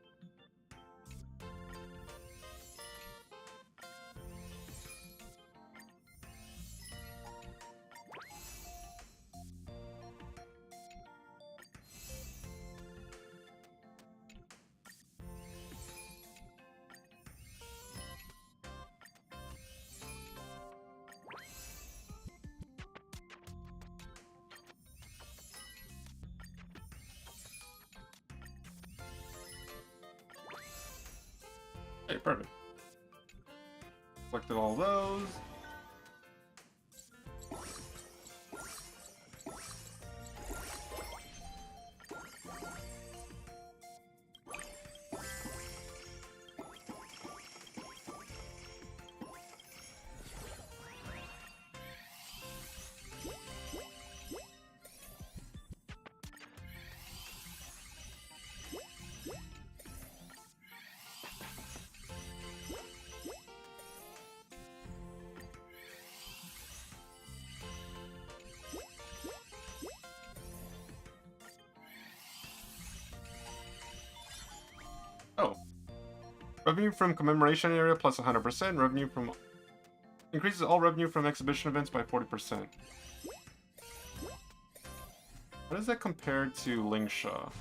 Hey, perfect. Collected all those. Revenue from commemoration area plus 100%. Revenue from... Increases all revenue from exhibition events by 40%. What does that compare to Lingsha?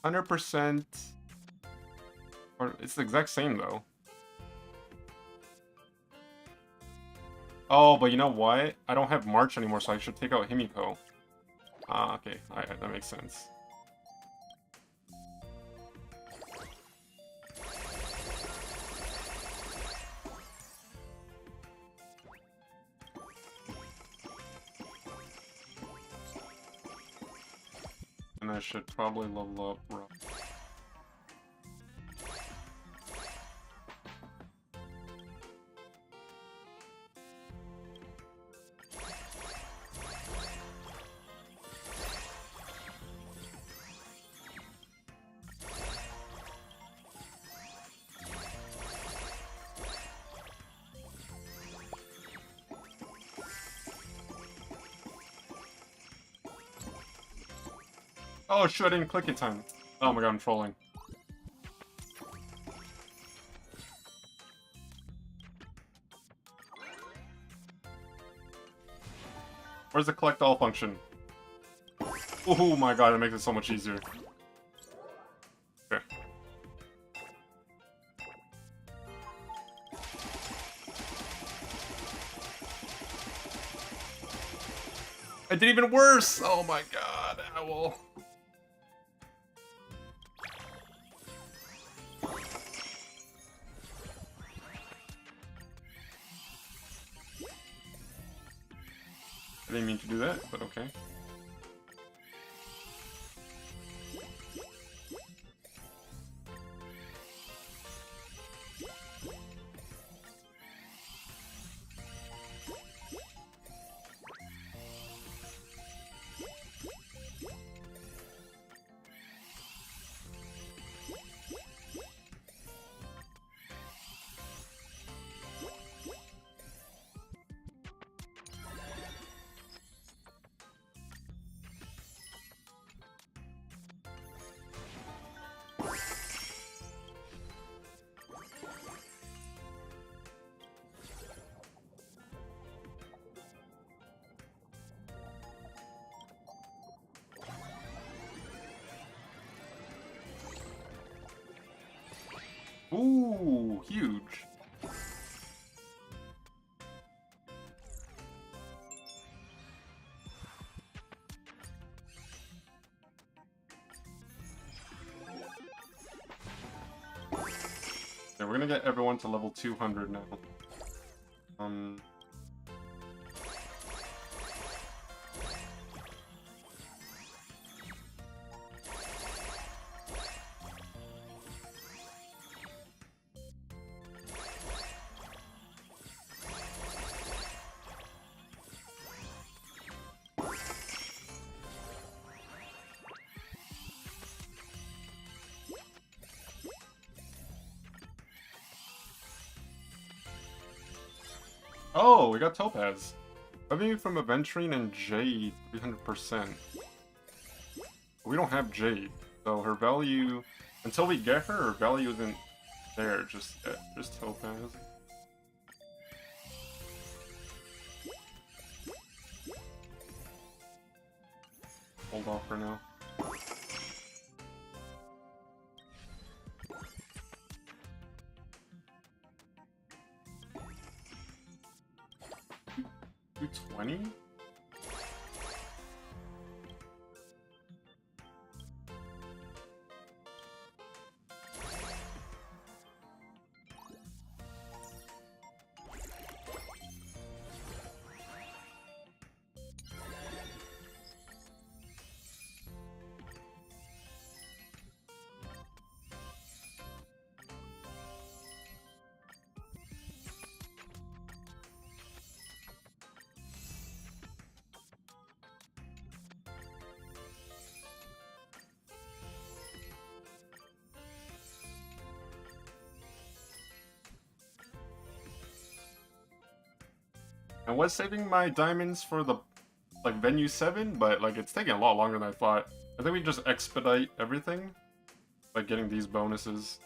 %. Or it's the exact same though. Oh, but you know what? I don't have March anymore, so I should take out Himiko. Ah, okay. Alright, that makes sense. And I should probably level up Rob. Oh shoot, I didn't click it time. Oh my god, I'm trolling. Where's the collect all function? Oh my god, that makes it so much easier. Okay. I did even worse! Oh my god, owl. I didn't mean to do that, but okay. Ooh, huge. Okay, we're gonna get everyone to level 200 now. Oh, we got Topaz. Revenue from Aventurine and Jade, 300%. We don't have Jade, so her value... Until we get her value isn't there, just Topaz. Hold off for now. $220? I was saving my diamonds for the, like, Venue 7, but, like, it's taking a lot longer than I thought. I think we just expedite everything by getting these bonuses.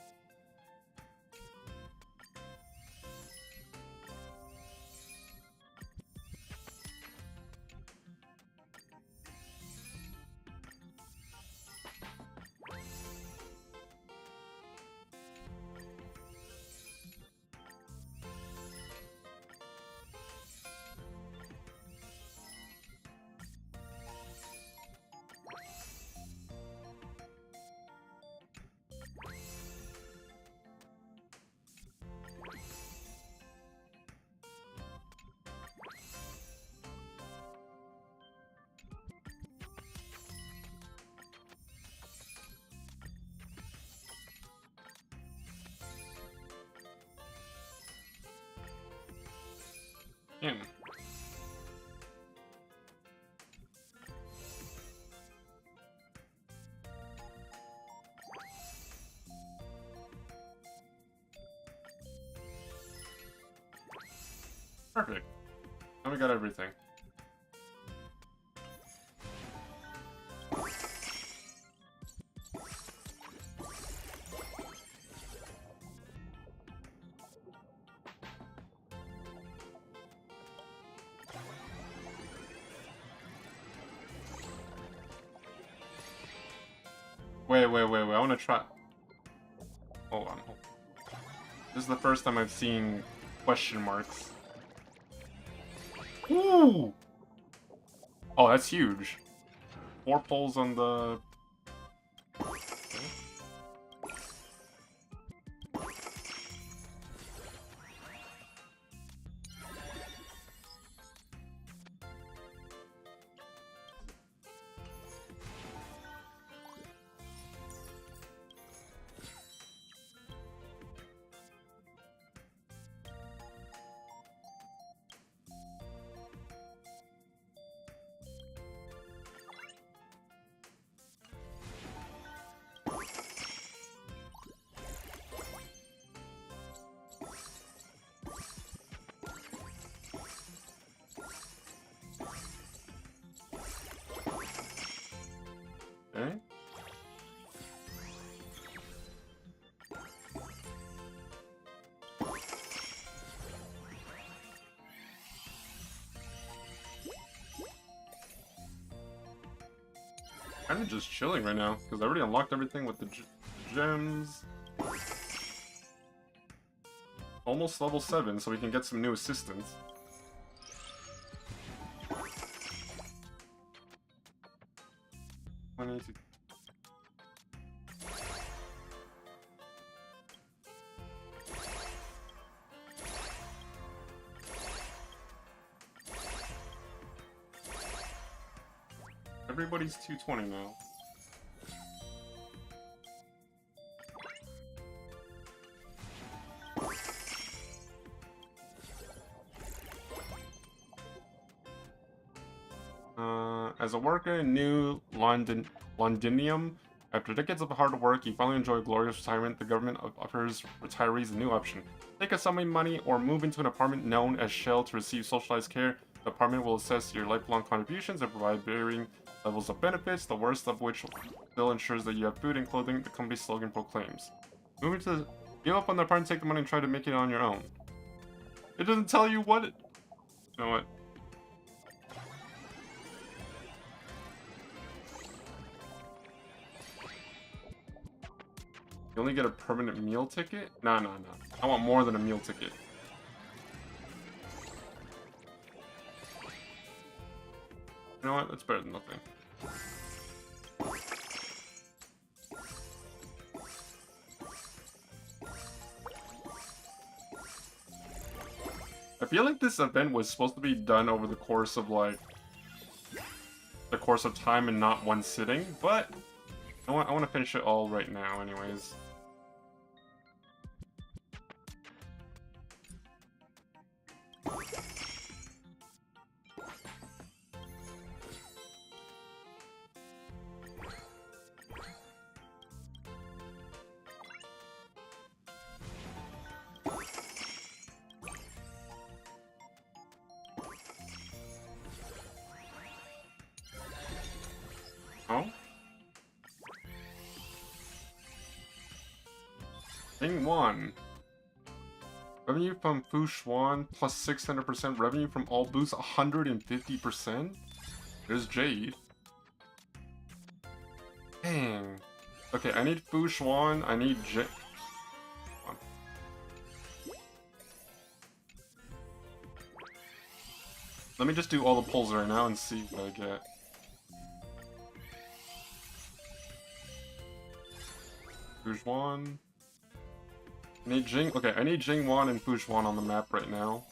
In. Perfect. Now we got everything. Wait. I want to try. Hold on. This is the first time I've seen question marks. Ooh! Oh, that's huge. 4 pulls on the... Okay. Kind of just chilling right now, because I already unlocked everything with the gems. Almost level 7, so we can get some new assistants. Everybody's 220 now. As a worker in New Londinium, after decades of hard work, you finally enjoy glorious retirement. The government offers retirees a new option. Take a sum of money or move into an apartment known as Shell to receive socialized care. The apartment will assess your lifelong contributions and provide varying levels of benefits, the worst of which still ensures that you have food and clothing, the company's slogan proclaims. Moving to give up on the apartment, take the money and try to make it on your own. It doesn't tell you what it... You know what? You only get a permanent meal ticket? No. I want more than a meal ticket. You know what? That's better than nothing. I feel like this event was supposed to be done over the course of, like, the course of time and not one sitting, but I want to finish it all right now anyways. Oh? Thing 1. Revenue from Fushuan plus 600%. Revenue from all booths 150%. There's Jade. Dang. Okay, I need Fushuan. I need Jade. Let me just do all the pulls right now and see what I get. Fushuan. I need Jing. Okay, I need Jingwan and Fushuan on the map right now.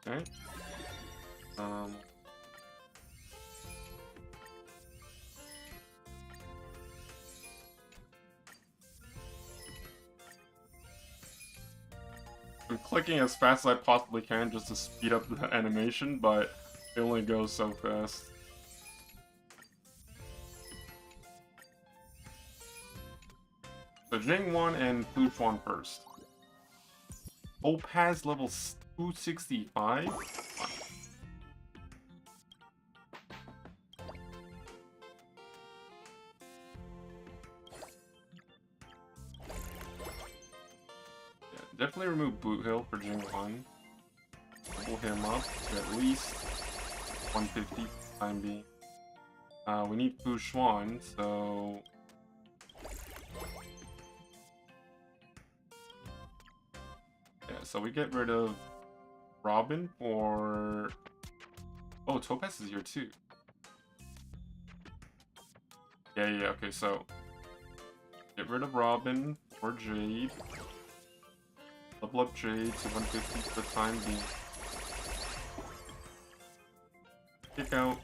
Okay. I'm clicking as fast as I possibly can just to speed up the animation, but it only goes so fast. So Jingwan and Fushuan first. Opaz level 265? Yeah, definitely remove Boot Hill for Jingwan. Pull him up to at least 150 time being. We need Fushuan, so... Yeah, so we get rid of Robin for... Oh, Topaz is here too. Yeah, okay, so... Get rid of Robin for Jade. Level up Jade to 150 for the time being. Kick out.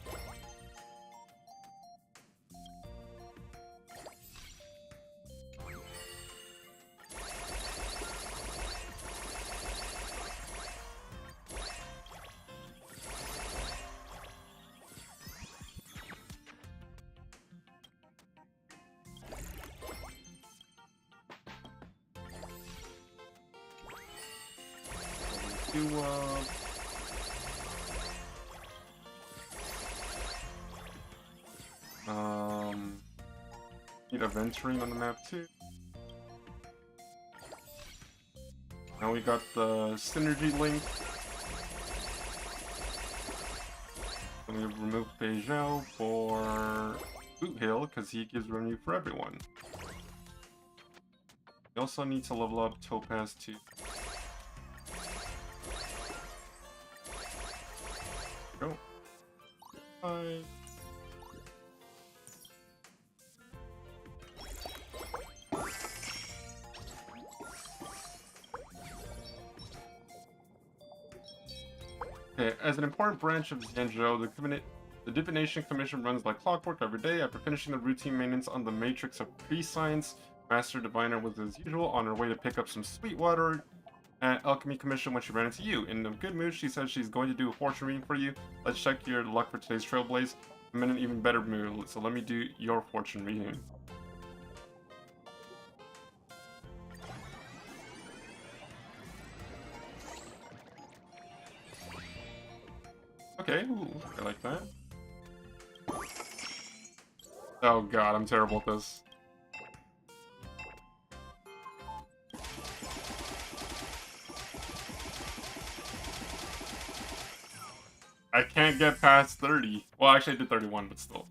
Need a venturing on the map too. Now we got the synergy link. So we remove Beijao for Boot Hill because he gives revenue for everyone. We also need to level up Topaz too. Go. Bye. Okay, as an important branch of Zhanzhou, the Divination Commission runs like clockwork every day. After finishing the routine maintenance on the Matrix of Pre-Science, Master Diviner was as usual on her way to pick up some sweet water at Alchemy Commission when she ran into you. In a good mood, she says she's going to do a fortune reading for you. Let's check your luck for today's Trailblaze. I'm in an even better mood, so let me do your fortune reading. Okay, ooh, I like that. Oh god, I'm terrible at this. I can't get past 30. Well, actually I did 31, but still.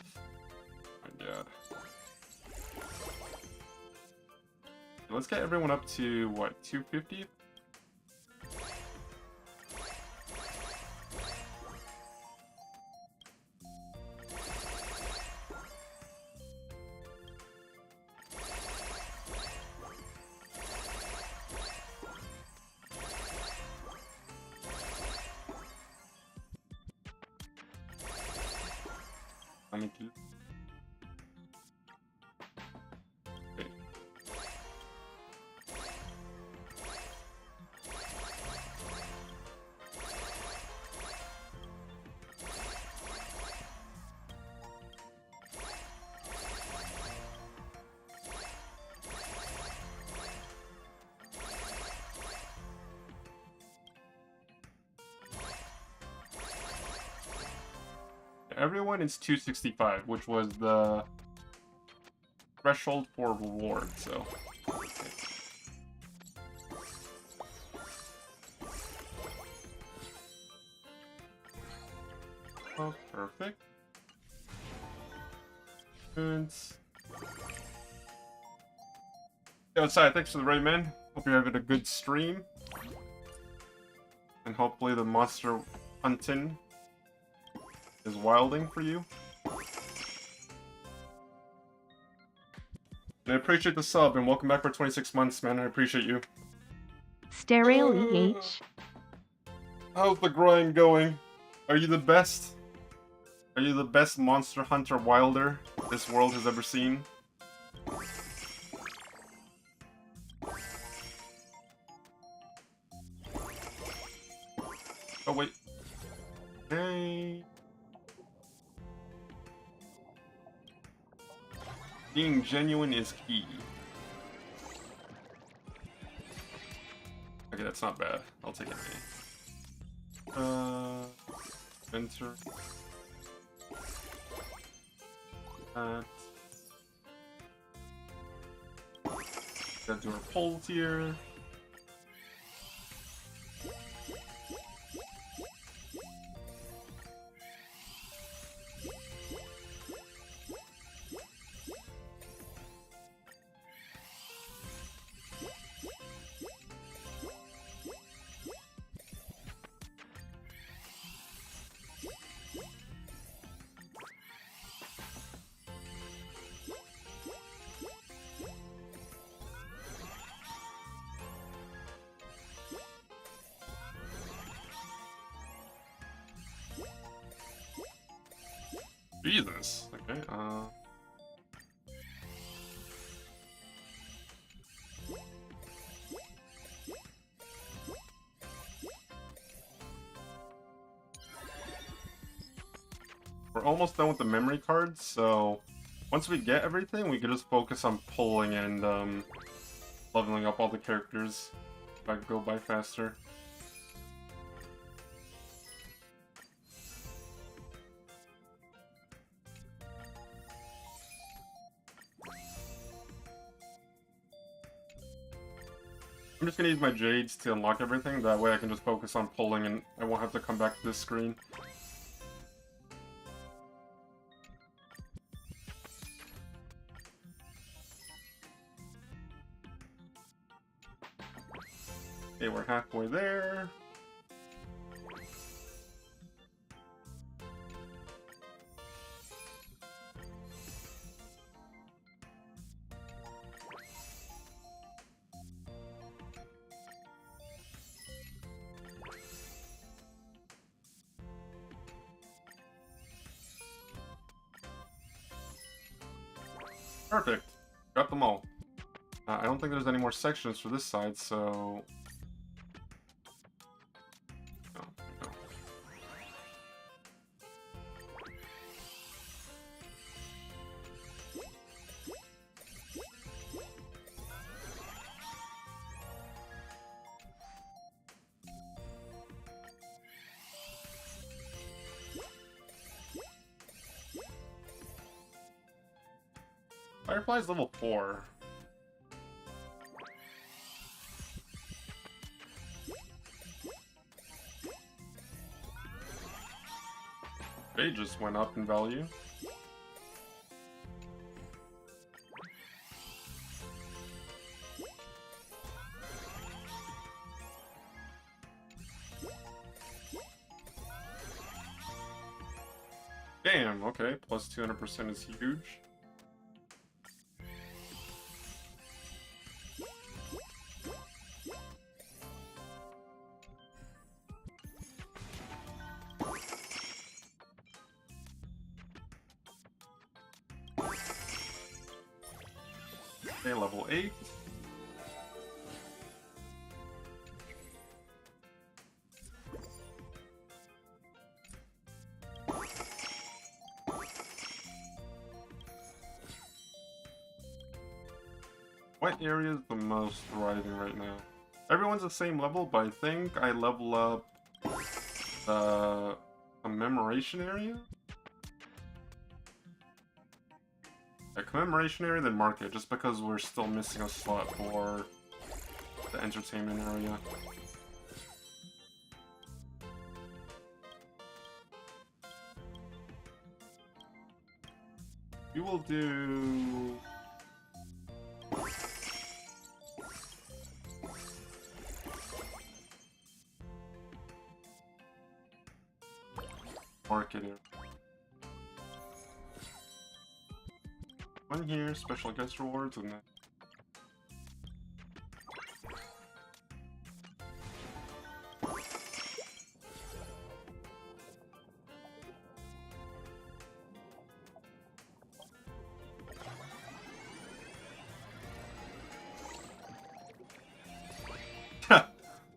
Oh my god. Let's get everyone up to, what, 250? Tranquil. Okay. Everyone is 265, which was the threshold for reward, so. Okay. Oh, perfect. Good. Hey, outside, thanks for the raid, man. Hope you're having a good stream. And hopefully the monster hunting is wilding for you. And I appreciate the sub, and welcome back for 26 months, man. I appreciate you. Stereo EH. How's the grind going? Are you the best? Are you the best monster hunter wilder this world has ever seen? Oh, wait. Hey. Being genuine is key. Okay, that's not bad. I'll take it. Enter. Gotta do our polls here. Jesus. Okay, we're almost done with the memory cards, so once we get everything, we can just focus on pulling and leveling up all the characters if I could go by faster. I'm just gonna use my Jades to unlock everything, that way I can just focus on pulling and I won't have to come back to this screen. Okay, we're halfway there. Perfect. Got them all. I don't think there's any more sections for this side, so... No, no. Firefly's level 4. They just went up in value. Damn, okay, plus 200% is huge. Okay, level 8. What area is the most thriving right now? Everyone's the same level, but I think I level up the commemoration area? A commemoration area, then market, just because we're still missing a slot for the entertainment area. We will do... market area. One here, special guest rewards, and then...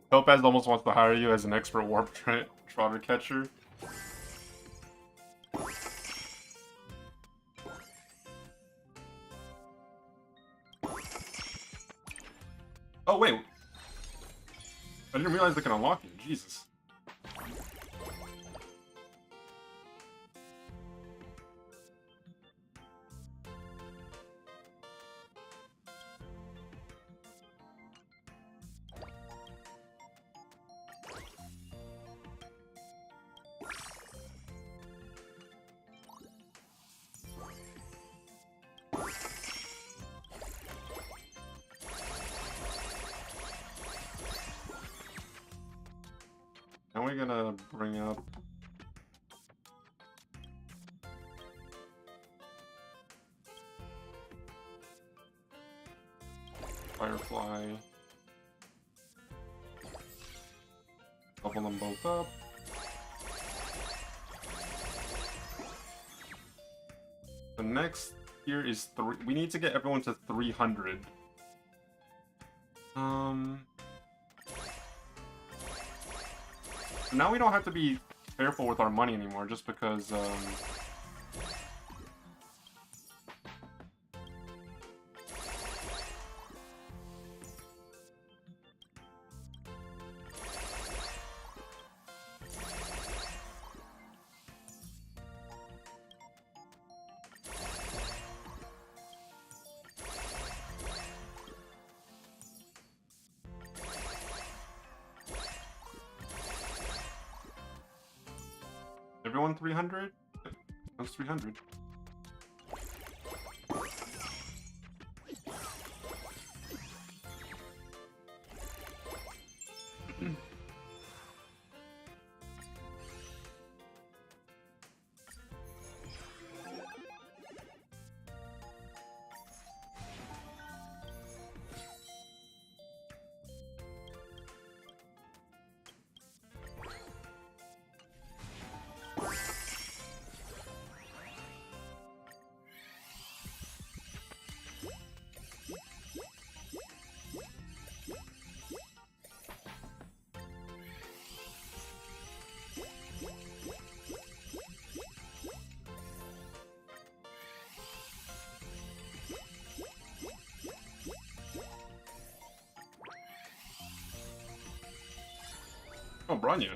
Topaz almost wants to hire you as an expert warp trotter catcher. Oh wait, I didn't realize they can unlock it. Jesus. Now we're gonna bring up Firefly. Couple them both up. The next here is 3. We need to get everyone to 300. Now we don't have to be careful with our money anymore, just because, everyone 300? That's 300. Oh, Bronya.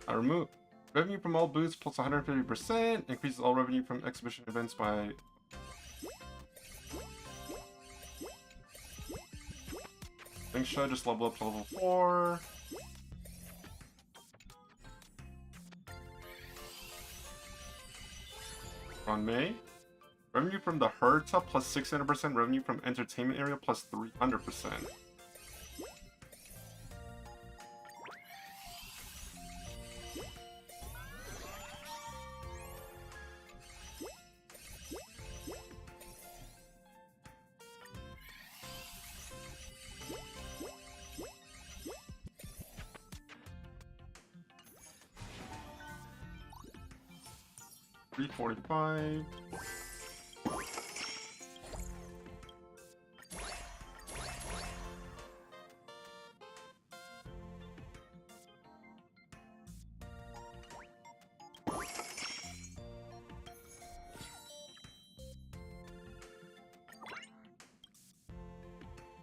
I remove revenue from all booths plus 150%, increases all revenue from exhibition events by... Lingsha just level up to level 4. On May. Revenue from the Herta plus 600%, revenue from entertainment area plus 300%. $345.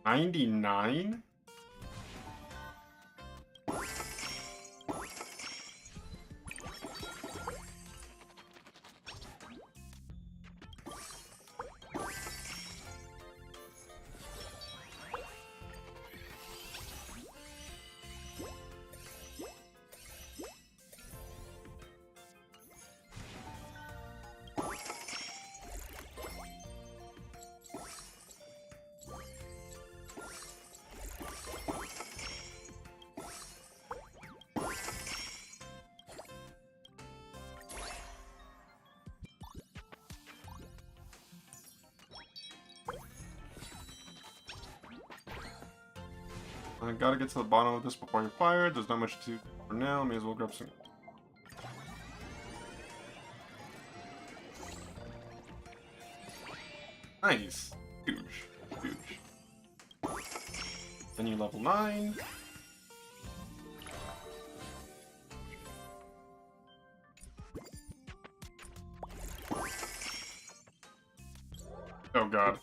99? I gotta get to the bottom of this before you're fired. There's not much to do for now. May as well grab some. Nice. Huge. Huge. Then you level 9. Oh god.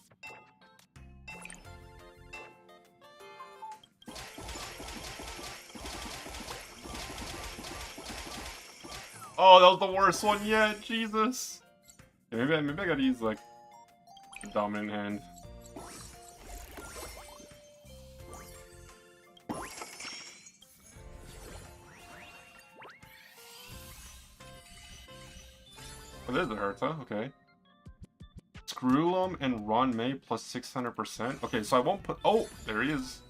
Oh, that was the worst one yet. Jesus. Okay, maybe I gotta use like the dominant hand. Oh, there's the Herta. Okay. Screwlum and Ron May plus 600%. Okay, so I won't put. Oh, there he is.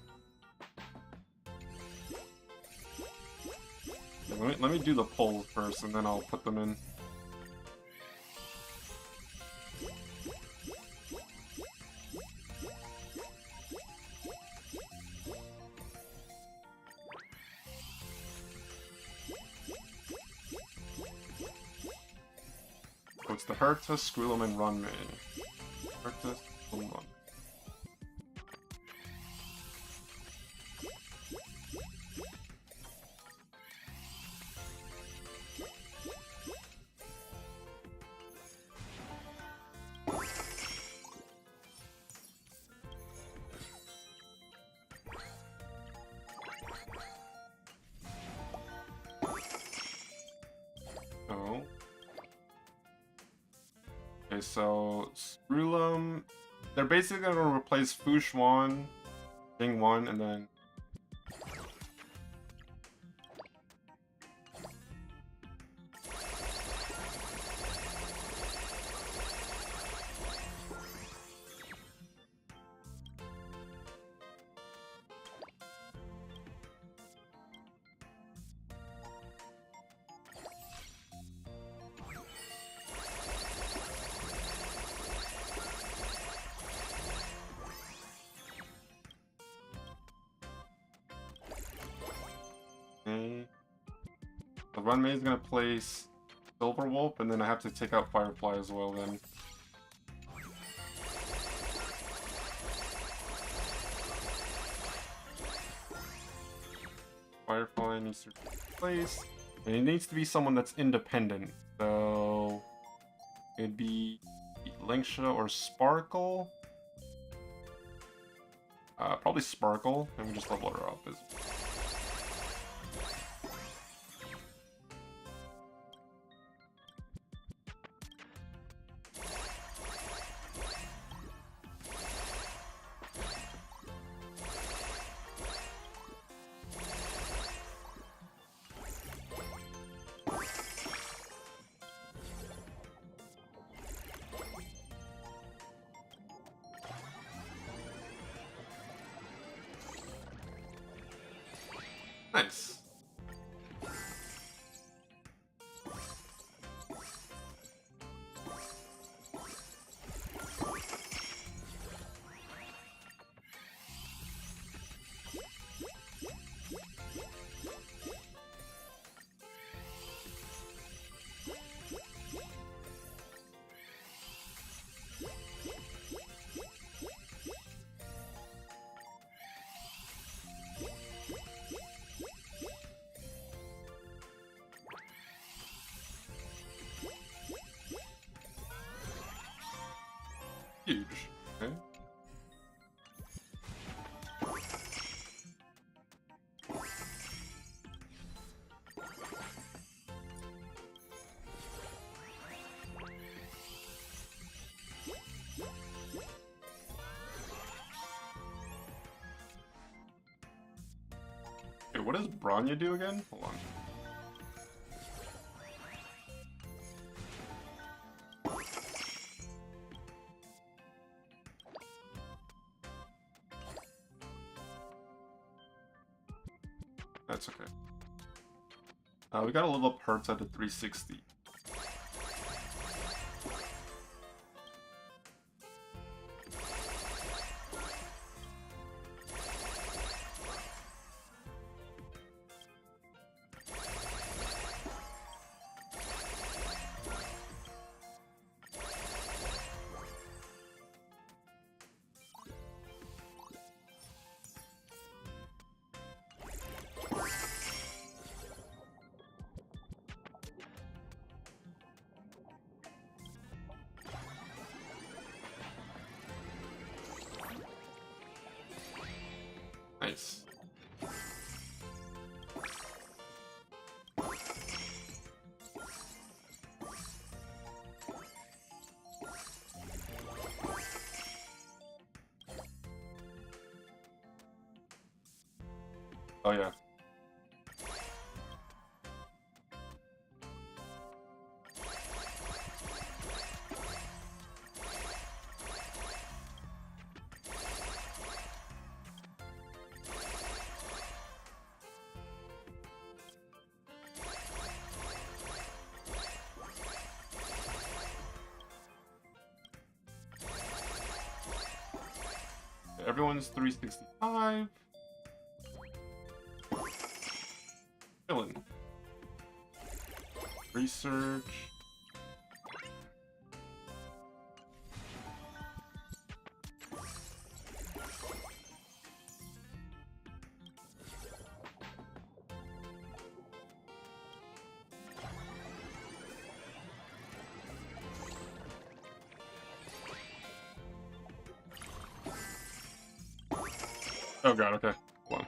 Let me do the pull first, and then I'll put them in. So it's the Herta, Squilum, and Runmane. Herta, Squilum, Run. Oh. Okay, so Screwlum, they're basically gonna replace Fushwan, Jingwan, and then the Runmay is gonna place Silver Wolf, and then I have to take out Firefly as well then. Firefly needs to place, and it needs to be someone that's independent. So it'd be Linksha or Sparkle. Probably Sparkle. Let me just level her up. Nice. Huge. Okay. what does Bronya do again? Hold on. That's okay. We gotta level up Hertz at the 360. Nice. Oh yeah. Everyone's 365. Chillin'. Research. Oh god, okay. Hold on.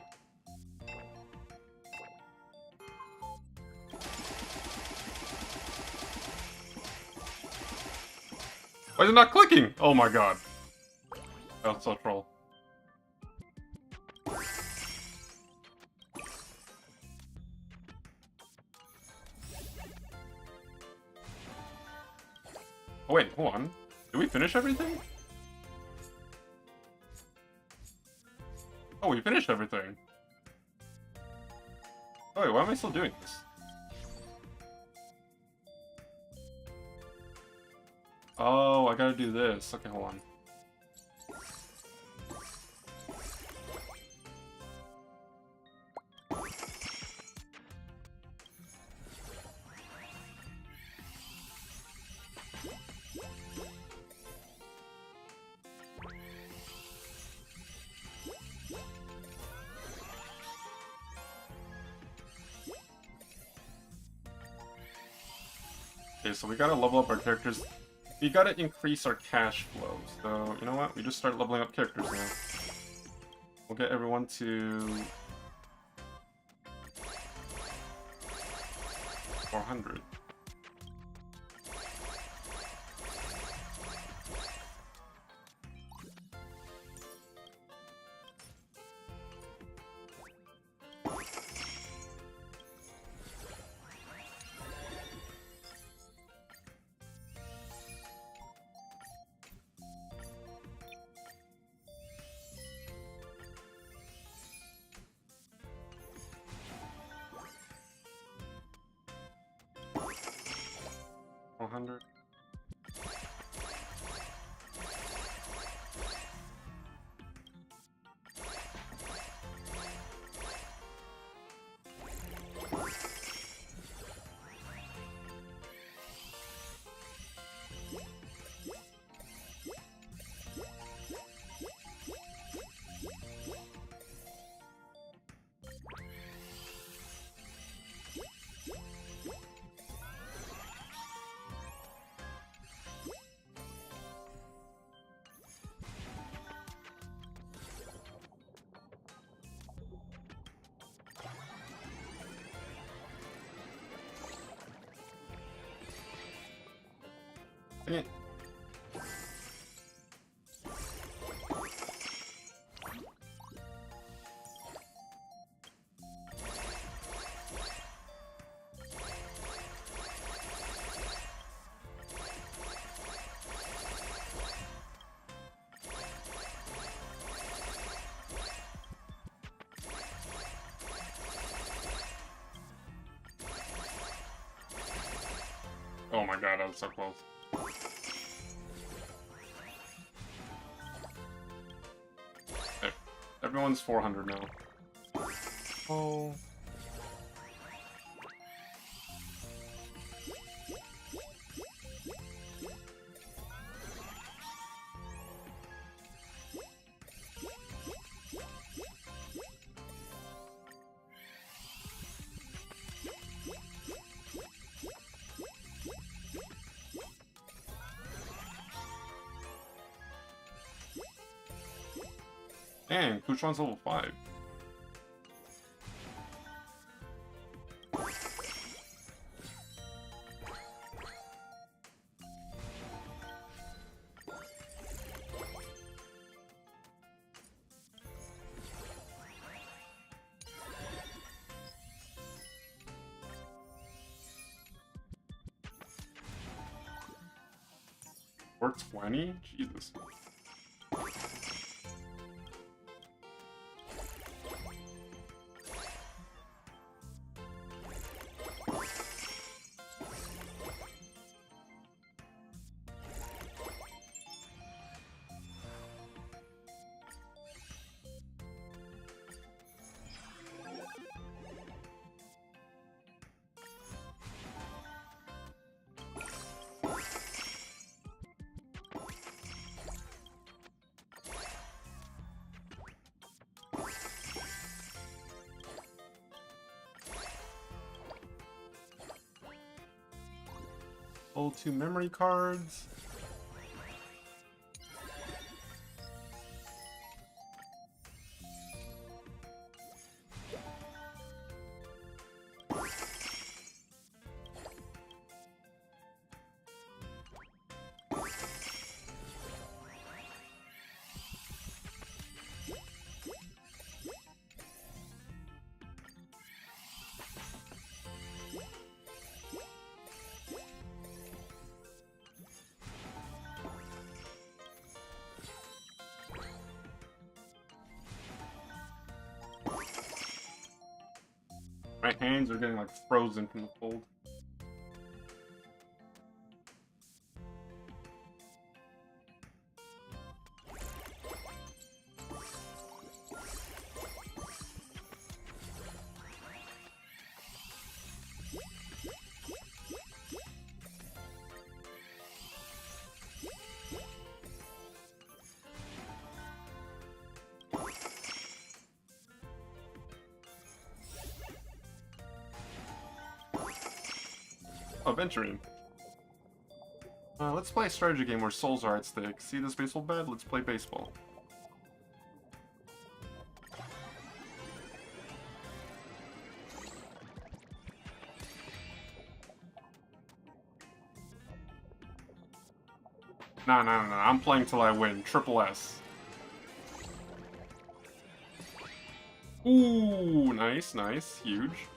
Why is it not clicking? Oh my god. That's so troll. Oh wait, hold on. Did we finish everything? Oh, we finished everything. Oh wait, why am I still doing this? Oh, I gotta do this. Okay, hold on. Okay, so we gotta level up our characters. We gotta increase our cash flow. So, you know what? We just start leveling up characters now. We'll get everyone to 400. $100. Yeah. god, I was so close. Okay. Everyone's 400 now. Oh. Dang, Kuchan's level 5. Or 20? Jesus. Hold 2 memory cards. My hands are getting like frozen from the cold. Oh, venturing. Let's play a strategy game where souls are at stake. See this baseball bat? Let's play baseball. No, I'm playing till I win. Triple S. Ooh, nice, nice. Huge.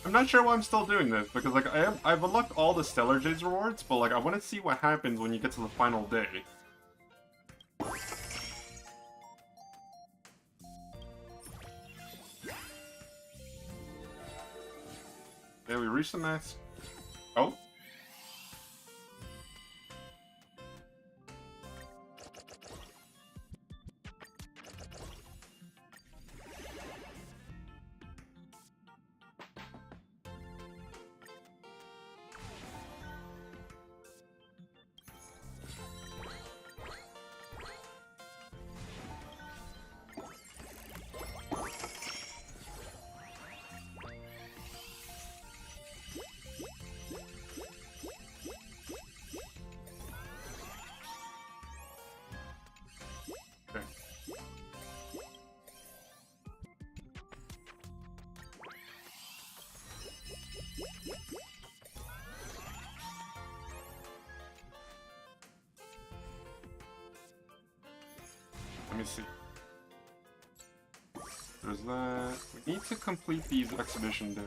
I'm not sure why I'm still doing this, because like I've unlocked all the Stellar Jades rewards, but like I want to see what happens when you get to the final day. Yeah, we reached the max. Oh. Let me see. There's that. We need to complete these exhibition days.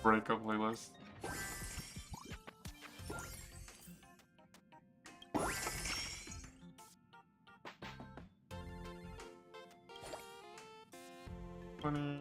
Breakup playlist. Funny.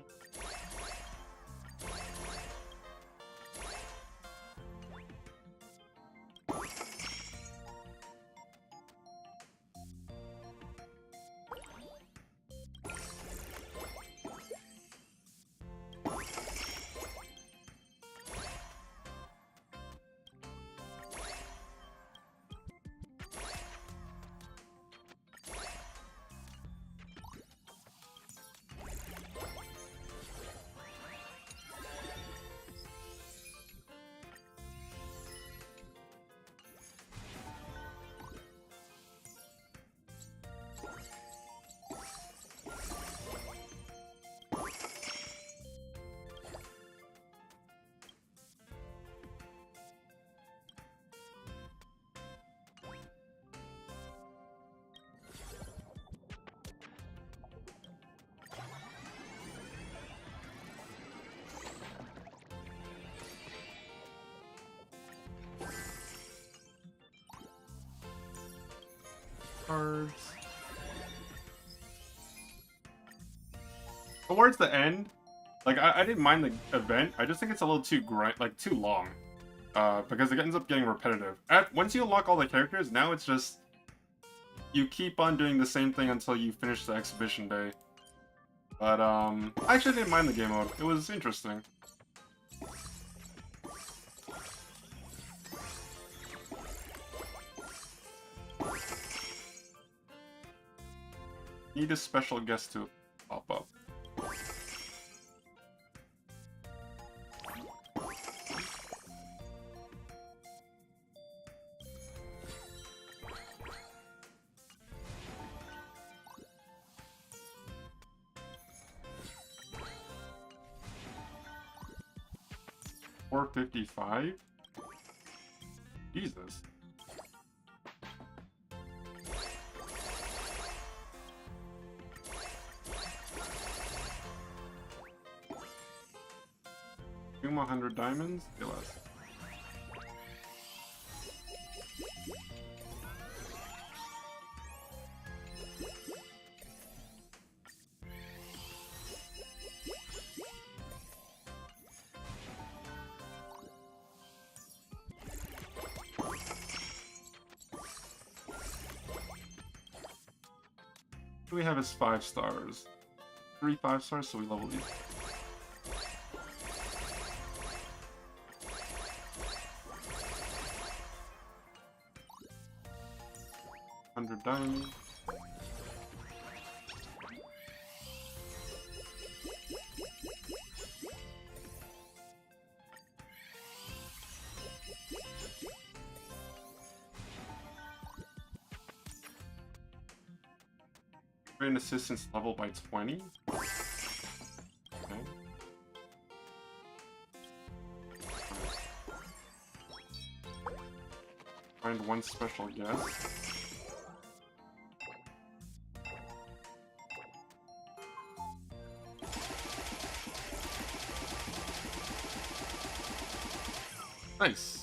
Cards. Towards the end, like I didn't mind the event. I just think it's a little too too long, because it ends up getting repetitive. Once you unlock all the characters, now it's just you keep on doing the same thing until you finish the exhibition day. But I actually didn't mind the game mode. It was interesting. Need a special guest to pop up. $455? Jesus. Give him 100 diamonds? Get less. What do we have as 5 stars? 3 5 stars, so we level these. Diamonds. Train assistance level by 20. Okay. Find one special guest. Nice.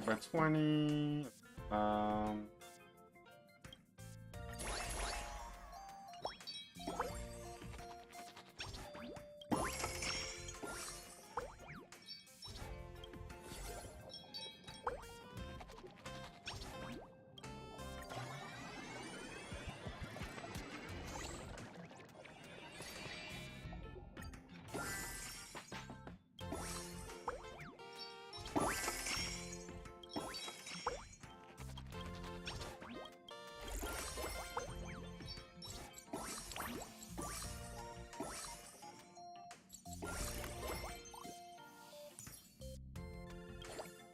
By 20.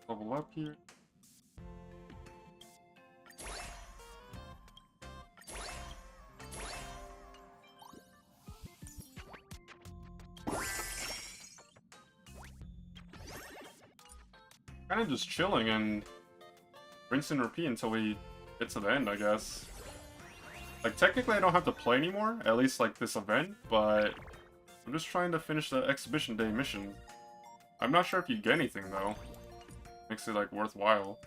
Level up here. Kind of just chilling and rinse and repeat until we get to the end, I guess. Like, technically I don't have to play anymore, at least like this event, but I'm just trying to finish the exhibition day mission. I'm not sure if you get anything though. Makes it like worthwhile.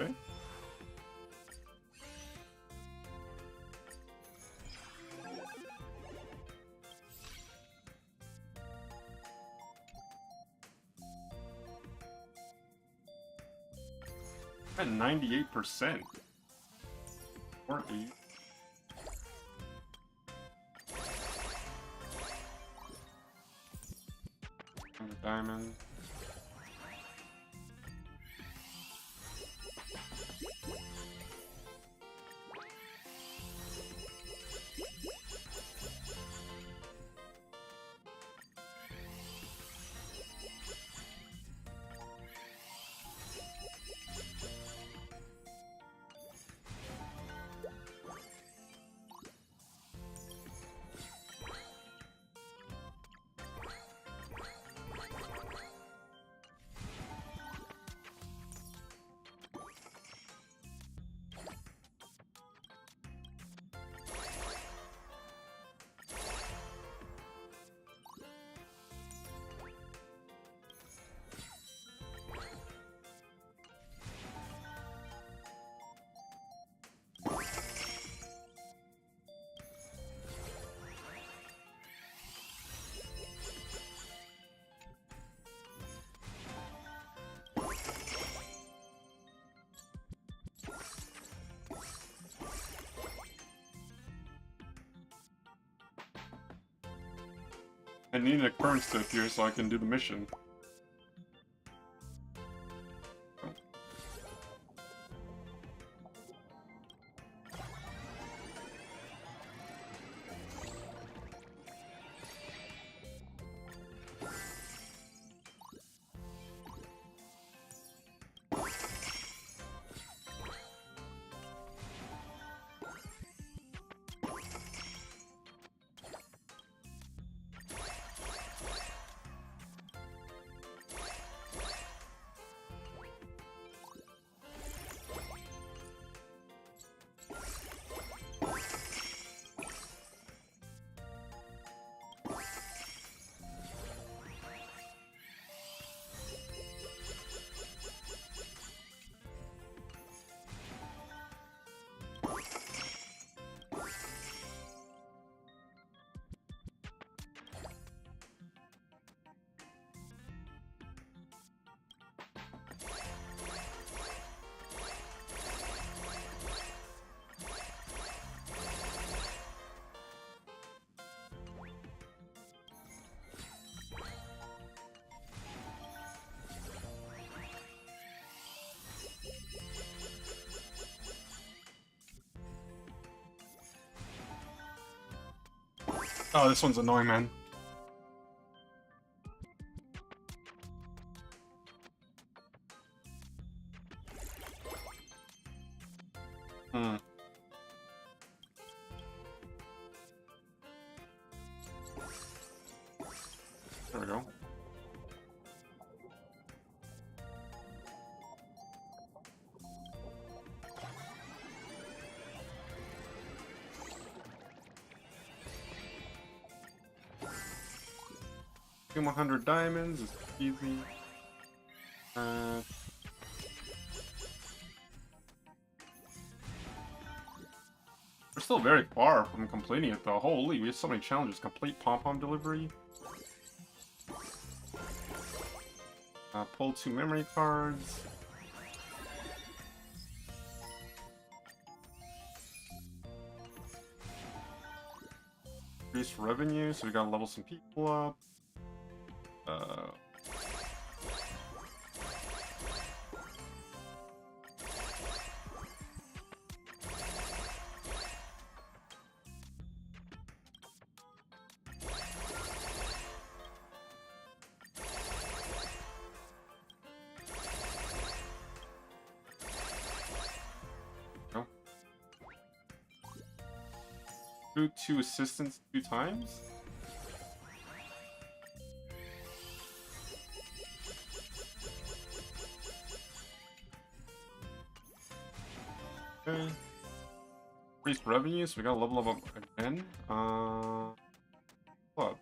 Okay. At 98%. Or 8. And the diamond. I need an occurrence to appear so I can do the mission. Oh, this one's annoying, man. Hmm. There we go. Give him 100 diamonds, it's easy. We're still very far from completing it though. Holy, we have so many challenges. Complete pom-pom delivery. Pull 2 memory cards. Increase revenue, so we gotta level some people up. No. Do 2 assistants 2 times? Okay. Increased revenue, so we gotta level up again. What?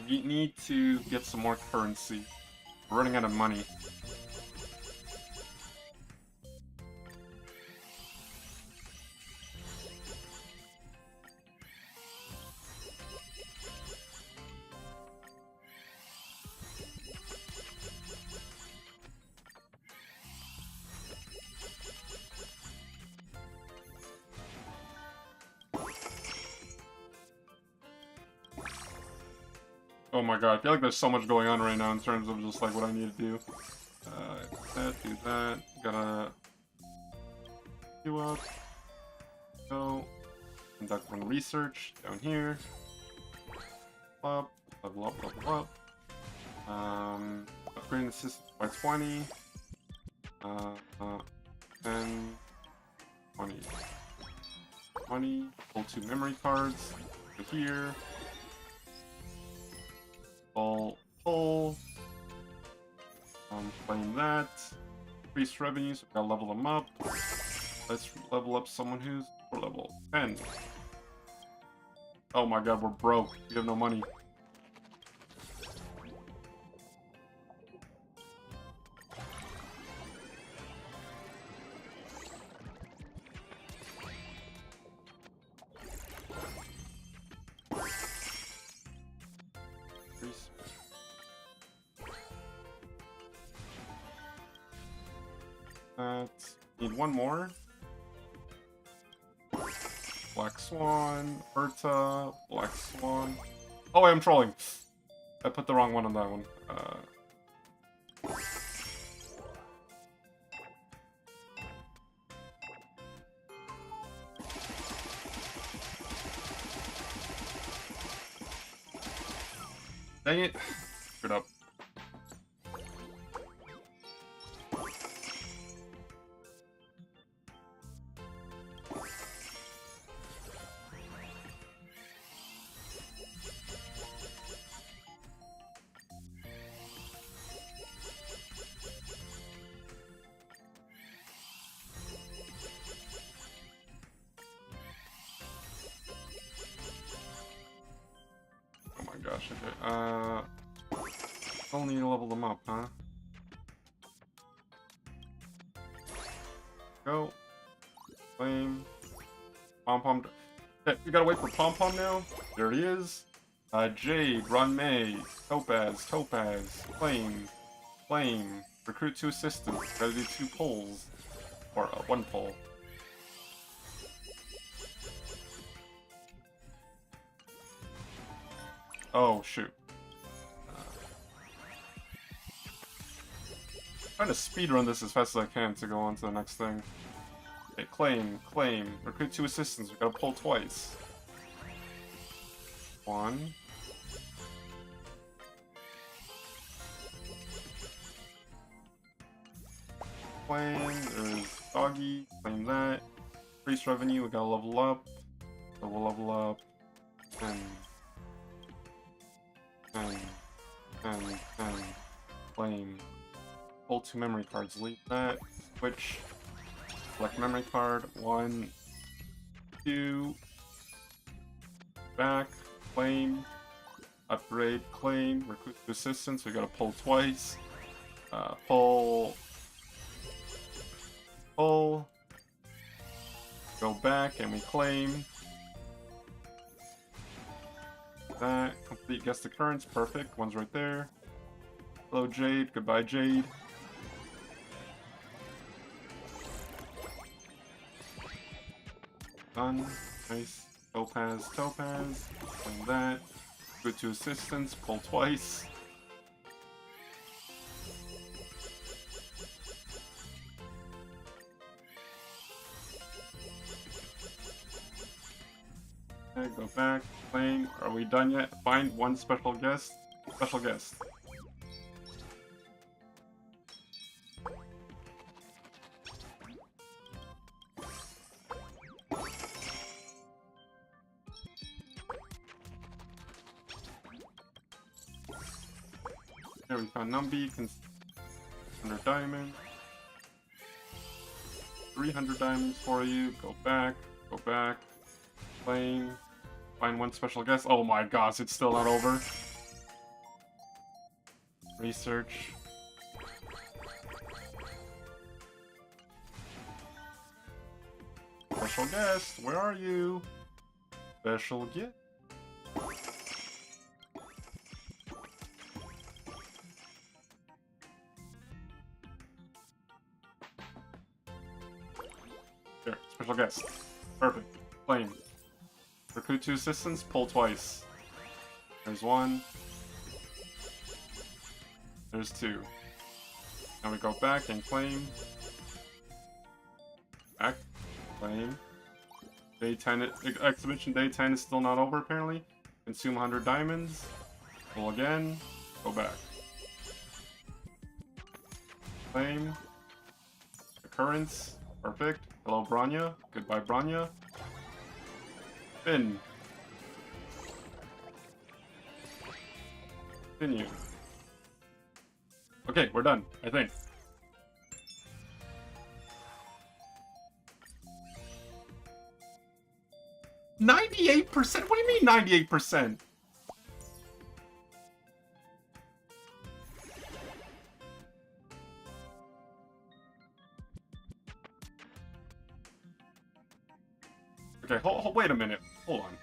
We need to get some more currency. We're running out of money. Oh my god, I feel like there's so much going on right now in terms of just like what I need to do. Do that. Gotta do up. Go. Conduct one research down here. Up. Level up, level up. Upgrading the system by 20. 10. 20. 20. Pull 2 memory cards. Go here. Pull. Playing that. Increase revenue, so we gotta level them up. Let's level up someone who's for level 10. Oh my god, we're broke. We have no money. Need one more. Black Swan, Urta, Black Swan. Oh, I'm trolling. I put the wrong one on that one. Dang it. Screwed up. Gosh, okay. Still need to level them up, huh? Go. Flame. Pom-pom. Okay, we gotta wait for Pom-pom now. There he is. Jade, Ron May, Topaz, Flame, Flame. Recruit 2 assistants. Gotta do 2 pulls. Or 1 pull. Oh, shoot. trying to speedrun this as fast as I can to go on to the next thing. Okay, claim. Recruit 2 assistants. We gotta pull twice. 1. Claim. There's Doggy. Claim that. Increase revenue. We gotta level up. So we'll level up. 10. Claim. Pull 2 memory cards. Leave that. Switch. Select memory card. 1, 2. Back. Claim. Upgrade. Claim. Recruit 2 assistants. We gotta pull twice. Pull. Go back and we claim. That. Complete guest occurrence. Perfect. One's right there. Hello, Jade. Goodbye, Jade. Done. Nice. Topaz. And that. Go to assistance. Pull twice. Okay, go back. Claim. Are we done yet? Find one special guest. Special guest. There we found Numby, 100 diamonds. 300 diamonds for you. Go back. Claim. Find one special guest. Oh my gosh, it's still not over. Research. Special guest, where are you? Special guest. There, special guest. Perfect. Claim. Recruit 2 assistants, pull twice. There's 1. There's 2. Now we go back and claim. Back. Claim. Day 10, exhibition day 10 is still not over apparently. Consume 100 diamonds. Pull again. Go back. Claim. Occurrence. Perfect. Hello, Branya. Goodbye, Branya. Fin. Continue. Okay, we're done, I think. $98%? What do you mean 98%? Okay, wait a minute. Hold on.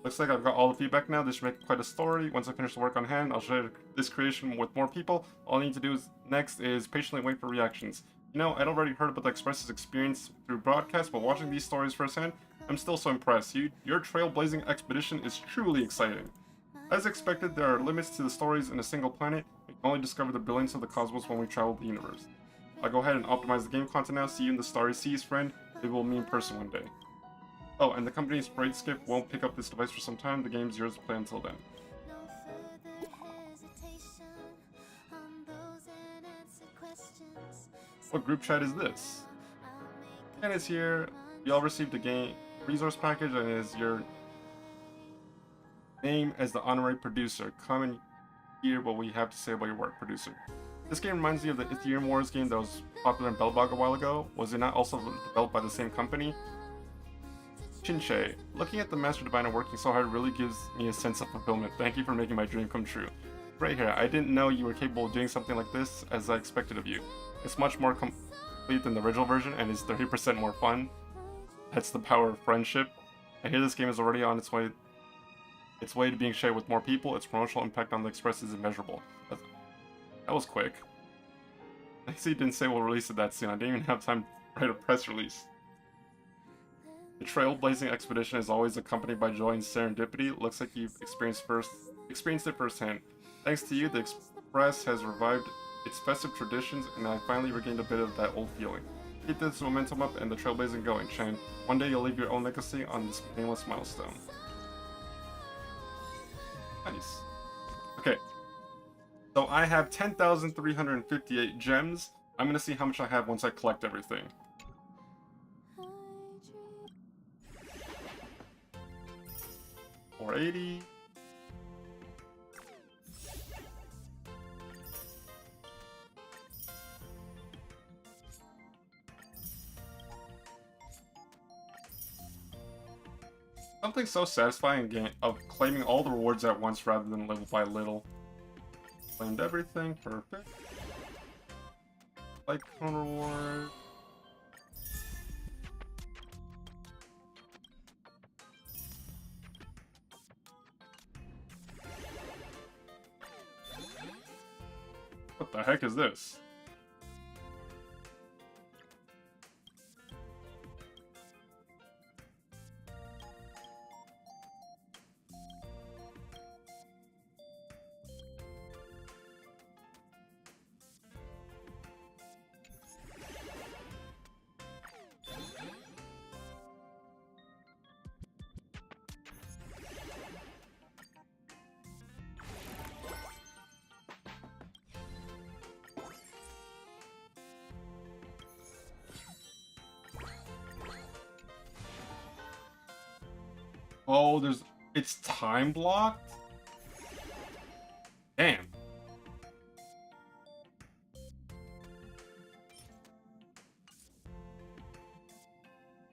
Looks like I've got all the feedback now. This should make quite a story. Once I finish the work on hand, I'll share this creation with more people. All I need to do next is patiently wait for reactions. You know, I'd already heard about the Express's experience through broadcast, but watching these stories firsthand, I'm still so impressed. Your trailblazing expedition is truly exciting. As expected, there are limits to the stories in a single planet. We can only discover the brilliance of the cosmos when we travel the universe. I'll go ahead and optimize the game content now. See you in the Starry Seas, friend. Maybe we'll meet in person one day. Oh, and the company's Sprite Skip won't pick up this device for some time. The game's yours to play until then. What group chat is this? Ken is here. We all received a game resource package and it is your name as the honorary producer. Come and hear what we have to say about your work, producer. This game reminds me of the Ethereum Wars game that was popular in Belbog a while ago. Was it not also developed by the same company? Chinche, looking at the Master Diviner working so hard really gives me a sense of fulfillment. Thank you for making my dream come true. Right here, I didn't know you were capable of doing something like this as I expected of you. It's much more complete than the original version and is 30% more fun. That's the power of friendship. I hear this game is already on its way to being shared with more people. Its promotional impact on the Express is immeasurable. That was quick. I see you didn't say we'll release it that soon. I didn't even have time to write a press release. The trailblazing expedition is always accompanied by joy and serendipity. Looks like you've experienced it firsthand. Thanks to you, the Express has revived its festive traditions, and I finally regained a bit of that old feeling. Keep this momentum up and the trailblazing going, Chen. One day you'll leave your own legacy on this painless milestone. Nice. Okay. So I have 10,358 gems. I'm gonna see how much I have once I collect everything. $480. Something so satisfying of claiming all the rewards at once rather than little by little. Claimed everything, perfect. Like cone reward. What the heck is this? Oh, it's time blocked? Damn.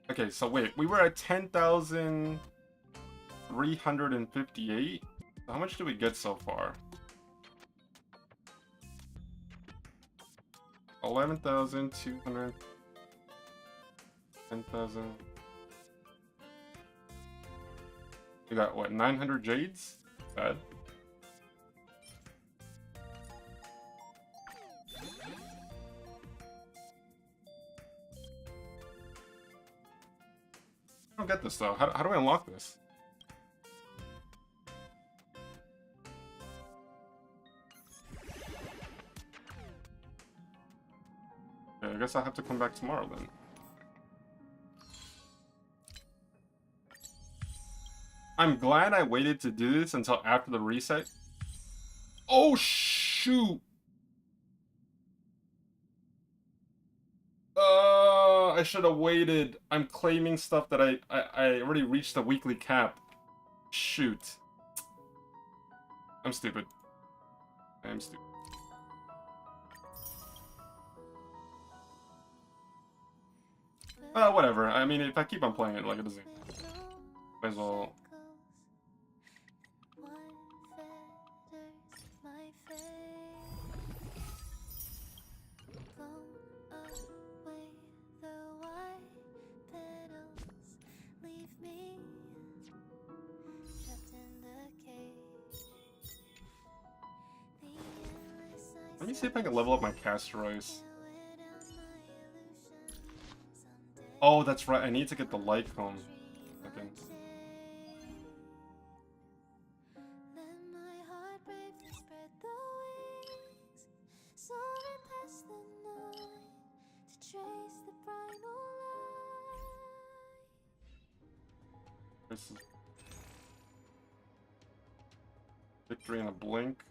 Okay, so wait, we were at 10,358? How much did we get so far? 11,200. 10,000. We got, what, 900 jades? Bad. I don't get this, though. How do I unlock this? Okay, I guess I'll have to come back tomorrow, then. I'm glad I waited to do this until after the reset. Oh, shoot! I should have waited. I'm claiming stuff that I already reached the weekly cap. Shoot. I'm stupid. I am stupid. Whatever. I mean, if I keep on playing it, like, it doesn't... Might as well... Let me see if I can level up my Castorice. Oh, that's right. I need to get the light cone. Okay. This is victory in a blink.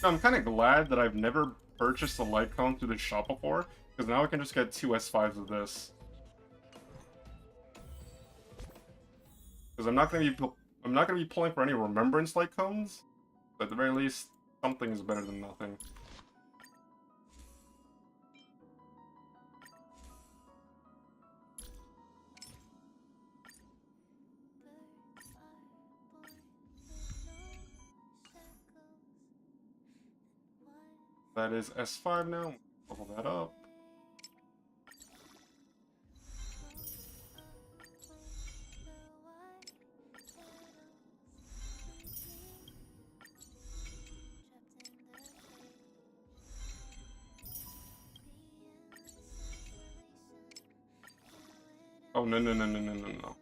I'm kind of glad that I've never purchased a light cone through the shop before, because now I can just get 2 S5s of this. Because I'm not gonna be pulling for any remembrance light cones. But at the very least, something is better than nothing. That is S5 now. Level that up. Oh, no, no, no, no, no, no, no.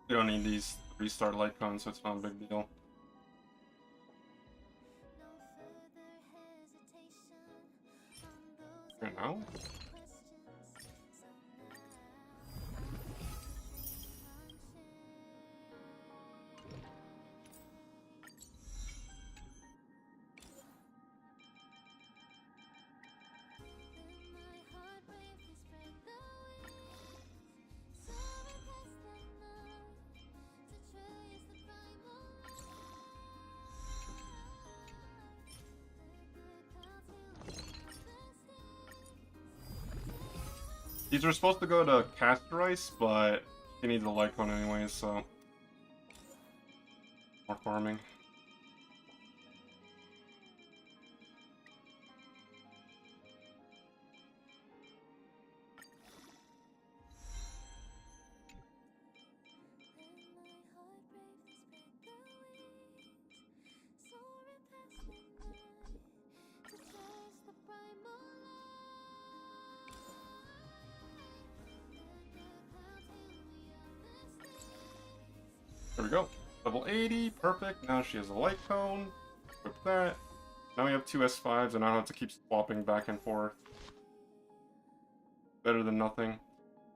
You don't need these restart light cones, so it's not a big deal. Here now? These were supposed to go to Castorice, but he needs a light cone anyways, so more farming. There we go. Level 80, perfect. Now she has a light cone. Equip that. Now we have 2 S5s, and I don't have to keep swapping back and forth. Better than nothing.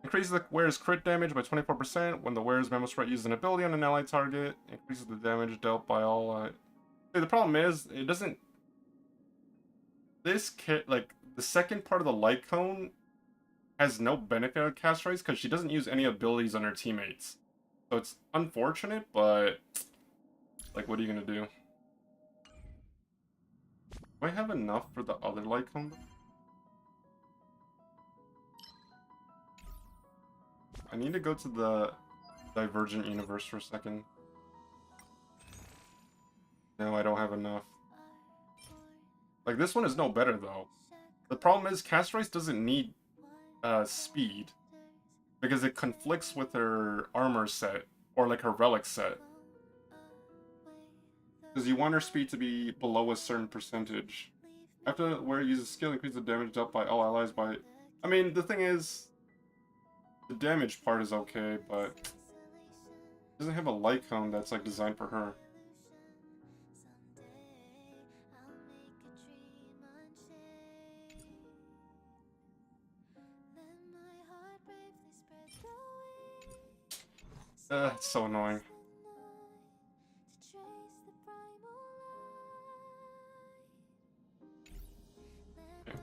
Increases the wearer's crit damage by 24% when the wearer's memo sprite uses an ability on an allied target. Increases the damage dealt by all. The problem is, it doesn't. This kit, like, the second part of the light cone has no benefit of Castorice because she doesn't use any abilities on her teammates. So it's unfortunate, but like, what are you gonna do? Do I have enough for the other light cone? I need to go to the Divergent universe for a second. No, I don't have enough. Like, this one is no better though. The problem is Castorice doesn't need speed, because it conflicts with her armor set, or like her relic set. Because you want her speed to be below a certain percentage. After where it uses skill, increase the damage dealt by all allies by... I mean, the thing is, the damage part is okay, but it doesn't have a light cone that's like designed for her. It's so annoying. Okay.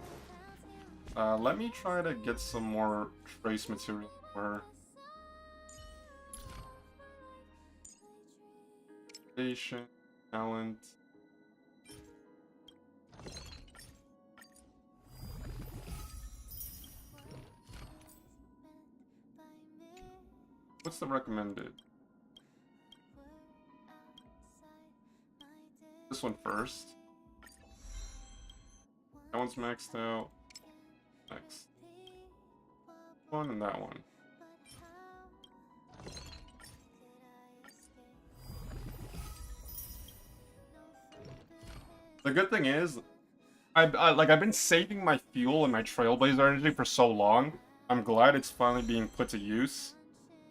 Let me try to get some more trace material for her. Station, talent. What's the recommended? This one first. That one's maxed out. Next. One and that one. The good thing is, I've been saving my fuel and my Trailblazer energy for so long. I'm glad it's finally being put to use.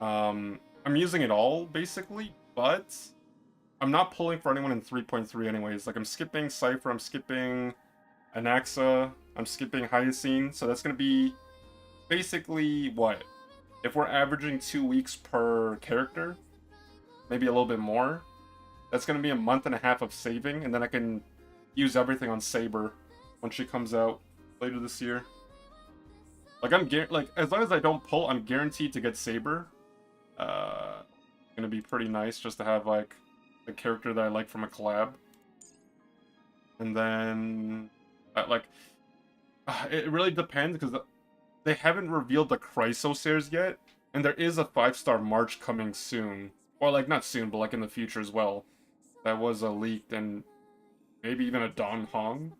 I'm using it all, basically, but I'm not pulling for anyone in 3.3 anyways. Like, I'm skipping Cypher, I'm skipping Anaxa, I'm skipping Hyacine, so that's gonna be basically, what? If we're averaging 2 weeks per character, maybe a little bit more, that's gonna be a month and a half of saving, and then I can use everything on Saber when she comes out later this year. Like like as long as I don't pull, I'm guaranteed to get Saber. Gonna be pretty nice just to have like a character that I like from a collab. And then it really depends because they haven't revealed the Chrysosairs yet, and there is a 5-star March coming soon, or like not soon, but like in the future as well. That was leaked, and maybe even a Don Hong.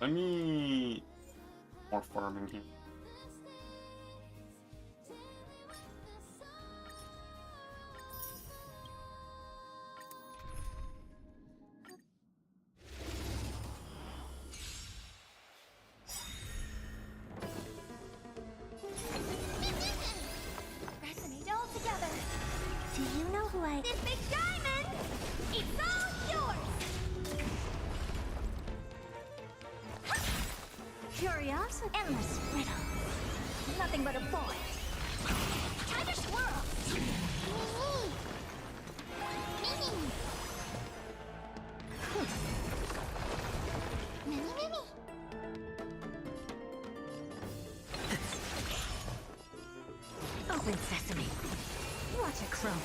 Let me more farming here. Resonate all together. Do you know who I... This big diamond! It's all yours! Curiosity. Endless riddle. Nothing but a boy. Time to swirl! Mini! Mini, Mini! Open sesame. Watch it crow.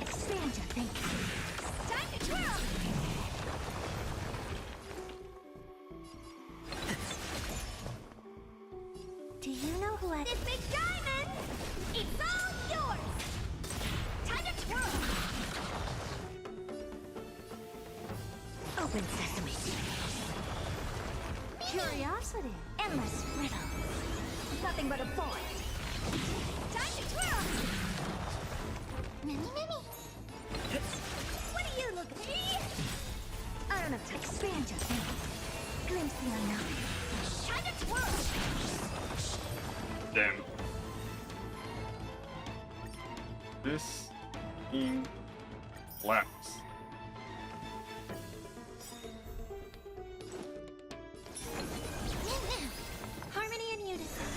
Expand your thinking. Time to twirl! Do you know who I... This big diamond! It's all yours! Time to twirl! Open sesame. Curiosity. Endless riddle. Nothing but a boy. Time to twirl! Mini, Mini! What are you looking at? I don't have to expand your thinking. Glimpse the unknown. Time to twirl! Damn. This in collapse. Harmony and unison.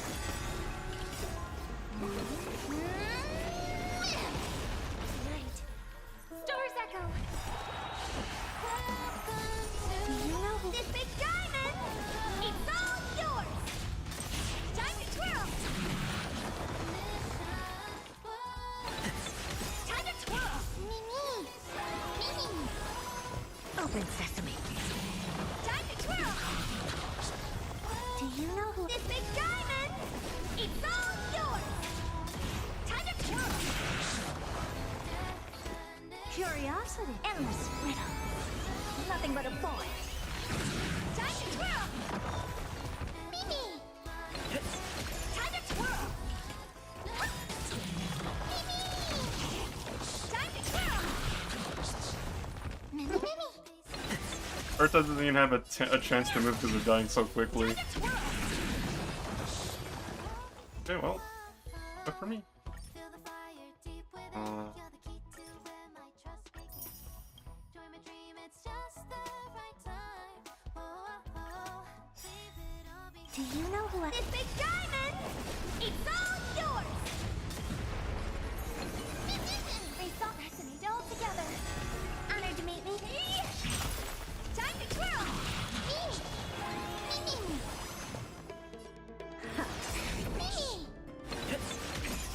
Right. Stars echo. Do you know who... This big diamond! It's all yours! Time to twirl! Time to twirl! Mimi! Mimi! Open sesame. Time to twirl! Do you know who... This big diamond! It's all yours! Time to twirl! Curiosity. Endless riddle. Nothing but a boy. Time to twirl! Mimi! Time to twirl! Mimi! Time to twirl! Mimi, Mimi! Earth doesn't even have a chance to move because they're dying so quickly. Okay, well, good for me. Do you know who I... This big diamond! It's all yours! Result resonate all together. Honored to meet me. Time to twirl!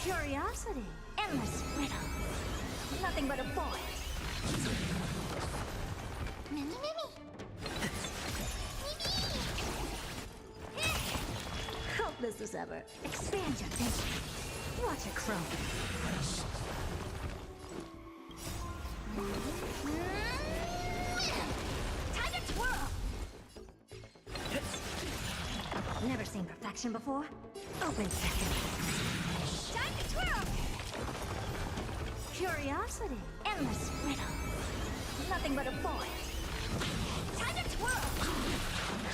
Curiosity. Endless riddle. Nothing but a boy. Mimi, Mimi! Hopeless as ever. Expand your thinking. Watch it crow. Time to twirl! Never seen perfection before? Open sesame. Time to twirl! Curiosity. Endless riddle. Nothing but a boy. Time to twirl!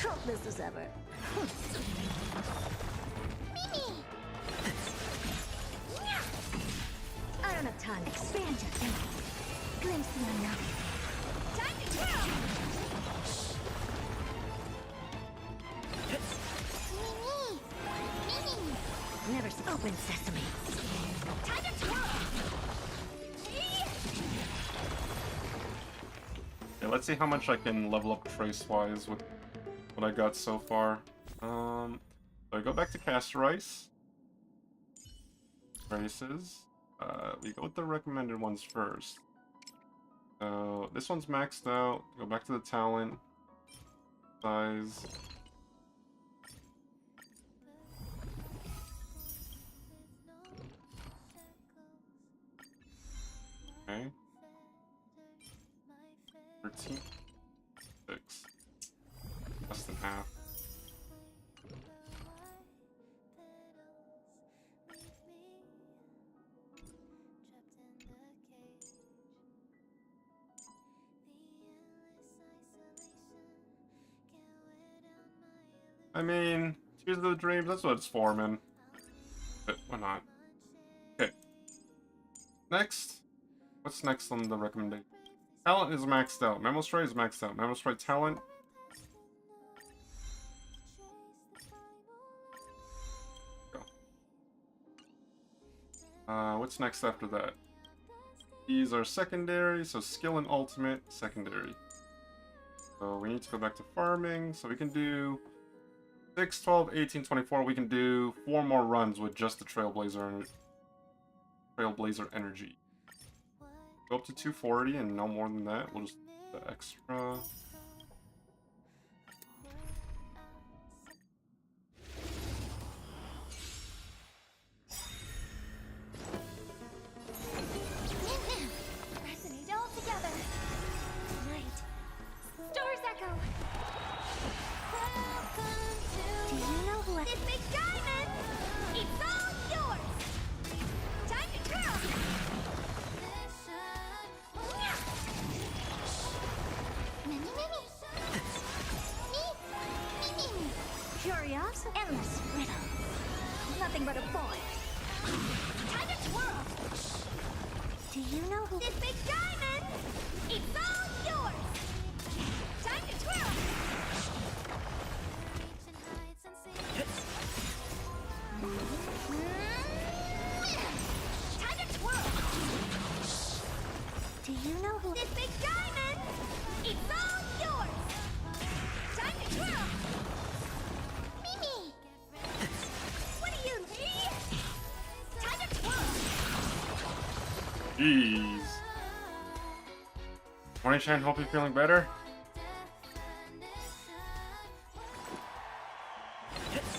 Hopeless as ever. Mimi! I don't have time to expand your thinking. Glimpse the unknown. Time to twirl! Mimi! Never open sesame. Time to twirl! Okay, let's see how much I can level up trace-wise with what I got so far. So I go back to Castorice. Traces. We go with the recommended ones first. So this one's maxed out. Go back to the talent. Size. Okay. 13. 6. Less than half. I mean, Tears of the Dreams, that's what it's for, man. But why not? Okay. Next. What's next on the recommendation? Talent is maxed out. Memo Stray is maxed out. Memo Stray talent. Go. What's next after that? These are secondary, so skill and ultimate, secondary. So we need to go back to farming, so we can do 6, 12, 18, 24. We can do 4 more runs with just the Trailblazer energy. Go up to 240 and no more than that. We'll just do the extra. Resonate all together. Right. Stars echo. Welcome to Do you know who I... this big diamond. It's all yours. Time to twirl. Curious, endless riddle. Nothing but a boy. Time to twirl. Do you know who... This big diamond. It's all yours. Time to twirl. Time to twirl. Do you know who... This big diamond. It's all yours. Time to twirl. Mimi. What do you need? Time to twirl. Jeez. Morning Shine, hope you're feeling better.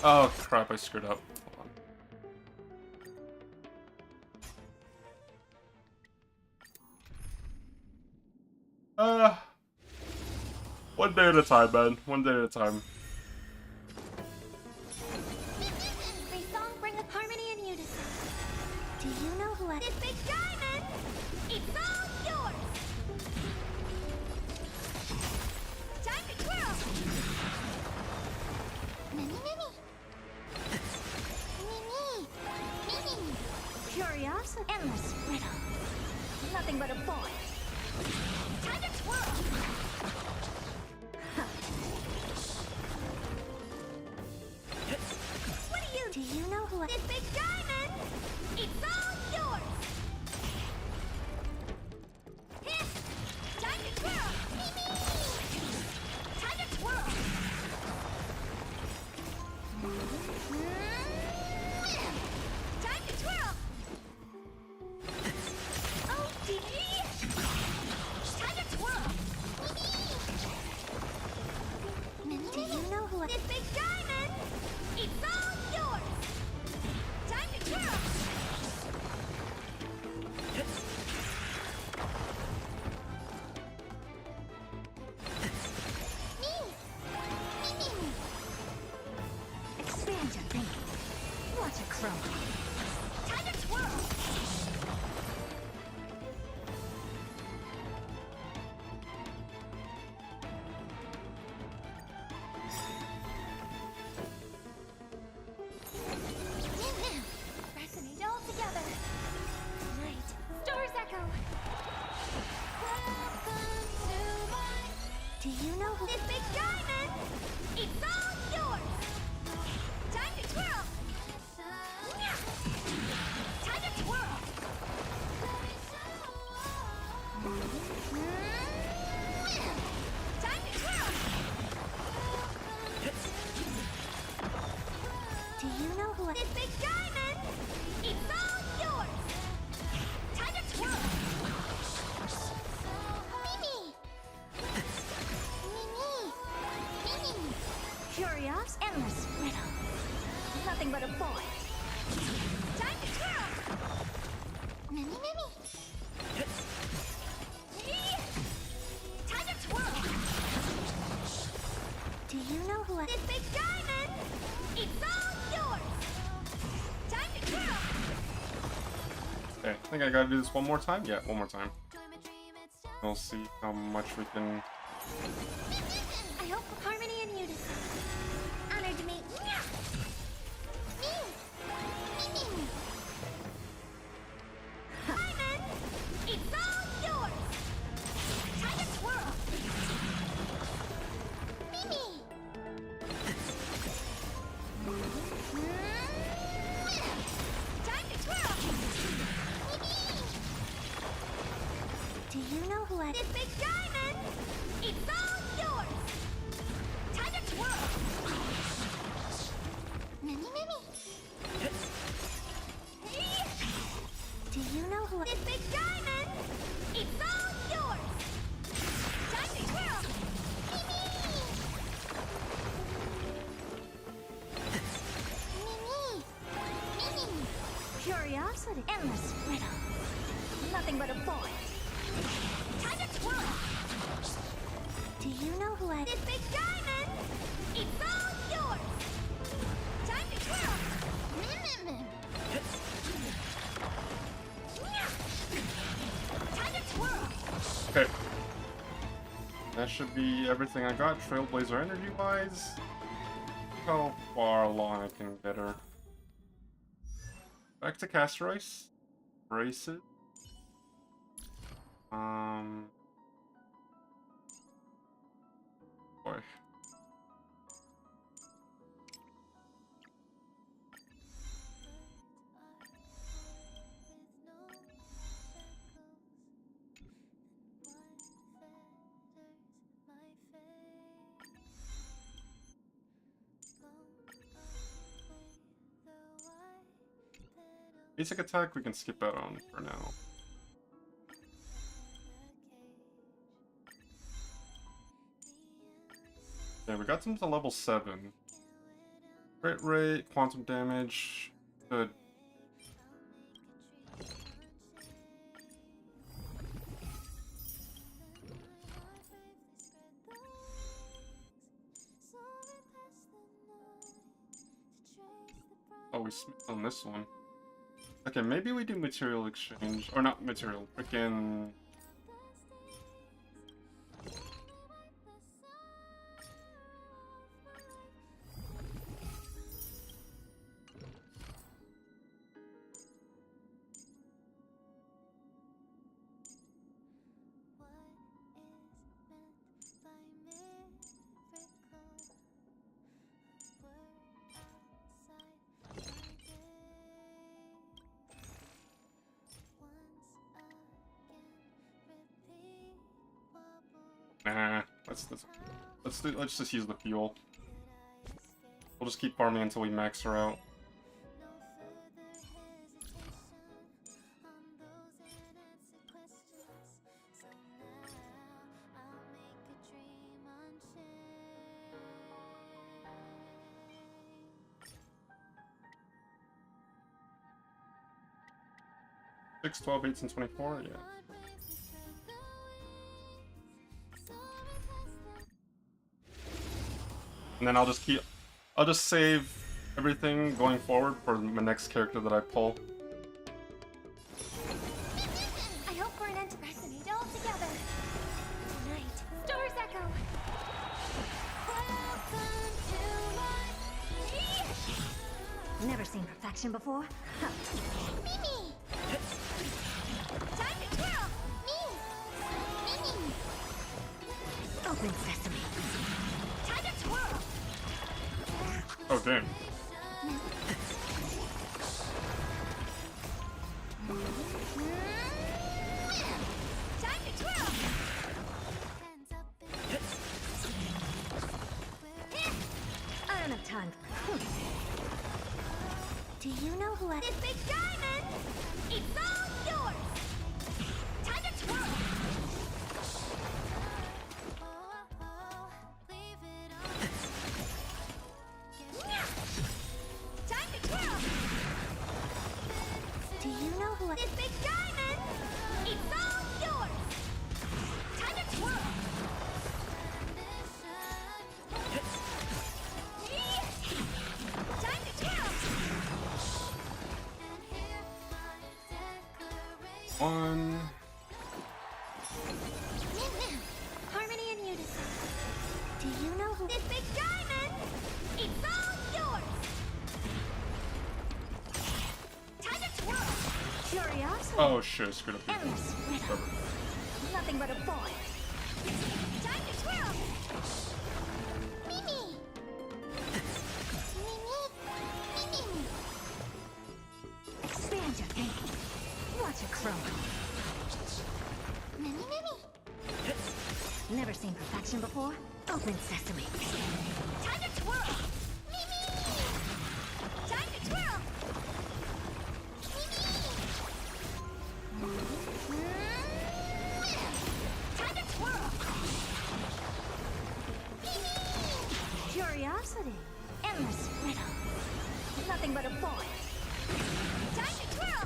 Oh crap, I screwed up. Hold on. One day at a time, man. One day at a time. Every song bring up harmony and unison. Do you know who I... This big diamond. It's all yours. Time to twirl. Mini, mini. Mini. Mini. Curious, endless riddle. Nothing but a boy. Time to twirl. What Do you know who I... This big diamond. It's all yours. Here. Time to twirl. Mimi. Time to twirl. Time to twirl. Oh, dear. Time to twirl. Mimi. Do you know who I... This big diamond. It's all yours. Time to twirl. Expand your thinking. Watch a crow. Time to twirl. Resonate all together. Right. Stars echo. Welcome to my... Do you know who... This big diamond. It's all yours. Time to twirl. Time to twirl! Do you know who this big diamond? It's all yours! Time to twirl! Mimi! Mimi! Curious, endless riddle. Nothing but a boy. Time to twirl! Mimi! Time to twirl! Do you know who this big diamond? It's all yours! Time to twirl! Okay, I think I gotta do this one more time? Yeah, one more time. We'll see how much we can... I hope harmony and unison. Honored to meet Diamond! It's all yours! Time to twirl! Mimi! Time to twirl! Do you know who I... This big diamond! It's all yours! Time to twirl! Mimi! Do you know who I... This big diamond! It's all yours! Time to twirl! Curiosity, endless riddle. Nothing but a boy. Time to twirl! Do you know who I... This big diamond! It's all yours! Time to twirl! Time to twirl! Okay. That should be everything I got, Trailblazer energy-wise. How far along I can get her. Back to Castorice. Braces. Boy. Basic attack we can skip out on for now. Yeah, we got some to level 7. Crit rate, quantum damage, good. Oh, we smoked on this one. Okay, maybe we do material exchange. Or not material, freaking... Nah, let's just use the fuel. We'll just keep farming until we max her out. Six, 12, 18, 24, yeah. And then I'll just save everything going forward for my next character that I pull. I hope we're an end to resonate all together. Tonight, Stars Echo. Never seen perfection before? Huh. Mimi! Time to twirl! Mimi! Open sesame. Time to twirl! Oh, damn. Time to who I... This big diamond! It's all yours! Time to twirl! Time to twirl! Do you know who I... This big diamond! It's all yours! Time to twirl! Time to twirl! One. Harmony and unison. Do you know who... This big diamond! It's all yours! Time to twirl! Curiosity. Oh shit, I screwed up. Endless riddle. Nothing but a boy. Time to twirl! Mimi! Mimi! Expand your thinking. Watch it grow. Mimi! Never seen perfection before? Open sesame. Time to twirl! Mimi! Time to twirl! Time to twirl! Curiosity. Endless riddle. Nothing but a boy. Time to twirl!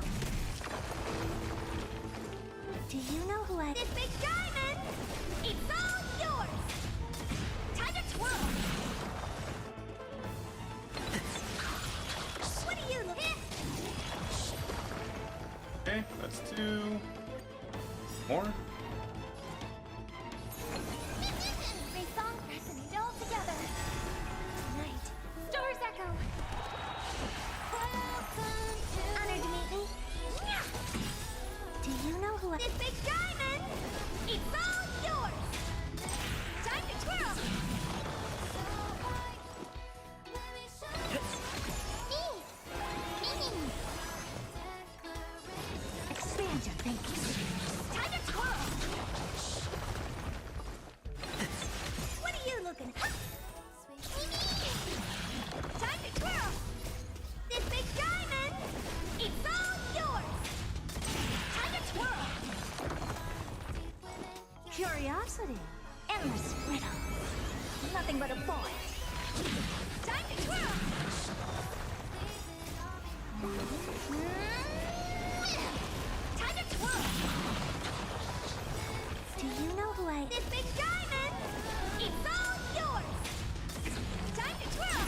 Do you know who I... This big diamond! It's all yours! Time to twirl! What are you looking at? Okay, that's 2 more. May song resonate all together. Night. Stars echo. Honored to meet me. Do you know who I... This big diamond! It's all yours! Time to twirl! Expand your thinking. Time to twirl! What are you looking at? Time to twirl! This big diamond! It's all yours! Time to twirl! Curiosity. Endless riddle. Nothing but a boy. Time to twirl! Time to twirl! Do you know who I... This big diamond! It's all yours! Time to twirl!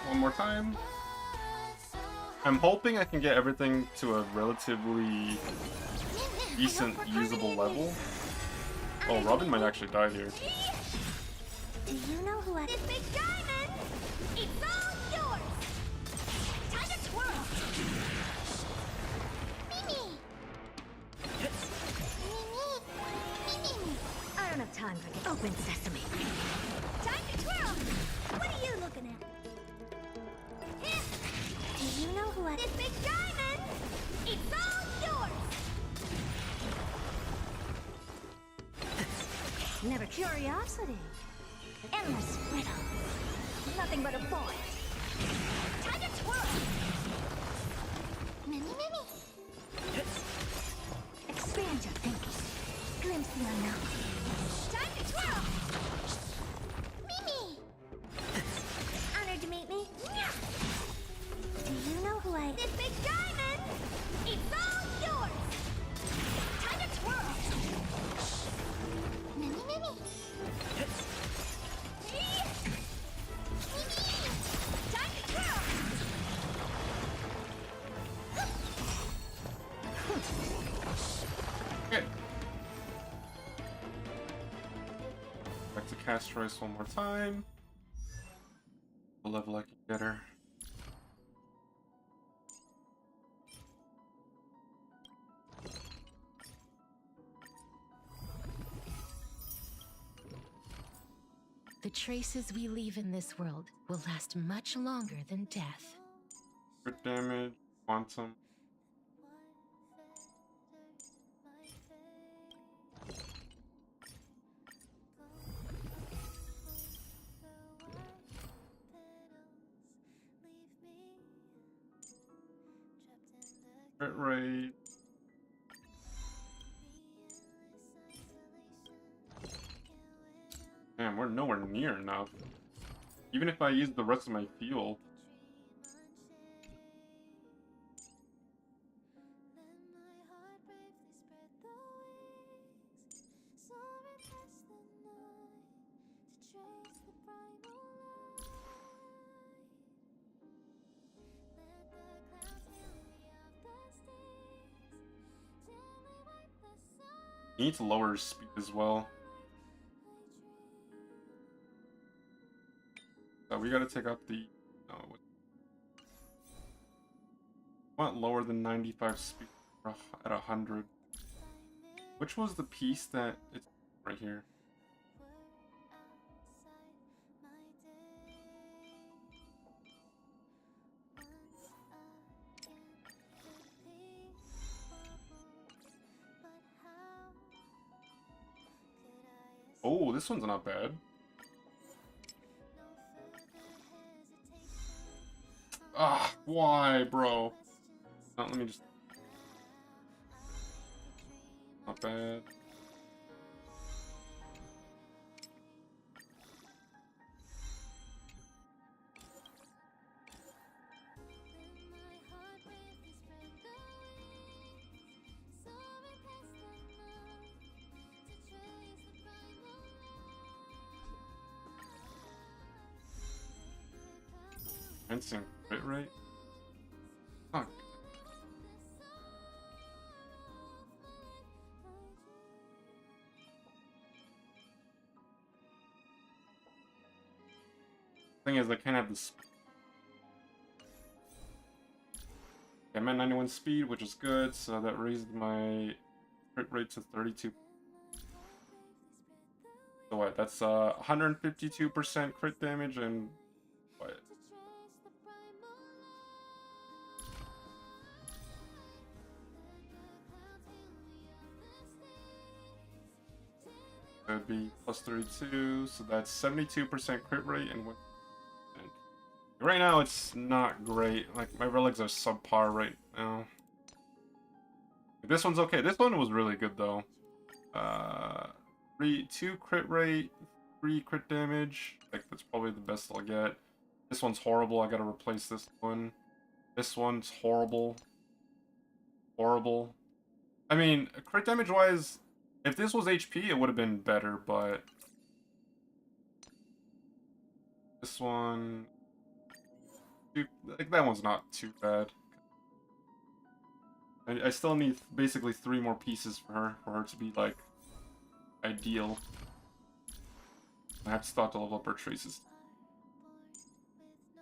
One more time. I'm hoping I can get everything to a relatively decent, usable level. Oh, Robin might actually die here. Do you know who I... This big diamond! It's all yours! Time to twirl! Mimi! I don't have time for it. Open sesame. Time to twirl! What are you looking at? Do you know who I... This big diamond! It's all yours! Never curiosity. Endless riddle. Nothing but a boy. Time to twirl! Mimi! Expand your thinking. Glimpse the unknown. Time to twirl! Mimi! Honored to meet me. Do you know who I... This big diamond! It's all yours! Time to twirl! Mimi! Time to twirl! Okay. Back to Castorice one more time. The level I can get her. The traces we leave in this world will last much longer than death. Crit damage, quantum. Crit rate. Damn, we're nowhere near enough. Even if I use the rest of my fuel. You need to lower speed as well. So we gotta take up the... No, I want lower than 95 speed at 100. Which was the piece that... It's right here. Oh, this one's not bad. Ah, why, bro? No, let me just... Not bad. Instant crit rate? Fuck. Thing is, I can't have this. I'm at 91 speed, which is good, so that raised my crit rate to 32. So what? That's 152% crit damage and what? That would be plus 32, so that's 72% crit rate and what? Right now, it's not great. Like, my relics are subpar right now. This one's okay. This one was really good, though. 2 crit rate, 3 crit damage. Like, that's probably the best I'll get. This one's horrible. I gotta replace this one. This one's horrible. Horrible. I mean, crit damage-wise, if this was HP, it would have been better, but... This one... Like, that one's not too bad. I still need basically 3 more pieces for her to be, like, ideal. I have to start to level up her traces.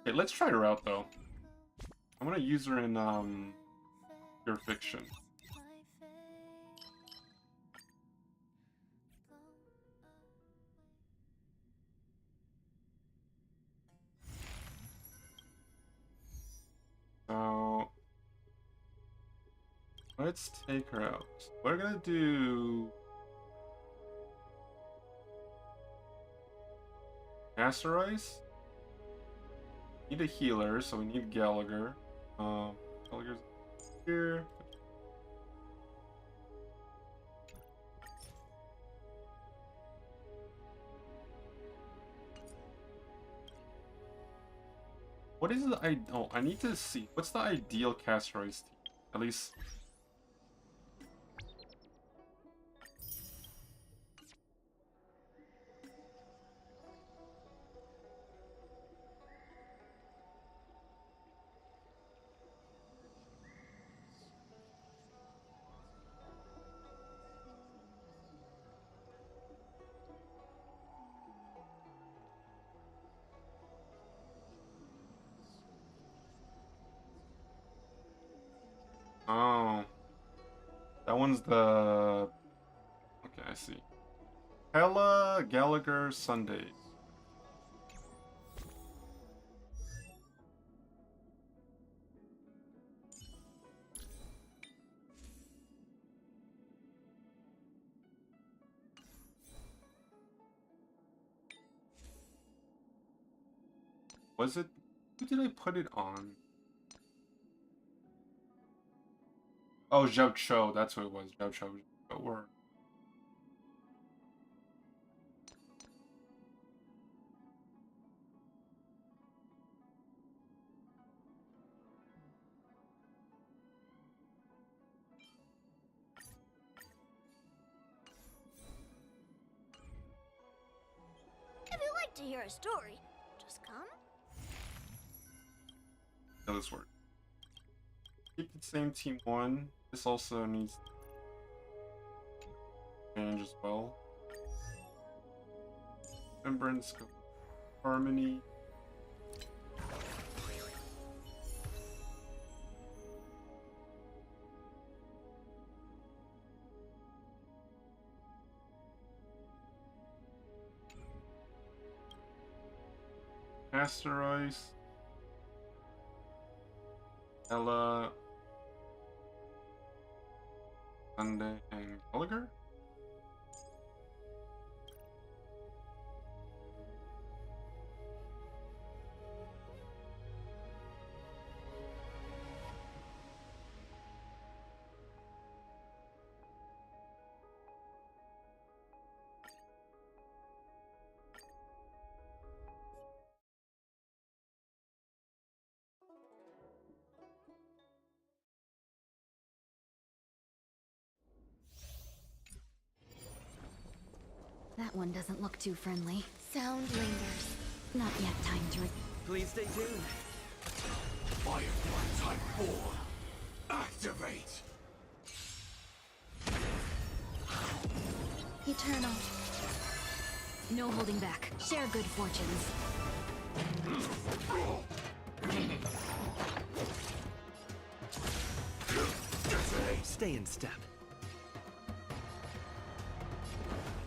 Okay, let's try her out, though. I'm gonna use her in, Pure Fiction. So... Let's take her out. We're gonna do... Castorice? Need a healer, so we need Gallagher. Gallagher's here. What is the oh, I need to see. What's the ideal Castorice team? At least... Oh. That one's the... Okay, I see. Hella Gallagher Sunday. Was it... Who did I put it on? Oh, Zhao Cho, that's who it was. Zhao Cho. Word. If you like to hear a story, just come. How this works. Keep the same team 1. This also needs to change as well. Remembrance, Harmony. Castorice. Ella. Sunday and Gallagher? That one doesn't look too friendly. Sound lingers. Not yet time to... Please stay tuned. Firefly Type 4. Activate! Eternal. No holding back. Share good fortunes. Stay in step.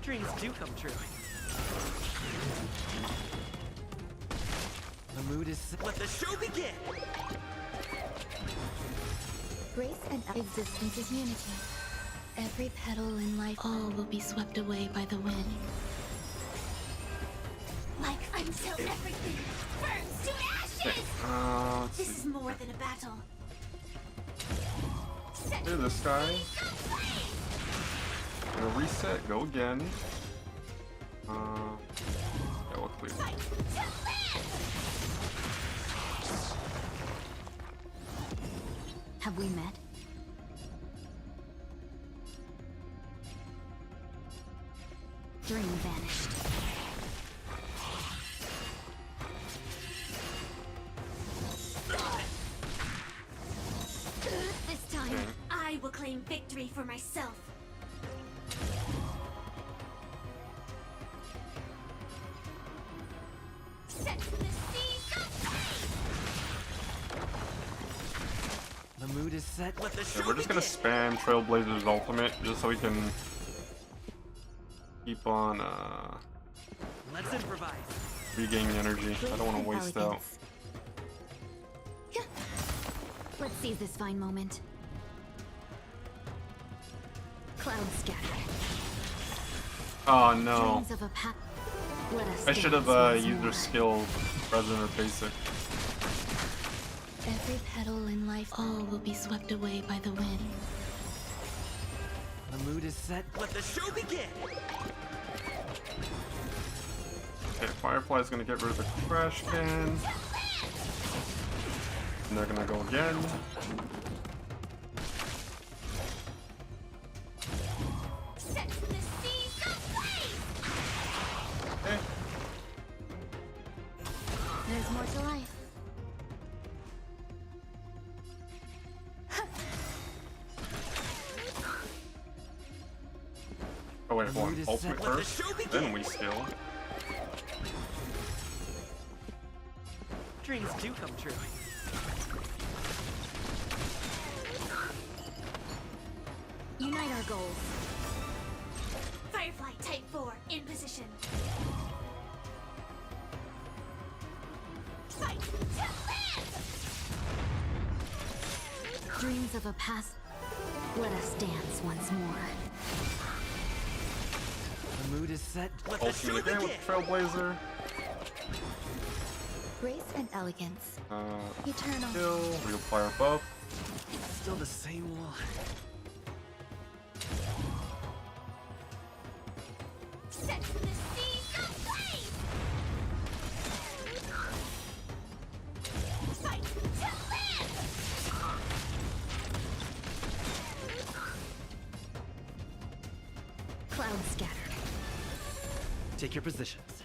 Dreams do come true. The mood is set. Let the show begin! Grace and existence is unity. Every petal in life, all will be swept away by the wind. Like until everything burns to ashes! This is more than a battle. Do this guy. Gonna reset, go again. Yeah, we'll clear. Have we met? Dream vanished. This time, I will claim victory for myself. Set to the seas of The mood is set. Let the show Yeah, we're just gonna spam Trailblazer's ultimate just so we can keep on Let's improvise. regaining energy. I don't want to waste out. Let's seize this fine moment. Clouds scattered. Oh no. Dreams of a path. Let us I should have dance once used more. their skill rather than their basic. Every petal in life, all will be swept away by the wind. The mood is set. Let the show begin! Okay, Firefly's gonna get rid of the trash can. And they're gonna go again. Set to the seas of flame! Okay. There's more to life. Oh wait, hold on. mood is Ultimate set. Let the first, show begin. then we skill. Dreams do come true. Unite our goals. Firefly Type 4 in position. Fight to land! Dreams of a past. Let us dance once more. The mood is set. Let the show Ultimate again begin! with Trailblazer. Grace and elegance. Eternal. Skill, reapply our buff. still the same one. Set the seas ablaze! Fight to live! Cloud scattered. Take your positions.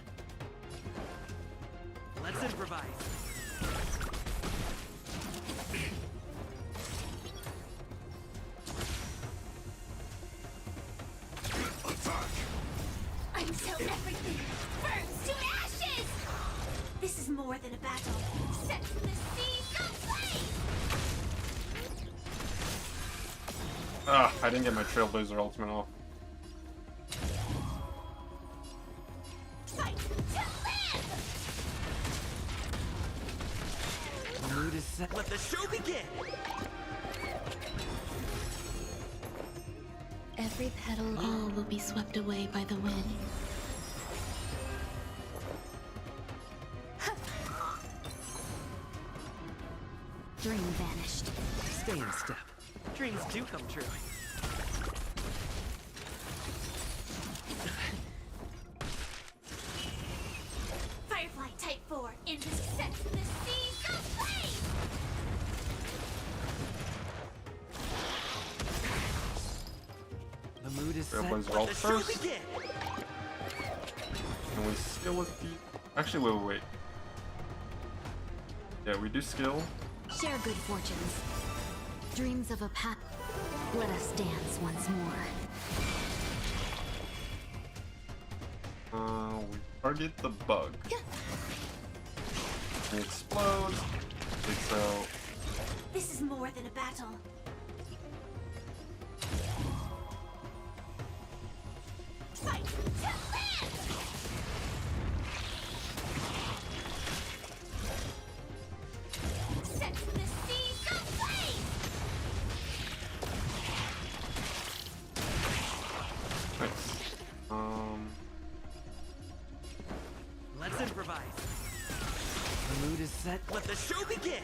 Let's improvise. Until everything burns to ashes! This is more than a battle. Set the seas ablaze! Ah, I didn't get my Trailblazer ultimate off. Fight to live! The mood is set. Let the show begin! Every petal, all will be swept away by the wind. Dream vanished. Stay in step. Dreams do come true. Firefly Type 4 into set the seas ablaze! The mood is set. Trailblazer Let ult the show first. begin! And we skill with the... Actually, wait. Yeah, we do skill. Share good fortunes. Dreams of a path. Let us dance once more. We target the bug. It explodes. So This is more than a battle. Fight to live! Set the seas ablaze! nice. Let's improvise. The mood is set. Let the show begin!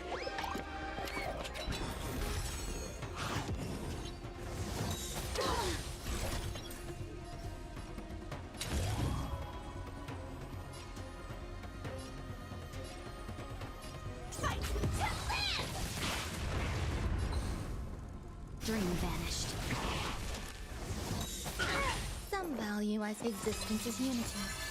Fight to live! Dream vanished. Some value as existence is unity.